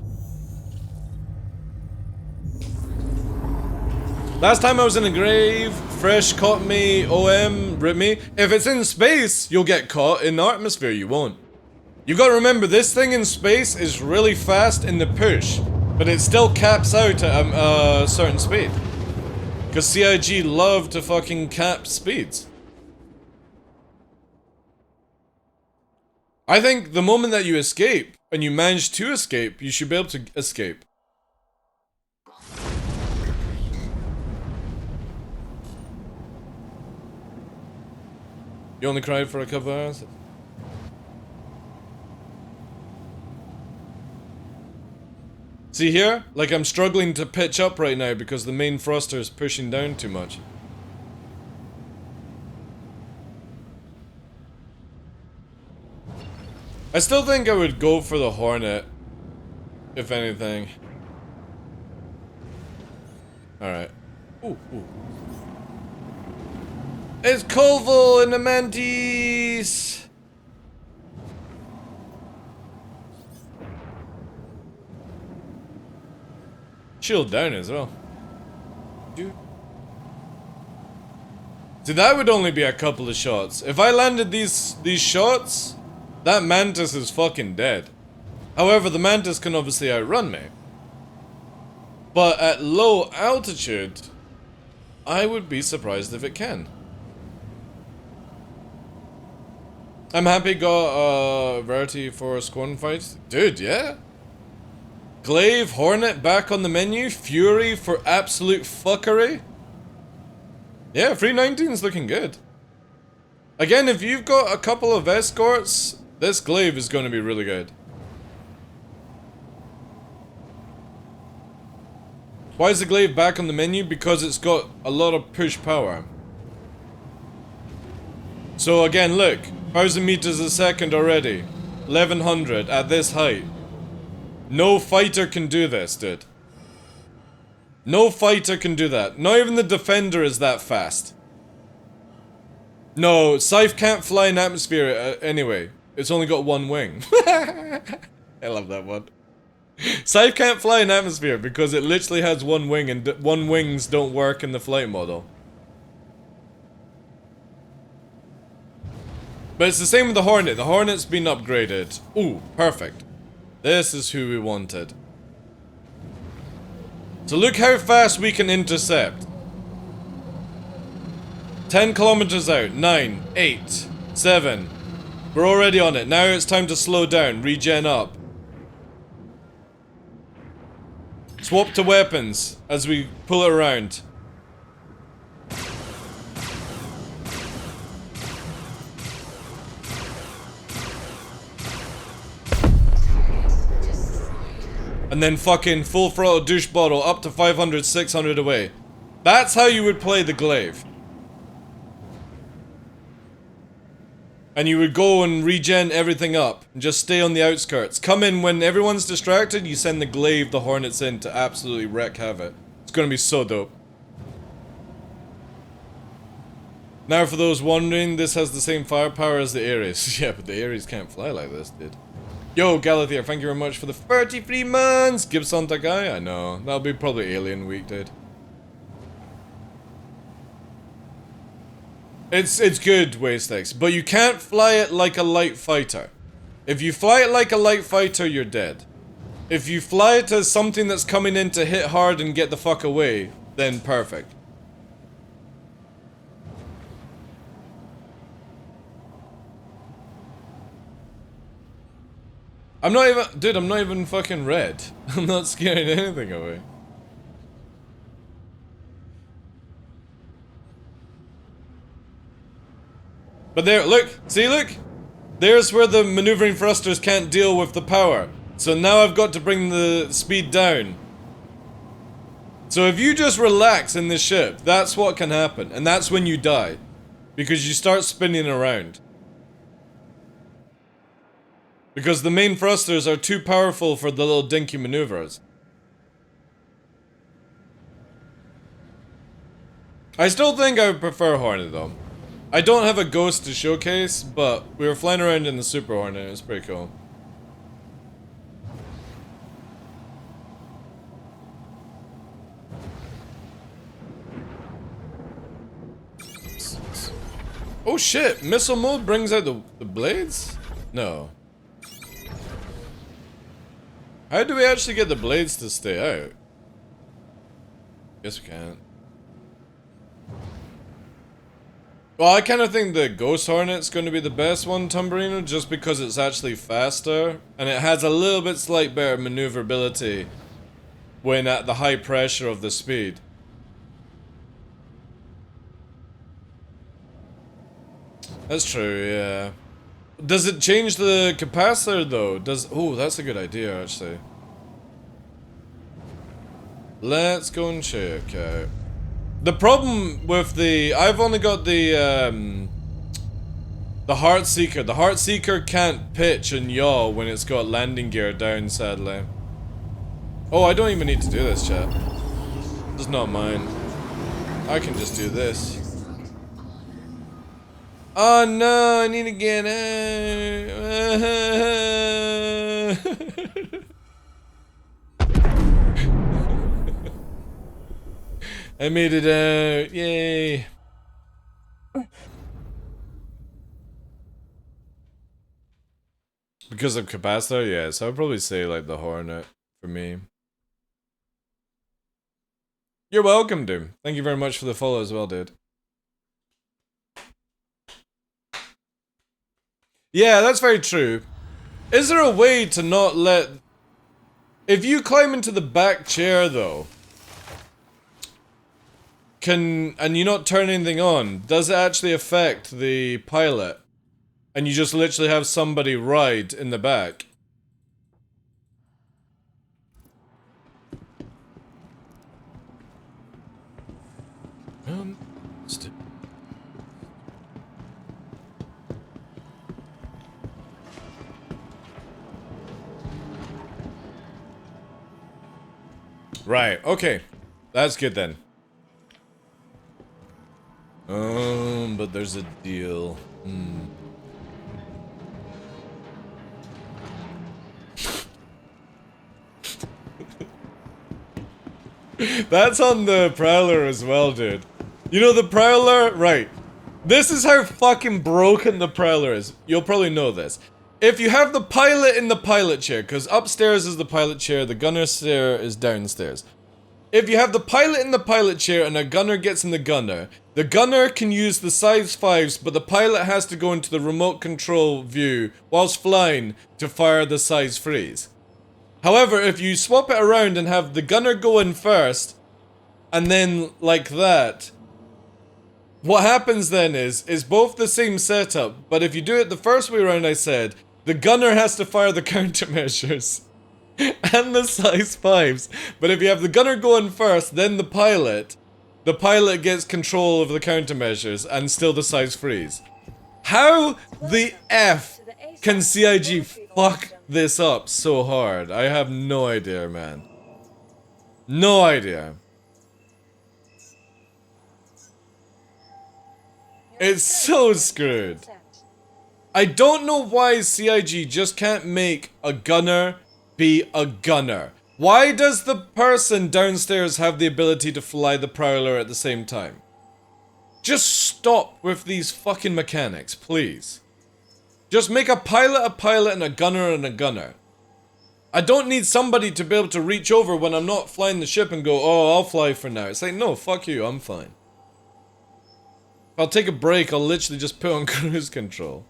Last time I was in a grave, Fresh caught me, OM, rip me. If it's in space, you'll get caught. In the atmosphere, you won't. You gotta remember, this thing in space is really fast in the push, but it still caps out at a certain speed. Because CIG love to fucking cap speeds. I think the moment that you escape, and you manage to escape, you should be able to escape. You only cried for a couple hours? See here? Like, I'm struggling to pitch up right now because the main thruster is pushing down too much. I still think I would go for the Hornet, if anything. Alright. Ooh, ooh. It's Colville and the Mantis! Shield down as well. Dude. See, that would only be a couple of shots. If I landed these shots, that Mantis is fucking dead. However, the Mantis can obviously outrun me. But at low altitude, I would be surprised if it can. I'm happy got Verity for a squadron fight. Dude, yeah. Glaive, Hornet back on the menu. Fury for absolute fuckery. Yeah, 319 is looking good. Again, if you've got a couple of escorts, this Glaive is going to be really good. Why is the Glaive back on the menu? Because it's got a lot of push power. So again, look. 1,000 meters a second already. 1100 at this height. No fighter can do this, dude. No fighter can do that. Not even the Defender is that fast. No, Scythe can't fly in atmosphere anyway. It's only got one wing. I love that one. Scythe can't fly in atmosphere because it literally has one wing and one wings don't work in the flight model. But it's the same with the Hornet. The Hornet's been upgraded. Ooh, perfect. This is who we wanted. So look how fast we can intercept. 10 kilometers out. 9, 8, 7. We're already on it. Now it's time to slow down. Regen up. Swap to weapons as we pull it around. And then fucking full throttle douche bottle up to 500, 600 away. That's how you would play the Glaive. And you would go and regen everything up and just stay on the outskirts. Come in when everyone's distracted, you send the glaive, the hornets in to absolutely wreak havoc. It's gonna be so dope. Now for those wondering, this has the same firepower as the Ares. Yeah, but the Ares can't fly like this, dude. Yo, Galathier, thank you very much for the 33 months! Gibson Takai? I know. That'll be probably Alien Week, dude. It's good, Wastex, but you can't fly it like a light fighter. If you fly it like a light fighter, you're dead. If you fly it as something that's coming in to hit hard and get the fuck away, then perfect. I'm not even, dude, I'm not even fucking red. I'm not scaring anything away. But there, look, see, look? There's where the maneuvering thrusters can't deal with the power. So now I've got to bring the speed down. So if you just relax in this ship, that's what can happen. And that's when you die. Because you start spinning around. Because the main thrusters are too powerful for the little dinky maneuvers. I still think I would prefer Hornet though. I don't have a Ghost to showcase, but we were flying around in the Super Hornet, it was pretty cool. Oh shit, missile mode brings out the blades? No. How do we actually get the blades to stay out? Guess we can't. Well, I kind of think the Ghost Hornet's going to be the best one, Tumbarino, just because it's actually faster, and it has a little bit slight better maneuverability when at the high pressure of the speed. That's true, yeah. Does it change the capacitor though? Oh, that's a good idea actually. Let's go and check out. The problem with I've only got the Heartseeker. The Heartseeker can't pitch and yaw when it's got landing gear down, sadly. Oh, I don't even need to do this, chat. This is not mine. I can just do this. Oh no, I need to get out. I made it out, yay. Because of capacitor, yeah, so I'd probably say like the Hornet for me. You're welcome, dude. Thank you very much for the follow as well, dude. Yeah, that's very true. Is there a way to not let... If you climb into the back chair, though, and you not turn anything on, does it actually affect the pilot? And you just literally have somebody ride in the back? Right, okay. That's good then. But there's a deal. That's on the Prowler as well, dude. You know the Prowler? Right. This is how fucking broken the Prowler is. You'll probably know this. If you have the pilot in the pilot chair, because upstairs is the pilot chair, the gunner chair is downstairs. If you have the pilot in the pilot chair and a gunner gets in the gunner can use the size 5s, but the pilot has to go into the remote control view whilst flying to fire the size 3s. However, if you swap it around and have the gunner go in first, and then like that, what happens then is both the same setup, but if you do it the first way around I said, the gunner has to fire the countermeasures and the size 5s. But if you have the gunner go in first, then the pilot gets control of the countermeasures and still the size 3s. How the F To the ASOC can CIG vehicle retrieval fuck system. this up so hard? I have no idea, man. No idea. Your It's security so clearance screwed. has been set. I don't know why CIG just can't make a gunner be a gunner. Why does the person downstairs have the ability to fly the Prowler at the same time? Just stop with these fucking mechanics, please. Just make a pilot, and a gunner. I don't need somebody to be able to reach over when I'm not flying the ship and go, oh, I'll fly for now. It's like, no, fuck you, I'm fine. If I'll take a break, I'll literally just put on cruise control.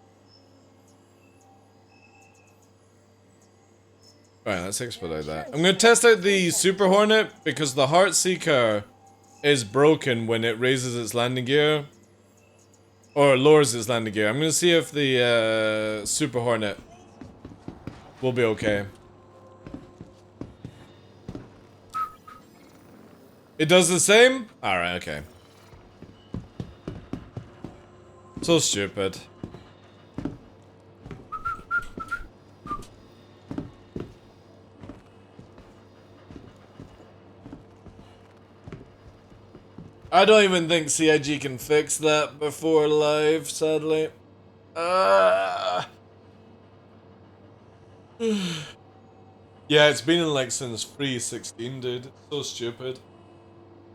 Alright, let's expedite that. I'm gonna test out the Super Hornet because the Heartseeker is broken when it raises its landing gear. Or lowers its landing gear. I'm gonna see if the Super Hornet will be okay. It does the same? Alright, okay. So stupid. I don't even think CIG can fix that before live, sadly. Yeah, it's been in like since 3.16, dude. It's so stupid.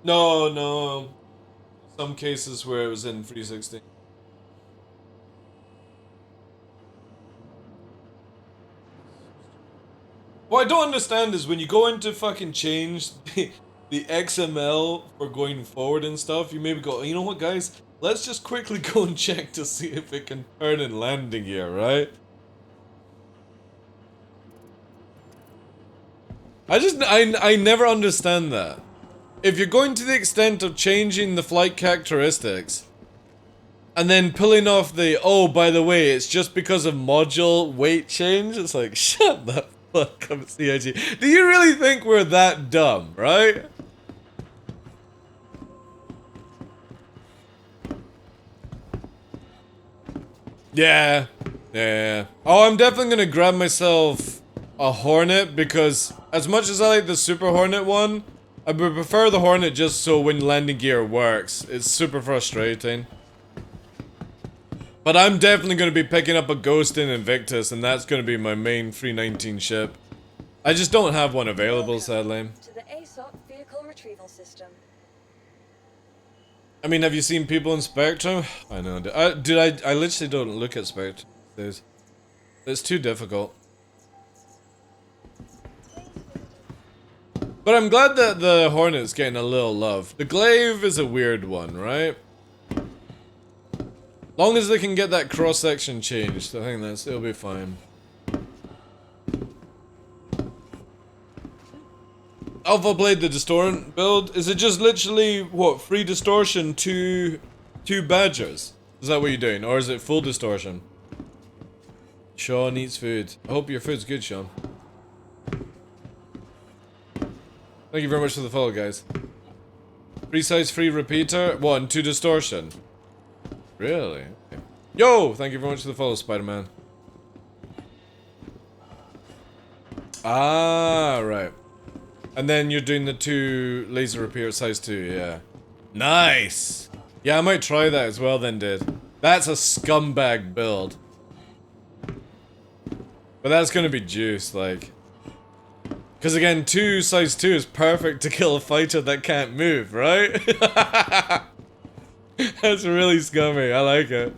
No. Some cases where it was in 3.16. What I don't understand is when you go into fucking change the XML for going forward and stuff, you maybe go, you know what, guys? Let's just quickly go and check to see if it can turn in landing gear, right? I never understand that. If you're going to the extent of changing the flight characteristics and then pulling off the, oh, by the way, it's just because of module weight change, it's like, shut the fuck up, CIG. Do you really think we're that dumb, right? Yeah. Oh, I'm definitely gonna grab myself a Hornet because as much as I like the Super Hornet one, I would prefer the Hornet just so when landing gear works. It's super frustrating. But I'm definitely gonna be picking up a Ghost in Invictus, and that's gonna be my main 319 ship. I just don't have one available, sadly. To the ASOC vehicle retrieval system. I mean, have you seen people in Spectrum? I know. I literally don't look at Spectrum these days. It's too difficult. But I'm glad that the Hornet's getting a little love. The Glaive is a weird one, right? Long as they can get that cross-section changed, I think it'll be fine. Alpha played the Distortion build. Is it just literally, what, free distortion, two Badgers? Is that what you're doing? Or is it full distortion? Sean eats food. I hope your food's good, Sean. Thank you very much for the follow, guys. Free size, free repeater. 1, 2 distortion. Really? Okay. Yo! Thank you very much for the follow, Spider-Man. Ah, right. And then you're doing the 2 laser repeater size 2, yeah. Nice! Yeah, I might try that as well then, dude. That's a scumbag build. But that's gonna be juice, like. Because again, 2 size 2 is perfect to kill a fighter that can't move, right? That's really scummy, I like it.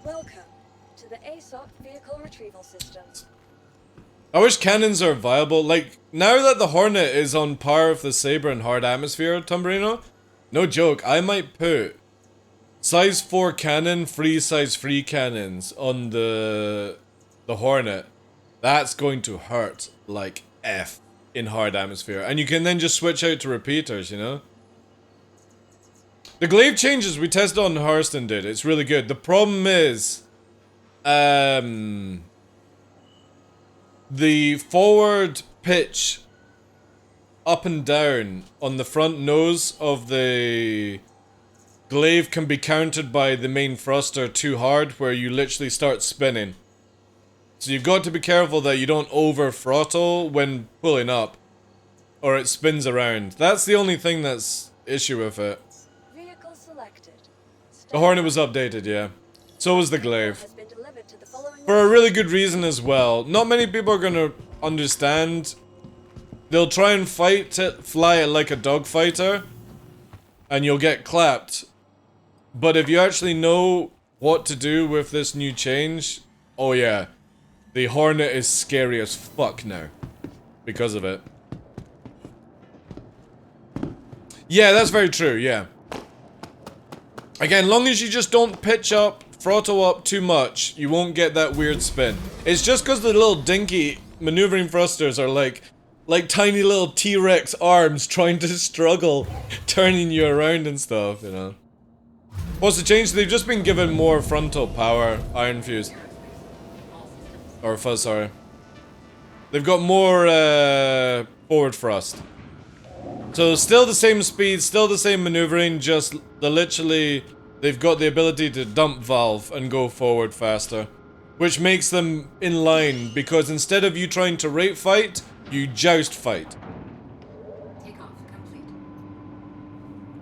Welcome to the ASOC vehicle retrieval systems. I wish cannons are viable. Like, now that the Hornet is on par with the Saber and Hard Atmosphere, Tumbrino, no joke, I might put size 4 cannon, size 3 cannons on the Hornet. That's going to hurt like F in Hard Atmosphere. And you can then just switch out to repeaters, you know? The glaive changes we tested on Hurston, dude. It's really good. The problem is, the forward pitch up and down on the front nose of the glaive can be countered by the main thruster too hard, where you literally start spinning. So you've got to be careful that you don't over throttle when pulling up, or it spins around. That's the only thing that's issue with it. Vehicle selected. The Hornet was updated, yeah. So was the glaive. Has been delivered to the following For a really good reason as well. Not many people are gonna understand. They'll try and fly it like a dogfighter, and you'll get clapped. But if you actually know what to do with this new change, oh yeah, the Hornet is scary as fuck now because of it. Yeah, that's very true, yeah. Again, long as you just don't pitch up, throttle up too much, you won't get that weird spin. It's just because the little dinky maneuvering thrusters are like tiny little T-Rex arms trying to struggle turning you around and stuff, you know. What's the change? They've just been given more frontal power, iron fuse. Or fuzz, sorry. They've got more forward thrust. So still the same speed, still the same maneuvering, just they've got the ability to dump valve and go forward faster. Which makes them in line, because instead of you trying to rate fight, you joust fight. Takeoff complete.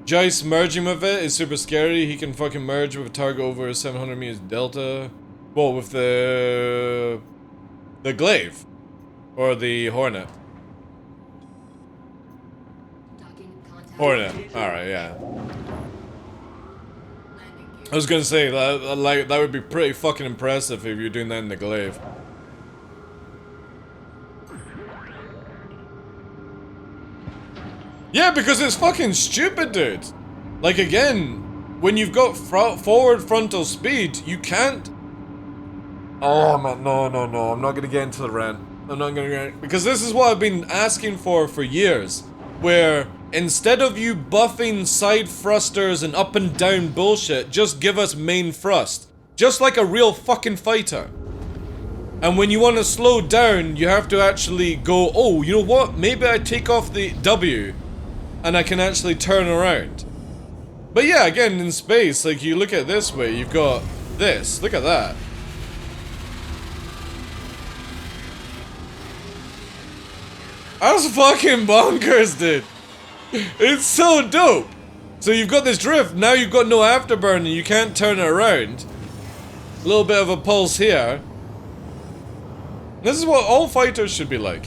Joust merging with it is super scary. He can fucking merge with a target over 700 meters delta. Well, with the glaive. Or the Hornet. Docking contact. Hornet. Alright, yeah. Landing gear. I was gonna say, that would be pretty fucking impressive if you're doing that in the glaive. Yeah, because it's fucking stupid, dude. Like, again, when you've got forward frontal speed, you can't... Oh, man, no, I'm not gonna get into the rant. I'm not gonna get... Because this is what I've been asking for years. Where, instead of you buffing side thrusters and up and down bullshit, just give us main thrust. Just like a real fucking fighter. And when you want to slow down, you have to actually go, oh, you know what? Maybe I take off the W and I can actually turn around. But yeah, again, in space, like, you look at it this way, you've got this. Look at that. That's fucking bonkers, dude. It's so dope. So you've got this drift, now you've got no afterburner, you can't turn it around. A little bit of a pulse here. This is what all fighters should be like.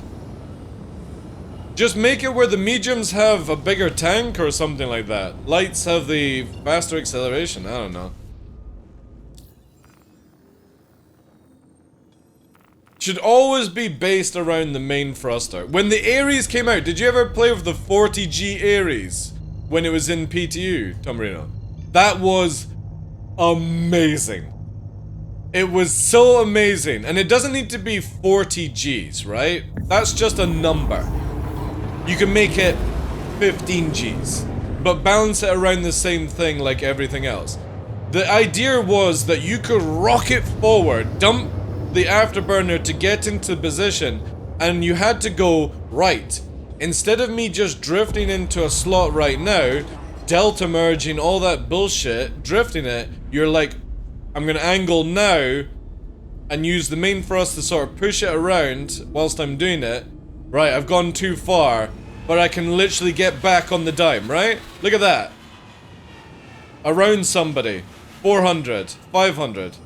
Just make it where the mediums have a bigger tank or something like that. Lights have the faster acceleration, I don't know. Should always be based around the main thruster. When the Ares came out, did you ever play with the 40G Ares? When it was in PTU, Tom Marino? That was amazing. It was so amazing. And it doesn't need to be 40 Gs, right? That's just a number. You can make it 15 Gs. But balance it around the same thing like everything else. The idea was that you could rocket forward, dump the afterburner to get into position, and you had to go right. Instead of me just drifting into a slot right now, delta merging, all that bullshit, drifting it, you're like, I'm gonna angle now and use the main thrust to sort of push it around whilst I'm doing it. Right, I've gone too far, but I can literally get back on the dime, right? Look at that. Around somebody. 400, 500.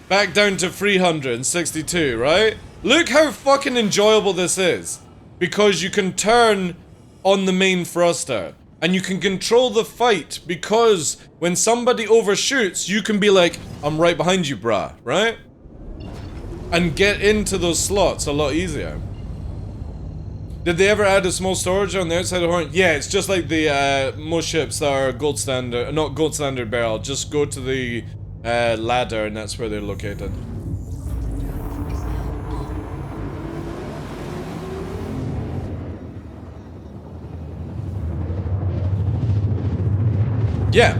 Back down to 362, right? Look how fucking enjoyable this is. Because you can turn on the main thruster. And you can control the fight, because when somebody overshoots, you can be like, I'm right behind you, brah, right? And get into those slots a lot easier. Did they ever add a small storage on the outside of the horn? Yeah, it's just like the most ships that are gold standard, not gold standard barrel. Just go to the ladder, and that's where they're located. Yeah.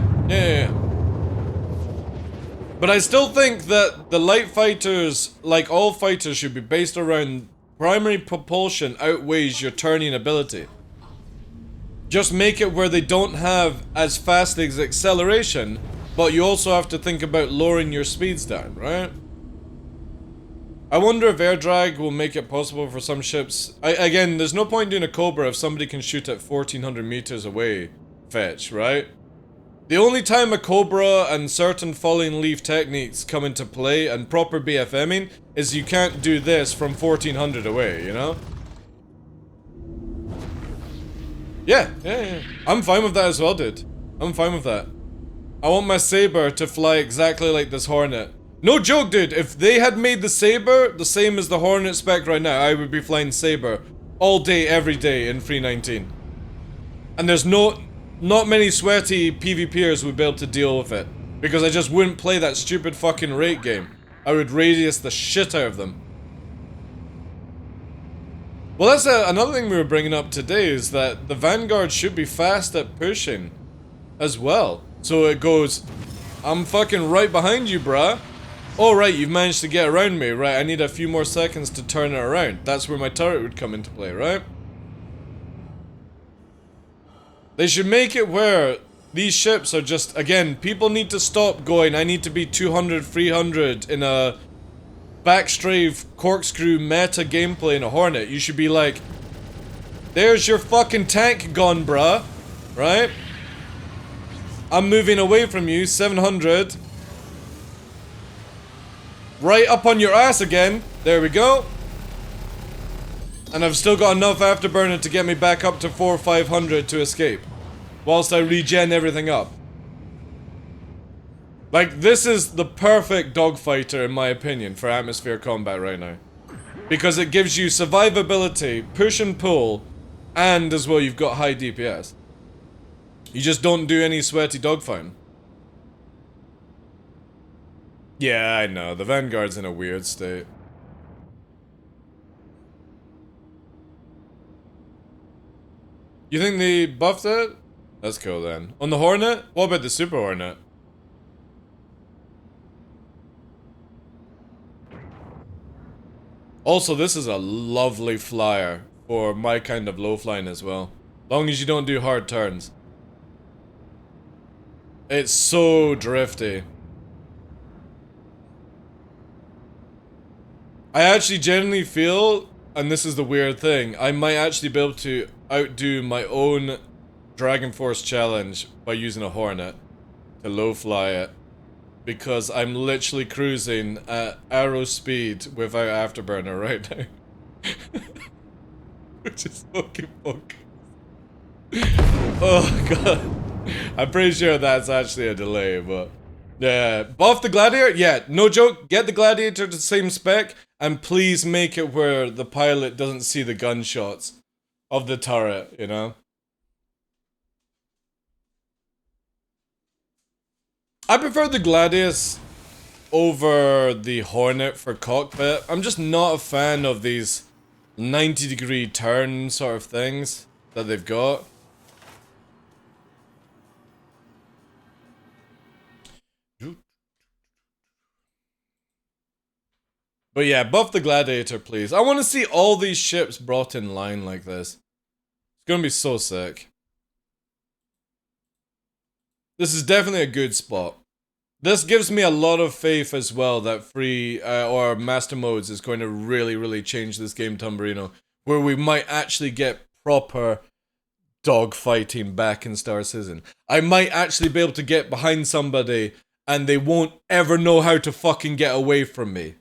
But I still think that the light fighters, like all fighters, should be based around primary propulsion outweighs your turning ability. Just make it where they don't have as fast as acceleration, but you also have to think about lowering your speeds down, right? I wonder if air drag will make it possible for some ships. Again, there's no point doing a Cobra if somebody can shoot at 1400 meters away fetch, right? The only time a Cobra and certain falling leaf techniques come into play and proper BFMing is you can't do this from 1400 away, you know? Yeah. I'm fine with that as well, dude. I'm fine with that. I want my Saber to fly exactly like this Hornet. No joke, dude. If they had made the Saber the same as the Hornet spec right now, I would be flying Saber all day, every day in 319. And there's not many sweaty PvPers would be able to deal with it. Because I just wouldn't play that stupid fucking rate game. I would radius the shit out of them. Well, that's another thing we were bringing up today, is that the Vanguard should be fast at pushing as well. So it goes, I'm fucking right behind you, bruh. Oh, right, you've managed to get around me. Right, I need a few more seconds to turn it around. That's where my turret would come into play, right? They should make it where these ships are just, again, people need to stop going, I need to be 200, 300 in a backstrave corkscrew meta gameplay in a Hornet. You should be like, there's your fucking tank gone, bruh. Right? I'm moving away from you, 700. Right up on your ass again. There we go. And I've still got enough afterburner to get me back up to 400 or 500 to escape. Whilst I regen everything up. Like, this is the perfect dogfighter, in my opinion, for atmosphere combat right now. Because it gives you survivability, push and pull, and as well you've got high DPS. You just don't do any sweaty dogfighting. Yeah, I know. The Vanguard's in a weird state. You think they buffed it? That's cool then. On the Hornet? What about the Super Hornet? Also, this is a lovely flyer for my kind of low flying as well. Long as you don't do hard turns. It's so drifty. I actually genuinely feel, and this is the weird thing, I might actually be able to outdo my own Dragon Force challenge by using a Hornet to low fly it. Because I'm literally cruising at arrow speed without afterburner right now. Which is fucking fuck. Oh god. I'm pretty sure that's actually a delay, but... Yeah, buff the Gladiator? Yeah, no joke, get the Gladiator to the same spec, and please make it where the pilot doesn't see the gunshots of the turret, you know? I prefer the Gladius over the Hornet for cockpit. I'm just not a fan of these 90-degree turn sort of things that they've got. But yeah, buff the Gladiator, please. I want to see all these ships brought in line like this. It's gonna be so sick. This is definitely a good spot. This gives me a lot of faith as well that free or master modes is going to really change this game, Tumberino, where we might actually get proper dogfighting back in Star Citizen. I might actually be able to get behind somebody and they won't ever know how to fucking get away from me.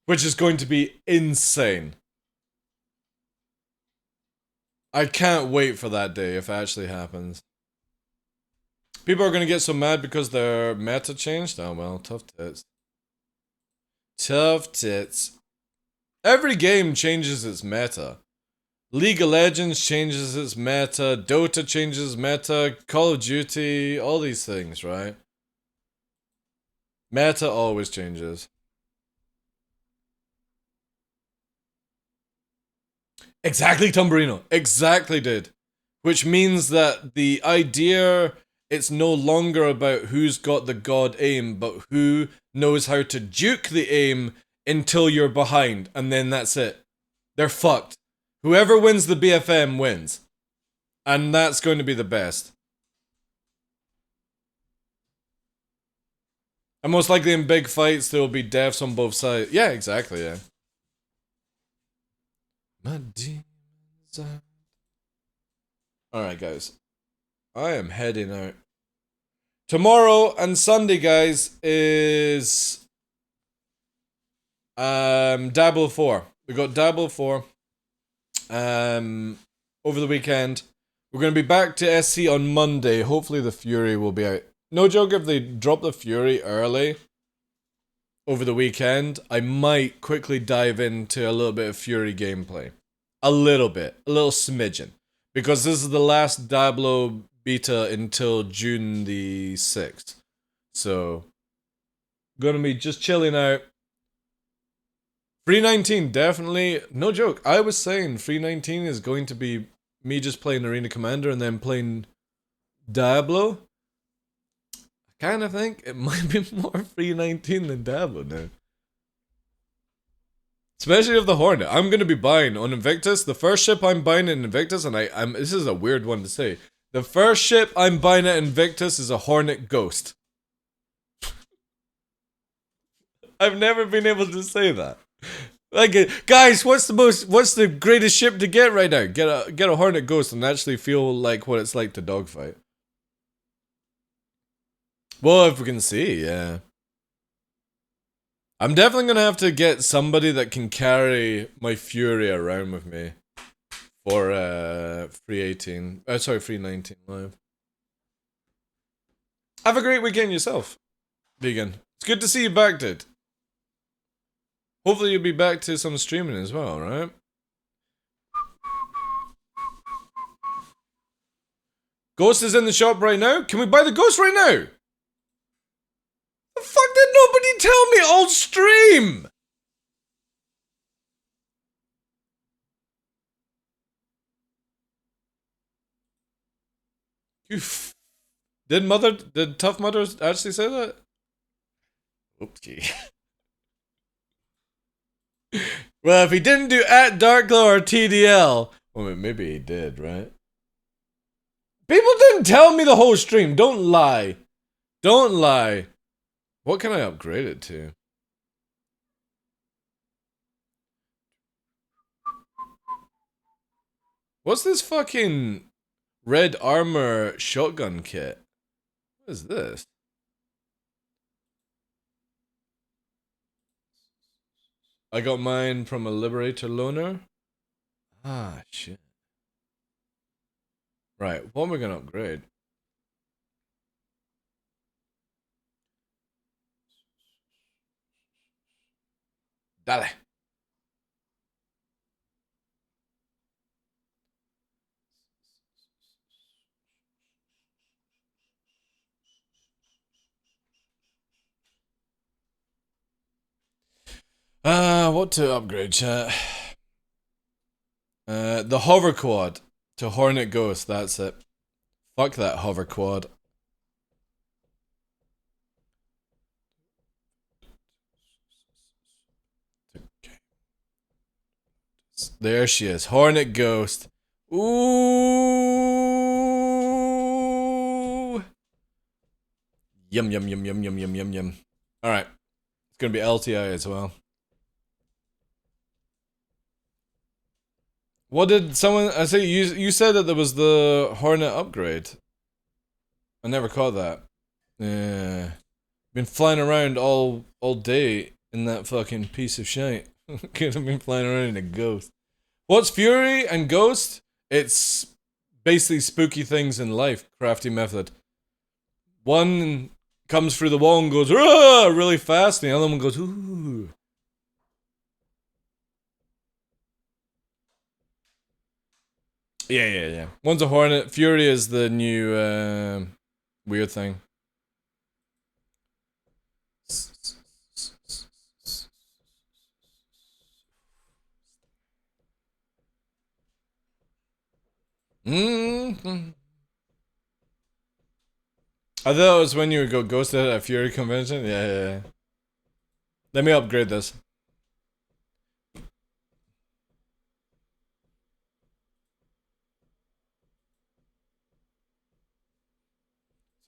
Which is going to be insane. I can't wait for that day if it actually happens. People are going to get so mad because their meta changed? Oh well, tough tits. Tough tits. Every game changes its meta. League of Legends changes its meta, Dota changes meta, Call of Duty, all these things, right? Meta always changes. Exactly, Tumberino. Exactly, dude. Which means that the idea it's no longer about who's got the god aim, but who knows how to juke the aim until you're behind, and then that's it. They're fucked. Whoever wins the BFM wins. And that's going to be the best. And most likely in big fights, there will be deaths on both sides. Yeah, exactly, yeah. My demons are... Alright, guys. I am heading out. Tomorrow and Sunday, guys, is... Diablo 4. We got Diablo 4. Over the weekend. We're going to be back to SC on Monday. Hopefully the Fury will be out. No joke, if they drop the Fury early over the weekend, I might quickly dive into a little bit of Fury gameplay. A little bit. A little smidgen. Because this is the last Diablo beta until June the 6th. So, gonna be just chilling out. Free 19, definitely. No joke. I was saying Free 19 is going to be me just playing Arena Commander and then playing Diablo. I kind of think it might be more Free 19 than Diablo now. Especially with the Hornet. I'm going to be buying on Invictus. The first ship I'm buying in Invictus, and this is a weird one to say. The first ship I'm buying at Invictus is a Hornet Ghost. I've never been able to say that. Like, guys, what's the greatest ship to get right now? Get a Hornet Ghost and actually feel like what it's like to dogfight. Well, if we can see, yeah. I'm definitely gonna have to get somebody that can carry my Fury around with me for Free 19 live. Have a great weekend yourself, Vegan. It's good to see you back, dude. Hopefully you'll be back to some streaming as well, right? Ghost is in the shop right now. Can we buy the Ghost right now? The fuck did nobody tell me on stream? Did Tough Mother actually say that? Oopsie. Well, if he didn't do at TheDarkLaw or TDL, well, maybe he did, right? People didn't tell me the whole stream. Don't lie. Don't lie. What can I upgrade it to? What's this fucking red armor shotgun kit? What is this? I got mine from a Liberator loaner. Ah, shit. Right, what am I gonna upgrade? Dale. What to upgrade, chat? The hover quad to Hornet Ghost, that's it. Fuck that hover quad. There she is, Hornet Ghost. Ooh. Yum yum yum yum yum yum yum yum. Alright. It's gonna be LTI as well. What did someone I say you said that there was the Hornet upgrade. I never caught that. Yeah. Been flying around all day in that fucking piece of shit. Could have been flying around in a ghost. What's Fury and Ghost? It's basically spooky things in life, crafty method. One comes through the wall and goes really fast, and the other one goes ooh. Yeah. One's a Hornet. Fury is the new weird thing. I thought it was when you go ghosted at a Fury convention. Yeah. Let me upgrade this.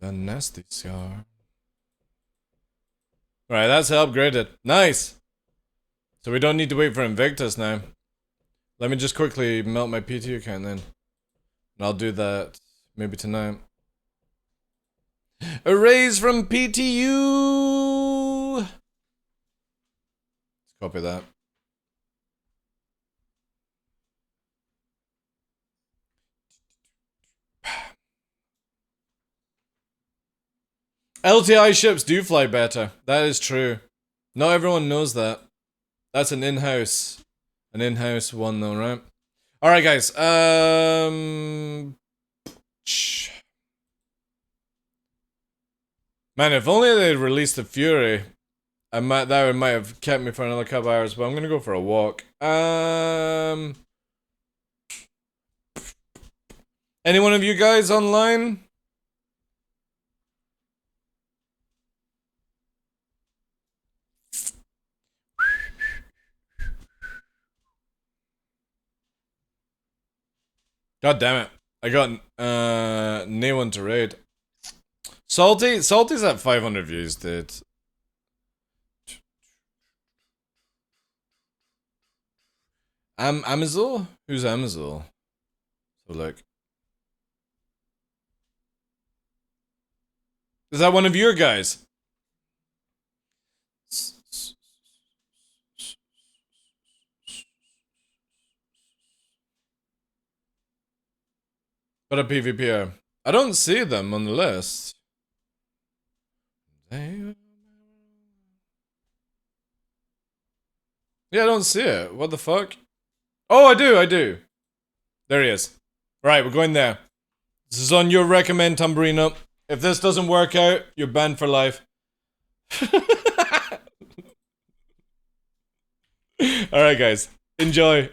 A nasty scar. Right, that's upgraded. Nice. So we don't need to wait for Invictus now. Let me just quickly melt my PT account then. And I'll do that maybe tonight. A raise from PTU. Let's copy that. LTI ships do fly better. That is true. Not everyone knows that. That's an in-house one though, right? Alright guys, man, if only they'd released the Fury, that might have kept me for another couple hours, but I'm gonna go for a walk. Any one of you guys online? God damn it. I got no one to raid. Salty's at 500 views, dude. Amazul? Who's Amazul? So look. Is that one of your guys? But a PvPer. I don't see them on the list. Yeah, I don't see it. What the fuck? Oh, I do. There he is. Right, we're going there. This is on your recommend, Tamburino. If this doesn't work out, you're banned for life. Alright, guys. Enjoy.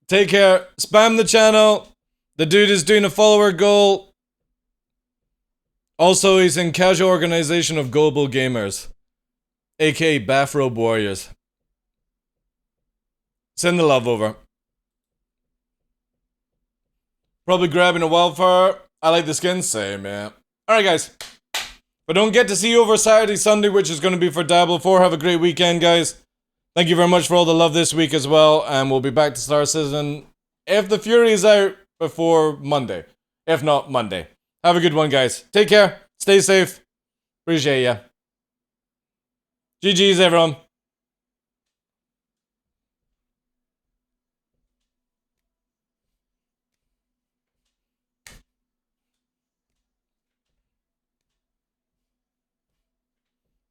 Take care. Spam the channel. The dude is doing a follower goal. Also, he's in Casual Organization of Global Gamers. aka Bathrobe Warriors. Send the love over. Probably grabbing a wildfire. I like the skin. Same, yeah. Alright, guys. But don't get to see you over Saturday, Sunday, which is going to be for Diablo 4. Have a great weekend, guys. Thank you very much for all the love this week as well. And we'll be back to Star Citizen if the Fury is out before Monday. If not, Monday. Have a good one, guys. Take care. Stay safe. Appreciate ya. GG's, everyone.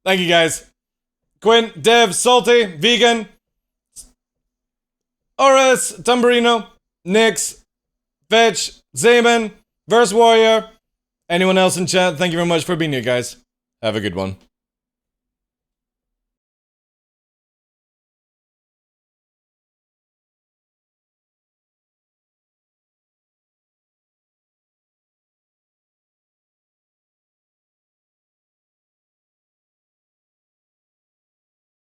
Thank you, guys. Quint, Dev, Salty, Vegan, RS, Tamburino, Nix, Fetch, Zayman, Verse Warrior, anyone else in chat, thank you very much for being here, guys. Have a good one.